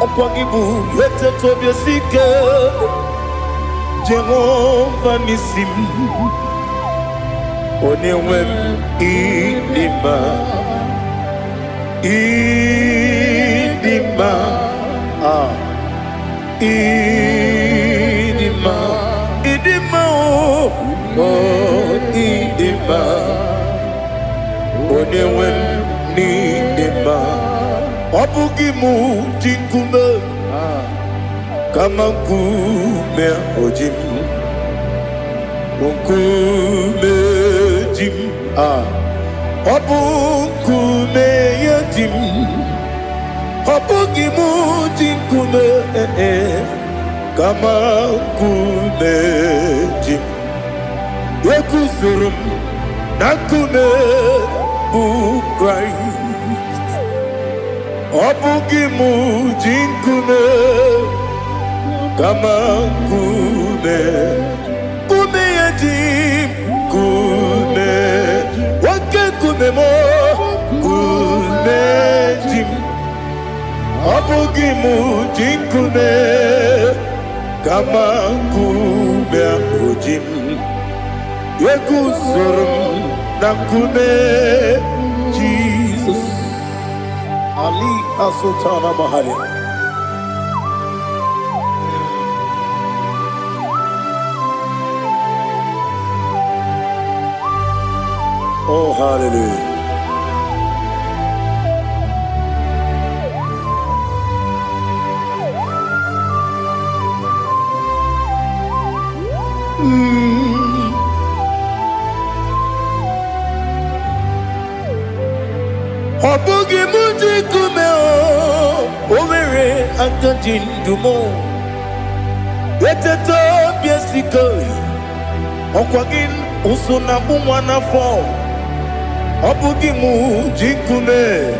okwagibu yete tobia sike Jehova nisim Onewem idima idima idima idima idima Onewem idima Obugimu jinkume Kama nkume ojim Nkume jim Obukume yajim Obugimu jinkume Kama nkume jim Yekusurum nakume bu Christ Obugimu jinkume Kama kume Kume yajim Kume Wake kume mo Kume jim Obugimu jinkume Kama kume ojim Yekusurum nakume Jesus Ali Asutana Mahali. Oh, hallelujah. Obugi muji kumeo Overe antajin dumo Yeteto biesikoi Okwagin usuna bumwana fo Obugi muji kume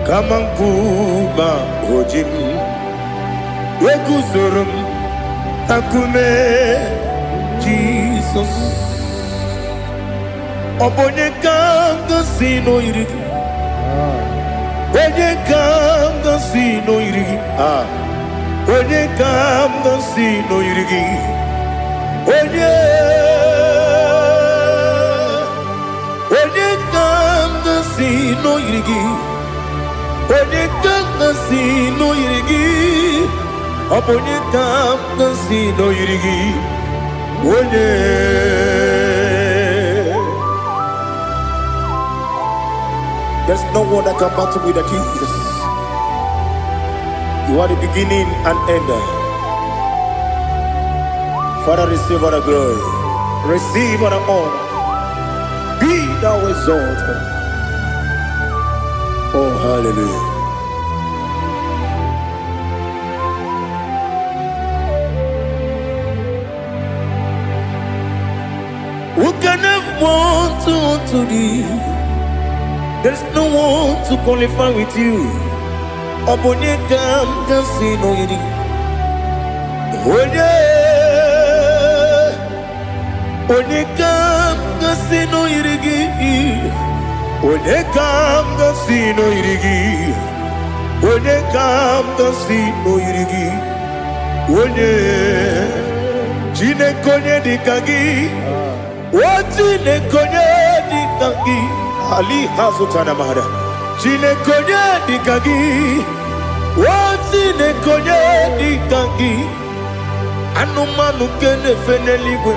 Kamankuma ojim Yeguzurum akume Jesus Obonye kanga sino irigi Onye kanga sino irigi Onye kanga sino irigi Onye kanga sino irigi Onye kanga sino irigi Onye kanga sino irigi Onye There's no one that can battle with Jesus. You are the beginning and end. Father, receive all the glory. Receive all the honor. Be thou exalted. Oh, hallelujah. Who can have one to thee? There's no one to qualify with you. Obonye kam kasino yidi. Onye kam kasino yidi. Onye kam kasino yidi. Onye kam kasino yidi. Onye jine konye dikagi. Wajine konye dikagi. Ali Hazutana Mahada. Chine konye dikagi. Wachine konye dikagi. Anumanu kene feneligwe.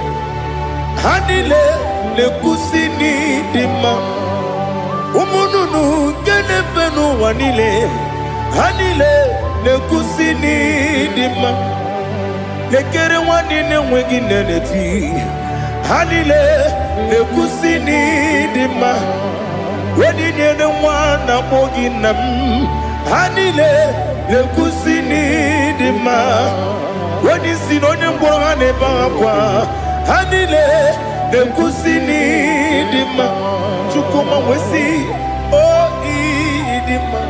Hanile le kusini dima. Umununu genefenu wanile Hanile nekusini dima Nekere wanine wengi neneti Hanile nekusini dima Wedine ne wana moginam Hanile nekusini dima Wedisi nonye mbwahane bakwa Hanile nekusini dima Chukuma wesi oh idima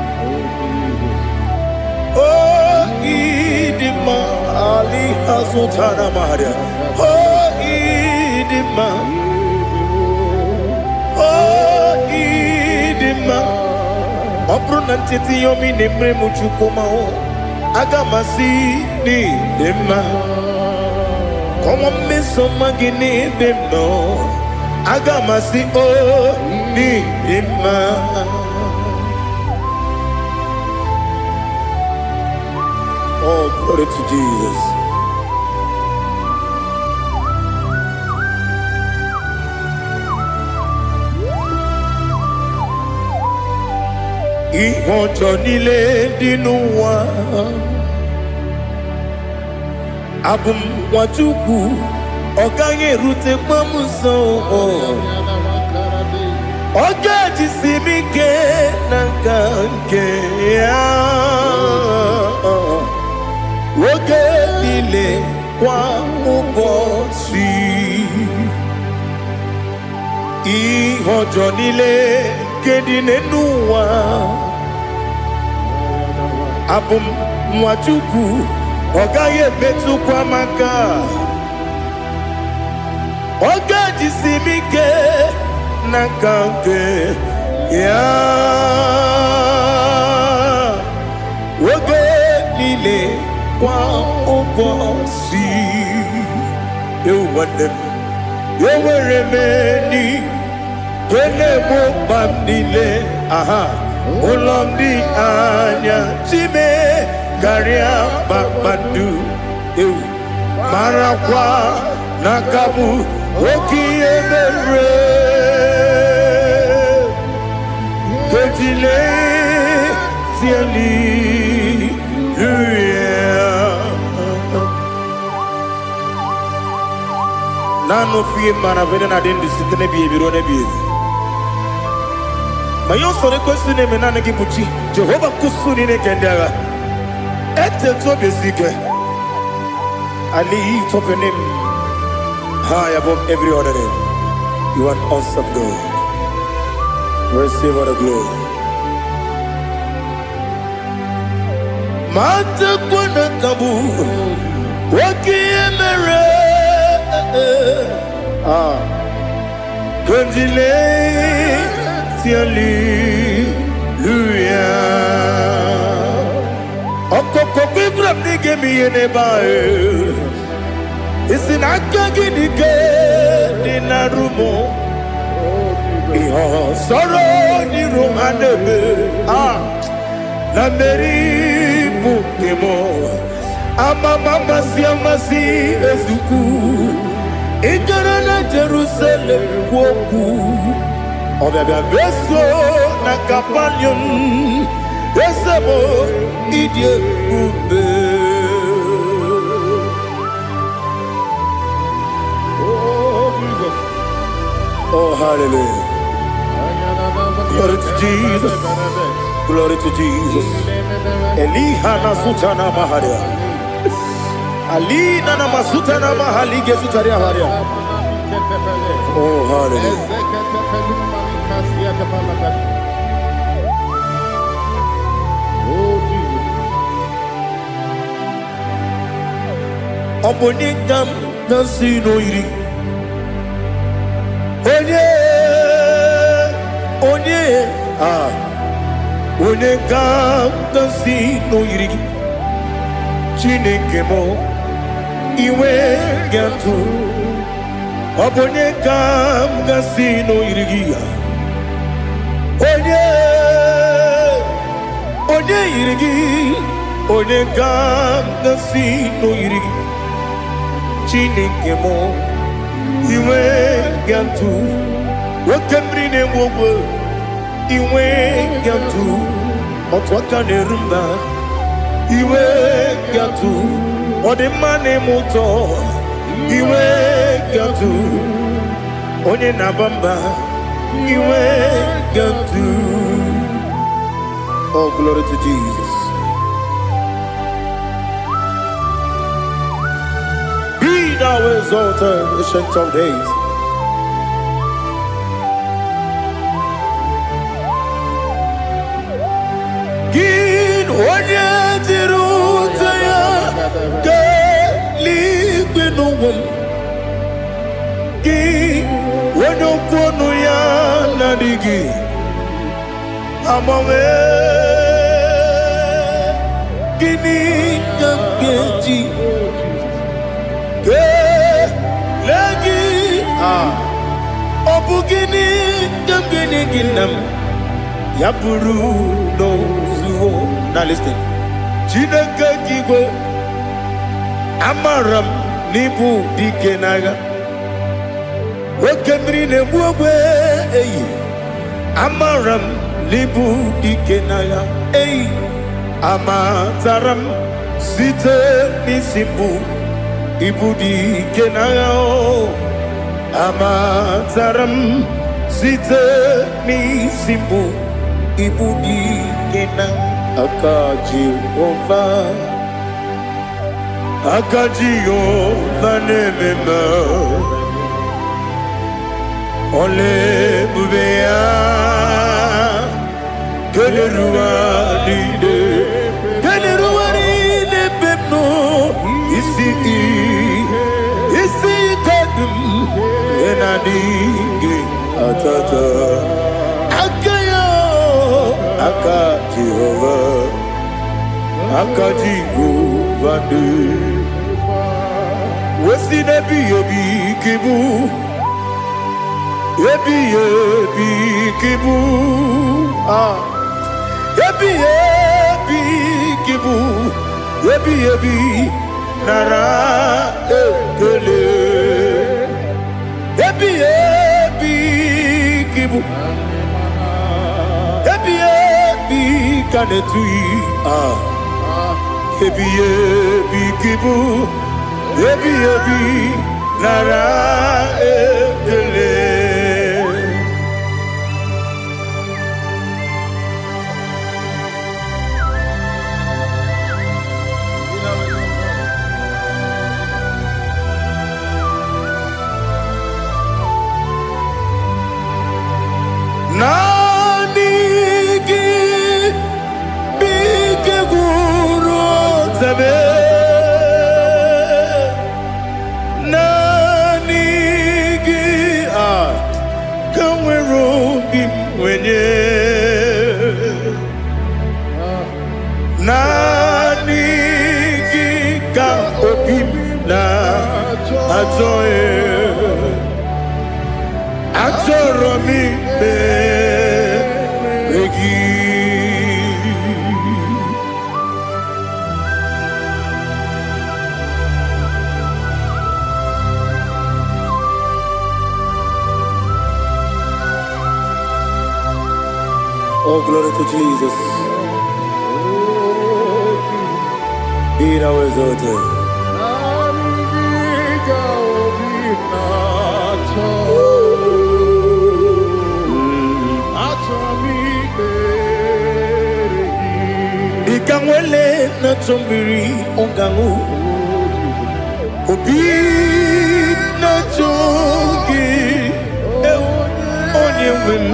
oh idima Ali Hazutana Maria oh idima oh idima Obrunantiti yomi nemre muchukuma agamasi ni dima Como me somagini demno Agamasi o ni dima Oh, glory to Jesus. Ihojo nile dinuwa Abum wachuku Ogange rute mamuso Oga jisimike nangange Oge nile kwa ubosi Ihojo nile kedine nuwa Abum wachuku Ogaye betu kwa maka Oga jisimike Nakanke ya Oge nile kwa ubosi You want them You were remaining Kene mo bandile aha Olomdi anya Chime Garia babadu Eu Marakwa Nakabu Oki emere Kejile Siali Nano fiye maravene na den disitene biye birone biye Mayon sore kusune menane kipuchi Jehova kusuni ne kendaga Ete to besike I lift up your name high above every other name. You are awesome God. Receive all the glory. Mata kuna kabu Waki emere Kunjile Tiali Luya Okoko bigrab nige miyene bae Isin akagi nige Dinarumo Iho soro ni romanebe La meri bukemo Ama mama siamasi ezuku Ikarana Jerusalem woku Obebe beso na kapanion Esemo idye ube Oh, Jesus. Oh, hallelujah. Glory to Jesus. Glory to Jesus. Elihana sutana maharia. Alina na masutana mahali gesutaria haria. Oh, hallelujah. Oh, Jesus. Obonikam nasino iri. Onye Onekam nasino iri. Chineke mo iwe gatu. Obonekam nasino iri. Onye iri. Onekam nasino iri. Chineke mo iwe gatu. Wakemri ne wogo iwe gatu otwaka nerumba iwe gatu odimane muto iwe gatu onye nabamba iwe gatu. Oh, glory to Jesus. Be thou exalted, ancient of days. Gin onye tirutaya ke ligbinowum. Gin onye kwonu ya nadigi amame gini kamgeji ke lagi obu gini kamgini ginam yapuru no zuo. Now listen. Chineke kigwe amaram nibu dikenaga wekemri ne buogwe eyi amaram nibu dikenaga eyi amataram site nisimbu ibu dikenaga amataram site nisimbu ibu dikenaga. Akaji Ova nemema ole bubea keleruwa dide pepno isi kadum enadinge atata Akaji Ova de Wesi nebi ebi kibu ebi kibu ebi kibu ebi nara ekele ebi kibu kanetui ebi kibu ebi nara ekele. Oh, glory to Jesus. Be thou exalted. Ikamwele na chombiri ongangu obi na chogi onye wim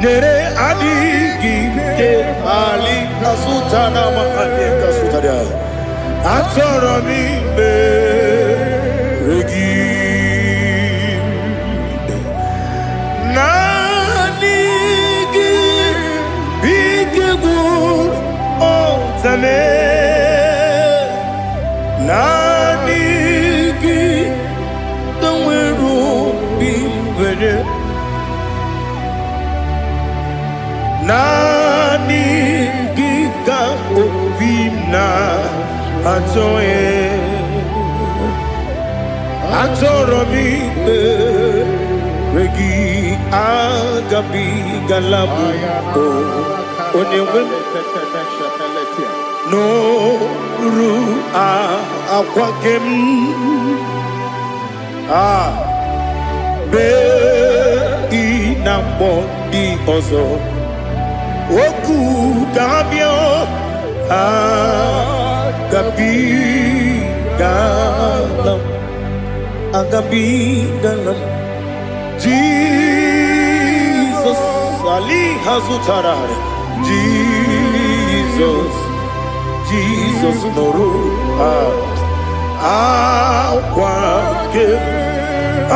nere adigi ke ali kasutana mahali kasutaria atoro mi be regi nanigi bigegu otame nanigi kanweru bimwere nani gika obimna atoro mi Regi agabi galabu o onewem no ru akwakem be inambo di ozo oku gabio agabi galam agabi galam Jesus Ali Hazutarare Jesus Noru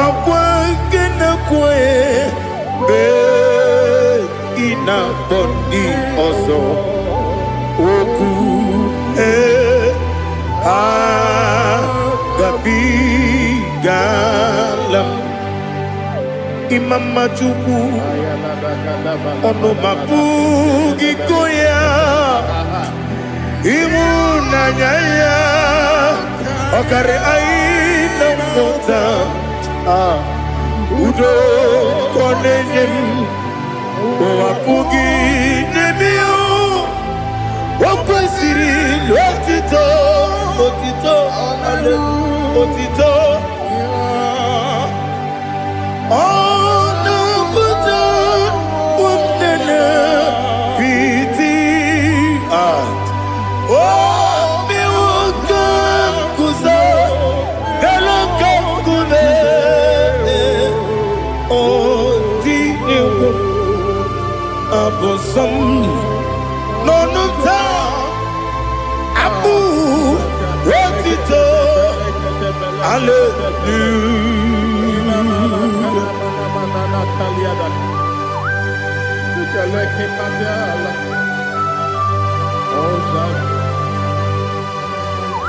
Akwake na kwe be ina bondi ozo oku gabi galam Imama Chukwu ono mapugi koya imu nanyaya okare aina mota udo konenyem mapugi nebio wakwesiri lotito ale otito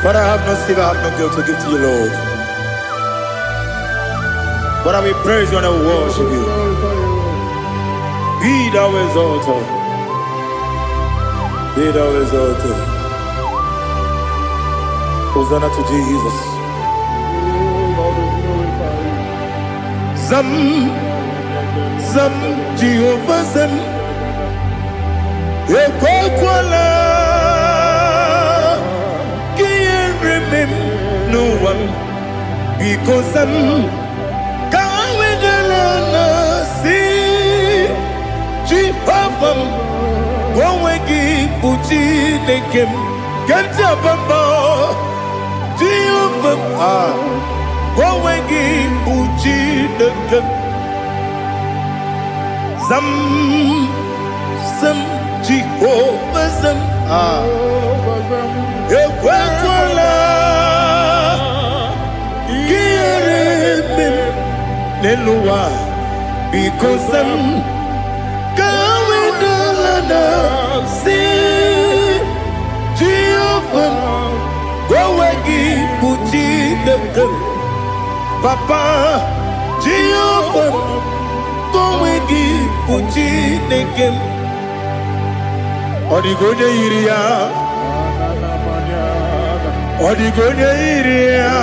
Father, I have no silver, I have no gold to give to you, Lord. But I will praise you and I will worship you. Be thou exalted. Be thou exalted. Hosanna to Jesus. Zam Jehovah Zam Ekwakwala Can't remember no one because I'm Kawedalana see Jehovah Gwawegi Puchi Nekem Ganja Bamba Jehovah Gwawegi Puchi Nekem Zam Jehovah Zam Ekwakwala Kieremem Neluwa because Zam Kawedalana see Jehovah Gwawegi Puchi Nekem Papa Jehovah Gwawegi Puchi Nekem Odigonye iria Odigonye iria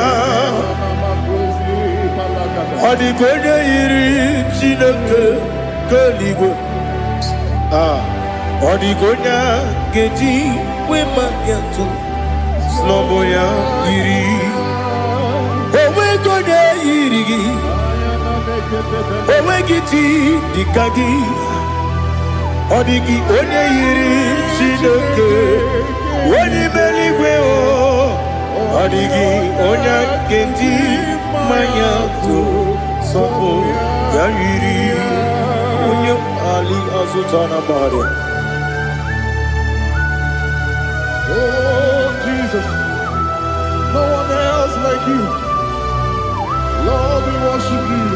Odigonye iri Chineke Keligwe Odigonya Geji Wemakiatu Sloboya iri Owegonye iri Owegiti Dikagi Odigi onye yiri Chineke onye meligwe o Odigi onye kendi manya to sopo ya yiri onye ali azutana bare. Oh Jesus, no one else like you. Lord, we worship you.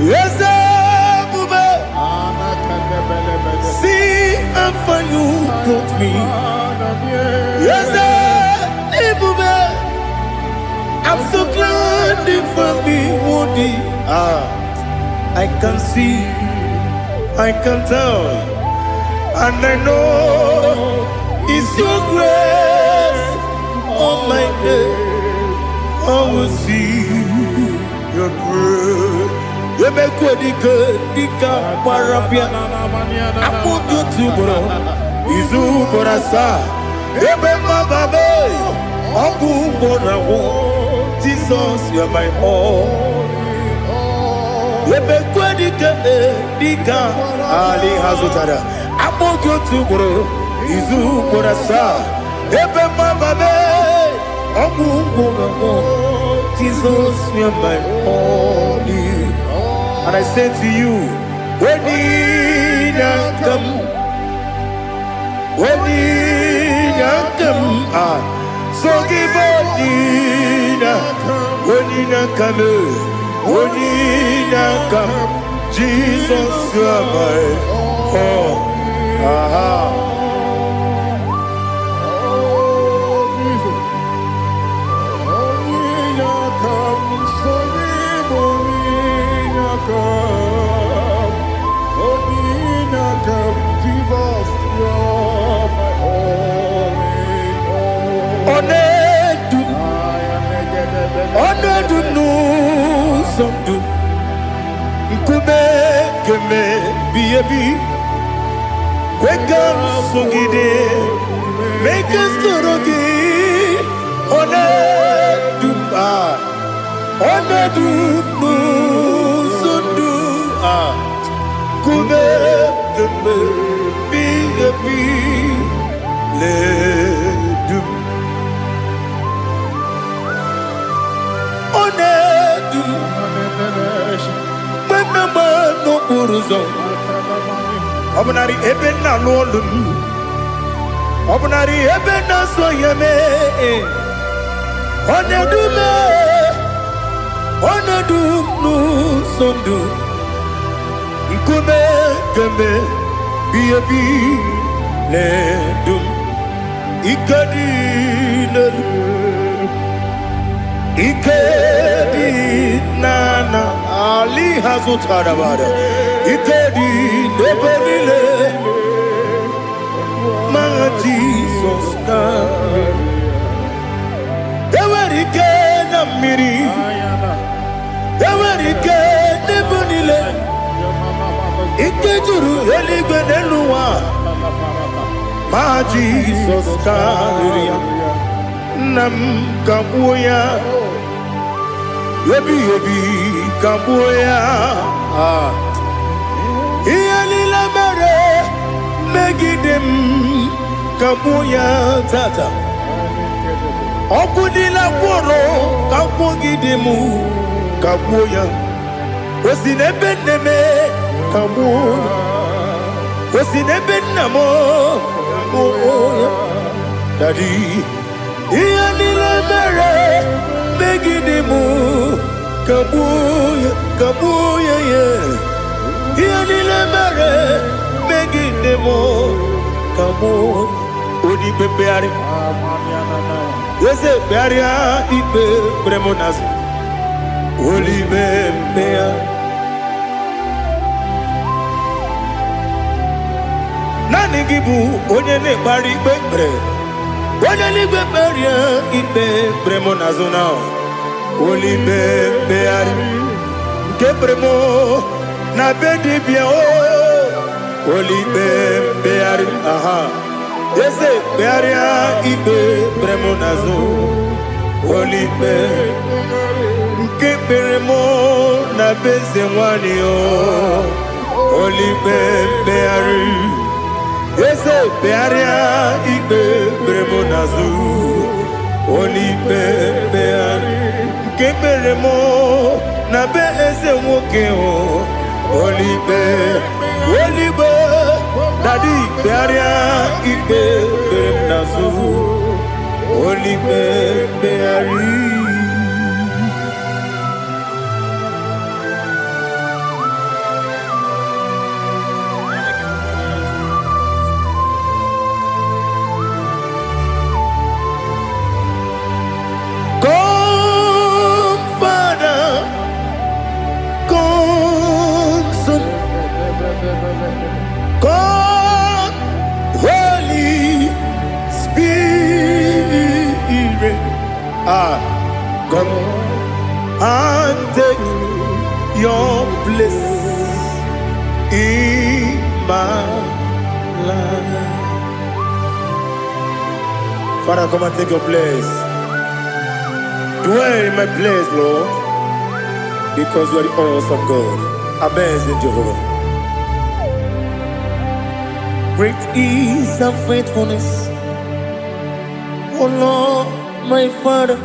Yes, see how you brought me. Yes, I'm so glad for me, Woody. I can see, I can tell, and I know It's your grace on my day. I will see your grace. You make good, dika parapia. Amu tu bro, izu borasa. Ebe mababe, amu borawo. Jesus, you are my all. Ebe good, dika ali hazutada. Amu tu bro, izu borasa. Ebe mababe, amu borawo. Jesus, you are my all. And I say to you, when you come, so give up, when you come, Jesus, you are my all. Wake up, Sugide, make us Torogi, Sundu, Kube, Ledu, no Uruzo. Obnari ebena lolum. Obnari ebena soyeme. Onedume. Onedunu sondu. Nkume keme biebi ledum. Ikadi Ikedi nana ali hazutada bada. Ikedi neberile ma Jesus kame. Ewerike na miri. Ewerike nebunile. Ikejuru eligwe neluwa ma Jesus kame. Nam kabuya. Yebi kabuya. Iyalila mere megidem kabuya tata. Okudila kworo kabugidemu kabuya. Osinebendeme kabuya. Osinebennamo kabuya. Daddy. Iyalila mere megidemu kabuya yeah. Iyalila mere megidemu kabuya. Odi pepeari. Yese pearia ipe premonas. Oli bempea. Nani gibu onye ne bari pepre. Onye ligwe peria ipe premonazona. Oli bempeari. Nke premo na bedi bia o. Oli bempeari. Aha. Ese pearia ipe premonazo. Oli be. Nke premo na beze wani o. Oli bempeari. Ese pearia ipe premonazo. Oli bempeari. Keberemo na be eze nwoke o. Olibe dadi bearia ibe berem nazu. Olibe beari. Come and take your place in my life. Father, come and take your place. Dwell in my place, Lord, because you are the awesome God. Amazing Jehovah. Great is thy faithfulness, oh Lord, my Father.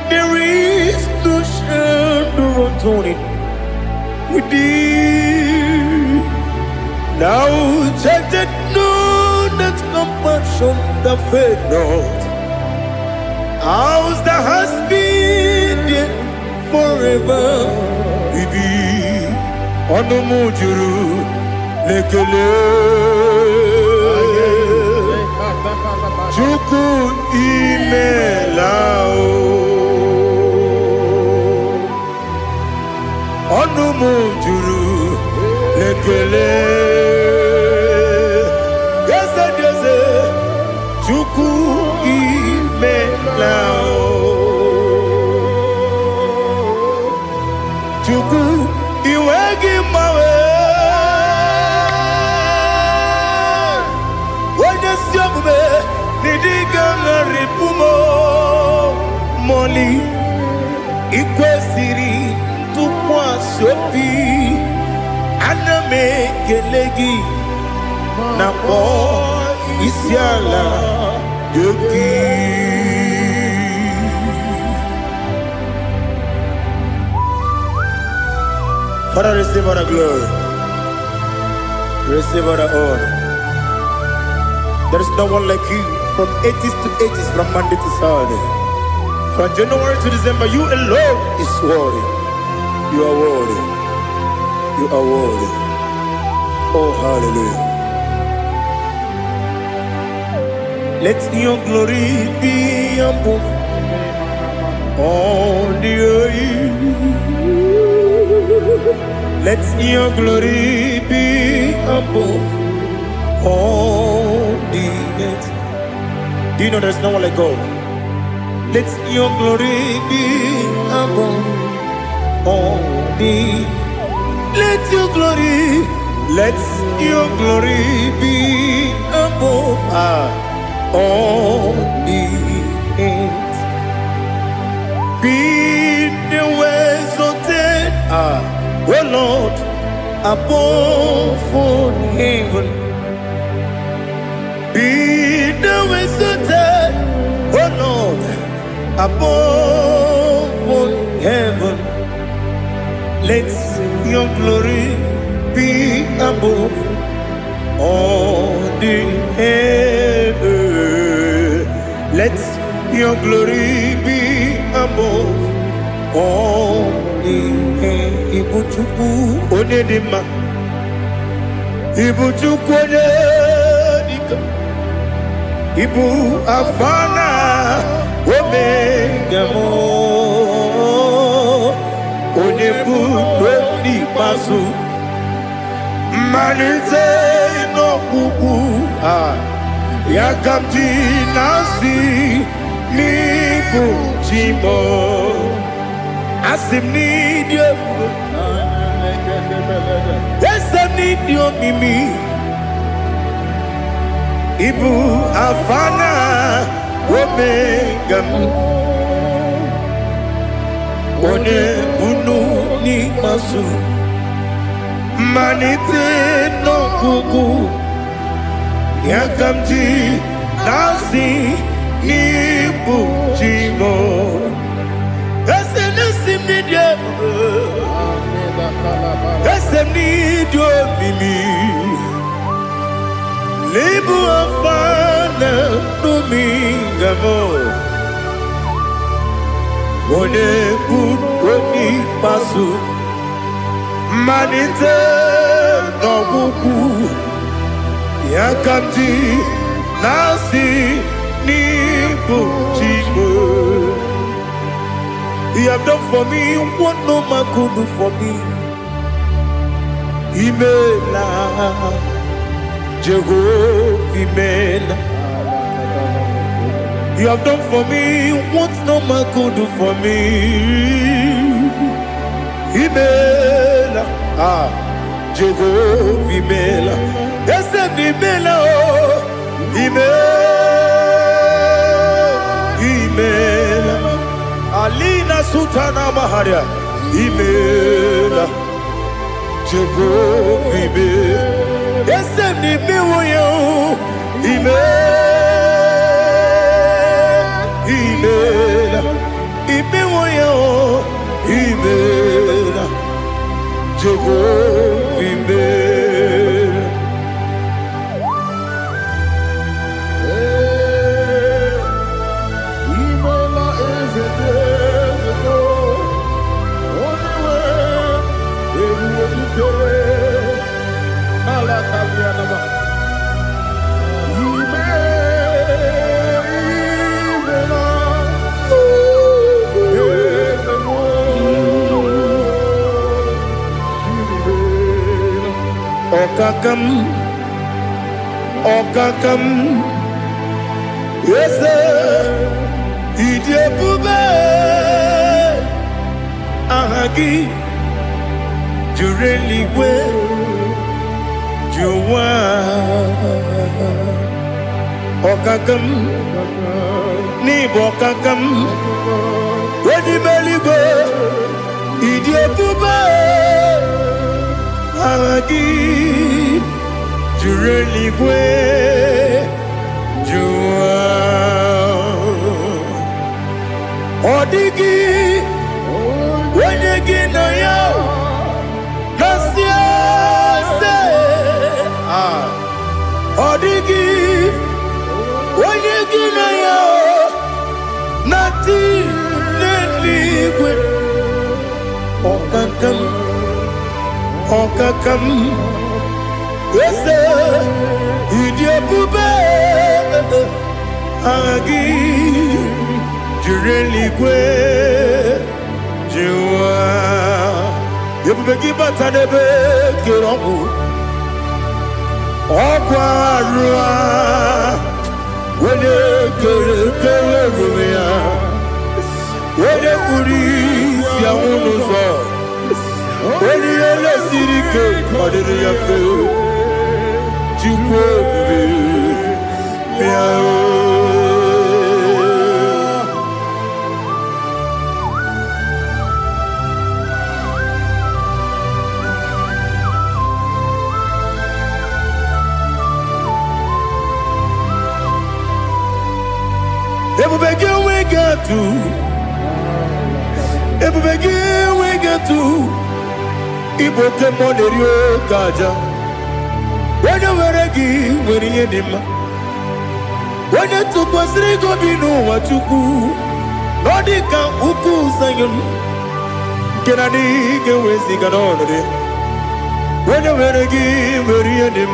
There is no shadow of turning with thee. Now check that know that compassion that faith not. Ours that has been there forever with thee. On the mujuru lekele Chuku imelao Onu mujuru lekele Yese Chuku imelao Chuku iwegi mawe Nidigangaripumo Moli Ikwesiri Tukwa sopi Aname kelegi Napo Isiala Yoki Father, receive all the glory, receive all the honor. There is no one like you. From ages to ages, from Monday to Saturday, from January to December, you alone is worthy. You are worthy. You are worthy. Oh, hallelujah. Let your glory be above all the earth. Let your glory be above all the earth. Do you know there's no one like God? Let your glory be above all the. Let your glory be above all the earth. Be the ways of death, oh Lord, above all heaven. Be the visited, oh Lord, above all heaven. Let your glory be above all the heaven. Let your glory be above all the heaven. Ibuchuku onedima, Ibuchuku onedika. Ibu afana omega mo onebu lodi pasu manite no kuku yakamji nasi nibu chimo asim nidio esem nidio mimi Ibu afana omega one bunu ni masu manite no kuku yakamji nasi ni bujimo esenesim nidio esem nidio mimi Libu afana numingamo One buoni pasu Manite no buku Yakamji nasi ni buchigo You have done for me what no man could do for me Imela Jehovah Imela You have done for me what no man could do for me. Imela, Jehovah Imela, yes, Imela, Imela, Alina Sutana Maharia, Imela, Jehovah Imela, yes, Imela, Imela, Imela, Jehovah Imela. Imela is a devil. Only way we will do it. Malakalianaba. Okakam, yes, Idiabube, Ahagi, Jureligwe, Juwa, Okakam, Nibokakam, Wedimeligwe, Idiabube, Ahagi, Jureligwe, Jua, Odigi, Wenegi na yo, Nasia se, Odigi, Wenegi na yo, Nati Neligwe, Okakam, Okakam. Yes, Idiabube, Agi, Jureligwe, Jua, Yabubeki Batanebe, Kirobu, Okwarua, Wene Kerumia, Wene Kuris, Yamunuzo, Wene Yele Sirike, Kodiri Yafu. Everybody we get to Ibotemonerio Kaja. When you were a give, when you did, when you took was Rigo Bino, what you do, Nordica, Uku, Zion, Kennedy, get with Ziganone. When you were a give, when you did,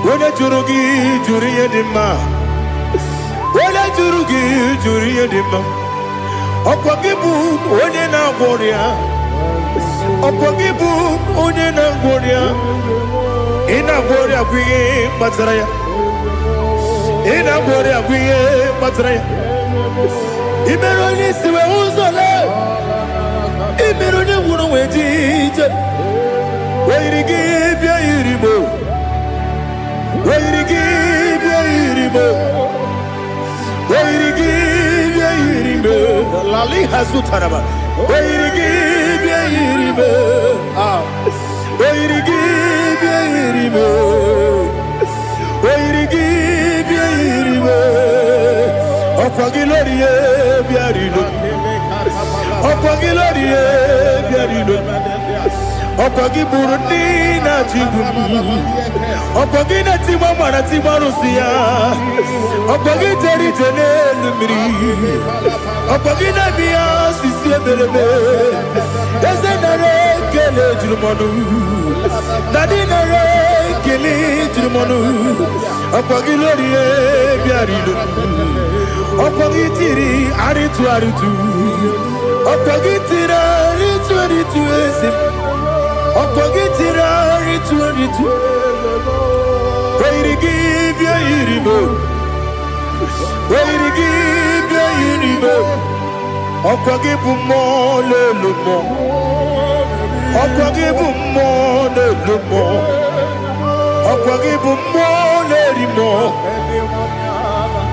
when you Jurugi, Juria Dima, when you Jurugi, Juria Dima, Opagibu, Odena Boria, Opagibu, Odena Boria. Ina boria kuye matraya. Ina boria kuye matraya. Imeroni siwe uzole. Imeroni wuno wejije. Weirigi bia iribo. Weirigi bia iribo. Weirigi bia iribo. Lali hazutaraba. Weirigi bia iribo. Weirigi bia iribo. Weirigi bia iribo. Okwagilorie bia iribo. Okwagilorie bia iribo. Okwagiburundi na jibum. Okwagina timama na timarusia. Okwagiteri jene lumiri. Okwagina biya sisi emeleme. Ezenare kele jurumonu. Nadinare kele jurumonu. Okwagilorie bia iribo. Okwagitiri aritu aritu. Okwagitira aritu aritu esim. Okwagitira aritu aritu. Weirigi bia iribo. Where you give you Okwagibu more lumo. Okwagibu more lumo. Okwagibu more limo.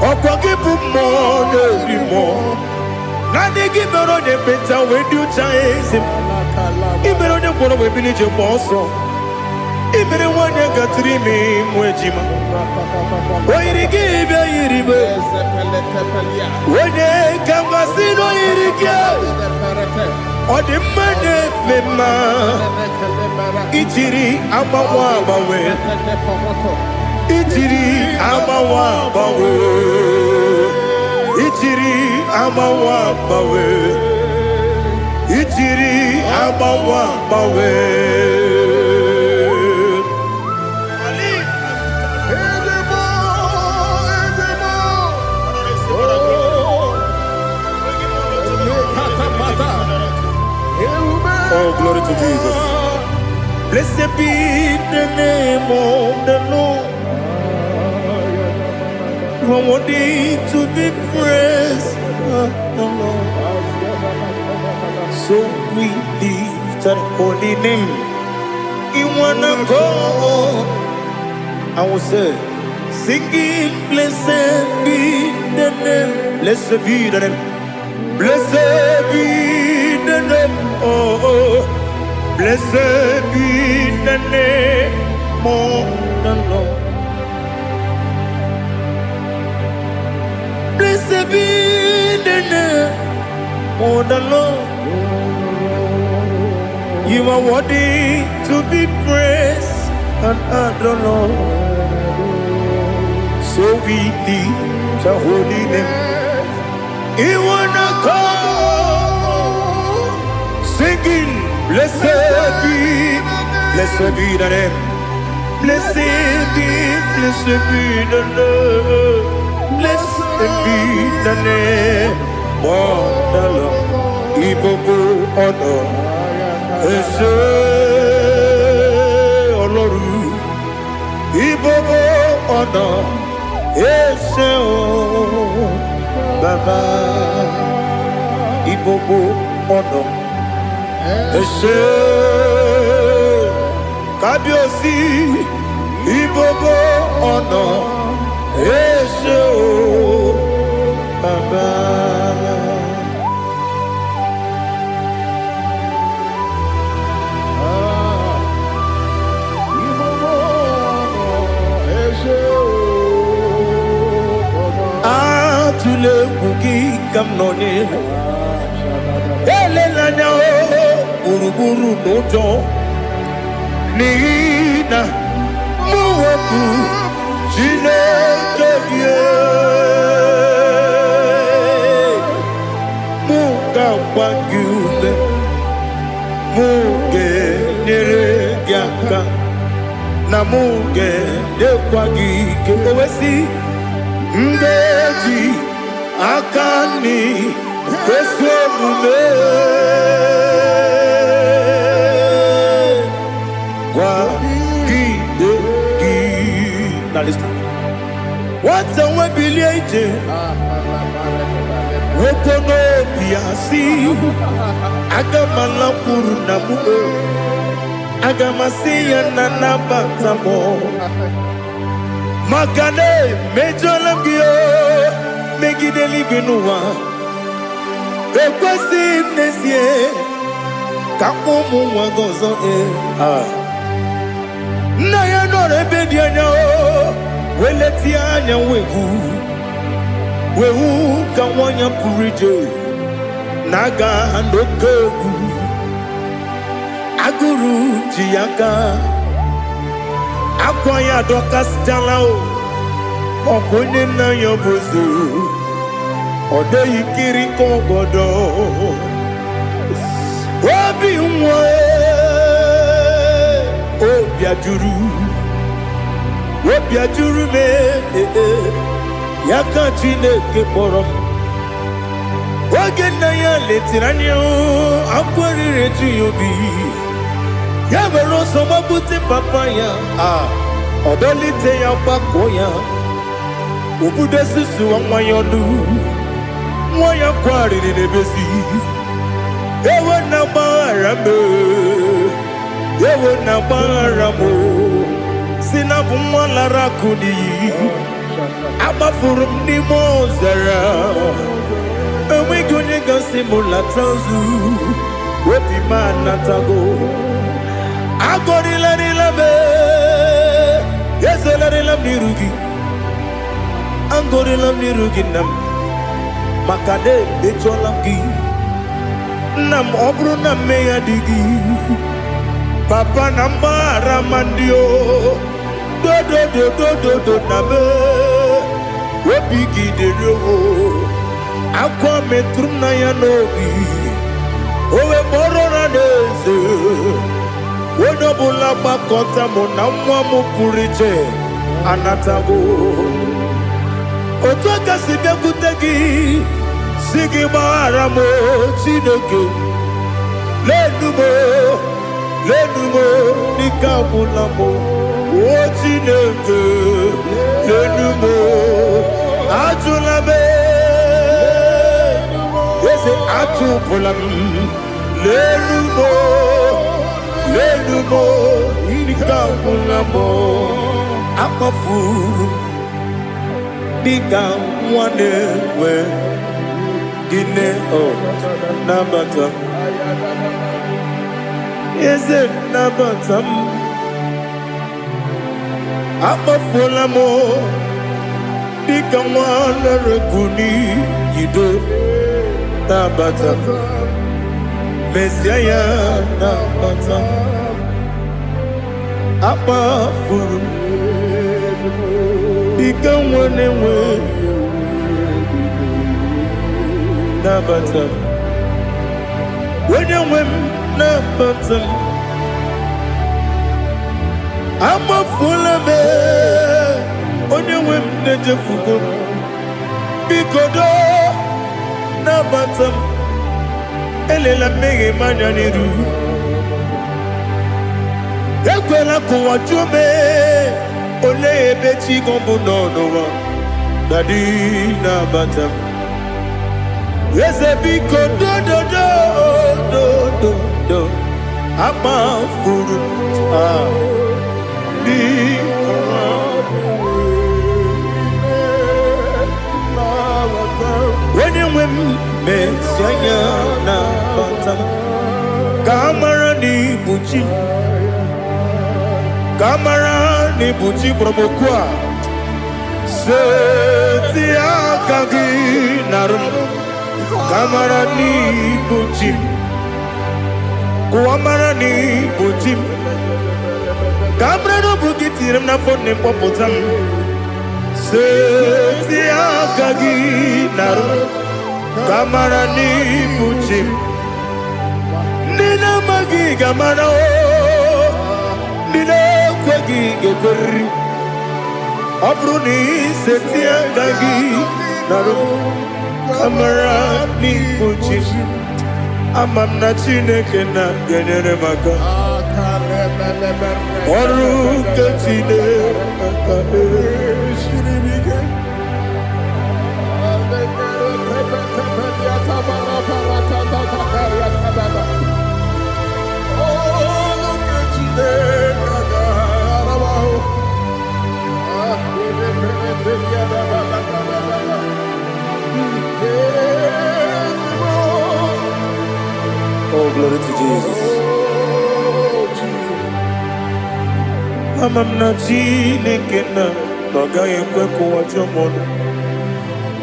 Okwagibu more limo. Nani give on the better when you chase him. Even on the one of a village of Mosso. Even one you got 3 me Mwejima. Why you give you when they come and see no irriga. Or the money mema. Ichiri Abawa Bawe. Ichiri Abawa Bawe. Ichiri Abawa Bawe. Ichiri Abawa Bawe. Oh, glory to Jesus. Blessed be the name of the Lord. You are worthy to be praised, the Lord. So we lift that holy name. You wanna go? I will say, singing, blessed be the name. Blessed be the name. Blessed be the name. Oh, blessed be the name of the Lord. Blessed be the name of the Lord. You are worthy to be praised and adored. So we lift the holy name. You wanna call, singing, blessed be the name. Blessed be the Lord. Blessed be the name of the Lord. Ibobo honor, Ese Oloru. Ibobo honor, Ese Baba. Ibobo honor, Ese Kabiosi. Ibobo honor, Ese Baba. Atule kuki kamnone. Elelanya uruburu nojo. Nina muweku chineke muka wangyume muge neregiaka na muge dekwagike owesi ndeji akani kwesomume Now listen. What's the way biliate? Wokono biasi. Agamala kurunamu. Agamasiya nanabatamo. Magane mejolamgio. Megideli benua. Ekwasi nesie. Kakomu wagozo na ya no rebedi anya o weleti anya wehu ka wanya purije naga ndokogu aguru jiaka akwanya dokas jalao okonye na yobozu ode yikiri kogodo obi nwa Obiajuru me Yaka Chineke kpọrọ oge nna ya letiri anya akwarịrị eju ya obi ya were ọsọ gbapute papa ya ọdọlite ya gbakọ ya Ubudesisu wanyonu Wanya kwari ni nebesi Ewe na barame Ewe na baramo Sinabu mwala rakuni Abafurum ni mozara Ewe gonye gasi mulatanzu Wepi manatago Agori lani labe Yese lani lamni rugi Angori lamni rugi nam Makade becholamgi Nam obru nam meya digi Papa nambara mandio Do do do do do do nabe Wepigi de roho Akwa metrum na yanogi Owe moro na neze Wonobula bakota mona mwamu puriche Anatago Otoka sibya kutegi Sigi baramo chineke Lenumo Nikabulamo O chineke Lenumo Ajulabe Yese ajupulam Lenumo Nikabulamo Akafuru Nika mwanewe Gine o nabata Eze nabatam Akafulamo Nika mwanewe kuni Yido nabata Mesiaya nabata Akafuru Nika mwanewe Nabatam When you win Nabatam I'm a full of it When you win Najafuko Bikodo Nabatam Elela mege mananiru Ekwela kuwa jume Ole ebechi gombu nonowa Dadi Nabatam Yes, a big do I'm a fool. When you win, Messiah, Kamara ni Buchi Promokwa. Setia Kagi Narum. Kamarani Buchim Kuamarani Buchim Kamrano Bukitiram na phone Popotam Setia Kagi Naru Kamarani Buchim Nina Magi Gamano Nina Kwagi Geberi Abruni Setia Kagi Naru Kamarani Buchim Amam na Chineke na genere maka Oru kachine Shiribike Oh, glory to Jesus. Amam na Chineke na Noga yekwe kuwa chomono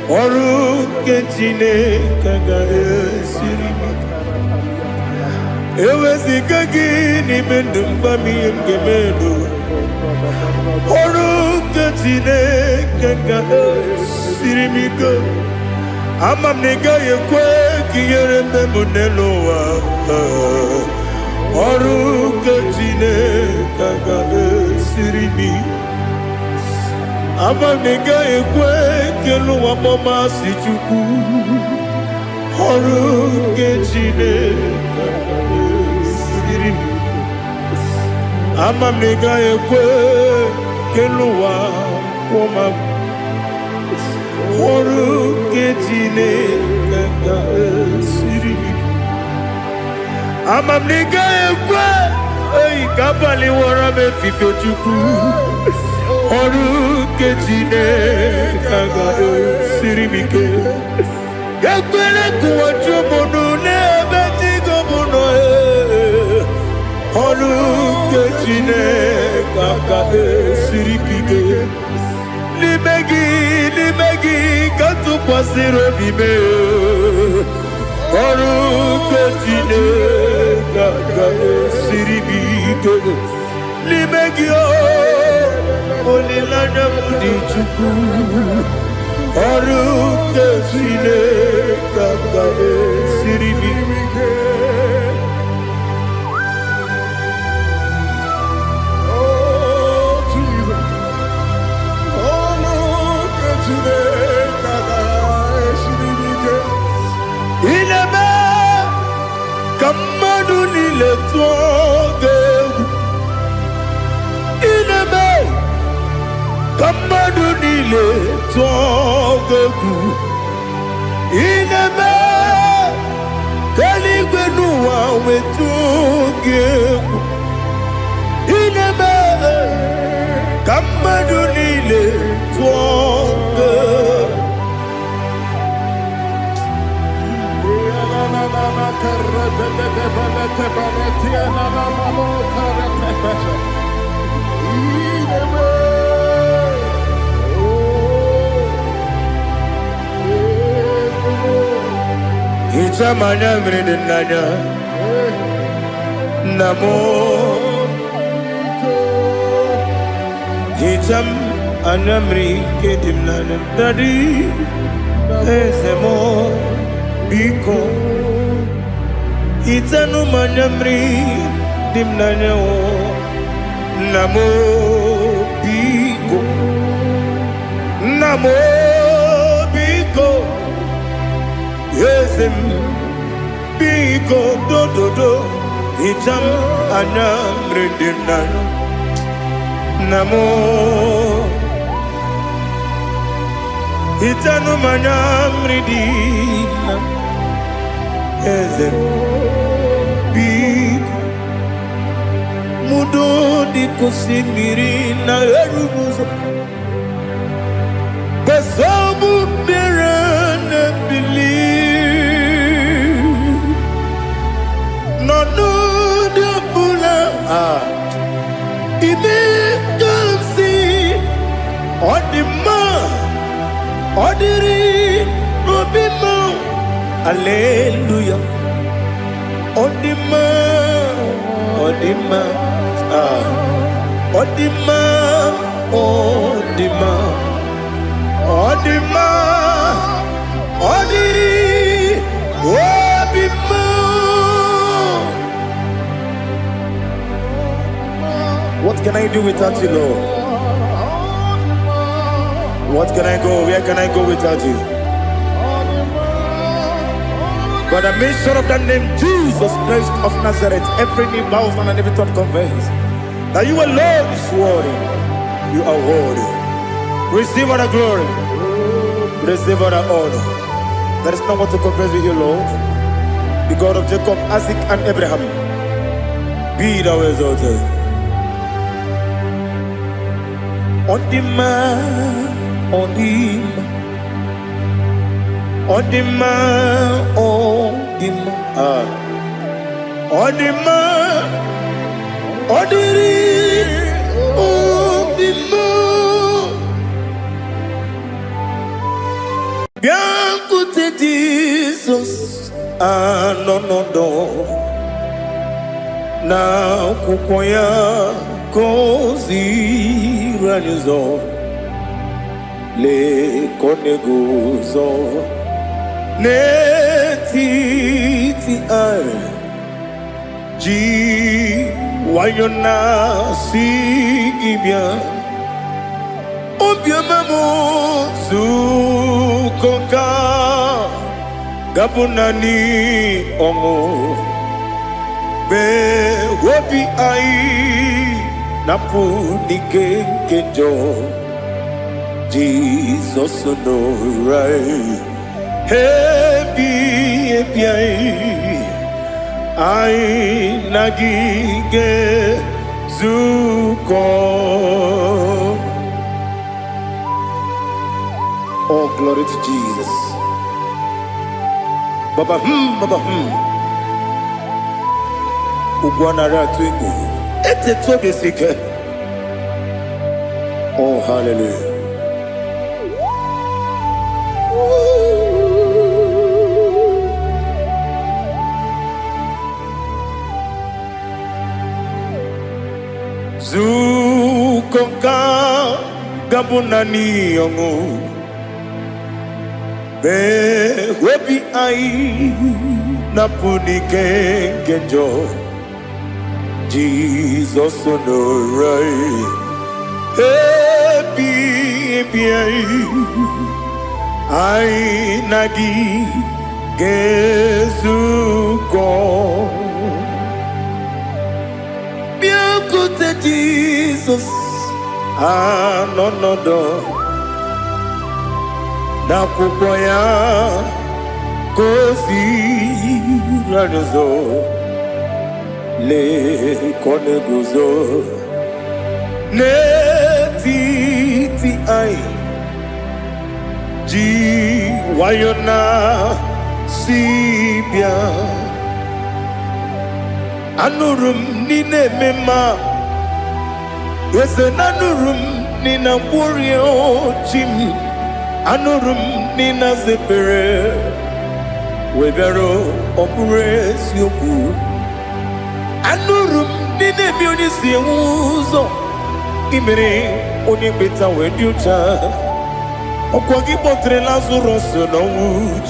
Oru ke Chineke ga esiri Ewezi kagi ni mendumba miyem gemenu Oru ke Chineke ga esiri miko Amam nega yekwe kiyere memunelo wa Oru ke Chineke ga esiri mi Amam nega yekwe kelu wa mama si chuku Oru ke Chineke ga esiri mi Amam nega yekwe kelu wa mama Oru ketine kaka siri. Amamnika ekwe. Ei kabali wara me fife chuku. Oru ketine kaka siri mike. Yakwele kuwa chumono ne beti gomono e. Oru ketine kaka siri mike. Limegi katu pasiro bime. Oru ketine kaka siri mike. Limegi o olilanya mudi chuku. Oru ketine kaka siri mike. Ineme kamadu nile tuoge. Ineme kamadu nile tuoge. Ineme kaligwe nuwa wetuge. Ineme kamadu nile tuoge. Ichamanya mridinanya namo. Icham anamri kedimnana dadi ezemo biko. Itanu manyamri dimnanya o namo biko. Namo biko. Yesem biko do do do. Icham anamri dimnanya namo. Itanu manyamri dimnanya Yesem biko. Mudo di kusimiri na erumuzo. Besobu birane believe. No no de bula. Ibe kamsi. Odima. Odiri. Obima. Hallelujah. Odima. Odima. Odima. Odima. Odima. Odiri. Obima. What can I do without you, Lord? What can I go? Where can I go without you? By the mention of that name, Jesus Christ of Nazareth, every knee bows and every tongue confesses that you alone is worthy. You are worthy. Receive all the glory. Receive all the honor. There is no one to compare with you, Lord. The God of Jacob, Isaac, and Abraham. Be thou exalted. On the man, on the man. Odima, Odima, Odima, Odiri, Odima. Bianco te Jesus, no. Na kukoya kozi ranizo, le koneguzo. Netiti ay ji wayona sigibia obiamamu zukoka gabunani omo be wobi ai napu nike kenjo Jesus no right. Happy I nagige zuko. Oh, glory to Jesus. Baba Ugwana ratwingu. Ete tobe sike. Oh, hallelujah. Zukonka gabunani yongu be webi ai napunike genjo Jesus onorai happy ai nagi gezuko Jesus, no, na kukwaya kosi ranozo le koneguzo ne titi ai ji wayona sibia anurum nine mema. Yes, anurum nina warrior chim, anurum nina zepere, webero opures yoku, anurum nina bionisi uzo, imere onibeta weducha, okwagi potre lazuros no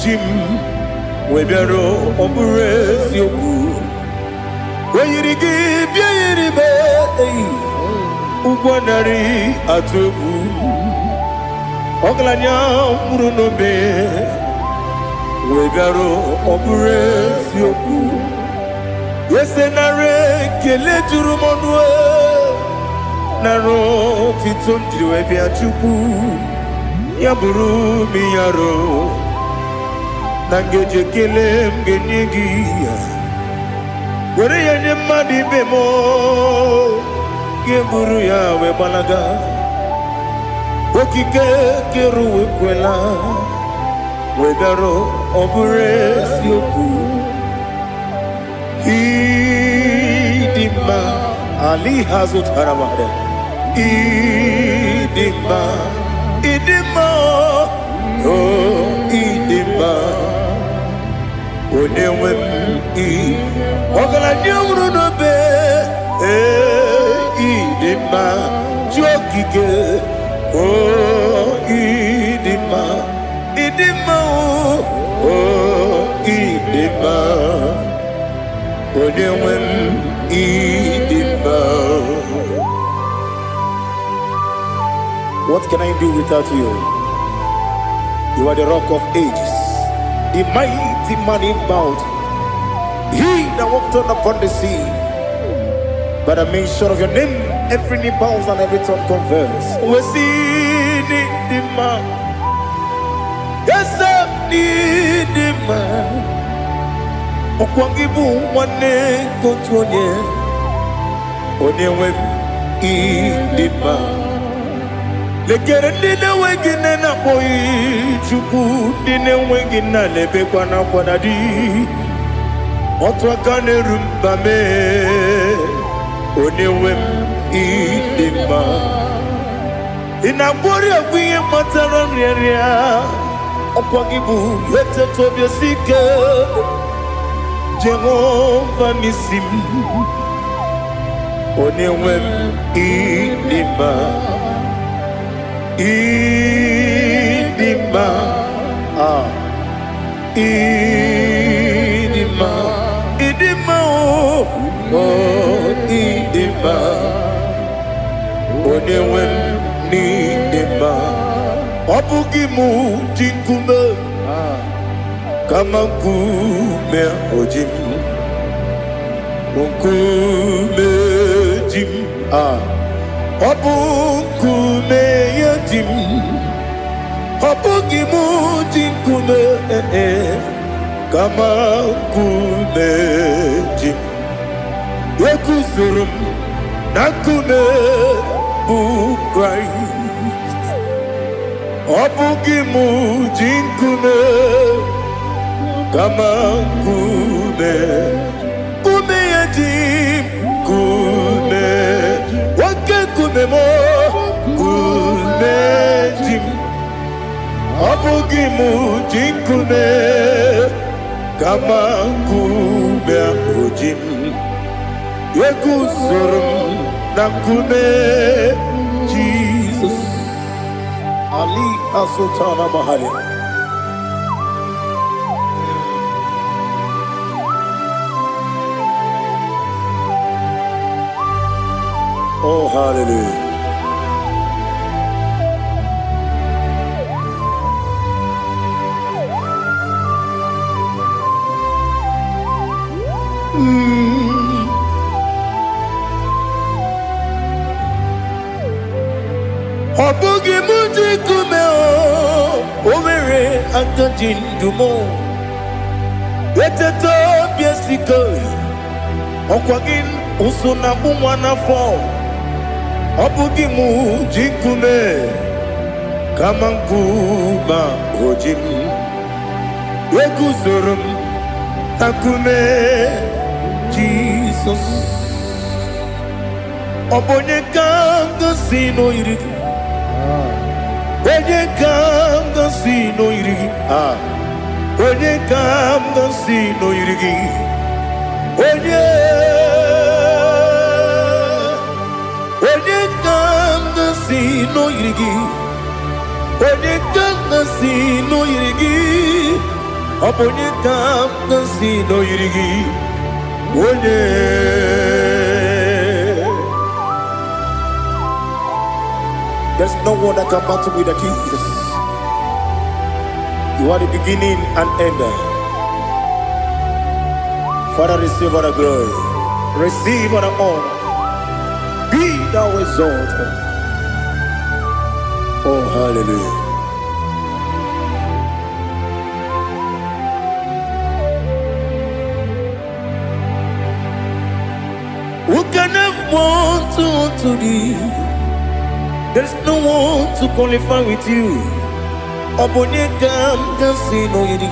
chim, webero opures yoku, weyirigi biayiribe. Ugwanari atubu Oglanya murunobe Wegaro obure sioku Yesenare kele jurumonwe Naro titondriwe biachuku Yaburu miyaro Nangeje kele mgenyegi Were yenye madi bemo Geburu ya we balaga Okike keru we kwela Wegaro obure sioku Idima Ali hazut haramade Idima Oh idima Onewem Ogala nyamuru no be Idima jokike oh idima oh idima onewem idima. What can I do without you? You are the rock of ages, the mighty man in battle, he that walked upon the sea. By the mention of your name, every knee bows and every tongue confess. We see the man. Yes, I need the man. Okwangibu wane kotonye. Onyewe the man. Lekere dine wengine na boy chuku dine wengine lebe kwa na kwanadi. Otwakane rumbame. Onewem idima Inabori agwiye matara nriya Okwagibu yete tobye sike Jehova nisim Onewem idima Idima Idima Idima oh idima Onewem nidima Obugimu jinkume Kama nkume ojim Nkume jim Obu nkume yajim Obugi mujikume kama kumeji Yekuzurum nakune bu Christ Obugi mujikume kama kume yajim kume wake kume mo kume jim Abugi mujikume kama kume ojim Yekuzurum nakune Jesus Ali Asutana Mahali. Oh, hallelujah. Obugi mujikume omere antajindumo Eteto biesiko Okwagin usuna umwana fo Obugi mujikume kama nkuma ojim Yekuzurum akume Jesus Obonye kanga sino irigi Onye kanga sino irigi Onye kanga sino irigi Onye kanga sino irigi Onye kanga sino irigi Onye kanga sino irigi Onye There's no one that can battle with Jesus. You are the beginning and end. Father, receive all the glory. Receive all the honor. Be thou exalted. Oh, hallelujah. Who can have one to thee? There's no one to qualify with you. Obonye kam kasino yidi.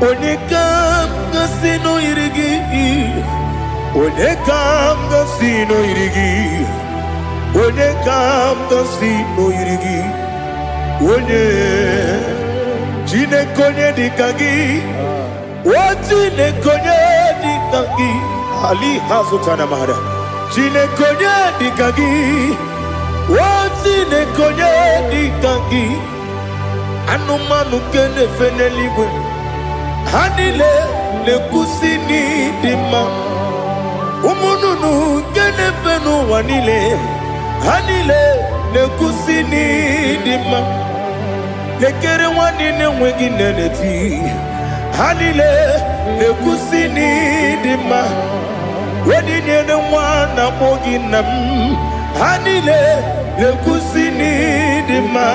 Onye kam kasino yidi. Onye kam kasino yidi. Onye kam kasino yidi. Onye jine konye dikagi. Wajine konye dikagi. Ali Hazutana Mahada. Jine konye dikagi. Wajine konye dikagi. Anumanu kene feneliwe. Hanile le kusini dima. Umununu kene fenu wanile. Hanile le kusini dima. Lekere wanine wengi neneti. Hanile le kusini dima. Wedi nyene mwana moginam Hanile le kusini dima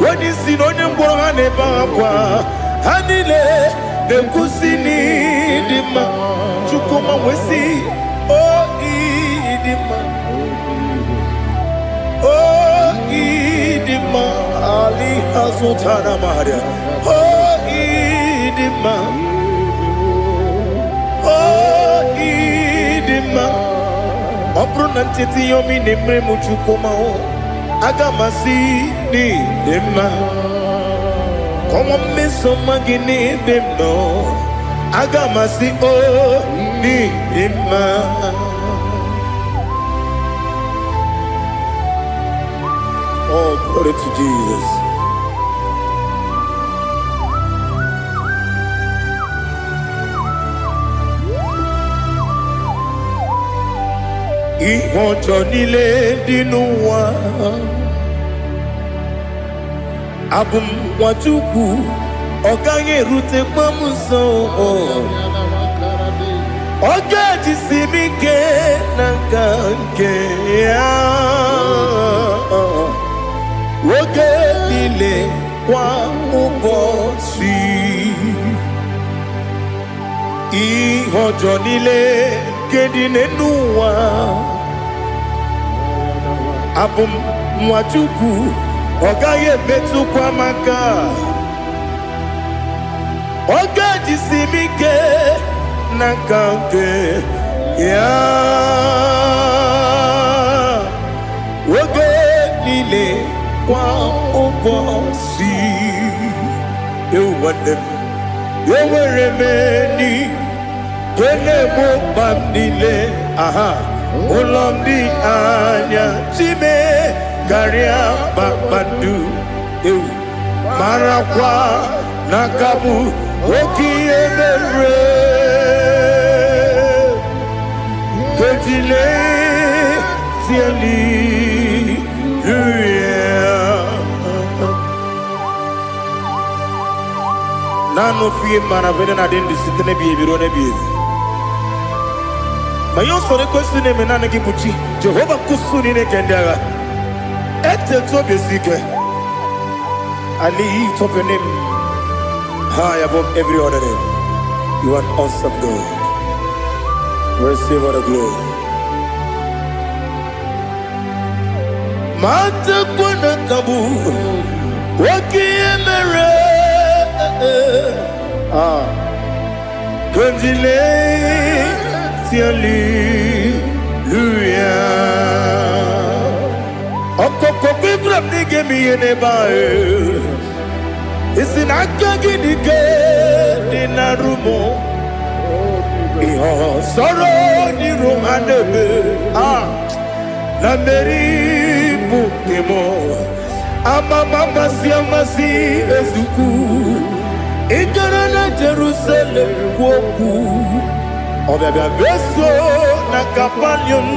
Wedi sinonye mbwangane bakwa Hanile le kusini dima Chukuma wesi Oh idima Oh idima Ali Hazutana Maria Oh idima Obruna titi yomi nemre muchukoma agamasi ni dema Komo meso magini demno agamasi o ni dema Oh, glory to Jesus. Ihojo nile dinuwa Abum wajuku Oganye rute mamuso Oga jisimike Nankanke ya kwa ụbọchị ihe ọjọọ niile nke dị n'ụwa. Abụ m nwa Chukwu, ọ gaghị emetụkwa m aka. Ọ ga-ejisi m ike n'aka nke ya. Oge niile kwa ụbọchị ewu nwanne m, enwere m enyi ga-egbo mkpa m niile. Ụlọ m dị anya chime karịa kpakpando. Ewu marakwa n'aka m oke ihe mere. Kejile tieli nano fie mana vene na den disitene bi ebiro ne bi. Mayo sore kwesi ne menane ki buchi Jehova kusuni ne kendaga. Ete to besike. I lift up your name high above every other name. You are awesome God. Receive all the glory. Mata kuna kabu waki emere. Kanjile hallelujah. Okoko bigram nige mi enebae. Isin akagi nige dinarumo. Iho soro ni romanebe. Na meri bukemo. Ama mama siamasi ezuku. Ikarana Jerusalem woku. Obebe beso na kapanion.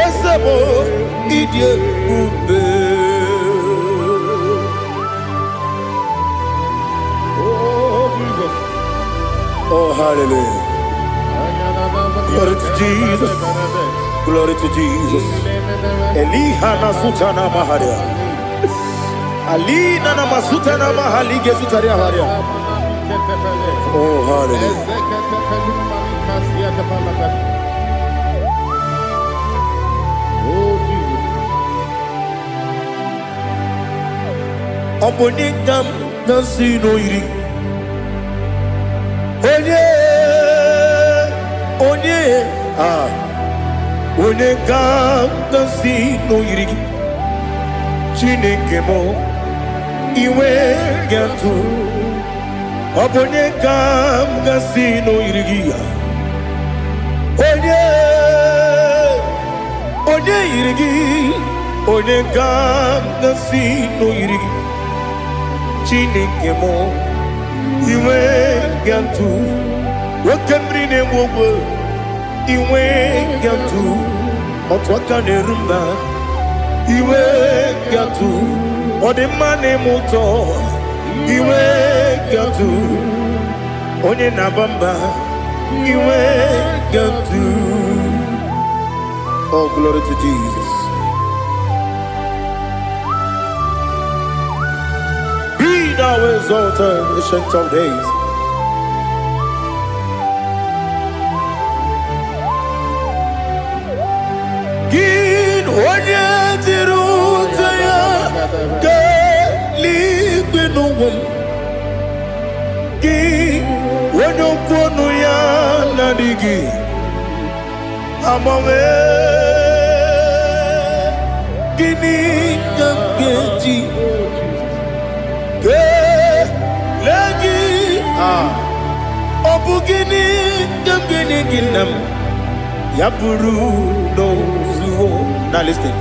Esebo idie ube. Oh, Jesus. Oh, hallelujah. Glory to Jesus. Glory to Jesus. Elihana sutana maharia. Alina na masuta na mahali gesutaria haria. Oh, hallelujah. Oh, Jesus. Obonikam nasino iri. Onye Onekam nasino iri. Chineke mo iwe gatu. Obonekam nasino iri. Onye irigi, onekam nasino irigi. Chineke mo iwe gatu. Wakemri ne wogo iwe gatu. Otwaka ne rumba iwe gatu. Odemane moto iwe gatu. Onye nabamba iwe gatu. Oh, glory to Jesus. Be thou exalted, ancient of days. Gin onye tirutaya ke liquinum. Gin onye kwonu ya nadigi. Amame gini kamgeji ke lagi obu gini kamgini ginam yapuru no zuo. Now listen.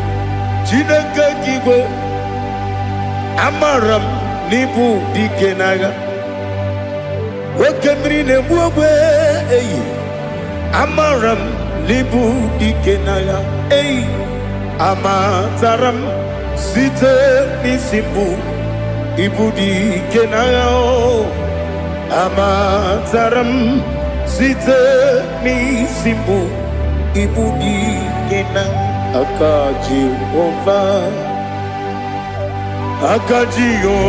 Chineke kigwe amaram nibu dikenaga. Wakemri ne buogwe amaram nibu dikenaya. Amataram site nisimbu ibu dikenaya. Amataram site nisimbu ibu dikenaya. Aka Jehovah Akajio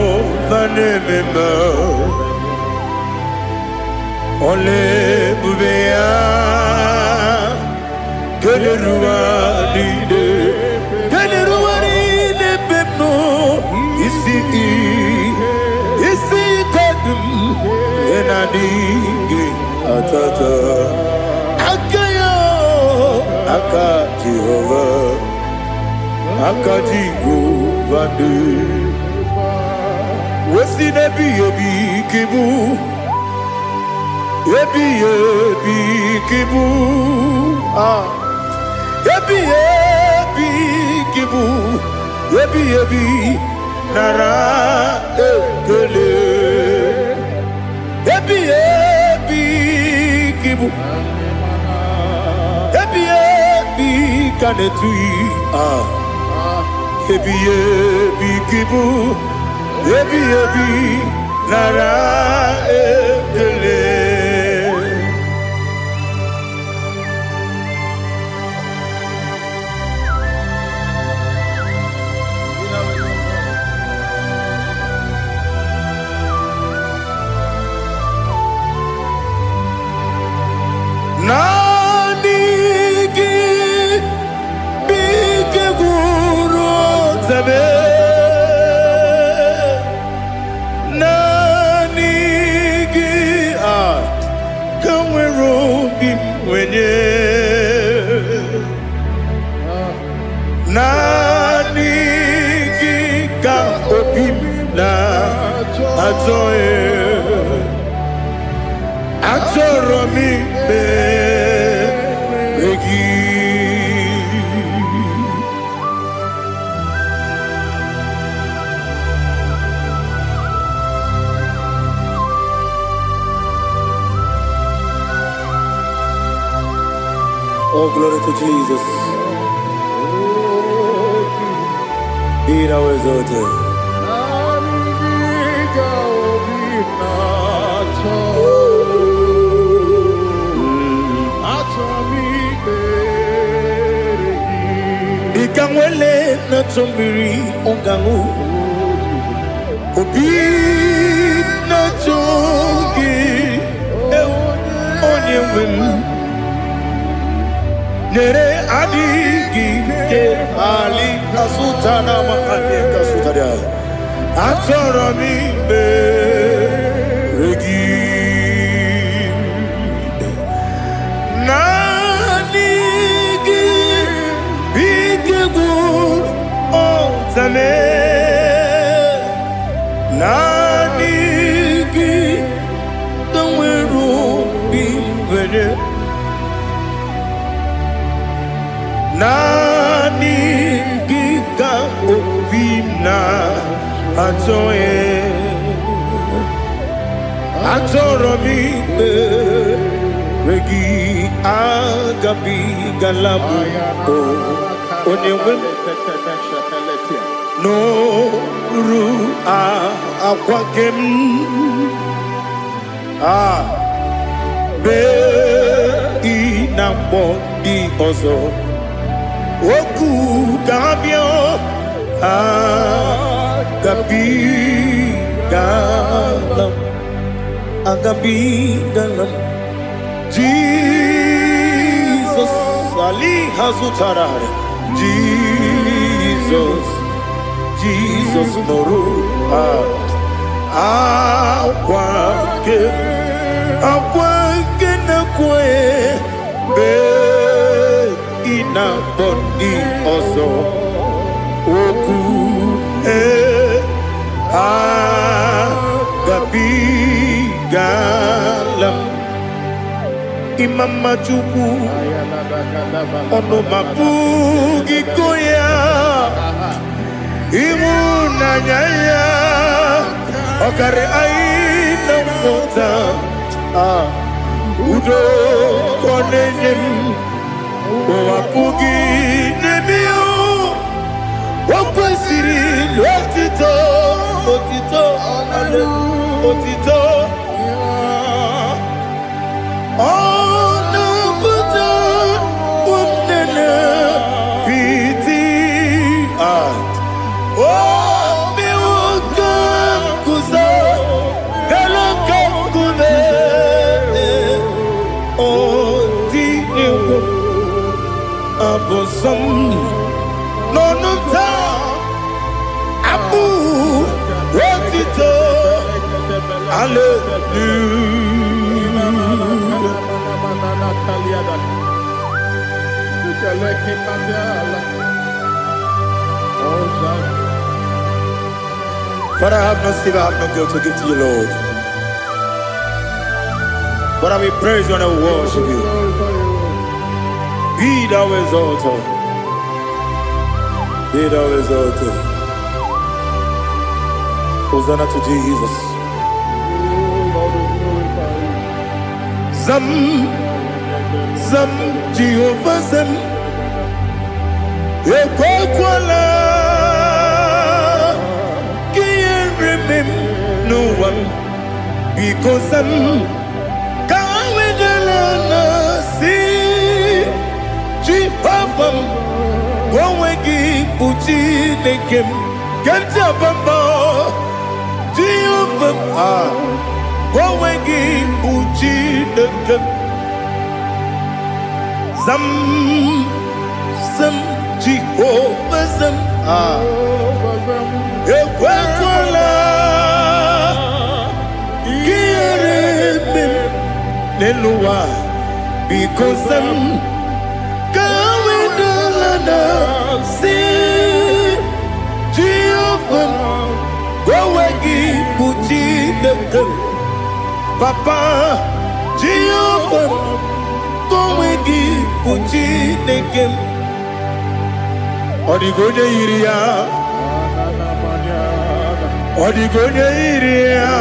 vanemema Ole bubea Keleruaride Keleruaride pepno Isi kadum Enadingi atata Akayo Akajihova Akajigo vande Wesi nebi ebi kibu Ebi kibu Ebi kibu Ebi nara ekele Ebi kibu Ebi kanetui Ebi kibu Ebi nara ekele Nanigi bike guru zabe Nanigi kamwero bimwenye Nanigi ka opimna atoe Atoromi begi Oh, glory to Jesus. Be thou exalted. Ikangwele na chombiri ongangu Obi na chongi onye wim Nere adigi ke ali asutana mahane kasutaria Atoro mi beregi Nanigi bige gur otame Nanigi kamweru bimwene Nanigi ka opimna atoe Atoromi regi agabi galabu onewem no ru akwakem be inambo di ozo oku gabio agabi galam Jesus Ali Hazutarare Jesus Noru Akwake na kwe be ina bondi ozo oku gabi galam Imam Majuku ono mapugi koya imuna nyaya okare aina mota udo konenyem mapugi nemio wakwesiri lotito ale otito Oh, some no no ta abu what it Father, I have no silver, I have no gold to give to you, Lord. But I will praise you and I will worship you. Be thou exalted. Be thou exalted. Hosanna to Jesus. Zam, Zam, Jehovah Zam. Ekwakwala. Can't remember no one. Because I'm Jehovah, go wegi puchi nekem, kanja bamba. Jehovah, go wegi puchi nekem. Zam, Zam, Jehovah Zam. Ekwakwala, kiyeremem, neluwa, because I'm see Jehovah, go wagi puchi nekem, Papa. Jehovah, go wagi puchi nekem. Odigonya iria, odigonya iria,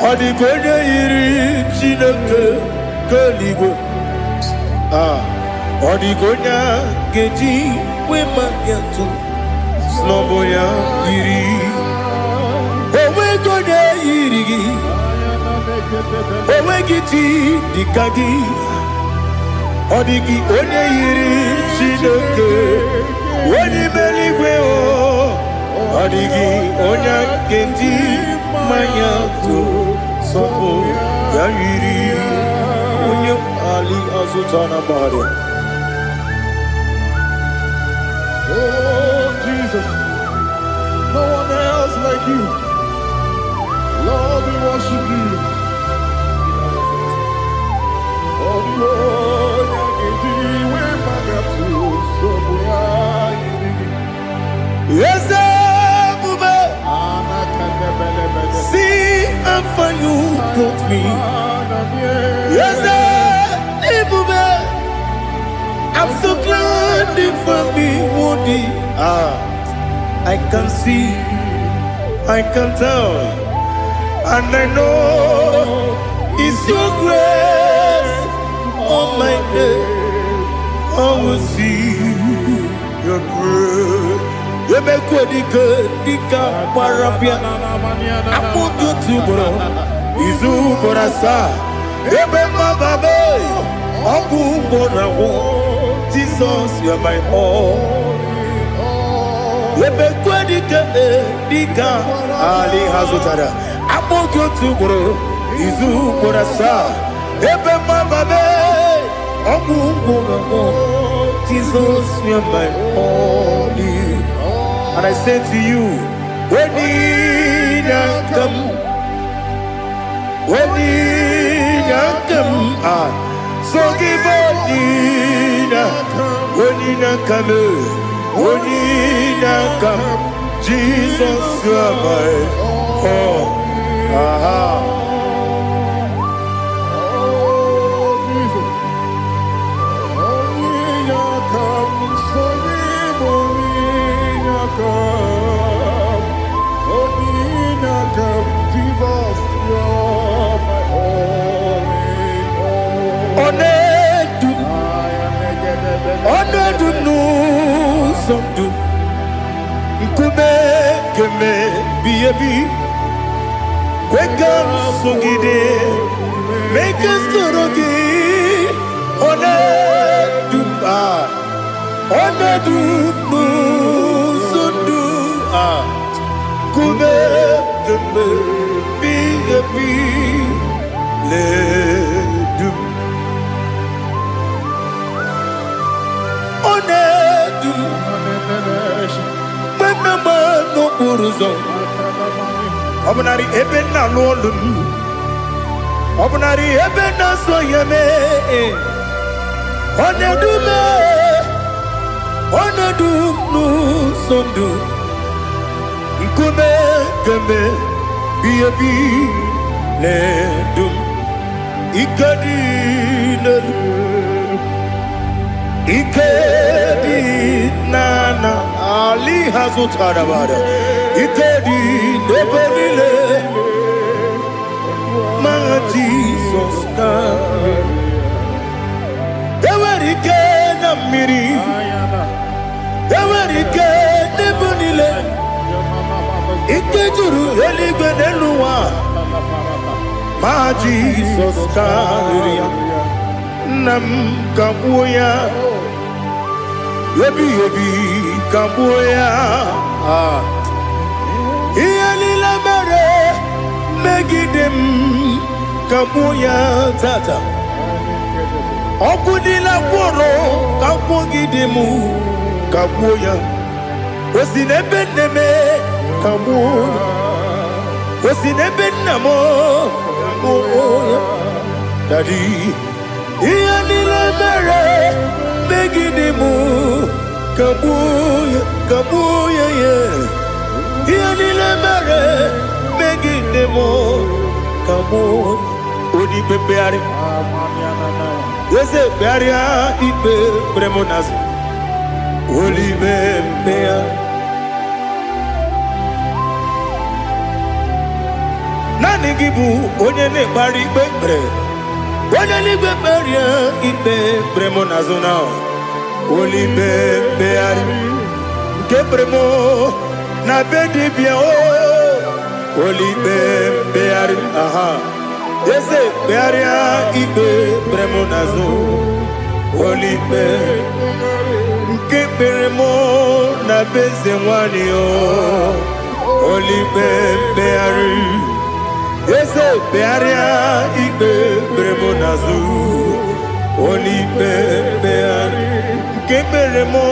odigonya iri chineke keligo. Odigonya geji we magetu snowboya iri owe gonya iri owe giti dikagi odigi onye iri chineke onye meligwe o odigi onya geji manyatu sopo ya iri onye ali azutana bari. Oh, Jesus, no one else like you. Lord, we worship you. Oh, Lord, yes, see how far you brought me. Yes, I'm so glad for me, Woody. I can see, I can tell, and I know it's your grace on my day. I will see your grace. You make what you could, Dika Parapia. I put you to bro. Izu Borasa. Ebema Babe. Abu Borawo. Jesus, you are my all. You make what you could, Dika Ali Hazutara. I put you to bro. Izu Borasa. Ebema Babe. Abu Borawo. Jesus, you are my all. And I say to you, when you come, so give up, when you come, Jesus, you are my all. Wake up, Sungide, make us Torogi, Sundu, Kube, Obunari ebena lolum. Obunari ebena soyeme. Onedume. Onedum sondu. Nkume keme. Biyebi ledum. Ikadi Ikedi nana Ali hazutarabada Ikedi nebenile Ma Jesus kame Ewerike na miri Ewerike nebenile Ikejuru eligwe neluwa Ma Jesus kame Nam kabuya Yebi kabuya Iyalila mere Megidem kabuya tata Okudila kworo kabugidemu kabuya Osinebeneme kabuya Osinebenamo kabuya Daddy Iyalila mere Megidemu kabuya yeah. Iyalila mere Megidemu kabuya Odi pepeari Yese pearia ipe premonas Oli bempea Nani gibu onye ne bari pepre Onye ligwe peria ipe premonazona Oli bempeari Nke premo na bedi bia o Oli bempeari aha Yese pearia ipe premonazo Oli be Nke premo na beze wani o Oli bempeari Yese pearia ipe premonazo Oli bempeari Keberemo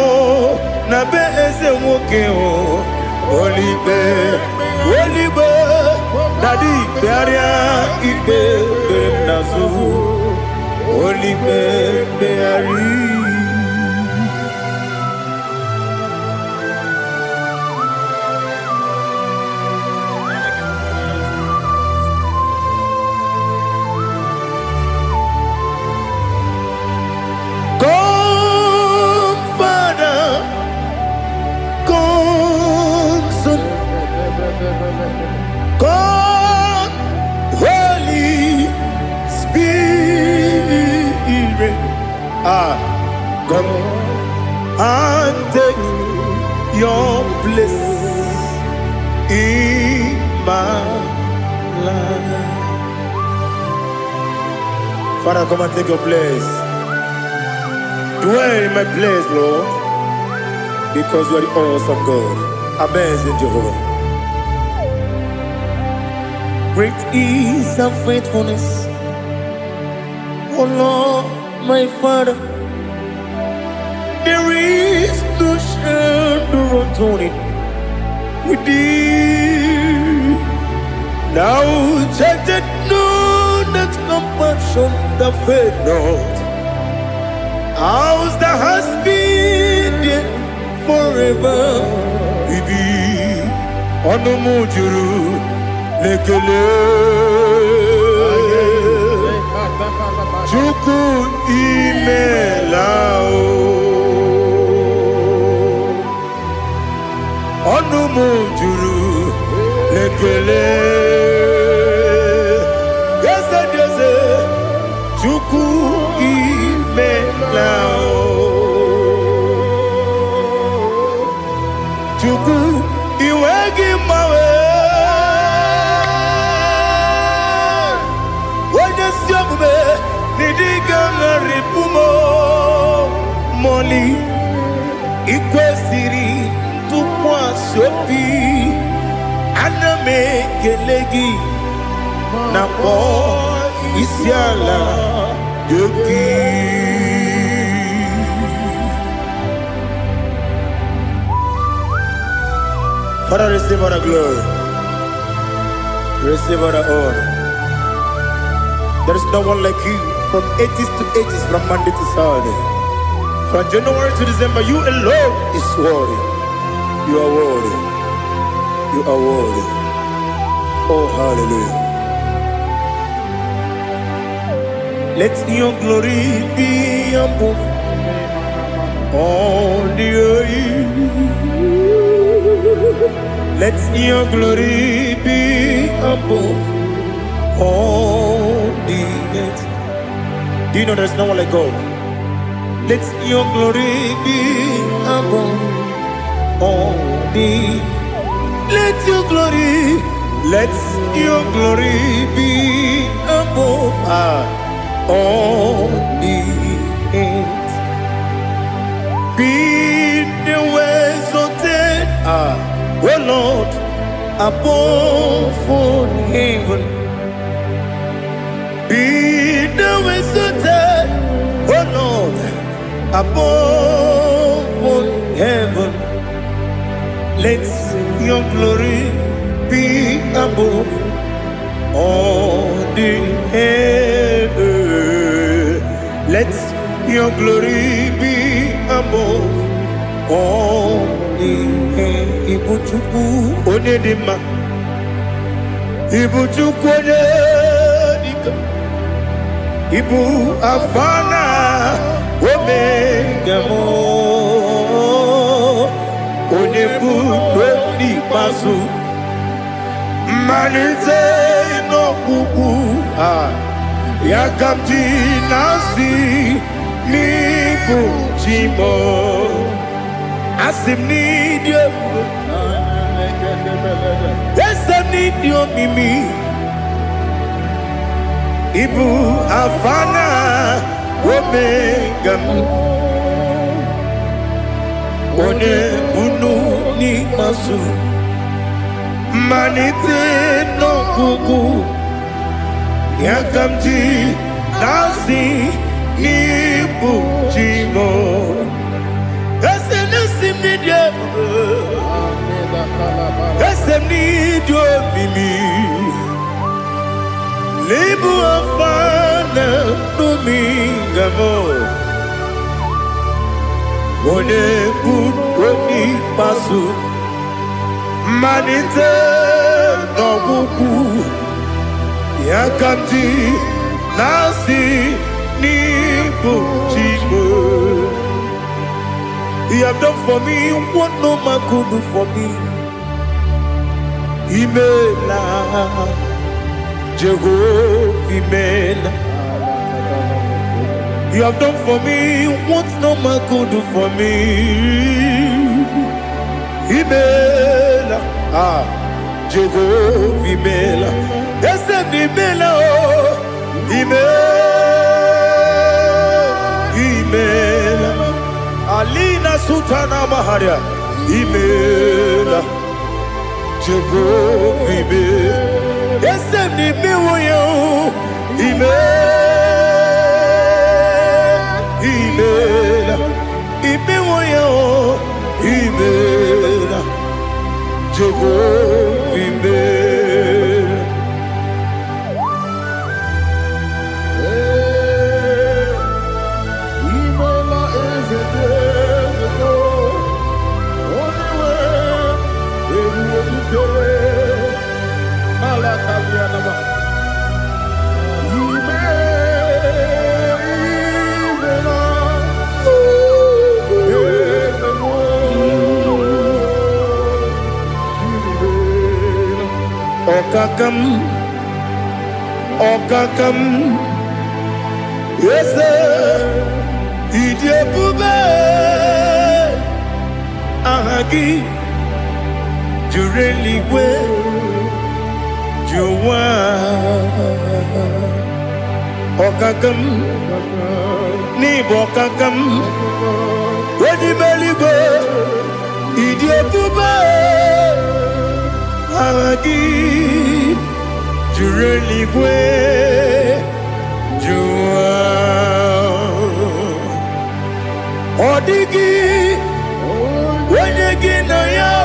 na be eze nwoke o Olibe Daddy bearia ibe nazu Olibe beari God, Holy Spirit, come and take your place in my life. Father, come and take your place. Dwell in my place, Lord, because you are the awesome God. Amazing Jehovah. Great is thy faithfulness, O Lord, my Father. There is no shadow of turning with thee. Now judged know that compassion that faith not. Ours that has been there forever. We be on the mujuru. Lekele Chuku imelao Onu mujuru Lekele Yese Chuku imelao Chuku iwegi mawe Moli ikwesiri tukwa sopi aname kelegi na po isiala yoki Father, receive our glory. Receive all the honor. There is no one like you from ages to ages, from Monday to Saturday. From January to December, you alone is worthy. You are worthy. You are worthy. Oh, hallelujah. Let your glory be above all the earth. Let your glory be above all the earth. Do you know there's no one like God? Let your glory be above all the. Let your glory be above all the earth. Be the ways of death, oh Lord, above all heaven. Be the ways of death, oh Lord, above all heaven. Let your glory be above all the heaven. Let your glory be above all the heaven. Ibuchuku onedima, Ibuchuku onedika, Ibu afana omega mo, onebu oni pasu, manite no kuku yakamji nasi nibu chimo. Asim need you. Yes, I need you, Mimi. Ibu afana omega. One bunu ni masu. Manite no kuku. Yakamji nasi nibu chimo. Need you, Mimi. Libu afana domingamo. One buni pasu. Manite no buku. Yakamji nasi nibu chibo. You have done for me what no man could do for me. Imela, Jehovah, Imela. You have done for me what no man could do for me. Imela, Jehovah, Imela. Yes, Imela, Imela. Alina Sutana Maharia, Imela. Jehovah, Imela. Yes, Imela. Imela. Imela. Jehovah, Imela. Imela is a Okakam, yes, Idiabube, Ahagi, Jureliwe, Juwa, Okakam, Nibokakam, Wedibeligo, Idiabube, Ahagi. Jureligwe, Jua, Odigi, when you get no yo,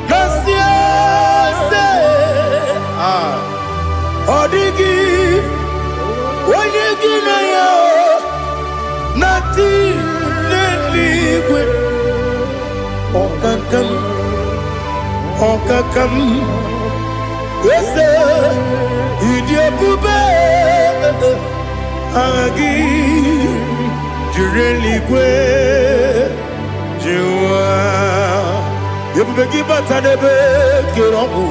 Nasia, neligwe okakam ese idiebube agi jureligwe jiwa yebube gibata nebe kirobu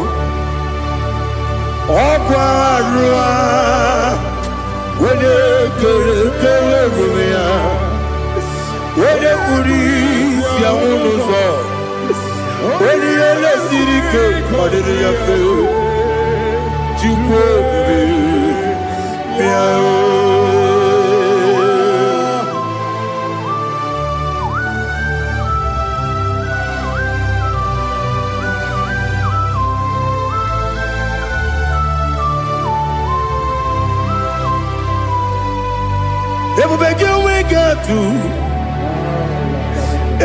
ogwarua wene kere rumia wene kuri siamunuzo wene ele sirike kodiri yafe jukwe miao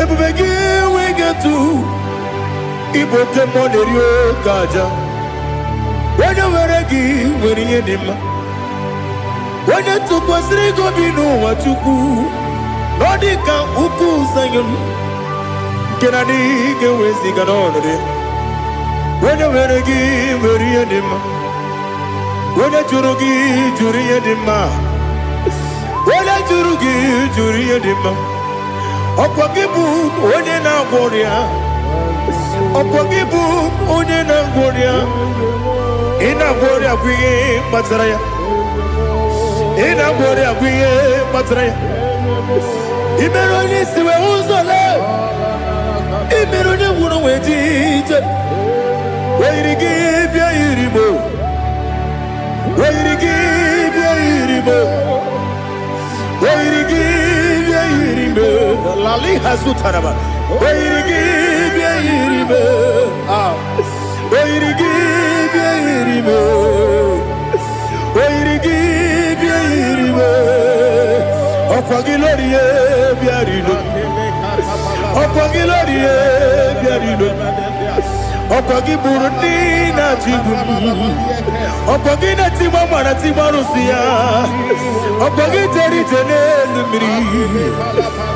Ebubegi we get to Ibote Monerio Kaja. When you were a give, when you did when you took was Rigo Bino, what you do, Nodika Uku Sayon. Can I get away sing on it? When you were a give, when you did when you Jurugi, Juria Dima. When I Juria Dima. Okwagibu onye na-agwọrịa Okwagibu onye na-agwọrịa ị na-agwọrịa bụ ihe kpatara ya ị na-agwọrịa bụ ihe kpatara ya imere onye isi wee ụzọ lee imere onye nwụrụ wee ji ije wee yiri gị bịa yiri mo wee yiri gị bịa yiri mo wee yiri gị bịa yiri mo Lali Hazutaraba. Where give ye, ah, where give ye, where give ye, Opagilorie, Biarino, Opagilorie, Biarino, Opagiburdina Tibum, Opagina Timamana Timarusia, Opagiteri Tenelmi.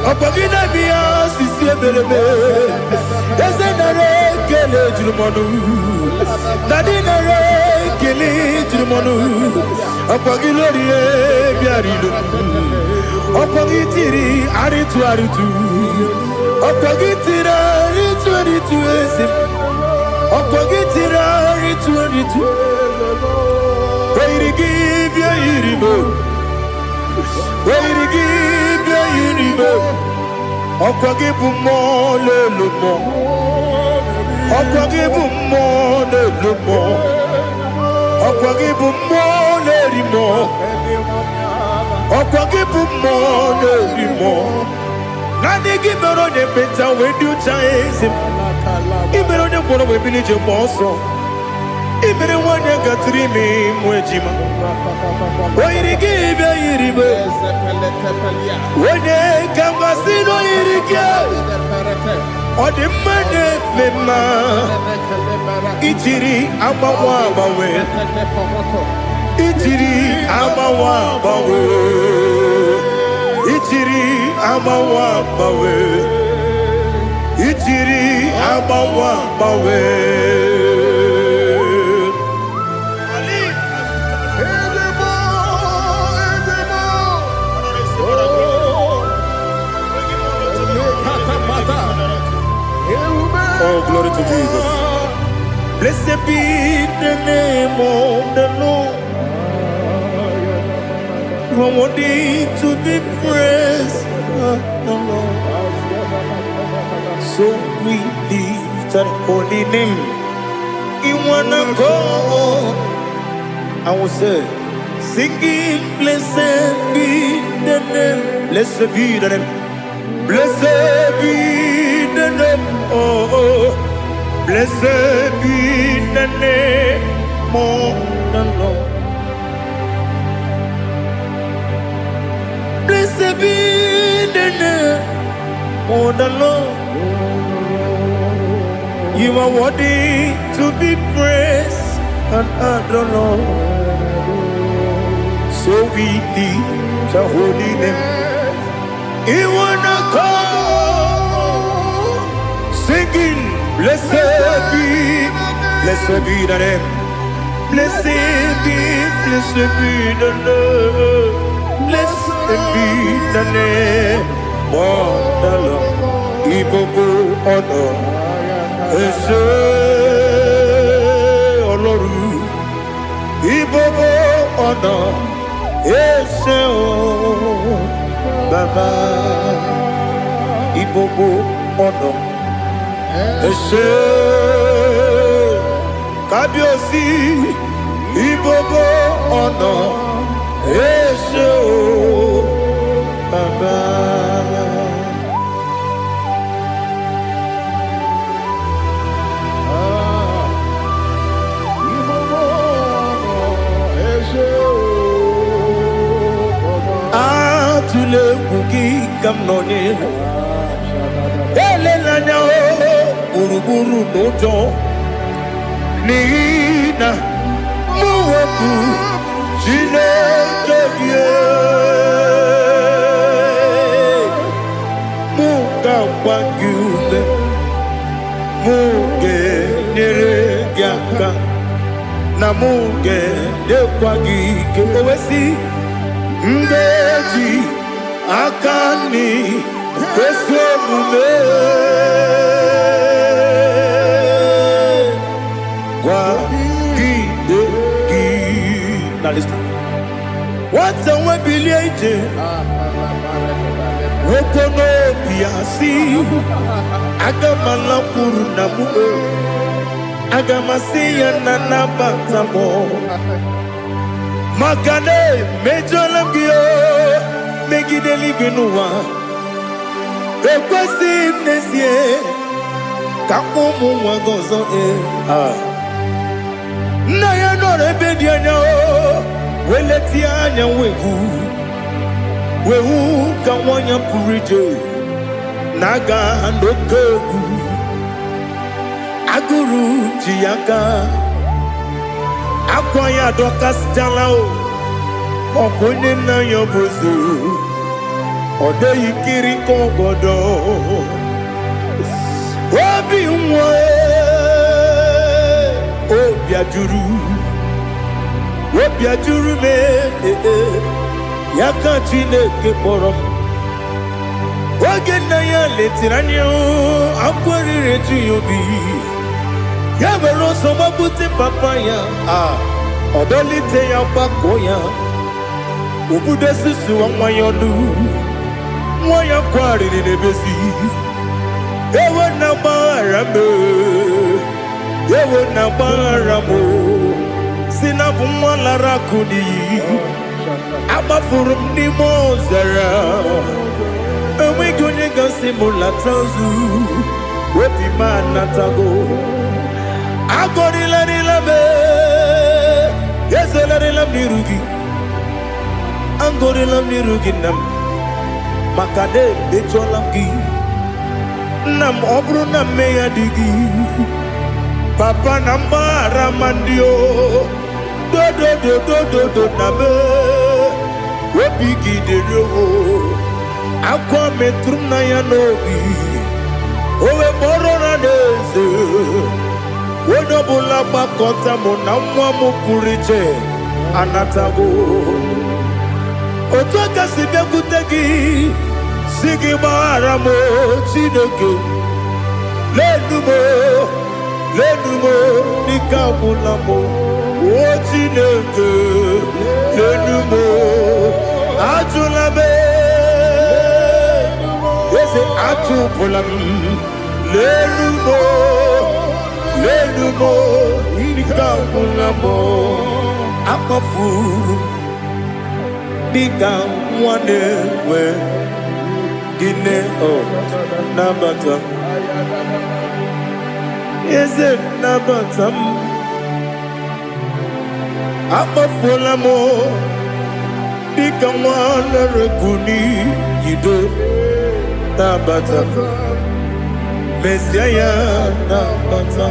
Opagina Bia Sisiebelebe, Ezenare Kele Jumonu, Nadinare Kele Jumonu, Opagilorie Biarido, Opagitiri Aritu Aritu, Opagitira Aritu Aritu Esim, Opagitira Aritu Aritu, where you give your iribo, where you give your iribo. Okwagibu mo le lumo, Okwagibu mo le lumo, Okwagibu mo le rimo, Okwagibu mo le rimo. Nani gibero de beta we do chase him. Ibero de bono we village moso. Ibero wanya gatrimi mwejima. Oiri gibe iribe. Wene kamasino irike. Odi mane mema. Ichiri amawa bawe. Ichiri amawa bawe. Ichiri amawa bawe. Ichiri amawa bawe. Oh, glory to Jesus. Blessed be the name of the Lord. You are worthy to be praised, the Lord. So we lift that holy name. You wanna go? I will say, singing, blessed be the name. Blessed be the name. Blessed be the name. Oh, blessed be the name of the Lord. Blessed be the name of the Lord. You are worthy to be praised and adored, Lord. So we lift the holy name. You wanna come singing, blessed be the name. Blessed be the name. Blessed be the name. Wonderful, Ibobo honor, Ese Oloru, Ibobo honor, Ese Baba, Ibobo honor, Ese Kabiosi, Ibobo honor, Ese Baba. Tule kuki kamnoni ele lanya buruburu nojo nina muweku jine kegie muka wangyule muge nere gyaka na muge dekwagi kewesi ngeji akani kesemume kwa gidegi. Now listen. What's the way biliaje? Wokono biasi agamala kuru na muwe agamasiya na nabatamo Magane mejolamgio megideli benua ekwesi nesie kakumu wagozo na ya no rebedi anya weleti anya wehu kawanya purije naga ndokogu aguru jiyaka akwanya dokas jalao okonye na yobozu ode yikiri kogodo obi nwe obi ajuru me yaka Chineke kpọrọ oge na ya letiranya akwarire Chiyobi ya were ọsọ gbapute papa ya ọdọlite ya gbakọ ya obodo susu nwa ya ọnụ nwa ya kwariri n'ebezi ewe na gbaghara m si na bụ nwa lara akụ n'iyi agbafuru m n'ime ọzara enweghị onye gasị m lata ozu obi m anatago agọrịlarịla m ezelarịla m n'iru gị agọrịla m n'iru gị nna m maka na emejọla m gị nna m ọ bụrụ na mme ya dị gị papa na mgbaghara ma ndị o dodododododo na be obi gị dịrị o akwa metụrụ m na ya n'obi owe kpọrọ na n'eze onye ọbụla gbakọta mụ na nwa m pụrụ iche anatago otu aka si bịakwute gị si gị gbaghara m Chineke lenumo dịka agwụla m o Chineke lenumo ajụla m eze atụpụla m lenumo dịka agwụla m akpafuru dịka nwa na-enwe gịnị nabata eze nabata m akpafuola m dịka nwa na-erekuni yido nabata mesia ya nabata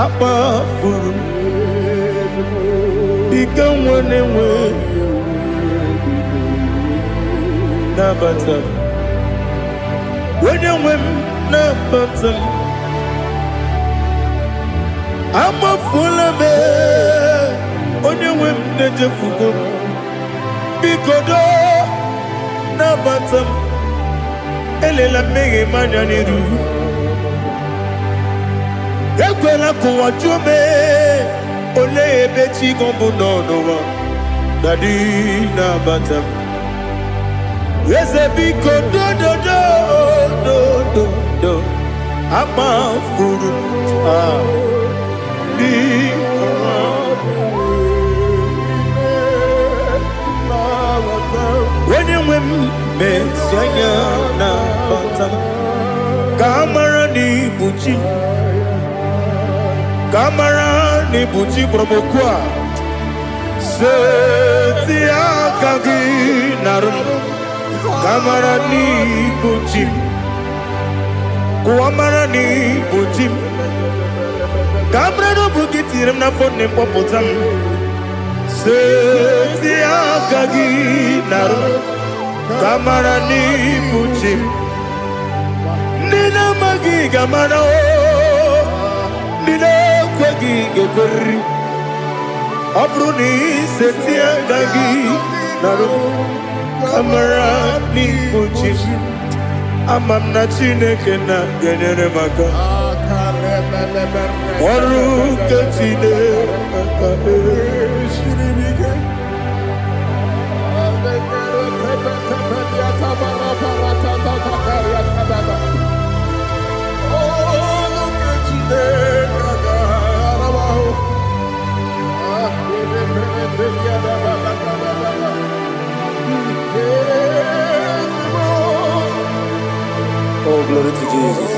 akpafuru dịka nwa na-enwe nabatam. When you win nabatam, I'm a full of it. When you win the Jefugo, Bikodo nabatam. Elela mege mananiru. Ekwela kuwa chume. Ole beti gombo no Dadi nabatam. Yeze biko do Ama furu Di When you win me Sanya nabatam. Kamara ni buchi Kamara ni buchi promokwa Setia kagi narum Kamara ni buchi Kuamara ni buchi Kamara no bukitiram na fone popotam Setia kagi narum Kamara ni buchi Nina magi kamara Nina kwagi geberi Abruni setia gagi Naru Kamara ni buchi Amam na chineke na genere maka Oru kachine Oh, glory to Jesus.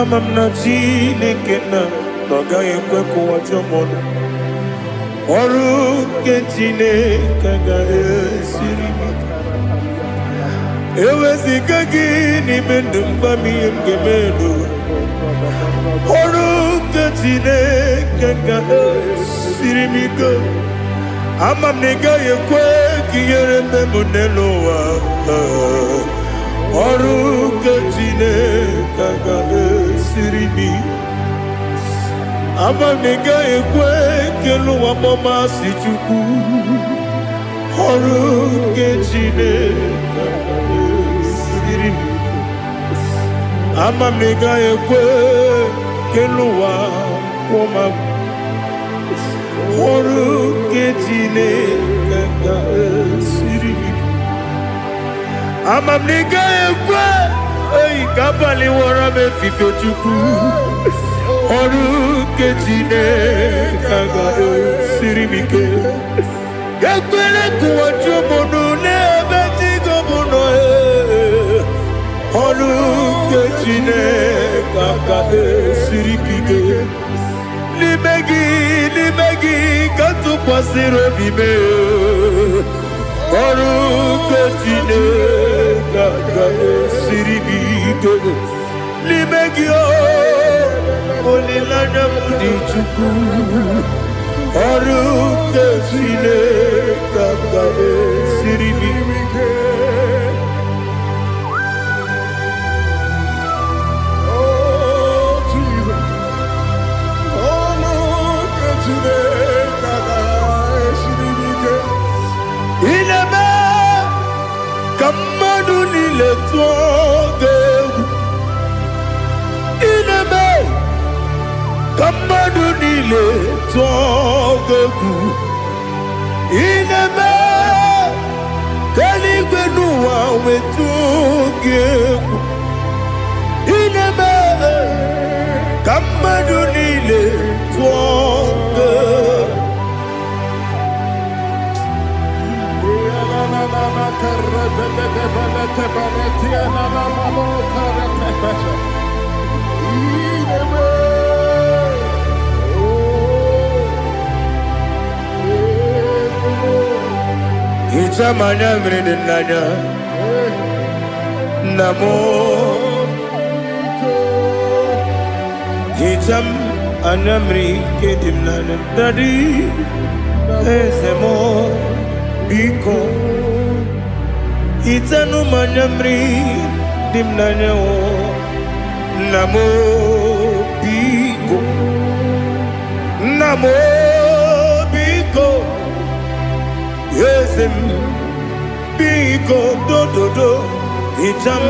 Amam na chineke na noga yekwe kuwa chomono. Oru ke chineke ga esiri. Ewezi kagi ni mendumba miyem gemelu. Oru ke chineke ga esiri miko. Amam nega yekwe kiyere memuneloa. Oru kachine kaga esirimi. Amam nega yekwe keluwa mama sichuku. Oru kachine kaga esirimi. Amam nega yekwe keluwa mama. Oru kechine kaka siri. Amam nega ekwe, ei kabali wara me fife chuku. Oru kechine kaka siri mike. Ekwele kuwa chomono ne beti gomono e. Oru kechine kaka siri kike. Libegi, kantu pasiro bime. Oru kachine kaka siribike. Libegi olilanya mudi chuku. Oru kachine kaka siribike. Kamadu nile tuoge. Inebe Kamadu nile tuoge. Inebe Kaligwe nuwa wetuge. Inebe Kamadu nile tuoge. Ichamanya mridinanya Namo Icham anamri kedimnana Dadi Ezemo biko itanu manyamri dimnanyo namo biko yesem biko do itam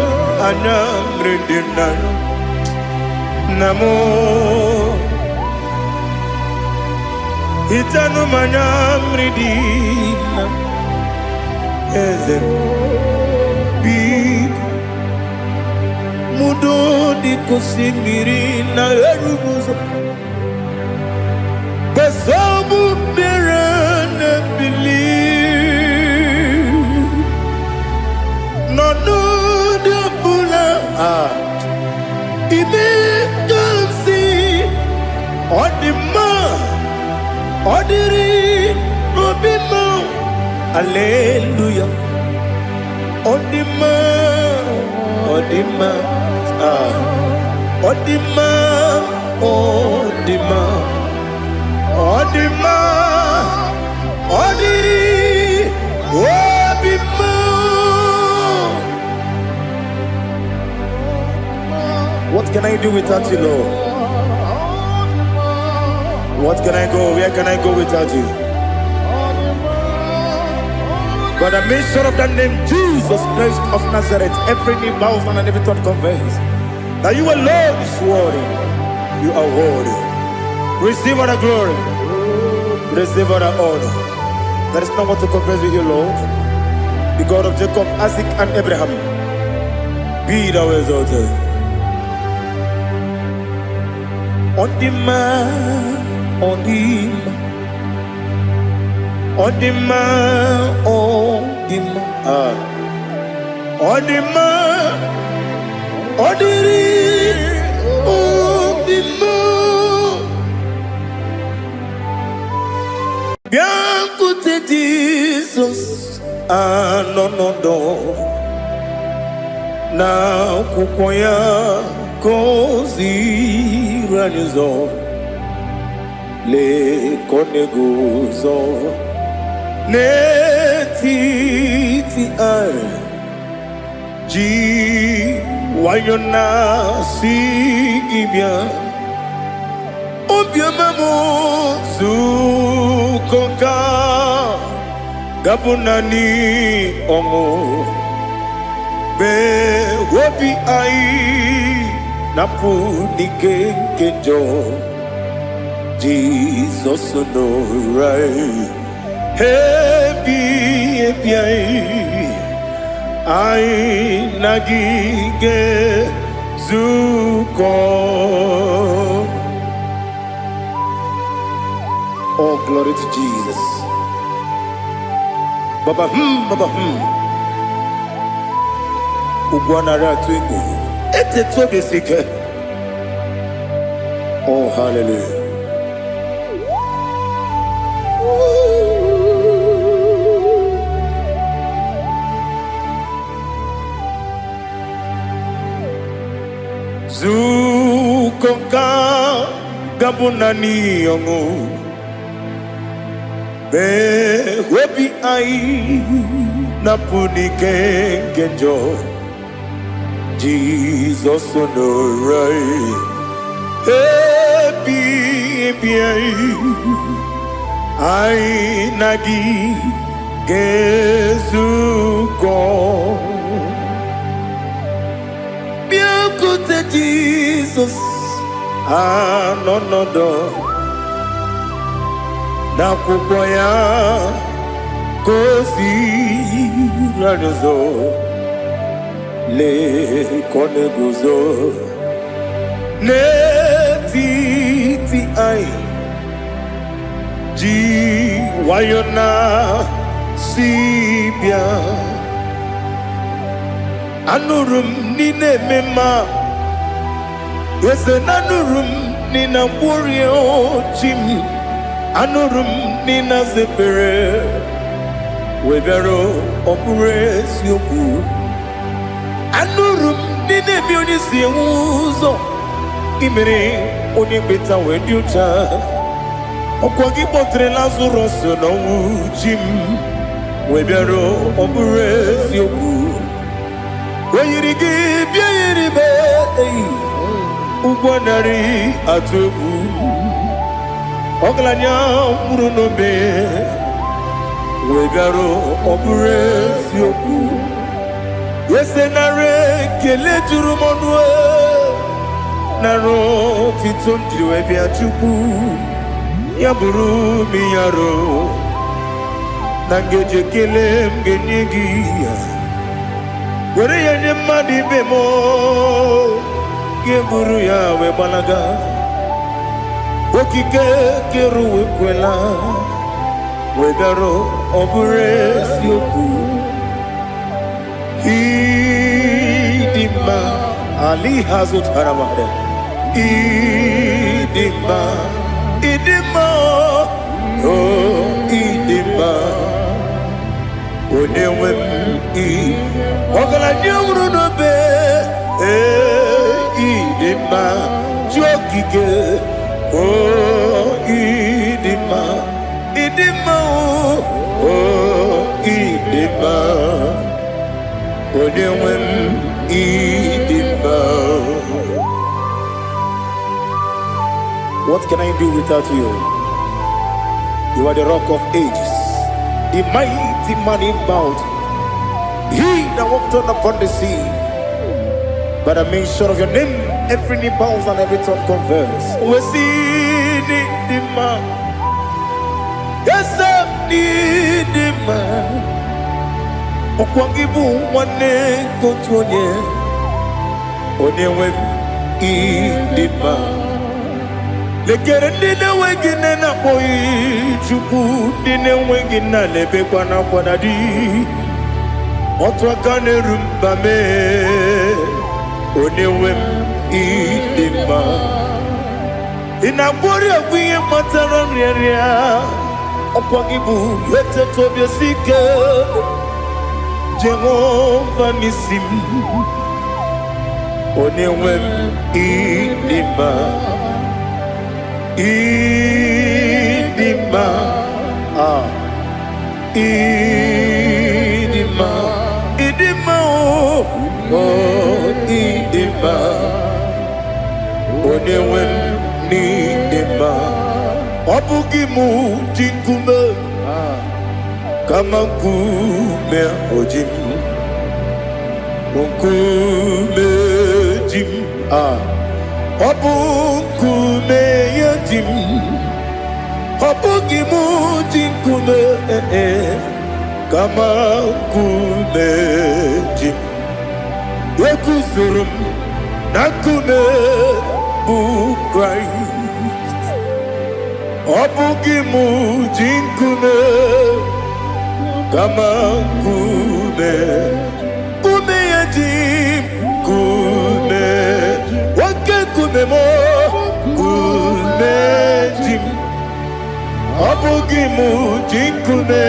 anyamri dimnanyo namo itanu manyamri dimnanyo yesem biko mudo di kusimiri na erubuzo besobu mirane believe no de bula ibe kansi odima odiri obima hallelujah odima odima odiri obima. What can I do without you, Lord? What can I go? Where can I go without you? By the mention of that name, Jesus Christ of Nazareth, every knee bows and every tongue confesses that you alone is worthy. You are worthy. Receive all the glory. Receive all the honor. There is no one to confess with you, Lord. The God of Jacob, Isaac, and Abraham. Be thou exalted. On the man, on the man. Odima, odiri, odima. Bianco Jesus, no. Na kukoya kozi ranizo, le koneguzo. Netiti ai ji wayona si ibia obia mamo zukoka gabunani omo be wobi ai napu nikenjo Jesus no right. Happy I nagige zuko. Oh, glory to Jesus. Baba Ugwana ratwingu. Ete tobe sike. Oh, hallelujah. Zukoka gabunani yongo be webi ai napuni kenjo Jesus no right happy ai nagi gezuko. Jesus, no na kukoya kosi ranizo le koneguzo netiti ai ji wayona sibia anurum nine mema. Yes, anurum nina warrior chim anurum nina zepere webero opures yoku anurum nina bionisi uzo imere onibeta weducha okwagi potre lazuro no chim webero oburesi oku weyirigi biayiribe ugwanari atubu oglanya murunobe webero oburesi oku yesenare kele jurumonwe naro titondri webiachuku yaburu miyaro nangeje kelem genyegia were yenye madi bemo geburu ya we balaga okike keru wekwela wedaro obure sioku idima ali hazut haramade idima oh idima onewem ogala nyamru no be idima jokike oh idima oh idima onewem idima. What can I do without you? You are the rock of ages, the mighty man in mountain. He that walked on upon the sea. By the mention of your name, every knee bows and every tongue confess. We see the man. Yes, I need the man. Okwangibu wane kotuonye. Onyewe the man. Lekere ndine wengine na boyi chuku ndine wengine lebe kwa na kwa di otwa kane rumba me onewem idima ina bori agwiye matara nriaria okwagibu yete tobye sike Jehova nisim onewem idima idima oh idima onewem nidima obugimu jinkume kama nkume ojim nkume jim obukume yajim obugimu jinkume kama nkume jim Yekuzurum nakume bu Christ obugimu jinkume kama kume yajim kume wake kume mo kume jim obugimu jinkume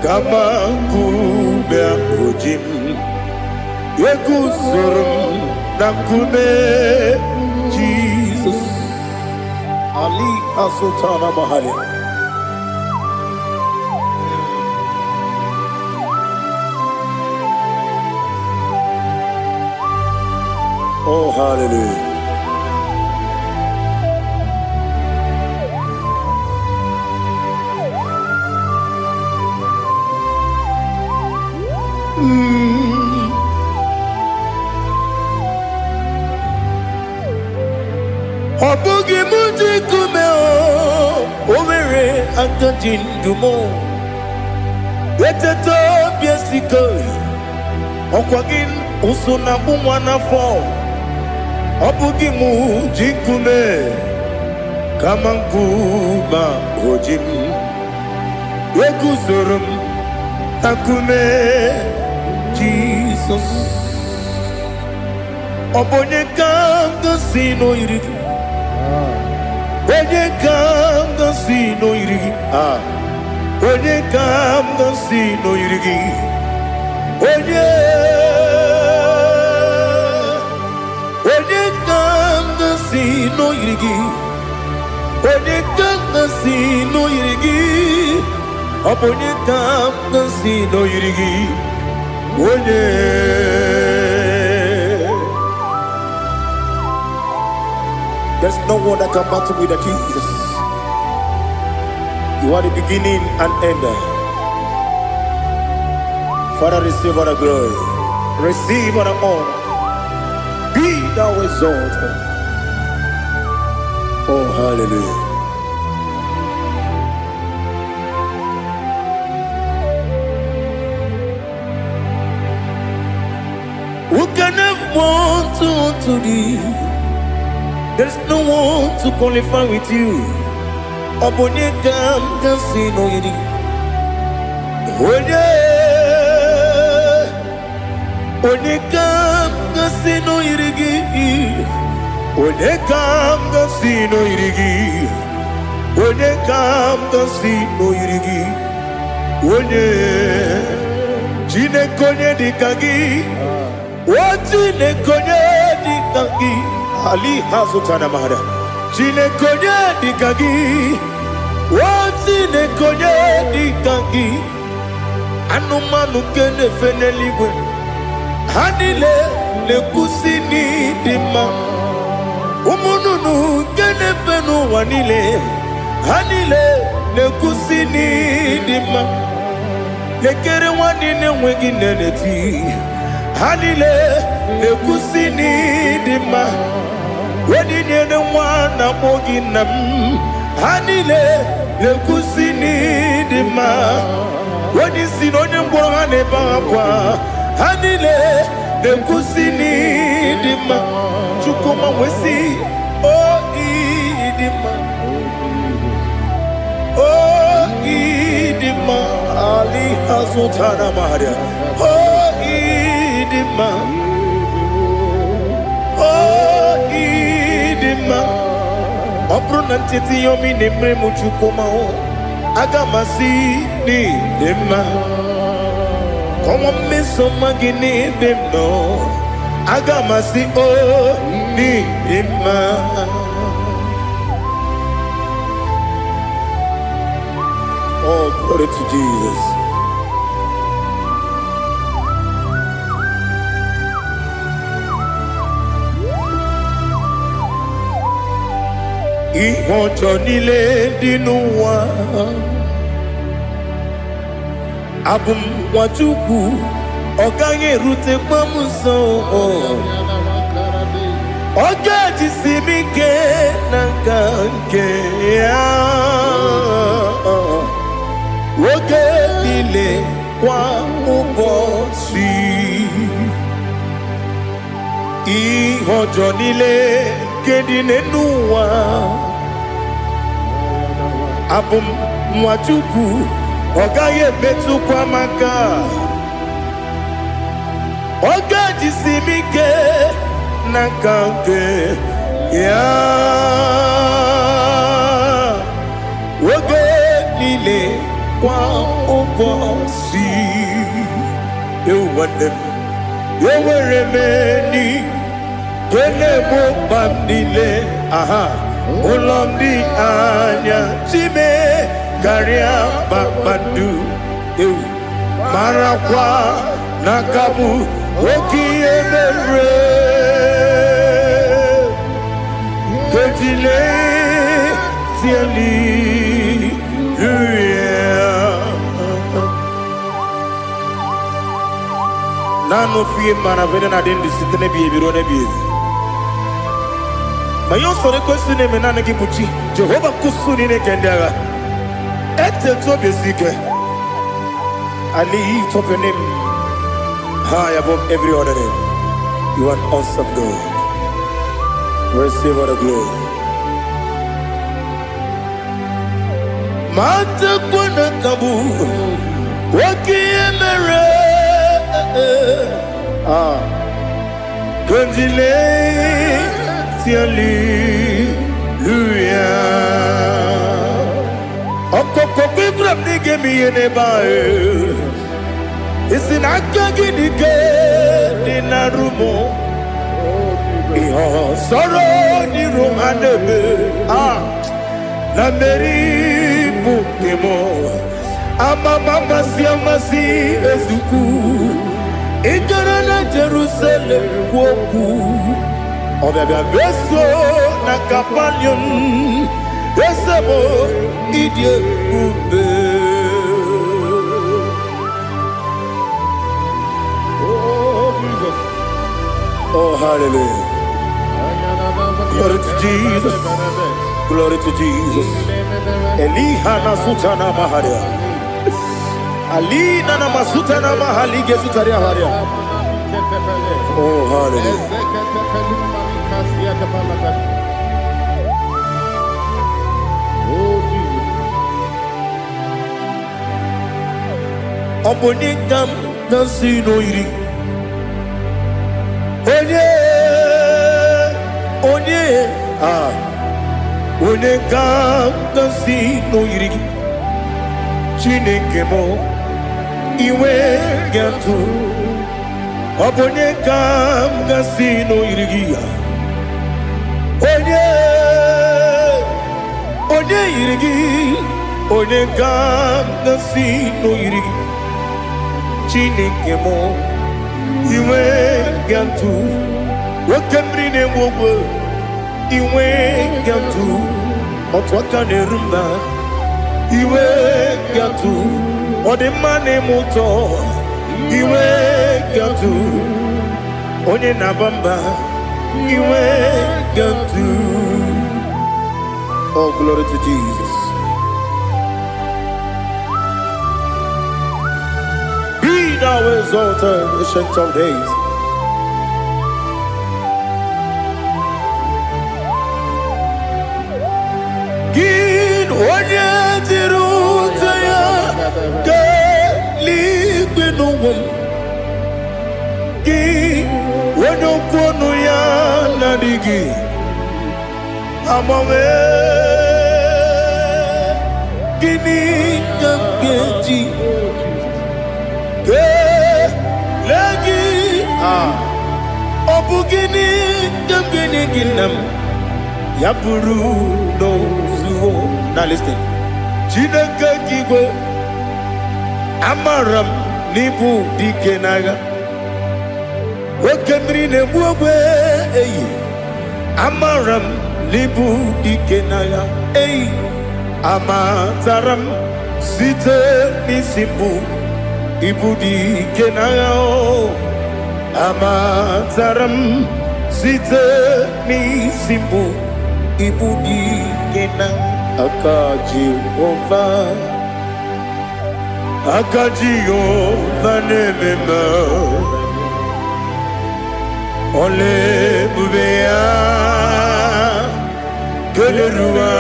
kama kume ojim Yekuzurum nakume Jesus Ali Asutana Mahali. Oh, hallelujah. Obugi muji kume overe antojindumo Eteto biesiko okwagin usuna bumwana fo Obugi muji kume kama nkuma ojim Yekuzurum akume Jesus Obonye kanga sino irigi Onye kanga sino irigi Onye kanga sino irigi Onye kanga sino irigi Onye kanga sino irigi Oponye kam kasi no yirigi. Onye. There's no one that can battle with Jesus. You are the beginning and end. Father, receive all the glory. Receive all the honor. Be thou exalted. Oh, hallelujah. Who can have one to thee? There's no one to qualify with you. Abonye kam kasi no yidi. Onye kam kasi no yirigi. Onye kam kasi no yirigi. Onye kam kasi no yirigi. Onye jine konye dikagi. Wajine konye dikagi. Ali hazutana mahada. Jine konye dikagi. Wajine konye dikagi. Anumanu kene feneligwe. Hanile le kusini dima. Umununu kene fenu wanile. Hanile le kusini dima. Lekere wanine wengi neneti. Hanile le kusini dima. Wedine ne wana mogi nam. Hanile le kusini dima. Wedi sinonye mbwangane bakwa. Hanile le kusini dima. Chukuma wesi oh idima. Oh idima. Ali hazutana maria. Oh idima. Oh idima. Opronantiti yomi nemre muchukuma o. Agamasi ni dima. Come on, miss some magini demno. Agamasi o ni dima. Oh, glory to Jesus. Ihojo nile dinuwa. Abum wachuku oganye rute pamuso. Oga jisimike nankanke ya. Oge nile kwa ubosi. Ihojo nile kedine nuwa. Abum wachuku Ogaye betu kwa maka. Oga jisimike nakanke ya. Oge nile kwa ubosi. You want them. You were remedy. Kene mo bandile. Aha. Ulomdi anya. Chime. Garia babadu, marakwa nakabu okiemere, kejile tiali Nano fie mana vene na dendi sitene biye birone biye. Mayon sore kusune menane kibuchi. Jehova kusuni ne kendera. Ete to besike. I lift up your name high above every other name. You are an awesome God. Receive all the glory. Mata kuna kabu wakiemere. Gondile tiali luya. Okoko bigram nige miyene bae. Isinakagi nige dinarumo. Iho soro ni rumanebe. La meri bukemo. Amama siamasi ezuku Ijarana Jerusalem kwoku Obebia beso na kapanion Esebo idie ube Oh, Jesus. Oh, hallelujah. Glory to Jesus. Glory to Jesus. Elihana sutana maharia. Alina na masutana mahalige sutaria haria. Oh, hallelujah. Oh, Jesus. Obonikam nasino iri. Onye Onekam nasino iri. Chineke mo iwe gatu. Obonekam nasino iri. Onye iri. Onekam nasino iri. Chineke mo iwe gatu. Wakemri ne wogo iwe gatu. Otwaka ne rumba iwe gatu. Odemane moto iwe gatu. Onye nabamba iwe gatu. Oh, glory to Jesus. Be thou exalted, ancient of days. Gin onye tirutaya ke ligbinum. Gin onye kwonu ya nadigi amame. Gini kamgeji ke lagi obugini kamgini ginam. Yapuru no zuo. Now listen. Chineke kigwe amaram nibu dikenaga. Wakemri ne buogwe eyi. Amaram nibu dikenaga eyi. Amataram site nisimbu ibu dikenaga o. Amataram site nisimbu Ibudi kenang akaji ova nemema ole bubea keleruwa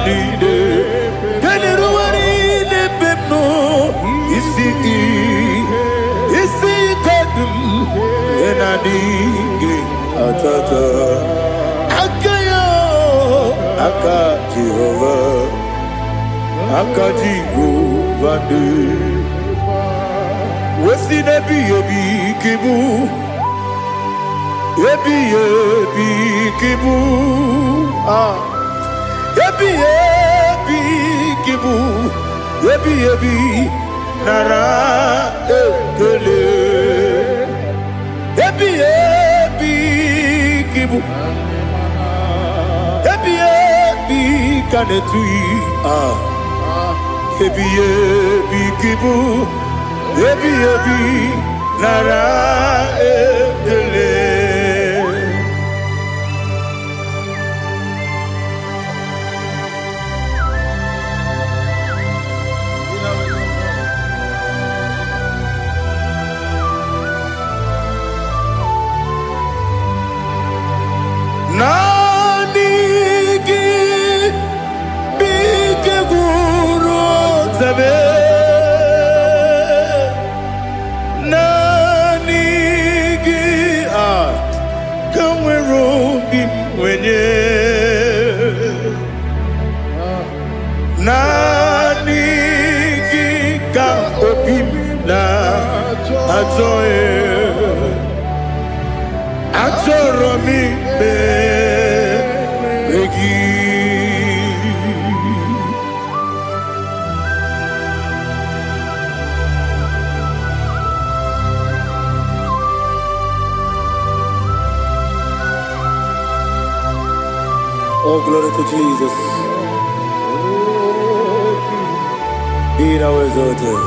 dide pepno isi kadum enadinge atata Aka Jehovah de Wesi nebi ebi kibu Ebi kibu Ebi kibu Ebi nara ekele Ebi kibu Kanetui Ebi kibu Ebi nara ekele glory to Jesus. Be thou exalted.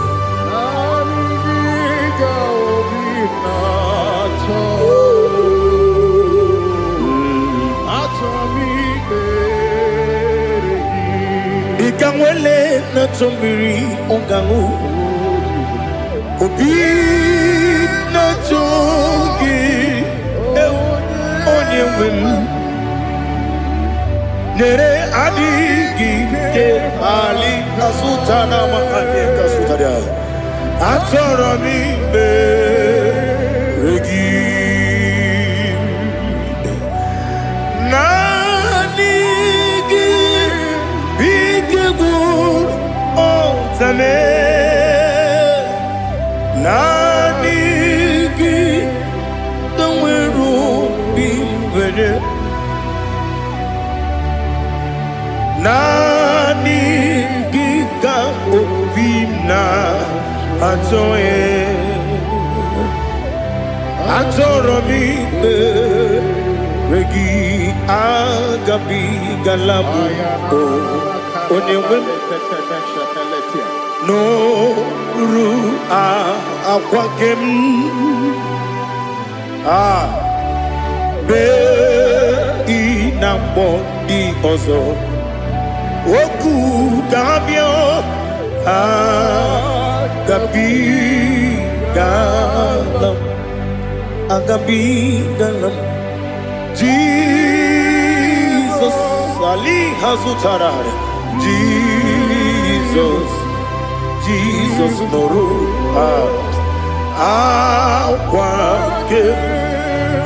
Ikangwele na chombiri ongangu Obi na chongi onye wim Nere adigi ke ali asutana mahane kasutaria Achoro mi be regi Nanigi bige gur otame Nanigi kamweru bimbere Nanigi ka obina atoye Atoro mi regi agabi galabu onewem no ru akwakem be inambo di ozo oku gabio agabi galam agabi galam Jesus Ali Hazutarare Jesus Noru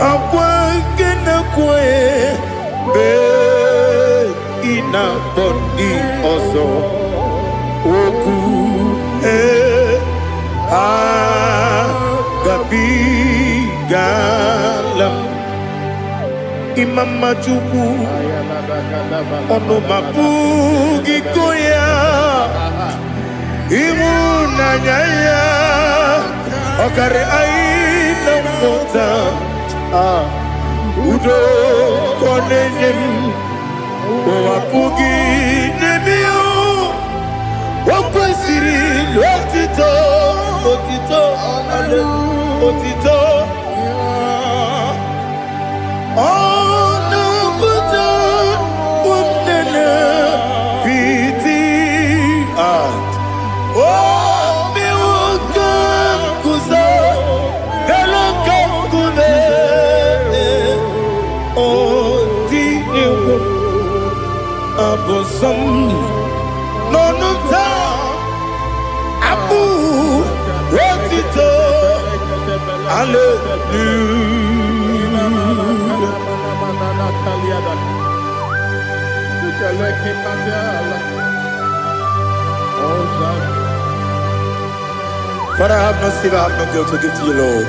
Akwake na kwe be ina bodi ozo oku gabi galam Imam Majubu ono mapugi koya imuna nyaya okare aina mota udo konenem mapugi nemio wakwesiri lotito ale otito Nonota Abu Rotito But I have no silver, I have no gold to give to you, Lord.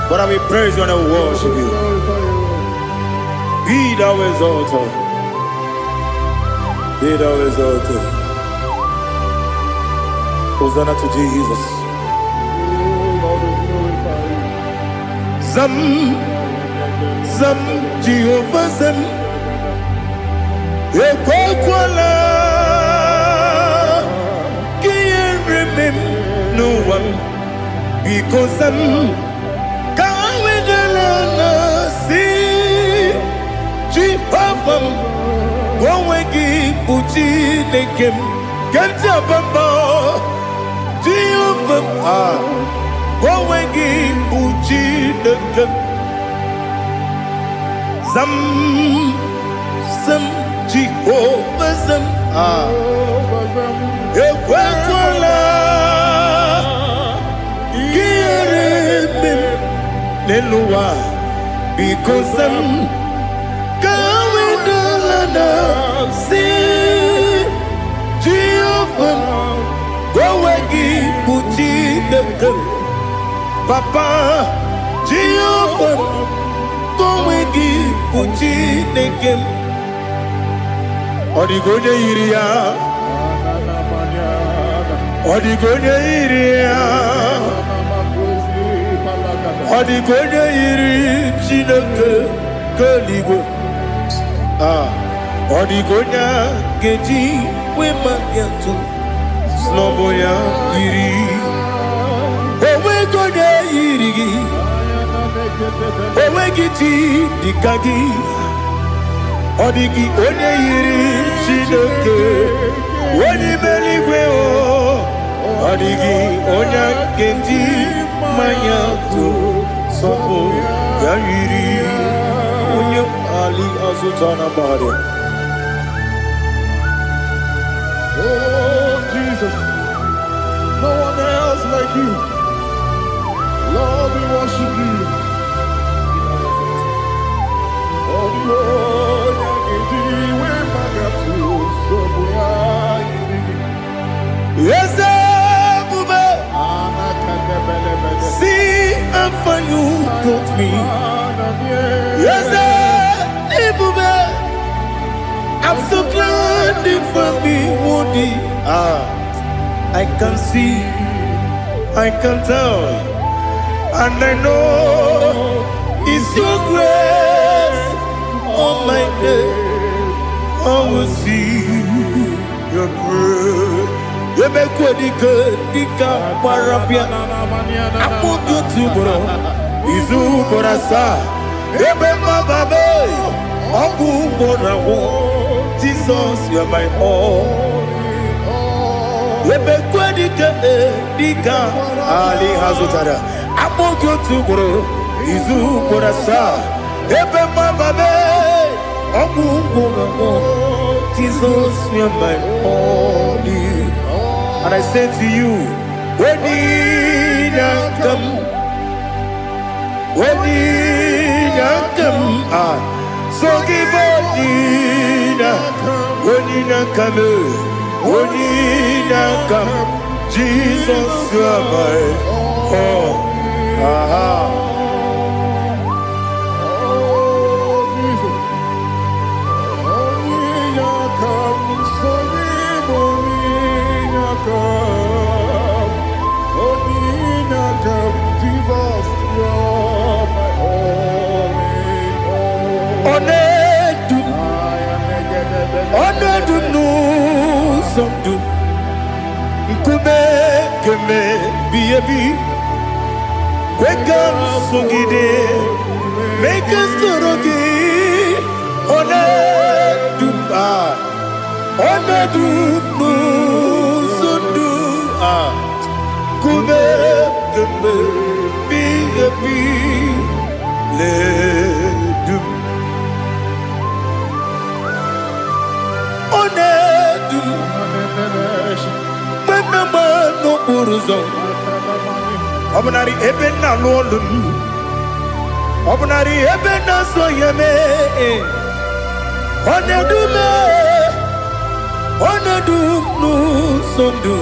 But I will praise you and I will worship you. Be thou exalted. Be thou exalted. Hosanna to Jesus. Zam Jehovah Zam Ekwakwala Can't remember no one because Zam Kawedalana see Jehovah Gwawegi Uchi Nekem Ganja Bamba Jehovah Gwawegi Uchi Nekem Zam Jehovah Zam Ekwakwala Kieremem Nelua because Zam Kawedalana see Jehovah Gwawegi Uchi Nekem Papa Jehovah Gwawegi Uchi Nekem Odigonye iria Odigonye iri Chineke Keligwe Odigonya geji wema getu Snoboya yiri Owe gonya yiri Owe giti dikagi Odigi onye yiri Chineke Onye meligwe o Odigi onya geji manya tu Sobo ya yiri Onye ali azutana bade. Oh, Jesus, no one else like you. Lord, we worship you. Oh, Lord, yes, Bube. See, I'm for you, taught me. Yes, Bube. I'm so glad for me, Woody. I can see, I can tell, and I know it's your grace on my day. I will see your grace. You make good, Dika, Parapia. I put you to bro. Izu Borasa. You make my baby. Abu Borawo. Jesus, you are my all. You make good, Dika, Ali Hazutara. I put you to bro. Izu Borasa. You make my baby. Jesus, you are my only. And I say to you, when you come, so give up, when you come, Jesus, you are my all. Wake up, Sungide, make us Torogi, Sundu, Kube, be Ledum, no Uruzo. Obnari ebena lolum. Obnari ebena soyeme. Onedu no sondu.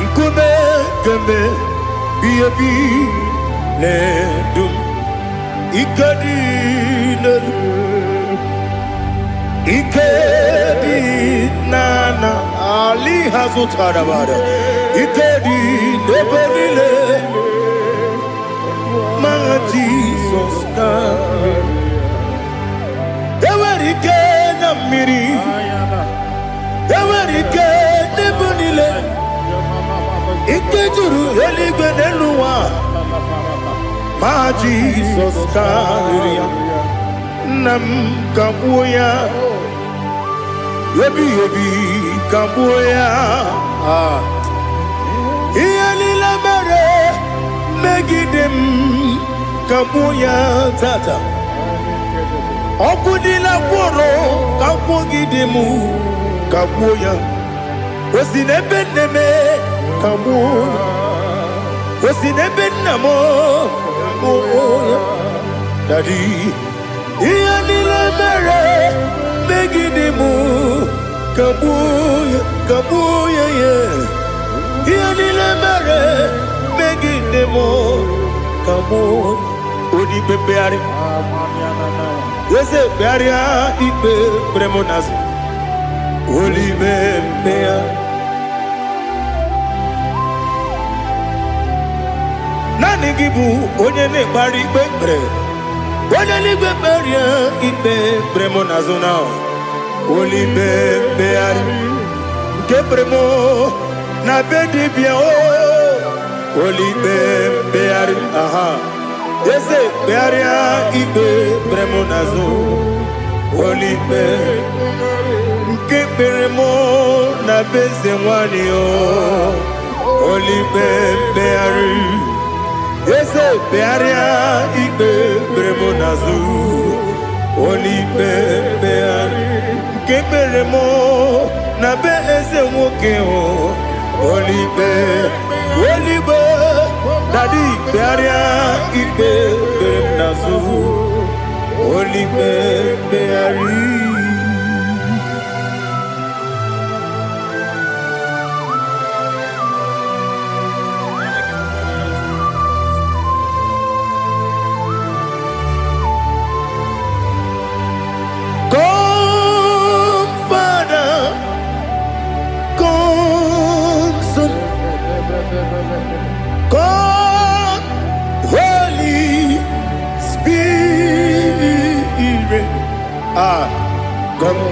Nkume keme biyebi ledum. Ikadi nana Ali Hazutara bada. Ikedi nebelile Manga Jesus kame Ewerike na miri Ewerike nebelile Ikejuru eligwe neluwa Ma Jesus kame Nam kabuya Yebi kabuya Iyalila mere megidem kabuya tata Okudila kworo kabugidemu kabuya Osinebenneme kabuya Osinebennamo kabuya Daddy Iyalila mere megidemu kabuya yeah Iyalila mere megidemo kabuya Odi pepeari Yese pearia ipe premonas Oli bepea Nani gibu onye ne bari pepre Onelibe beria ibe bremo nazona. Olibe beari ke bremo na bedi bia o. Olibe beari aha. Ese bearia ibe bremo nazo. Olibe ke bremo na beze wani o. Olibe beari. Ese bearia ibe bremo nazo. Olibe beari ke bremo na beze woke o. Olibe Daddy bearia ibe bremo nazo. Olibe beari. God, Holy Spirit, come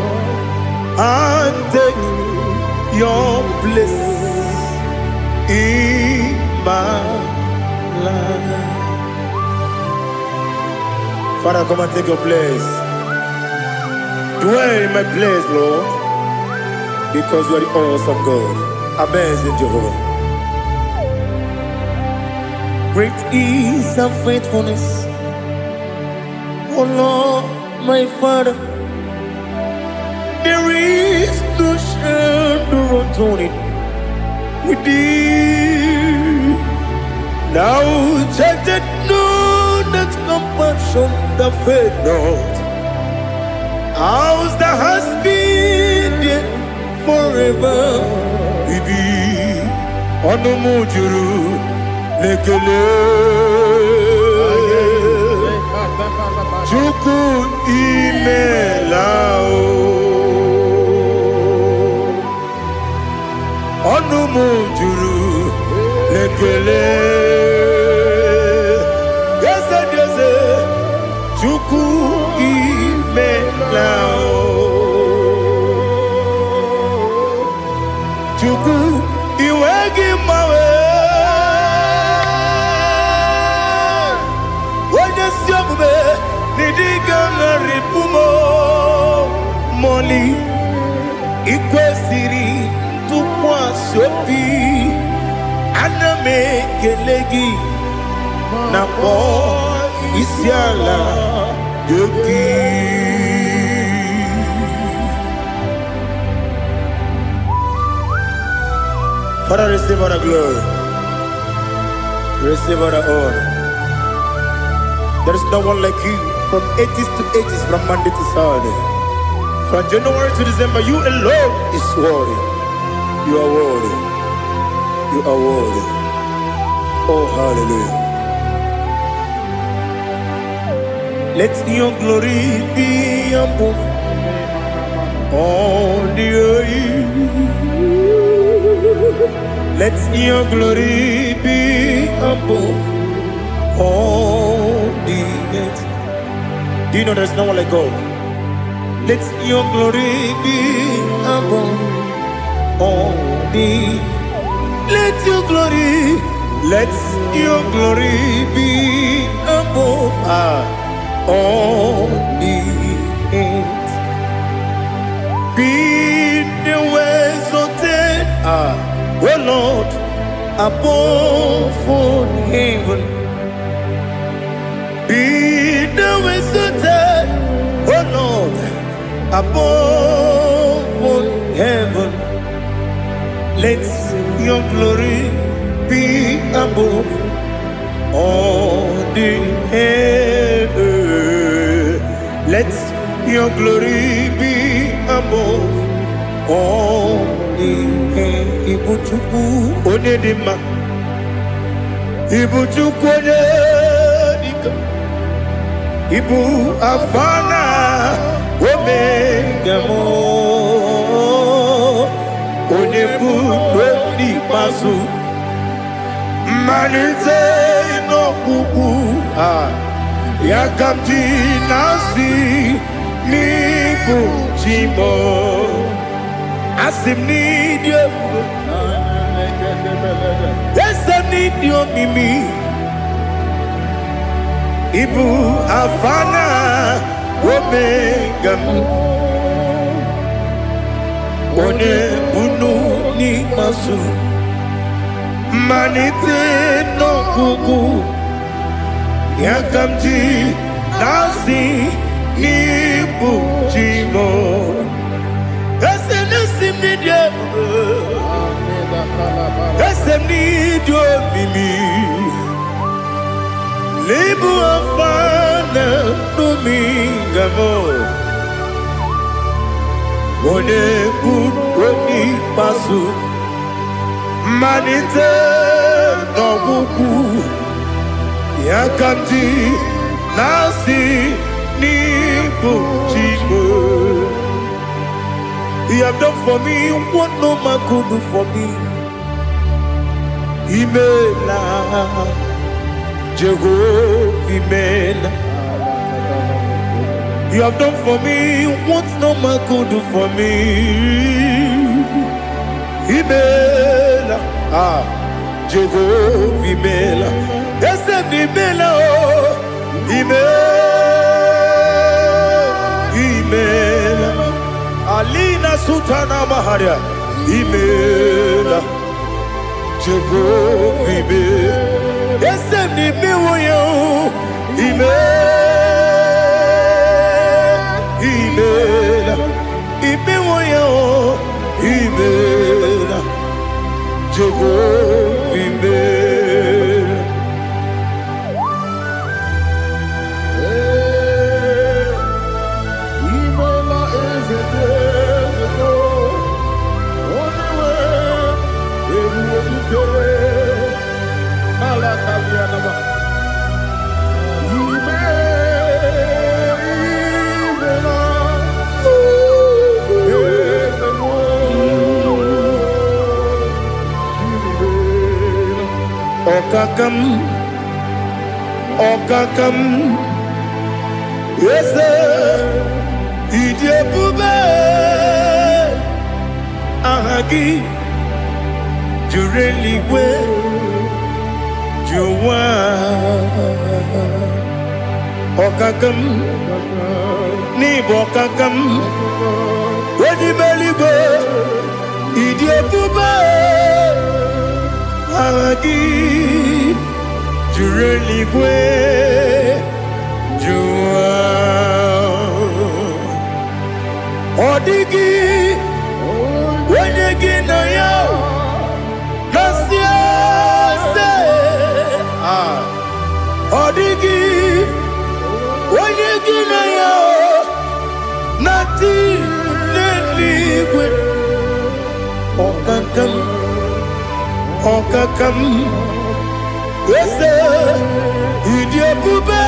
and take your place in my life. Father, come and take your place. Dwell in my place, Lord, because you are the awesome God. Amazing Jehovah. Great is thy faithfulness, O Lord, my Father. There is no shadow of turning with thee. Now check that know that compassion that faith not. Ours that has been there forever. We be on the mujuru. Lekele Juku imelao Onumu juru Lekele Yese Juku imelao Juku iwegi mawe Moli ikwesiri tukwa sopi aname kelegi na po isiala yoki. Father, receive our glory, receive our honor. There is no one like you. From ages to ages, from Monday to Saturday, from January to December, you alone is worthy. You are worthy. You are worthy. Oh, hallelujah. Let your glory be above all the earth. Let your glory be above all the earth. Do you know there's no one like God? Let your glory be above all the. Let your glory be above all the earth. Be the ways of death, oh Lord, above all heaven. Be the ways of death, oh Lord, above all heaven. Let your glory be above all the heaven. Let your glory be above all the heaven. Ibuchuku onedima, Ibuchuku onedika, Ibu afana omega mo, onebu doni pasu. Manite no kuku Yakamji nasi nibu chimo asim nidio esa nidio mimi ibu afana omega one bunu ni masu manite no gugu Yakamji nasi nibu chimo ese nasi nidio ese nidio mimi Libu afana numingamo One buoni pasu Manite no buku Yakamji nasi nibu chimo You have done for me what no man could do for me Imela Jehovah, you have done for me what no man could do for me. Imela, Jehovah, Imela, yes, Imela, Imela, Alina Sutana Maharia, Imela, Jehovah, Imela. Yes, I'm the Miwoyo. Imewoyo. Imela. Jehovah, Imela. Imela is a day. Only way. Okakam, yes, Idiabube, Ahagi, Jureli we, Juwa, Okakam, Nibokakam, Wedi Beligo, Idiabube, Ahagi. Jureli gwe jua Odigi Wenyegi na yo Nasiase Odigi Wenyegi na yo Nati Neligwe Okakam Okakam Yes, Idiabube,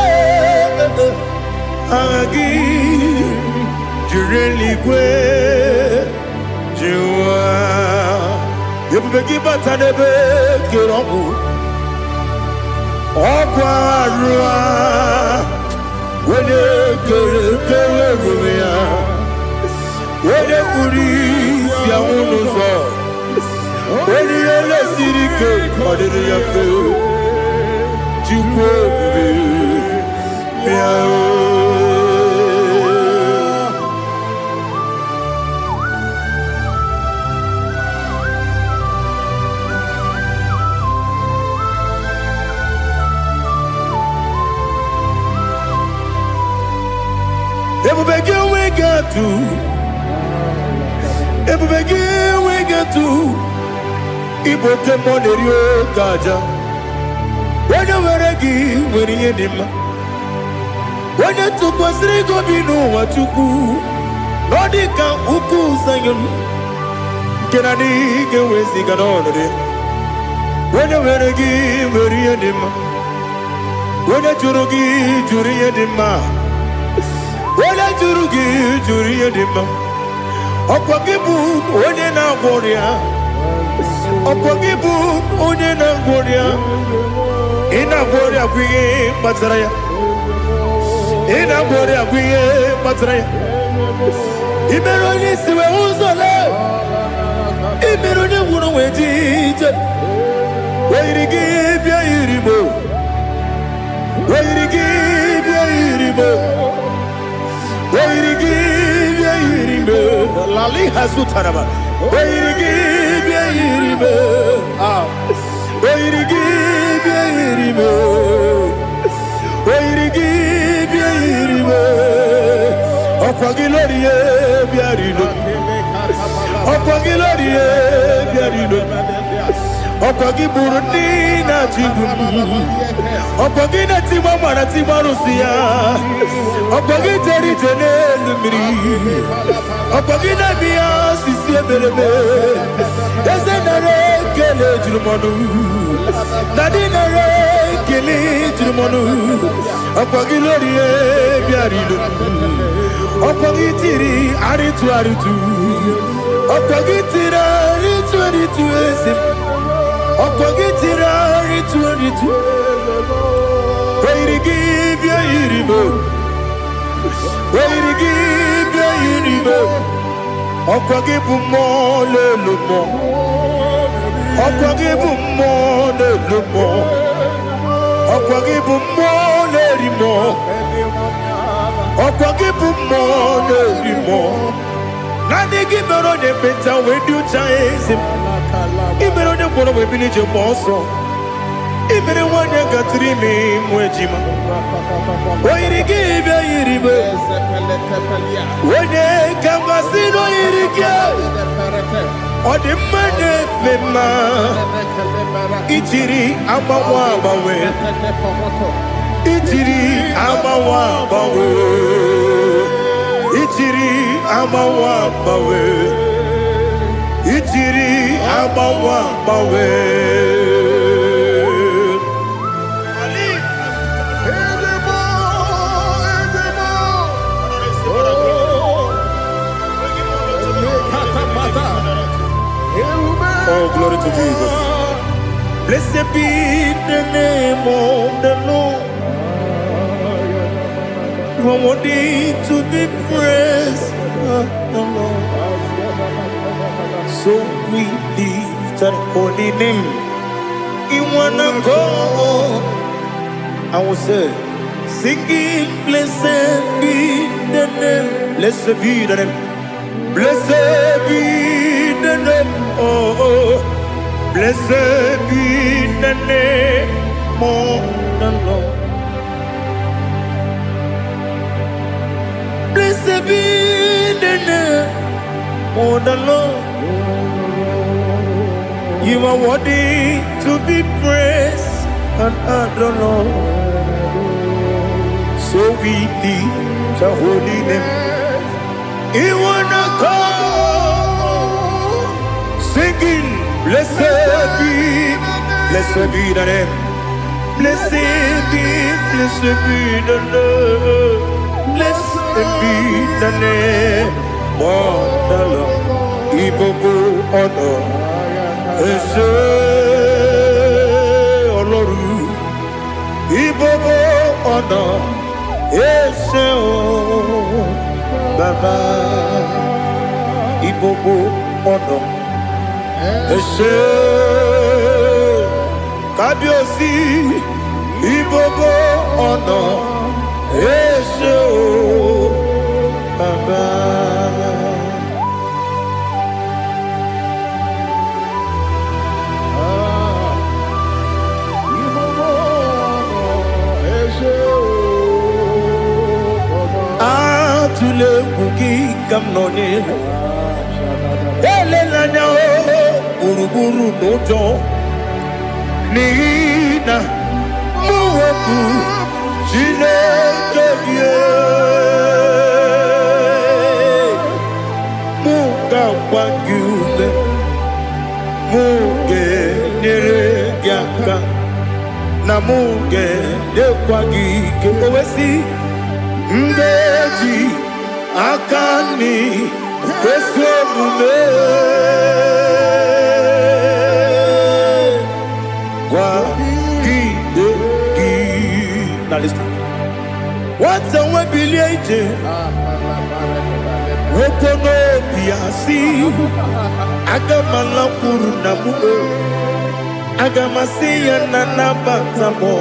Agi, Jureli Gwe, Jua, Yabubeki Batanebe, Kiroku, Okwarua, Wede Kerumia, Wede Kuris, Yamunuzo, Wede Yele Sirike, Kodiri Yafu. Everybody we get to Ibotemonerio Gaja. When you were a gay, when you did when you took was Rigo Bino, what you do, Nodika Uku Sayon, can I get away singing on it? When you were a gay, when you did when you Jurugi, Juria Dima, when I Jurugi, Juria Dima, Opagibu, Odena Warrior, Opagibu, Odena Warrior. Ina gloria kwi Mazaraya In a body of we patre. Imeroni siwe uzole. Imeroni wuno wejije. Wairigi bia iribo. Wairigi bia iribo. Wairigi bia iribo. Lali hasutaraba. Wairigi bia iribo. Wairigi bia iribo. Wairigi bia iribo. Okwagiloriye bia iribo. Okwagiloriye bia iribo. Okwagi Burundi na Jigum. Okwagi na Timama na Timarusia. Okwagi Jeri Jene Lumiri. Okwagi na Mia Sisi Ebelebe. Ezenare Kele Jurumonu. Nadinare Kele Jurumonu. Okwagi Lorie Biarido. Okwagi Tiri Aritu Aritu. Okwagi Tira Aritu Aritu Esim. Okwagitira ritu Wairigi bia iribo. Wairigi bia iribo. Okwagibu mo lelumo. Okwagibu mo lelumo. Okwagibu mo lerimo. Okwagibu mo lerimo. Nani gibero de peta wedu chaizim. Ibero de kono we bilije moso. Ibere wanya gatrimi mwejima. Wairigi bia iribe. Wene kamasino irige. Ode mane mema. Ichiri amawa bawe. Ichiri amawa bawe. Ichiri amawa bawe. Ichiri amawa bawe. Oh, glory to Jesus. Blessed be the name of the Lord. You are worthy to be praised, the Lord. So we lift that holy name. You wanna go? I will say, singing, blessed be the name. Blessed be the name. Blessed be the name. Oh, blessed be the name of the Lord. Blessed be the name of the Lord. You are worthy to be praised and adored. So we lift the holy name. You wanna call, singing, blessed be the name. Blessed be the Lord. Blessed be the name of the Lord. Ibobo honor. Ese Oloru. Ibobo honor. Ese o Baba. Ibobo honor. Ese Kabiosi. Ibobo honor. Ese o Baba. Tule kuki kamnoni ele lanya o buruburu nojo nina muweku chile kebie muka wangule muge nere gyaka na muge dekwagi kewesi ndeji akani kesemume kwa gidegi. Now listen. What's the word agamasi agamalankuru na mube agamasi ya na nabatamo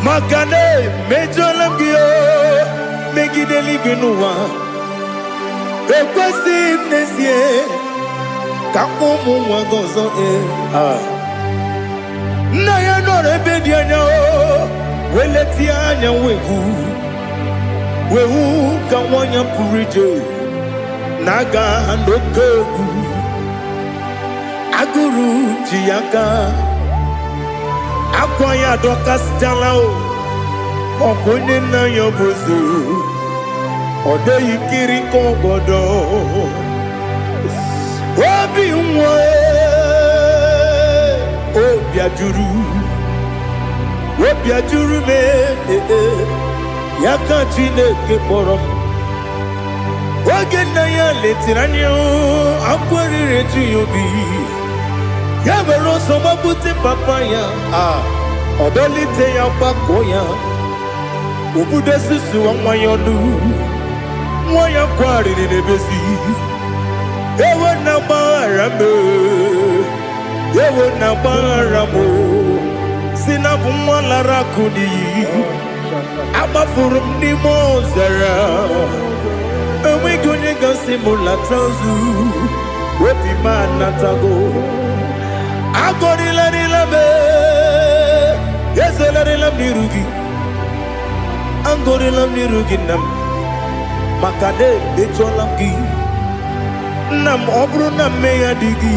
makane mejolamgio megideli binuwa ekwesi nezie kakumu wagozo na ya nore bedi anya weleti anya wehu ka wanya purije naga ndokogu aguru jiyaka akwa ya dokas jalao okonye na yobozu ode yikiri kogodo obi nwa obi ajuru me yaka Chineke kpọrọ oge nna ya letiri anya akwarịrị eju ya obi ya were ọsọ gbapute papa ya ọdọlite ya gbakọ ya obodo susu nwa ya ọnụ nwa ya kwarịrị n'ebezi ewe na gbaghara m si na bụ nwa lara akụ n'iyi agbafuru m n'ime ọzara enweghị onye gasị m lata ozu obi m anatago agọrịlarịla m ezelarịla m n'iru gị agọrịla m n'iru gị nna m maka na emejọla m gị nna m ọ bụrụ na mme ya dị gị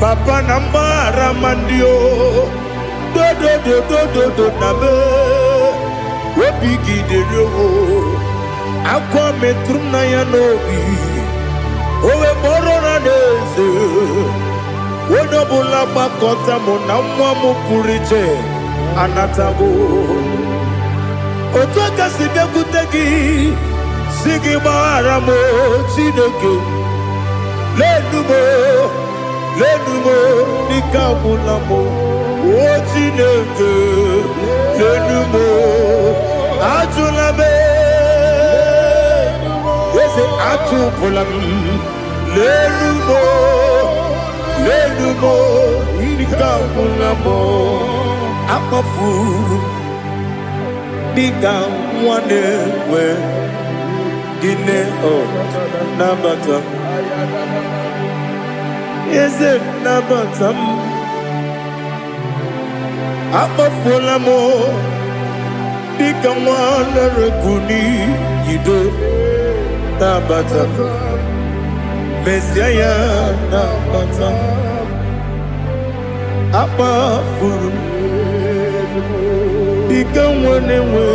papa na mgbaghara ma ndị o dodododododo na be obi gị dịrị o akwa metụrụ na ya n'obi owe kpọrọ na n'eze onye ọbụla gbakọta mụ na nwa m pụrụ iche anatago otu aka si bịakwute gị si gị gbaghara m Chineke lenumo dịka agwụla m o Chineke lenumo ajụla m eze atụpụla m lenumo dịka agwụla m akpafuru dịka nwa na-enwe gịnị nabata eze nabata m akpafuola m dịka nwa na-erekuni yido nabata mesia ya nabata akpafuru dịka nwa na-enwe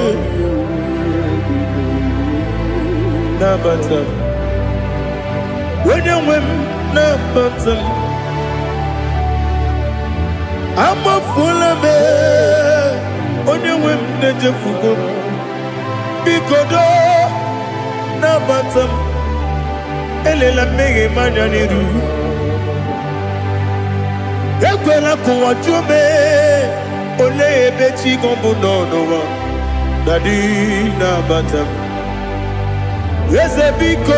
nabata onye nwe m nabata m amafuola m onye nwe m na-ejefugo m biko do nabata m elela mmehie m anya n'iru ekwela ka ụwa jụọ m olee ebe chi gọ bụ n'ụwa dadi nabata m eze biko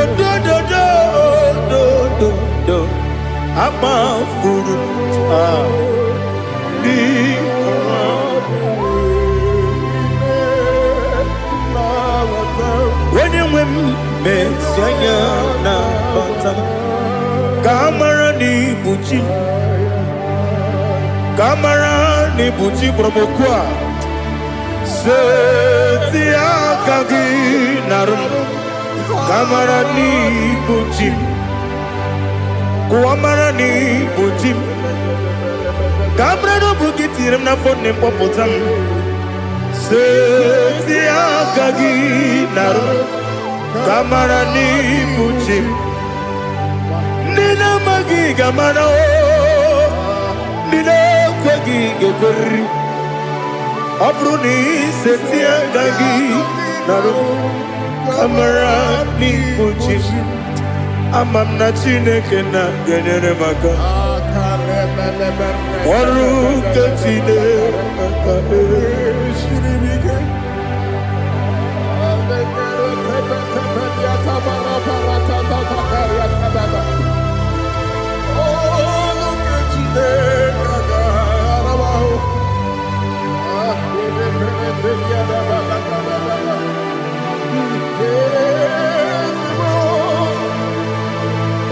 do amafuru di onye nwe m mesi anya na bata ka amara n'ibu chi ka amara n'ibu chi kpọrọmokwu a seti aka gị narụ kamara n'ibu chi kuamara n'ibu chi kamara n'obu gị tiri m n'afọ nne mkpọpụta m seti aka gị narụ kamara n'ibu chi ndị na-amaghị ga-amara ndị na-ekweghị ga-ekweriri ọ bụrụ na iseti aka gị narụ kamara n'ibu chi ama m na Chineke na-enyere m aka ọrụ nke Chineke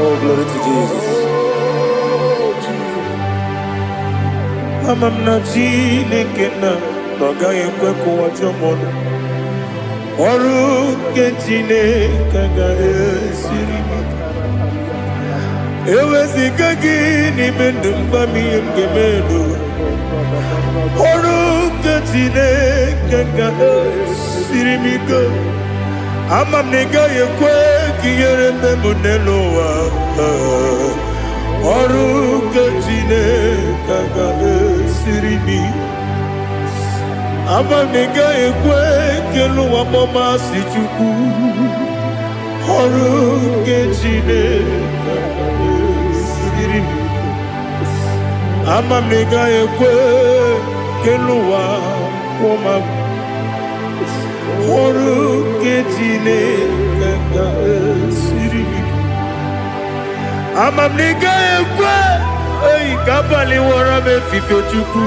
Oh, glory to Jesus. Amam na Chineke na n'ọgaghị ekwe ka ụwa jọọ m. Ọrụ nke Chineke ga-esiri m. Eweziga gị n'ime ndụ mgbam ihe m ga-eme n'ụwa. Ọrụ nke Chineke ga-esiri m ike. Ama m na ị gaghị ekwe ka ihere eme m n'elu ụwa. Ọrụ nke Chineke ga-esiri m ike. Ama m na ị gaghị ekwe ka elu ụwa gbamasị Chukwu. Ọrụ nke Chineke ga-esiri m ike. Ama m na ị gaghị ekwe ka elu ụwa kwụma m. Ọrụ nke Chineke ga-esiri m ike. Ama m na ị gaghị ekwe ka abalị wara m efife Chukwu.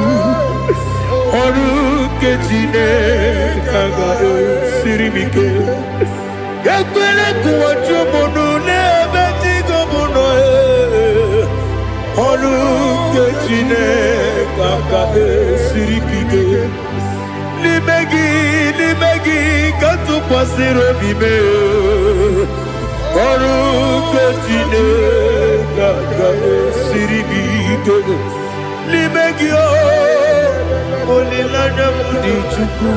Ọrụ nke Chineke ga-esiri m ike. Ekwela ka ụwa jụọ m n'ebe dị gị bụ nọ. Ọrụ nke Chineke ga-esiri m ike. N'ime gị ka tụkwasịrị obi m. Ọrụ nke Chineke ga-esiri m ike. N'ime gị olileanya m dị Chukwu.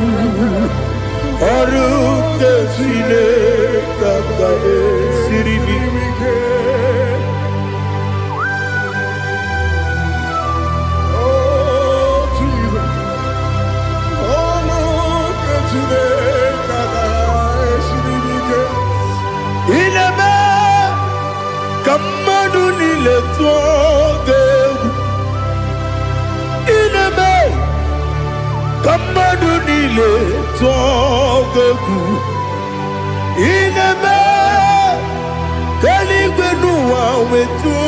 Ọrụ nke Chineke ga-esiri m ike. Ineme ka mmadụ niile tụọ gị egwu. Ineme ka mmadụ niile tụọ gị egwu. Ineme ka eluigwe n'ụwa wee tụọ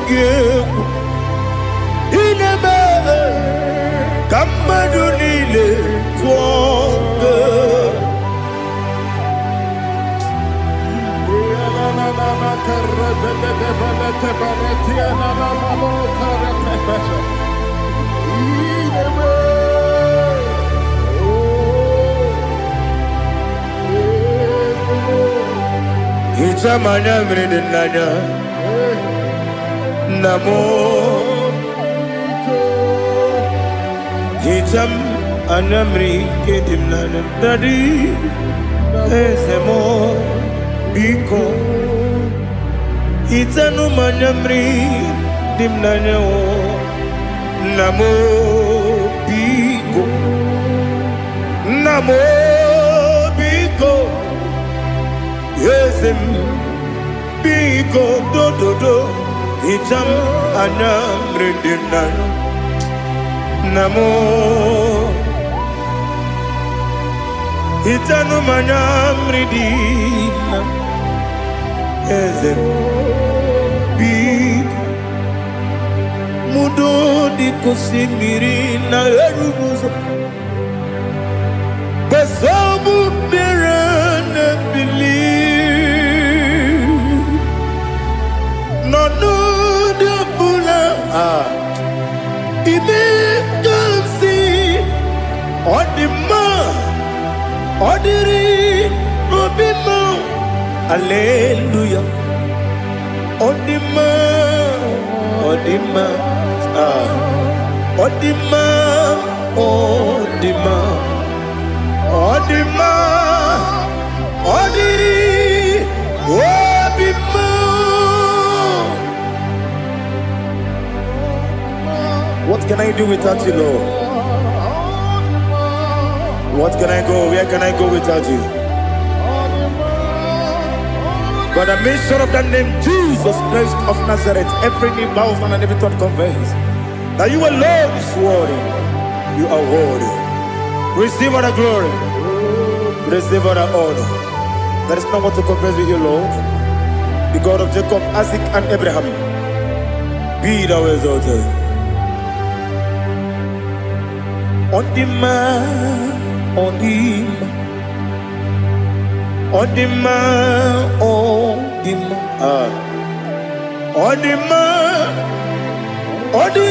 gị egwu. Ineme ka mmadụ niile tụọ gị egwu. Hicham anya mmiri dị n'anya nna m. Hicham anya mmiri nke dị m n'anya Daddy eze m biko. Hitanụ m anya mmiri dị m n'anya nna m biko. Nna m biko. Eze m biko dododo. Hicham anya mmiri dị m n'anya nna m. Hitanụ m anya mmiri dị na eze m biko. Mudo dị ka osimiri na eruguzo. Besobu mmiri na-ebili. N'ọnụ dị ọbụla ime ka m si ọ dị mma. Ọ dịrị obi m. Hallelujah. Ọ dị mma. Ọ dị mma. Ọ dị mma. Ọ dị mma. Ọ dị mma. Ọ dịrị obi m. What can I do without you, Lord? What can I go? Where can I go without you? By the mention of that name, Jesus Christ of Nazareth, every knee bows and every tongue confesses that you alone is worthy. You are worthy. Receive all the glory. Receive all the honor. There is no one to confess with you, Lord. The God of Jacob, Isaac, and Abraham. Be thou exalted. On the man, on the man, on the man, on the man, on the man, on the